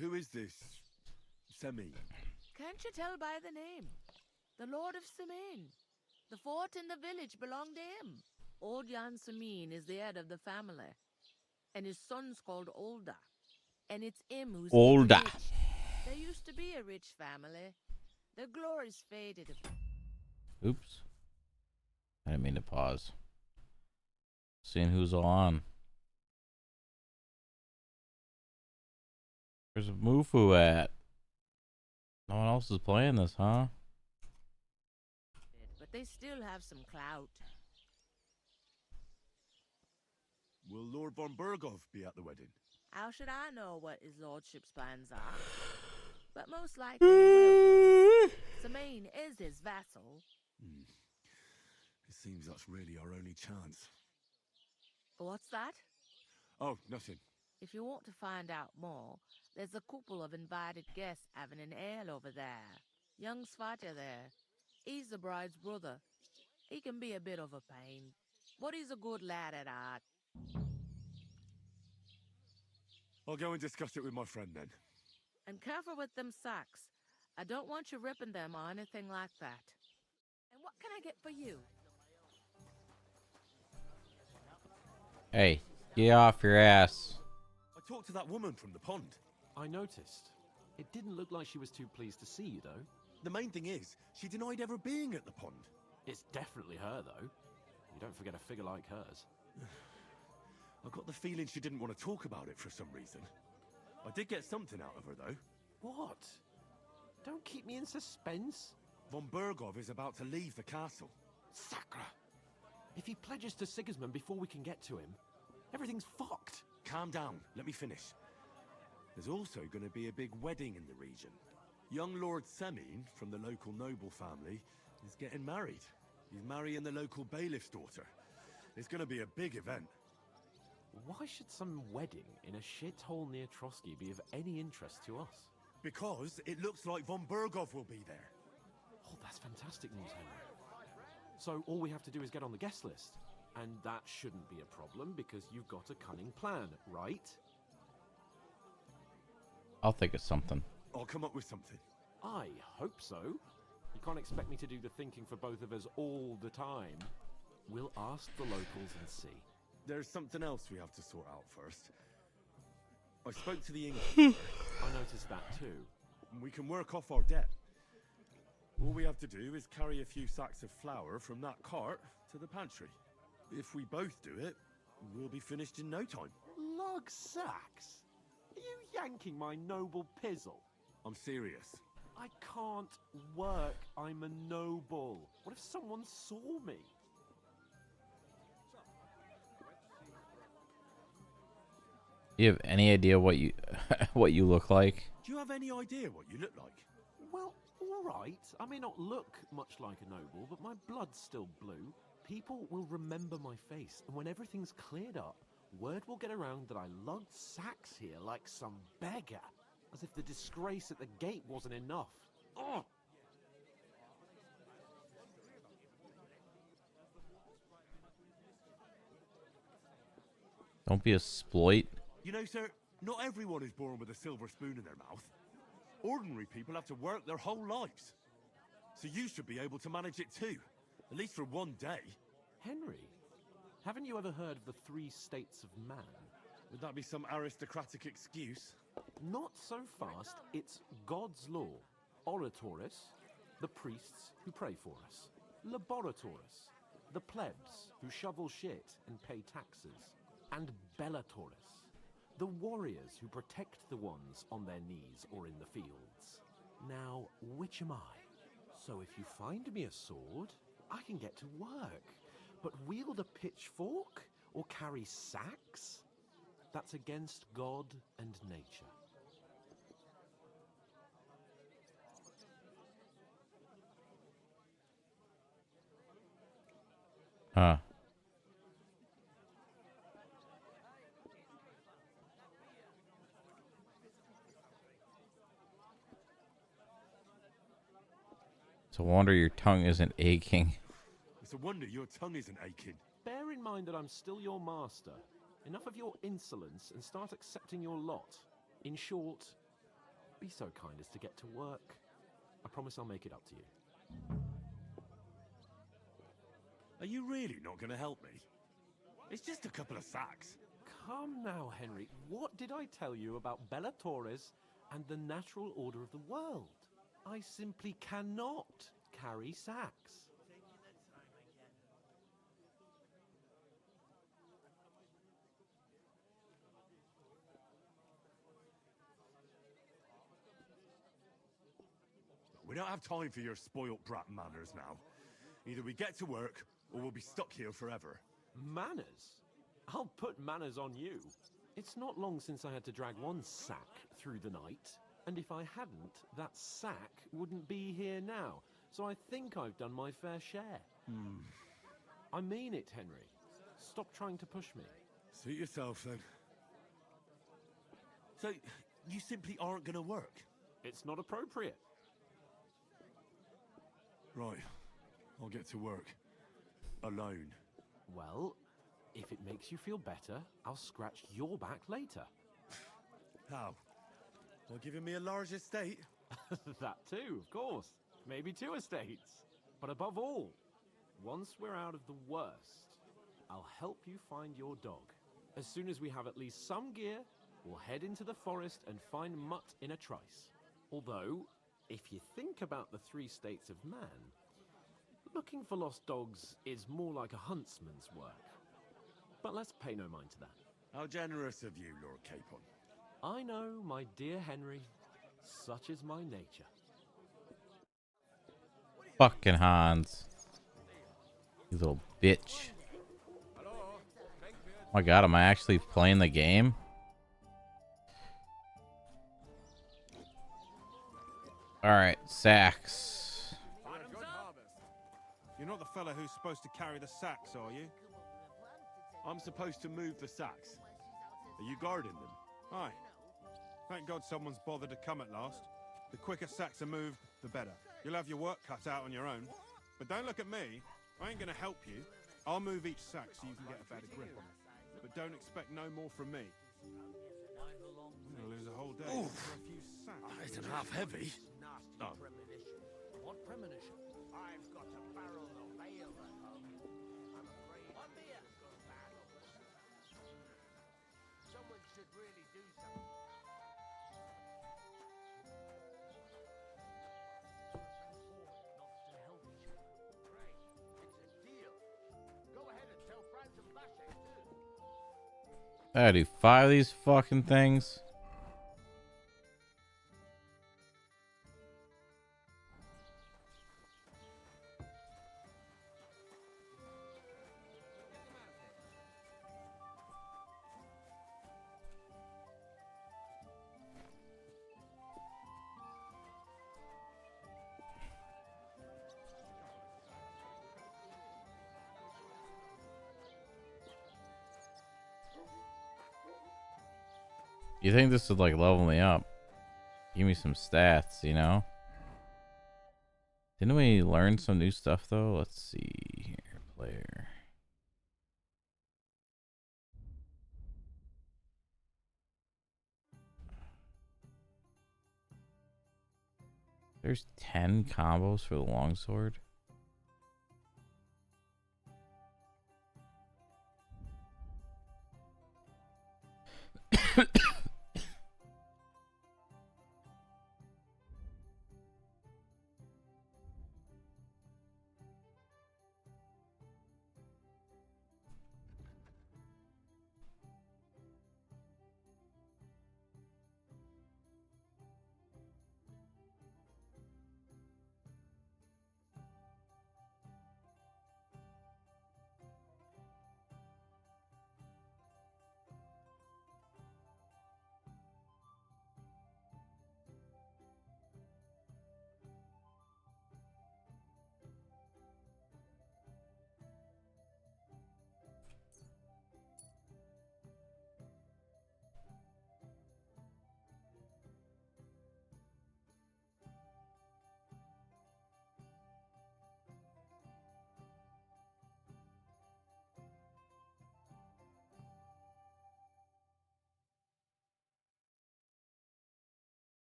Who is this Semi? Can't you tell by the name? The Lord of Samin. The fort and the village belong to him. Old Jan Samin is the head of the family, and his son's called Olda. And it's him who's Olda. rich. There used to be a rich family. Their glory's faded a bit. Oops. I didn't mean to pause. Seeing who's all on. Where's Mufu at? No one else is playing this, huh? But they still have some clout. Will Lord von Berghoff be at the wedding? How should I know what his lordship's plans are? But most likely he will be. Samin is his vassal. It seems that's really our only chance. What's that? Oh, nothing. If you want to find out more, there's a couple of invited guests having an ale over there. Young Svaja there. He's the bride's brother. He can be a bit of a pain, but he's a good lad at heart. I'll go and discuss it with my friend then. And careful with them sacks. I don't want you ripping them or anything like that. And what can I get for you? Hey, get off your ass. I talked to that woman from the pond. I noticed. It didn't look like she was too pleased to see you, though. The main thing is, she denied ever being at the pond. It's definitely her, though. You don't forget a figure like hers. I got the feeling she didn't want to talk about it for some reason. I did get something out of her, though. What? Don't keep me in suspense. Von Bergov is about to leave the castle. Sacre! If he pledges to Sigismund before we can get to him, everything's fucked. Calm down. Let me finish. There's also going to be a big wedding in the region. Young Lord Semine, from the local noble family, is getting married. He's marrying the local bailiff's daughter. It's going to be a big event. Why should some wedding in a shithole near Trotsky be of any interest to us? Because it looks like von Bergov will be there. Oh, that's fantastic news, Henry. So all we have to do is get on the guest list. And that shouldn't be a problem because you've got a cunning plan, right? I'll think of something. I'll come up with something. I hope so. You can't expect me to do the thinking for both of us all the time. We'll ask the locals and see. There's something else we have to sort out first. I spoke to the innkeeper. I noticed that too. We can work off our debt. All we have to do is carry a few sacks of flour from that cart to the pantry. If we both do it, we'll be finished in no time. Lug sacks? Are you yanking my noble pizzle? I'm serious. I can't work. I'm a noble. What if someone saw me? You have any idea what you what you look like? Do you have any idea what you look like? Well, all right. I may not look much like a noble, but my blood's still blue. People will remember my face, and when everything's cleared up, word will get around that I lugged sacks here like some beggar, as if the disgrace at the gate wasn't enough. Ugh! Don't be a exploit. You know, sir, not everyone is born with a silver spoon in their mouth. Ordinary people have to work their whole lives. So you should be able to manage it too. At least for one day. Henry, haven't you ever heard of the 3 states of man? Would that be some aristocratic excuse? Not so fast. It's God's law. Oratoris, the priests who pray for us. Laboratoris, the plebs who shovel shit and pay taxes. And Bellatoris, the warriors who protect the ones on their knees or in the fields. Now, which am I? So if you find me a sword, I can get to work. But wield a pitchfork or carry sacks? That's against God and nature. Huh. It's a wonder your tongue isn't aching. It's a wonder your tongue isn't aching. Bear in mind that I'm still your master. Enough of your insolence and start accepting your lot. In short, be so kind as to get to work. I promise I'll make it up to you. Are you really not going to help me? It's just a couple of sacks. Come now, Henry. What did I tell you about Bellatoris and the natural order of the world? I simply cannot carry sacks. We don't have time for your spoilt brat manners now. Either we get to work, or we'll be stuck here forever. Manners? I'll put manners on you. It's not long since I had to drag one sack through the night, and if I hadn't, that sack wouldn't be here now. So I think I've done my fair share. I mean it, Henry. Stop trying to push me. Suit yourself, then. So, you simply aren't going to work? It's not appropriate. Right. I'll get to work. Alone. Well, if it makes you feel better, I'll scratch your back later. How? By giving me a large estate? That too, of course. Maybe 2 estates. But above all, once we're out of the worst, I'll help you find your dog. As soon as we have at least some gear, we'll head into the forest and find Mutt in a trice. Although, if you think about the 3 states of man, looking for lost dogs is more like a huntsman's work. But let's pay no mind to that. How generous of you, Lord Capon. I know, my dear Henry. Such is my nature. Fucking Hans. You little bitch. Oh my god, am I actually playing the game? Alright, sacks. You're not the fella who's supposed to carry the sacks, are you? I'm supposed to move the sacks. Are you guarding them? Aye. Thank God someone's bothered to come at last. The quicker sacks are moved, the better. You'll have your work cut out on your own. But don't look at me. I ain't gonna help you. I'll move each sack so you can get a better grip on it. But don't expect no more from me. I'm gonna lose a whole day for a few sacks. Isn't half heavy. Oh. What premonition? I've got a barrel of ale at home. I'm afraid one beer. Someone should really do something. Not to help each other. Great. It's a deal. Go ahead and tell Franz and Bashe too. I do 5 of these fucking things. You think this would like level me up? Give me some stats, you know? Didn't we learn some new stuff though? Let's see here. Player. There's 10 combos for the longsword.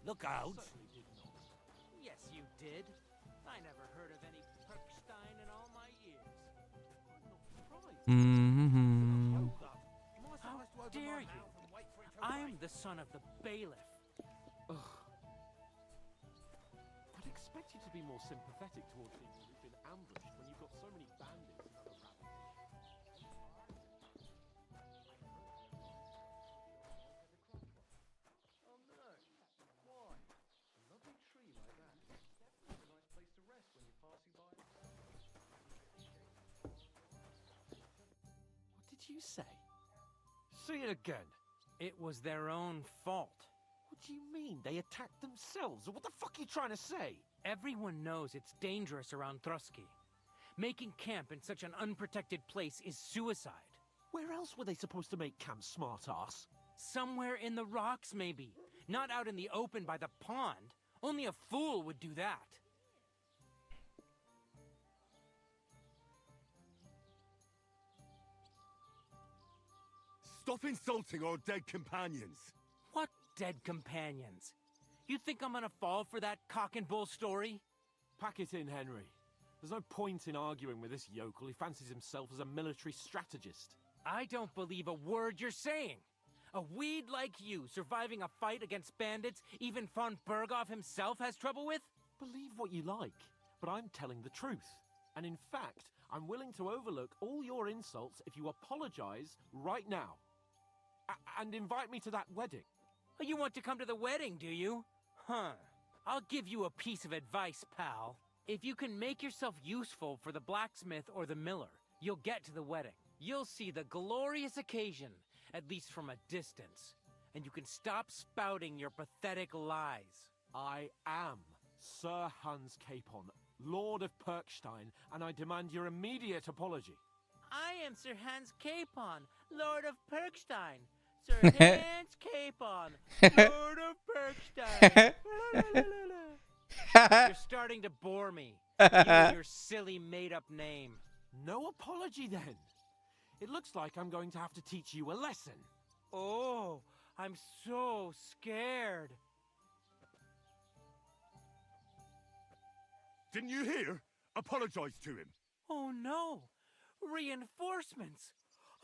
Look out! Yes, you did. I never heard of any Perkstein in all my years. Mm-hmm. How dare you? I'm the son of the bailiff. Ugh. I'd expect you to be more sympathetic toward people who've been ambushed when you've got so many bandits and other rabble. Oh no. Why? A lovely tree like that. Definitely a nice place to rest when you're passing by. What did you say? Say it again. It was their own fault. What do you mean? They attacked themselves? What the fuck are you trying to say? Everyone knows it's dangerous around Trotsky. Making camp in such an unprotected place is suicide. Where else were they supposed to make camp, smart-ass? Somewhere in the rocks, maybe. Not out in the open by the pond. Only a fool would do that. Stop insulting our dead companions. What dead companions? You think I'm gonna fall for that cock and bull story? Pack it in, Henry. There's no point in arguing with this yokel. He fancies himself as a military strategist. I don't believe a word you're saying. A weed like you surviving a fight against bandits even von Berghoff himself has trouble with? Believe what you like, but I'm telling the truth. And in fact, I'm willing to overlook all your insults if you apologize right now. And invite me to that wedding. Oh, you want to come to the wedding, do you? Huh. I'll give you a piece of advice, pal. If you can make yourself useful for the blacksmith or the miller, you'll get to the wedding. You'll see the glorious occasion, at least from a distance. And you can stop spouting your pathetic lies. I am Sir Hans Capon, Lord of Perkstein, and I demand your immediate apology. I am Sir Hans Capon, Lord of Perkstein. Sir Hans Capon, Lord of Perkstein. You're starting to bore me. You and your silly made-up name. No apology, then. It looks like I'm going to have to teach you a lesson. Oh, I'm so scared. Didn't you hear? Apologize to him. Oh no! Reinforcements!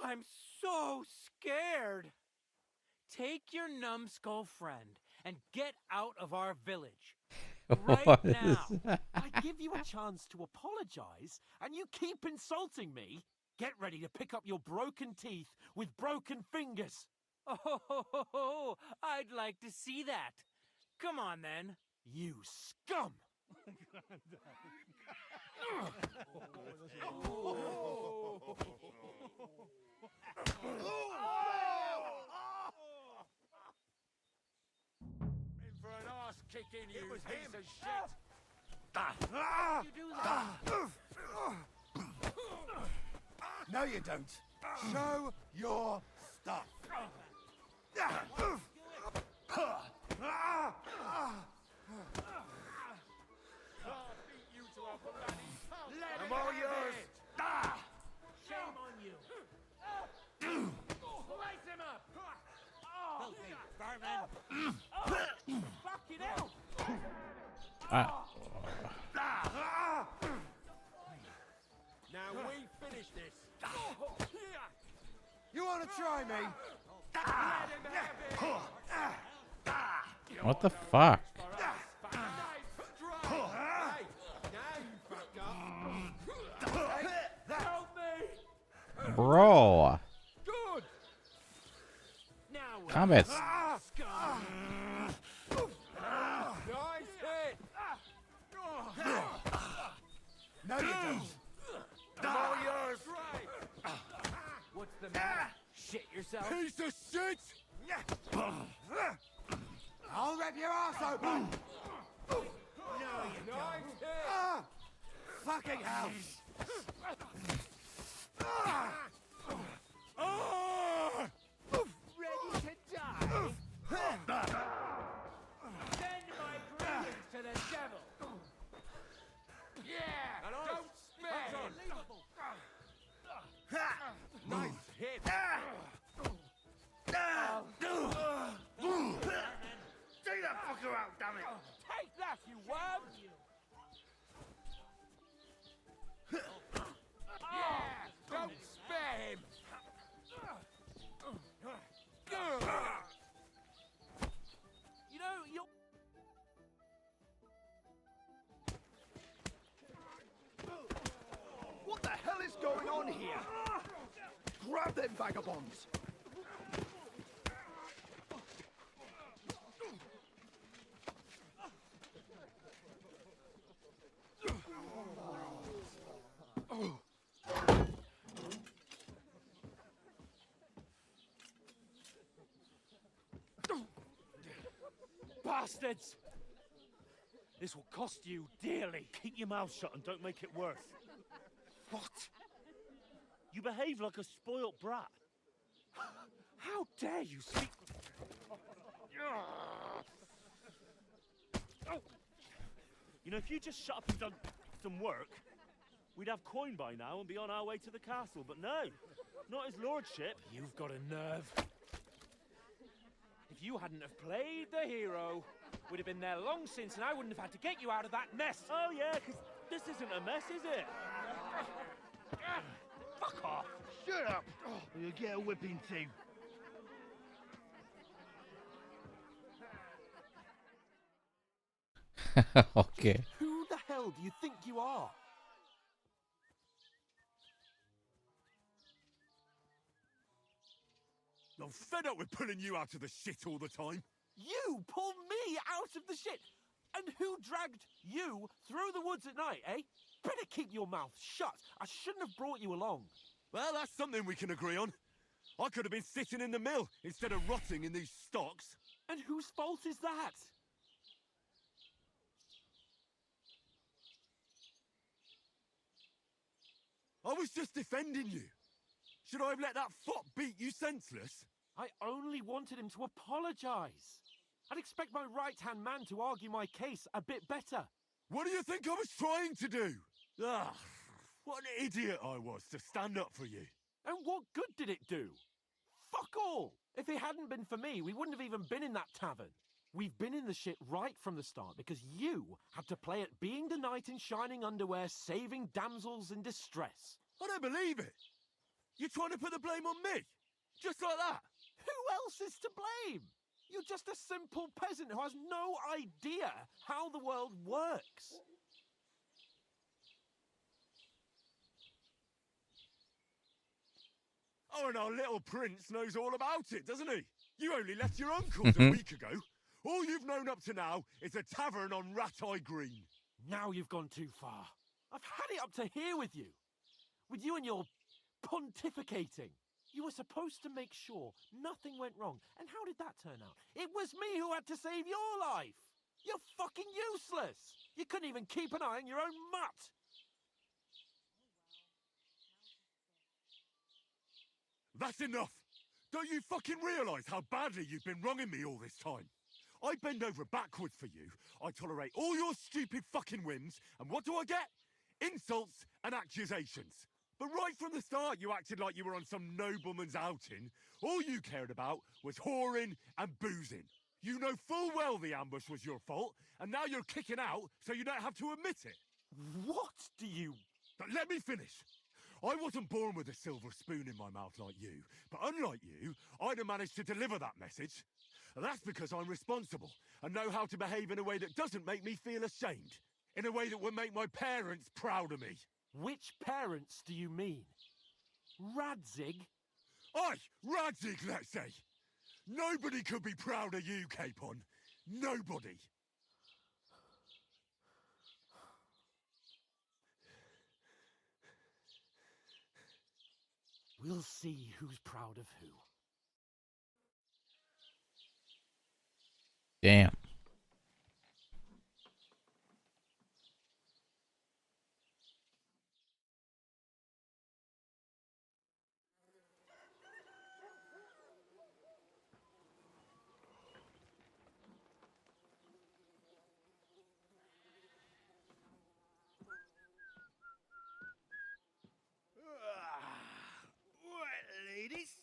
I'm so scared! Take your numbskull friend and get out of our village. Right now. I give you a chance to apologize, and you keep insulting me. Get ready to pick up your broken teeth with broken fingers. Oh, I'd like to see that. Come on, then. You scum! In for an arse kicking, you piece of shit! You do that? No, you don't. Show your stuff. I'm all yours. Shame on you. Slice him up! Filthy vermin! Fucking hell! Now we finish this. You want to try me? What the fuck? Bro. Good. Combat. Nice hit. No, you don't. I'm all yours. What's the matter? Shit yourself? Piece of shit! I'll rip your ass open. No, you Nice hit. Fucking hell. Ready to die? Send my greetings to the devil. Yeah. Don't spare. Nice hit. Take that fucker out. them vagabonds! Bastards! This will cost you dearly. Keep your mouth shut and don't make it worse. What? You behave like a spoilt brat. How dare you speak... You know, if you just shut up and done some work, we'd have coin by now and be on our way to the castle. But no, not his lordship. You've got a nerve. If you hadn't have played the hero, we'd have been there long since and I wouldn't have had to get you out of that mess. Oh yeah, because this isn't a mess, is it? Fuck off. Shut up, or you'll get a whipping too. Okay. Who the hell do you think you are? I'm fed up with pulling you out of the shit all the time. You pulled me out of the shit! And who dragged you through the woods at night, eh? Better keep your mouth shut. I shouldn't have brought you along. Well, that's something we can agree on. I could have been sitting in the mill instead of rotting in these stocks. And whose fault is that? I was just defending you. Should I have let that fop beat you senseless? I only wanted him to apologise. I'd expect my right-hand man to argue my case a bit better. What do you think I was trying to do? Ah, what an idiot I was to stand up for you. And what good did it do? Fuck all! If it hadn't been for me, we wouldn't have even been in that tavern. We've been in the shit right from the start because you had to play at being the knight in shining underwear, saving damsels in distress. I don't believe it. You're trying to put the blame on me? Just like that? Who else is to blame? You're just a simple peasant who has no idea how the world works. Oh, and our little prince knows all about it, doesn't he? You only left your uncle's a week ago. All you've known up to now is a tavern on Rat-Eye Green. Now you've gone too far. I've had it up to here with you. With you and your pontificating. You were supposed to make sure nothing went wrong. And how did that turn out? It was me who had to save your life. You're fucking useless. You couldn't even keep an eye on your own mutt. That's enough. Don't you fucking realise how badly you've been wronging me all this time? I bend over backwards for you. I tolerate all your stupid fucking whims. And what do I get? Insults and accusations. But right from the start, you acted like you were on some nobleman's outing. All you cared about was whoring and boozing. You know full well the ambush was your fault, and now you're kicking out so you don't have to admit it. What do you... But let me finish. I wasn't born with a silver spoon in my mouth like you, but unlike you, I'd have managed to deliver that message. And that's because I'm responsible and know how to behave in a way that doesn't make me feel ashamed. In a way that would make my parents proud of me. Which parents do you mean? Radzig? Aye, Radzig, let's say. Nobody could be proud of you, Capon. Nobody. We'll see who's proud of who. Damn. Right, ladies.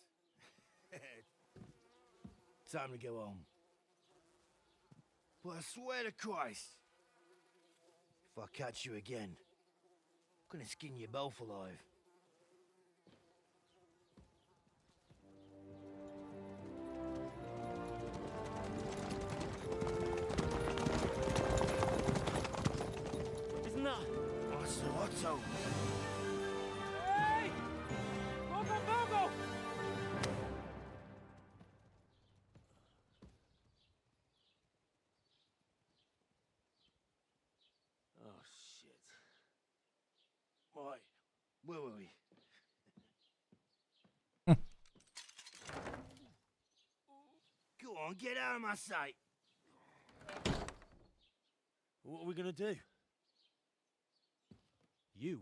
Time to go home. But I swear to Christ, if I catch you again, I'm gonna skin you both alive. Isn't that? Otto. Hey! Bobo! Right, where were we? Go on, get out of my sight. What are we gonna do? You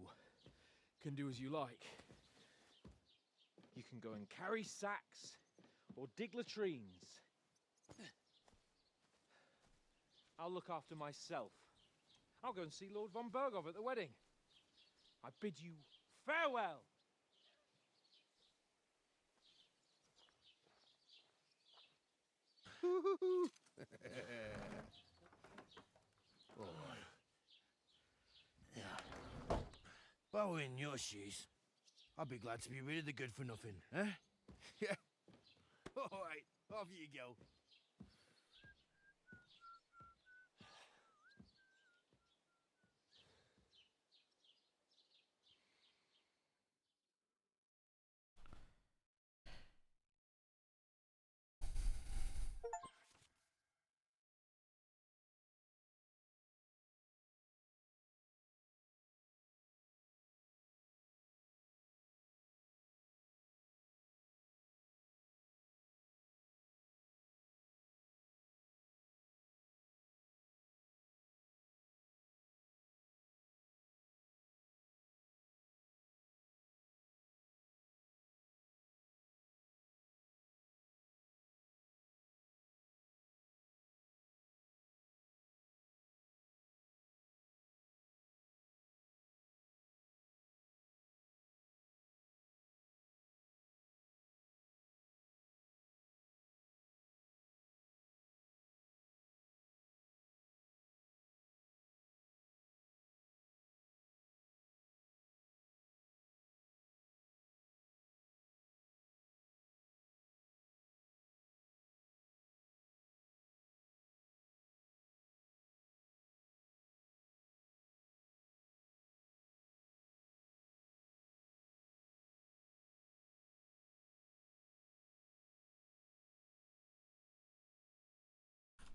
can do as you like. You can go and carry sacks or dig latrines. I'll look after myself. I'll go and see Lord von Berghoff at the wedding. I bid you farewell. If I were in your shoes, I'd be glad to be rid of the good for nothing, eh? Yeah. All right, off you go.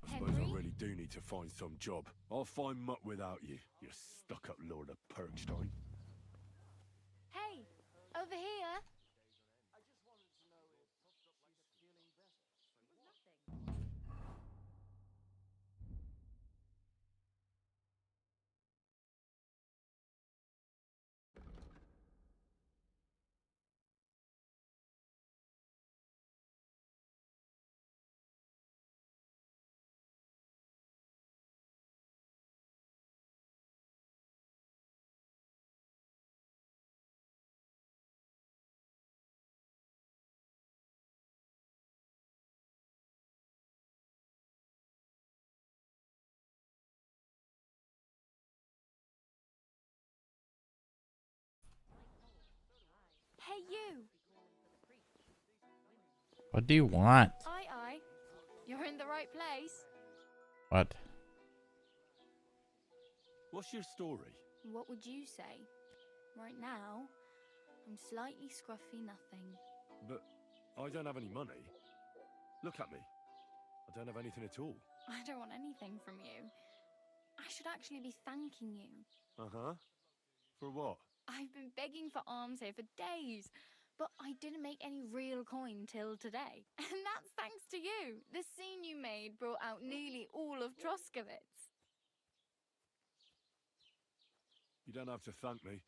I suppose I really do need to find some job. I'll find muck without you, you stuck-up Lord of Perkstein. Hey, over here. Hey, you. What do you want? Aye. You're in the right place. What? What's your story? What would you say? Right now, I'm slightly scruffy nothing. But I don't have any money. Look at me. I don't have anything at all. I don't want anything from you. I should actually be thanking you. Uh-huh. For what? I've been begging for alms here for days, but I didn't make any real coin till today. And that's thanks to you. The scene you made brought out nearly all of Troskowitz. You don't have to thank me.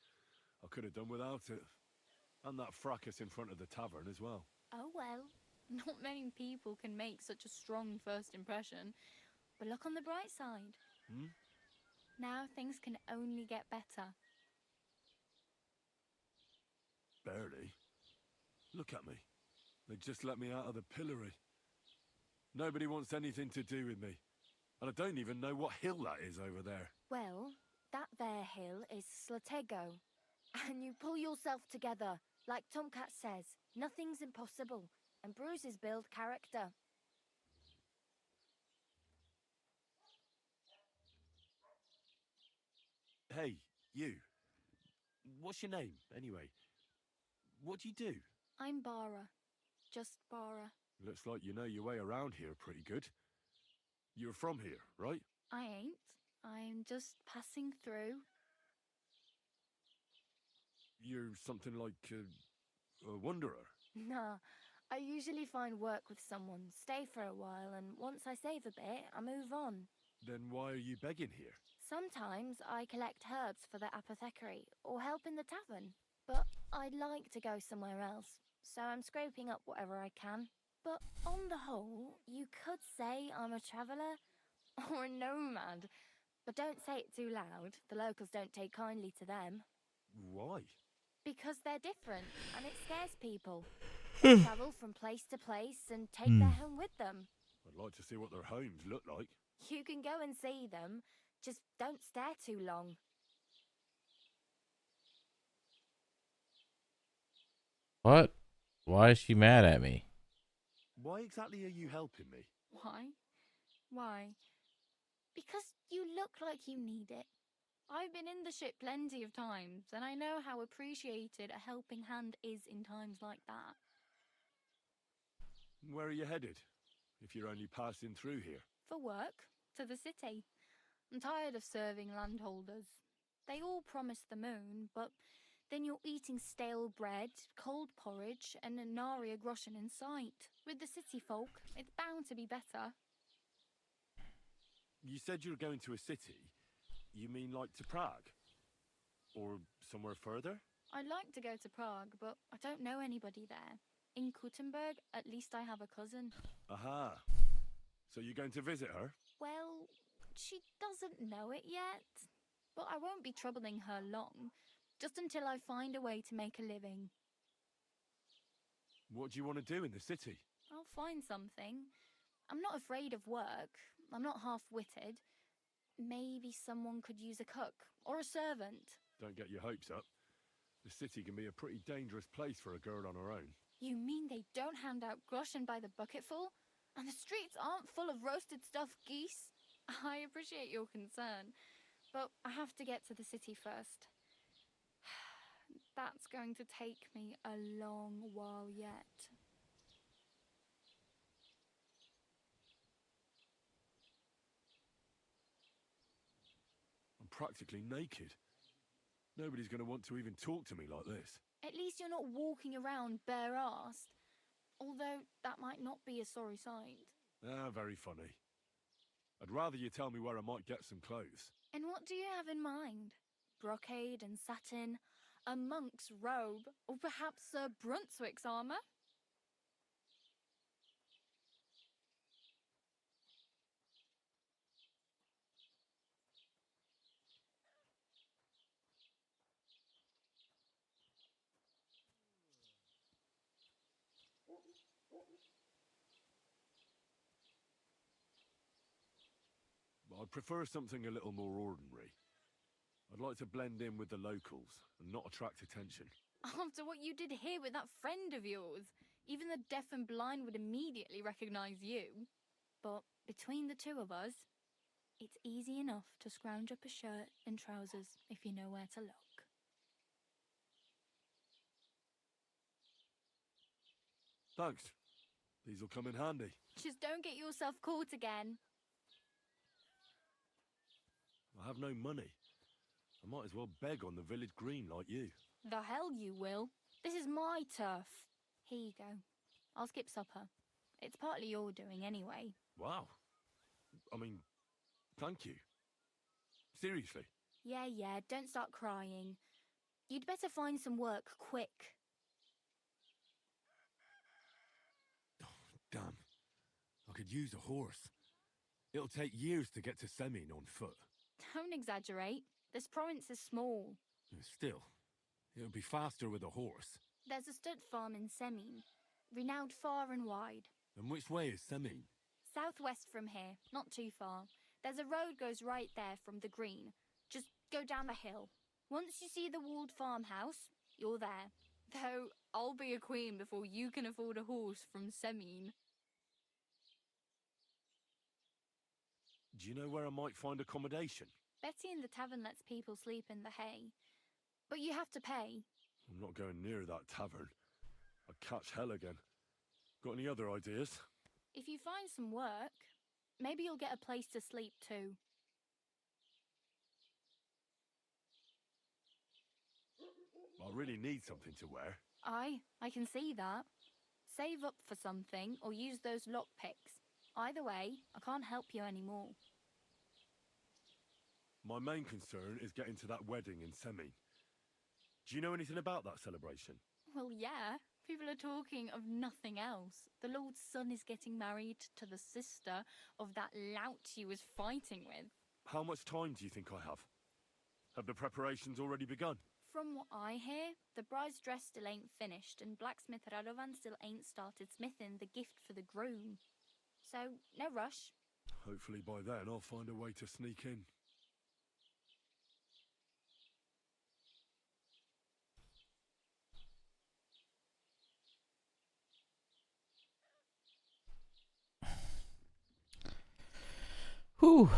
I could have done without it. And that fracas in front of the tavern as well. Oh well, not many people can make such a strong first impression. But look on the bright side. Hmm? Now things can only get better. Barely. Look at me. They just let me out of the pillory. Nobody wants anything to do with me. And I don't even know what hill that is over there. Well, that there hill is Slatego. And you pull yourself together. Like Tomcat says, nothing's impossible. And bruises build character. Hey, you. What's your name, anyway? What do you do? I'm Bara. Just Bara. Looks like you know your way around here pretty good. You're from here, right? I ain't. I'm just passing through. you're something like a wanderer? Nah, I usually find work with someone, stay for a while, and once I save a bit, I move on. Then why are you begging here? Sometimes I collect herbs for the apothecary or help in the tavern, but I'd like to go somewhere else, so I'm scraping up whatever I can. But on the whole, you could say I'm a traveller or a nomad, but don't say it too loud. The locals don't take kindly to them. Why? Because they're different, and it scares people. They travel from place to place and take their home with them. I'd like to see what their homes look like. You can go and see them, just don't stare too long. What? Why is she mad at me? Why exactly are you helping me? Why? Why? Because you look like you need it. I've been in the ship plenty of times, and I know how appreciated a helping hand is in times like that. Where are you headed, if you're only passing through here? For work, to the city. I'm tired of serving landholders. They all promise the moon, but then you're eating stale bread, cold porridge, and a nary a groschen in sight. With the city folk, it's bound to be better. You said you're going to a city. You mean like to Prague? Or somewhere further? I'd like to go to Prague, but I don't know anybody there. In Kuttenberg, at least I have a cousin. Aha. So you're going to visit her? Well, she doesn't know it yet. But I won't be troubling her long, just until I find a way to make a living. What do you want to do in the city? I'll find something. I'm not afraid of work. I'm not half-witted. Maybe someone could use a cook or a servant. Don't get your hopes up. The city can be a pretty dangerous place for a girl on her own. You mean they don't hand out groschen by the bucketful? And the streets aren't full of roasted stuffed geese? I appreciate your concern, but I have to get to the city first. That's going to take me a long while yet. I'm practically naked. Nobody's going to want to even talk to me like this. At least you're not walking around bare-assed. Although that might not be a sorry sight. Ah, very funny. I'd rather you tell me where I might get some clothes. And what do you have in mind? Brocade and satin, a monk's robe, or perhaps Sir Brunswick's armour? I'd prefer something a little more ordinary. I'd like to blend in with the locals and not attract attention. After what you did here with that friend of yours, even the deaf and blind would immediately recognise you. But between the two of us, it's easy enough to scrounge up a shirt and trousers if you know where to look. Thanks. These'll come in handy. Just don't get yourself caught again. I have no money. I might as well beg on the village green like you. The hell you will. This is my turf. Here you go. I'll skip supper. It's partly your doing anyway. Wow. I mean, thank you. Seriously. Yeah, don't start crying. You'd better find some work quick. Oh, damn. I could use a horse. It'll take years to get to Semin on foot. Don't exaggerate. This province is small. Still, it'll be faster with a horse. There's a stud farm in Semin, renowned far and wide. And which way is Semin? Southwest from here, not too far. There's a road goes right there from the green. Just go down the hill. Once you see the walled farmhouse, you're there. Though I'll be a queen before you can afford a horse from Semin. Do you know where I might find accommodation? Betty in the tavern lets people sleep in the hay. But you have to pay. I'm not going near that tavern. I'd catch hell again. Got any other ideas? If you find some work, maybe you'll get a place to sleep too. I really need something to wear. I can see that. Save up for something or use those lockpicks. Either way, I can't help you anymore. My main concern is getting to that wedding in Semi. Do you know anything about that celebration? Well, yeah. People are talking of nothing else. The Lord's son is getting married to the sister of that lout he was fighting with. How much time do you think I have? Have the preparations already begun? From what I hear, the bride's dress still ain't finished, and blacksmith Radovan still ain't started smithing the gift for the groom. So, no rush. Hopefully by then I'll find a way to sneak in. Whew.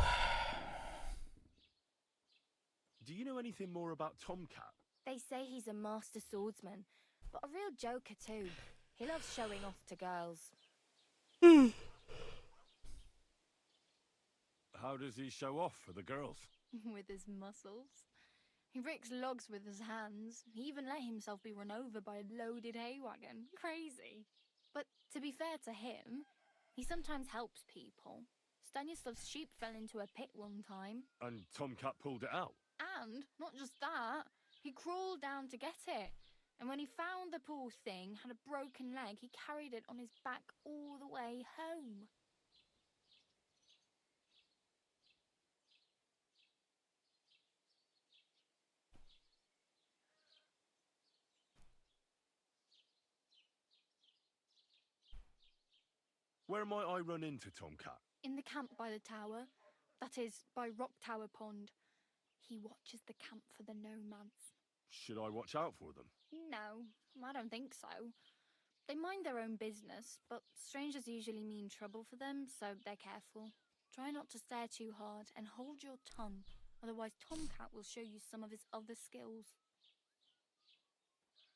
Do you know anything more about Tomcat? They say he's a master swordsman, but a real joker too. He loves showing off to girls. How does he show off for the girls? With his muscles. He ricks logs with his hands. He even let himself be run over by a loaded hay wagon. Crazy. But to be fair to him, he sometimes helps people. Stanislav's sheep fell into a pit one time. And Tomcat pulled it out? And, not just that, he crawled down to get it. And when he found the poor thing had a broken leg, he carried it on his back all the way home. Where might I run into Tomcat? In the camp by the tower. That is, by Rock Tower Pond. He watches the camp for the nomads. Should I watch out for them? No, I don't think so. They mind their own business, but strangers usually mean trouble for them, so they're careful. Try not to stare too hard and hold your tongue, otherwise Tomcat will show you some of his other skills.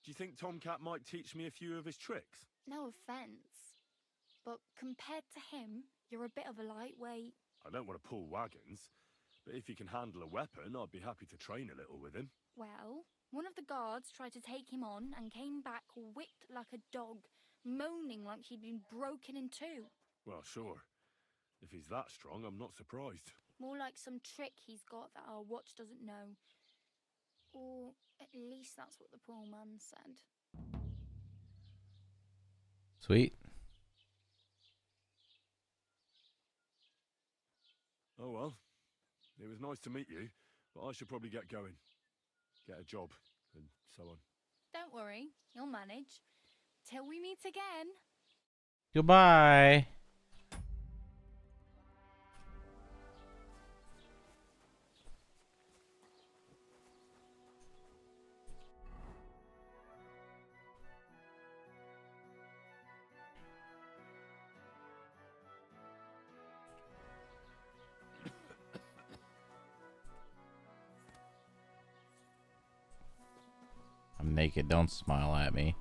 Do you think Tomcat might teach me a few of his tricks? No offence, but compared to him, you're a bit of a lightweight. I don't want to pull wagons, but if he can handle a weapon, I'd be happy to train a little with him. Well, one of the guards tried to take him on and came back whipped like a dog, moaning like he'd been broken in two. Well, sure. If he's that strong, I'm not surprised. More like some trick he's got that our watch doesn't know. Or at least that's what the poor man said. Sweet. Oh well. It was nice to meet you, but I should probably get going. Get a job, and so on. Don't worry, you'll manage. Till we meet again. Goodbye. I'm naked. Don't smile at me.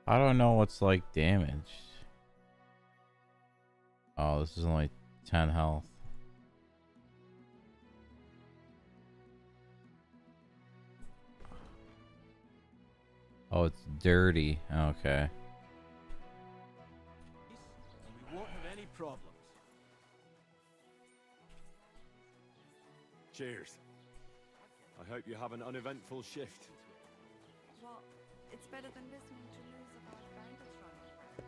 I don't know what's like damaged. Oh, this is only 10 health. Oh, it's dirty. Okay. We won't have any problems. Cheers. I hope you have an uneventful shift. Well, it's better than listening to news about bandits running around.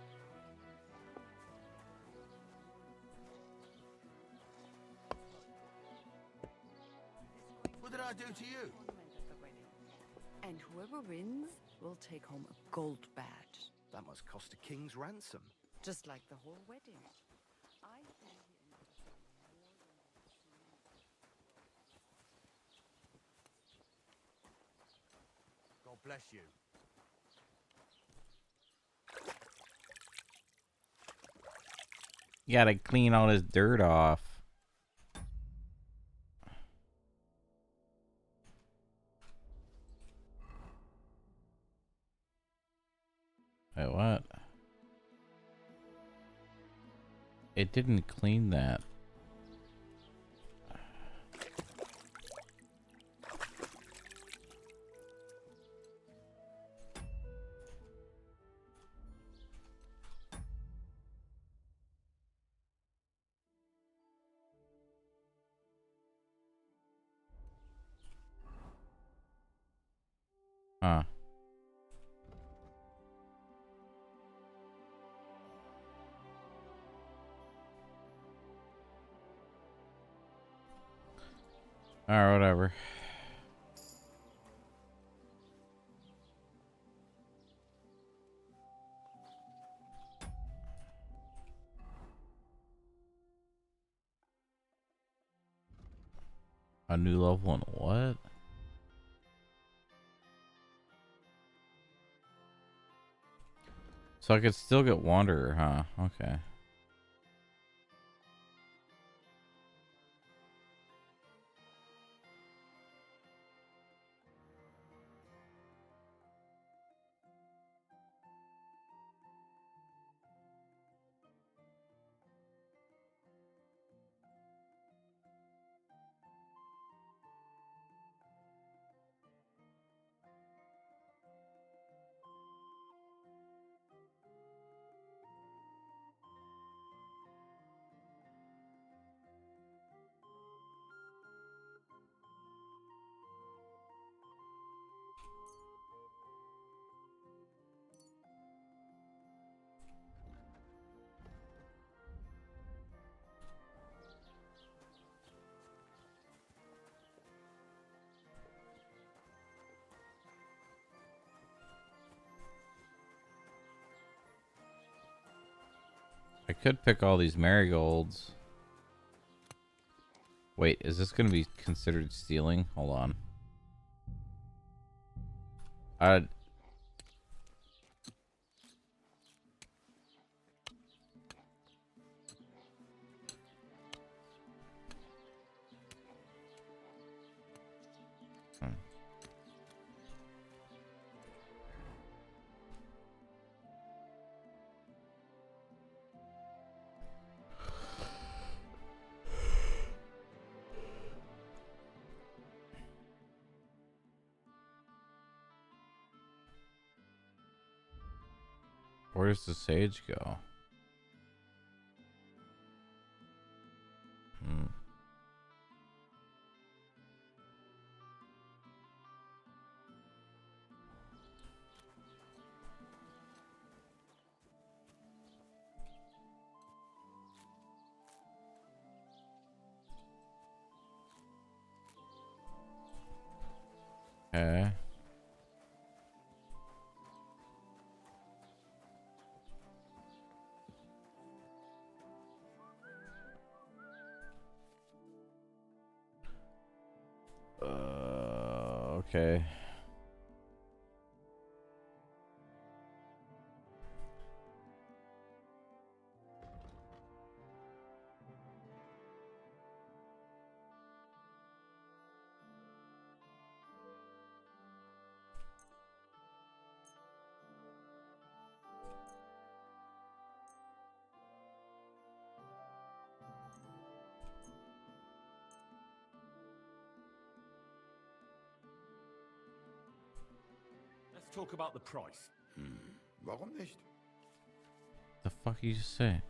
What did I do to you? And whoever wins will take home a gold badge. That must cost a king's ransom. Just like the whole wedding. I think God bless you. You gotta clean all this dirt off. Wait, what? It didn't clean that. Huh. Alright, whatever. A new level and what? So I could still get Wanderer, huh? Okay. I could pick all these marigolds. Wait, is this going to be considered stealing? Hold on. Where does the sage go? Okay. Okay. Let's talk about the price. Warum nicht? The fuck you just say?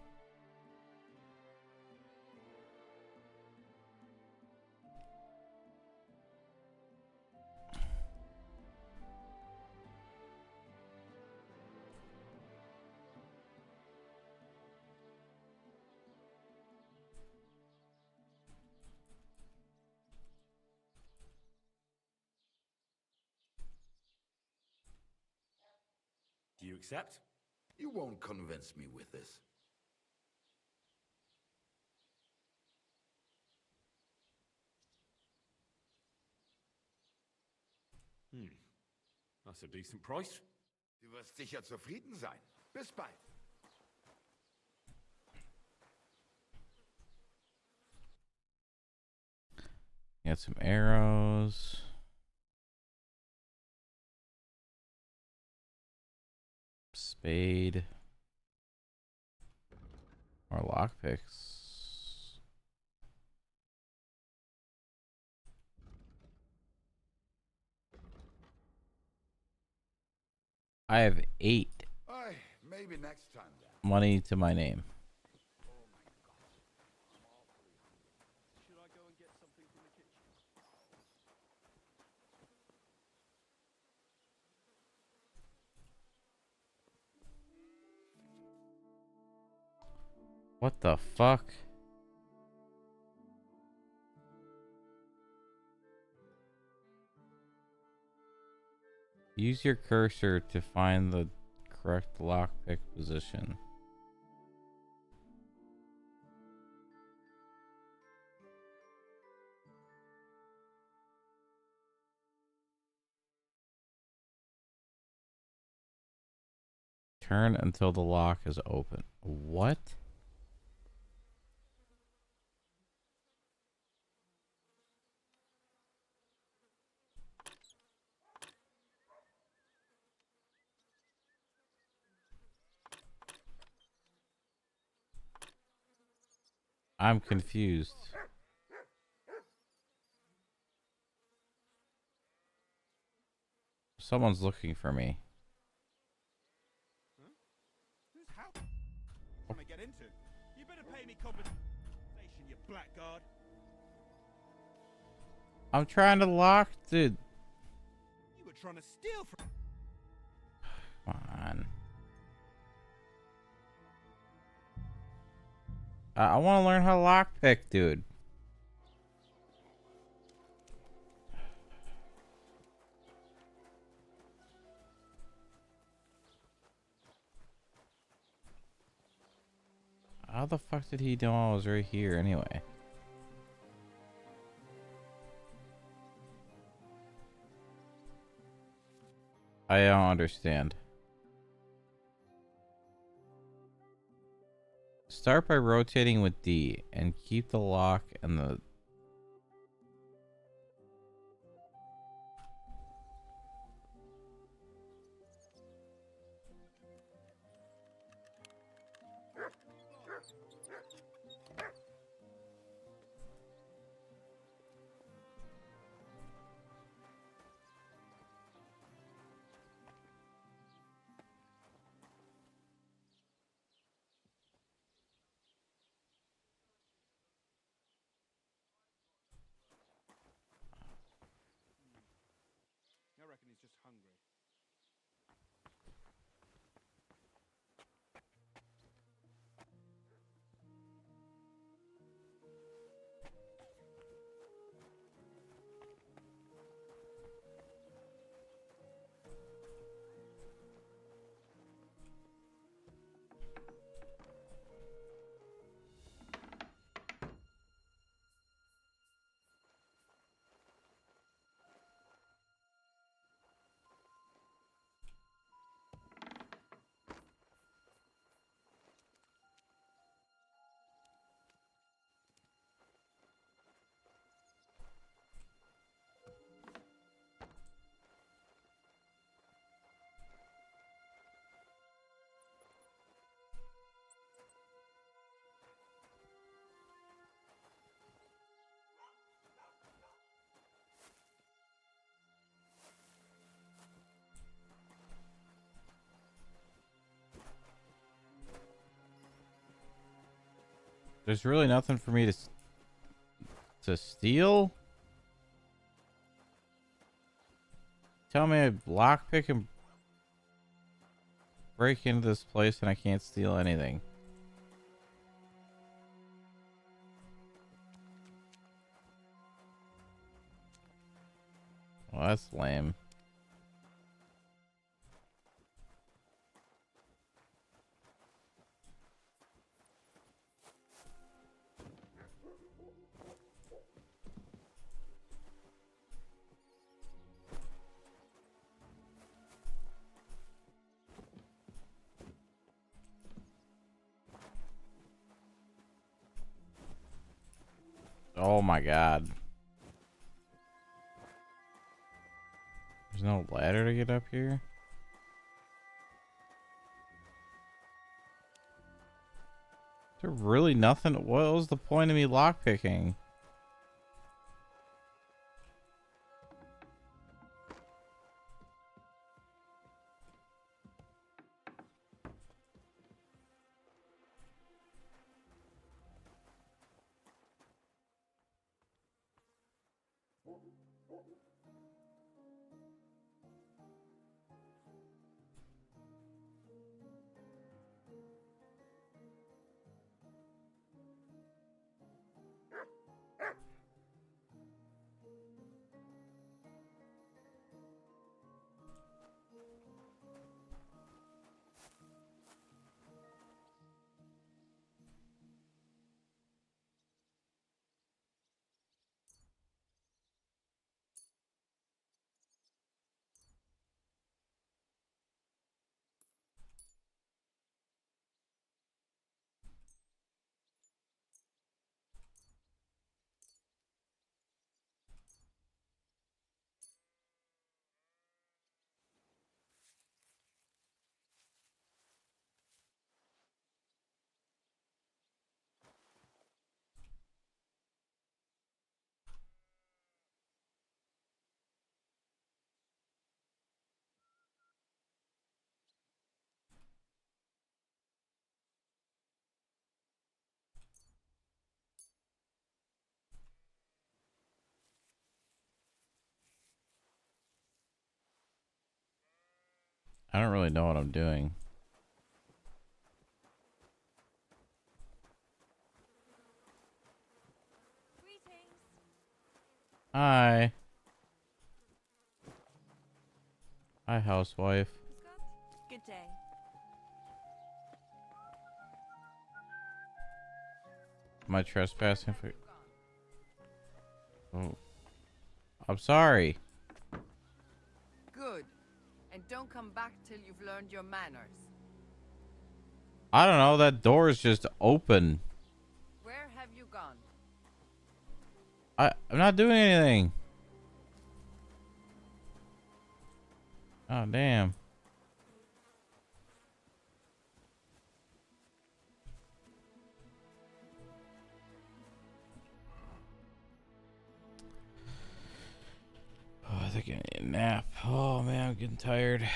accept? You won't convince me with this. That's a decent price. Du wirst sicher zufrieden sein. Bis bald. Got some arrows. Spade. More lockpicks. I have 8 Aye, maybe next time then. money to my name. Should I go and get something from the kitchen? What the fuck? Use your cursor to find the correct lockpick position. Turn until the lock is open. What? I'm confused. Someone's looking for me. Whose house am I get into? You better pay me compensation, you blackguard. I'm trying to lock, dude. You were trying to steal from. Come on. I want to learn how to lockpick, dude. How the fuck did he know I was right here anyway? I don't understand. Start by rotating with D and keep the lock and the... I reckon he's just hungry. There's really nothing for me to steal? Tell me I lockpick and break into this place and I can't steal anything. Well, that's lame. Oh my god. There's no ladder to get up here? Is there really nothing? What was the point of me lockpicking? I don't really know what I'm doing. Hi. Hi, housewife. Good day. Am I trespassing for... Oh. I'm sorry. Good. And don't come back till you've learned your manners. I don't know. That door is just open. Where have you gone? I'm not doing anything. Oh, damn. Oh, I think I need a nap. Oh, man, I'm getting tired.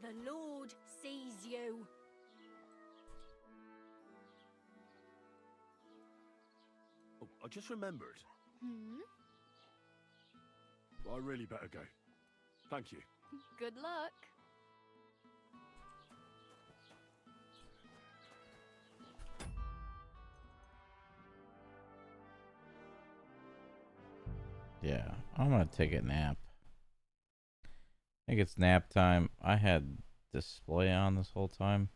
The Lord sees you. Oh, I just remembered. Hmm? I really better go. Thank you. Good luck. Yeah, I'm gonna take a nap. I think it's nap time. I had display on this whole time.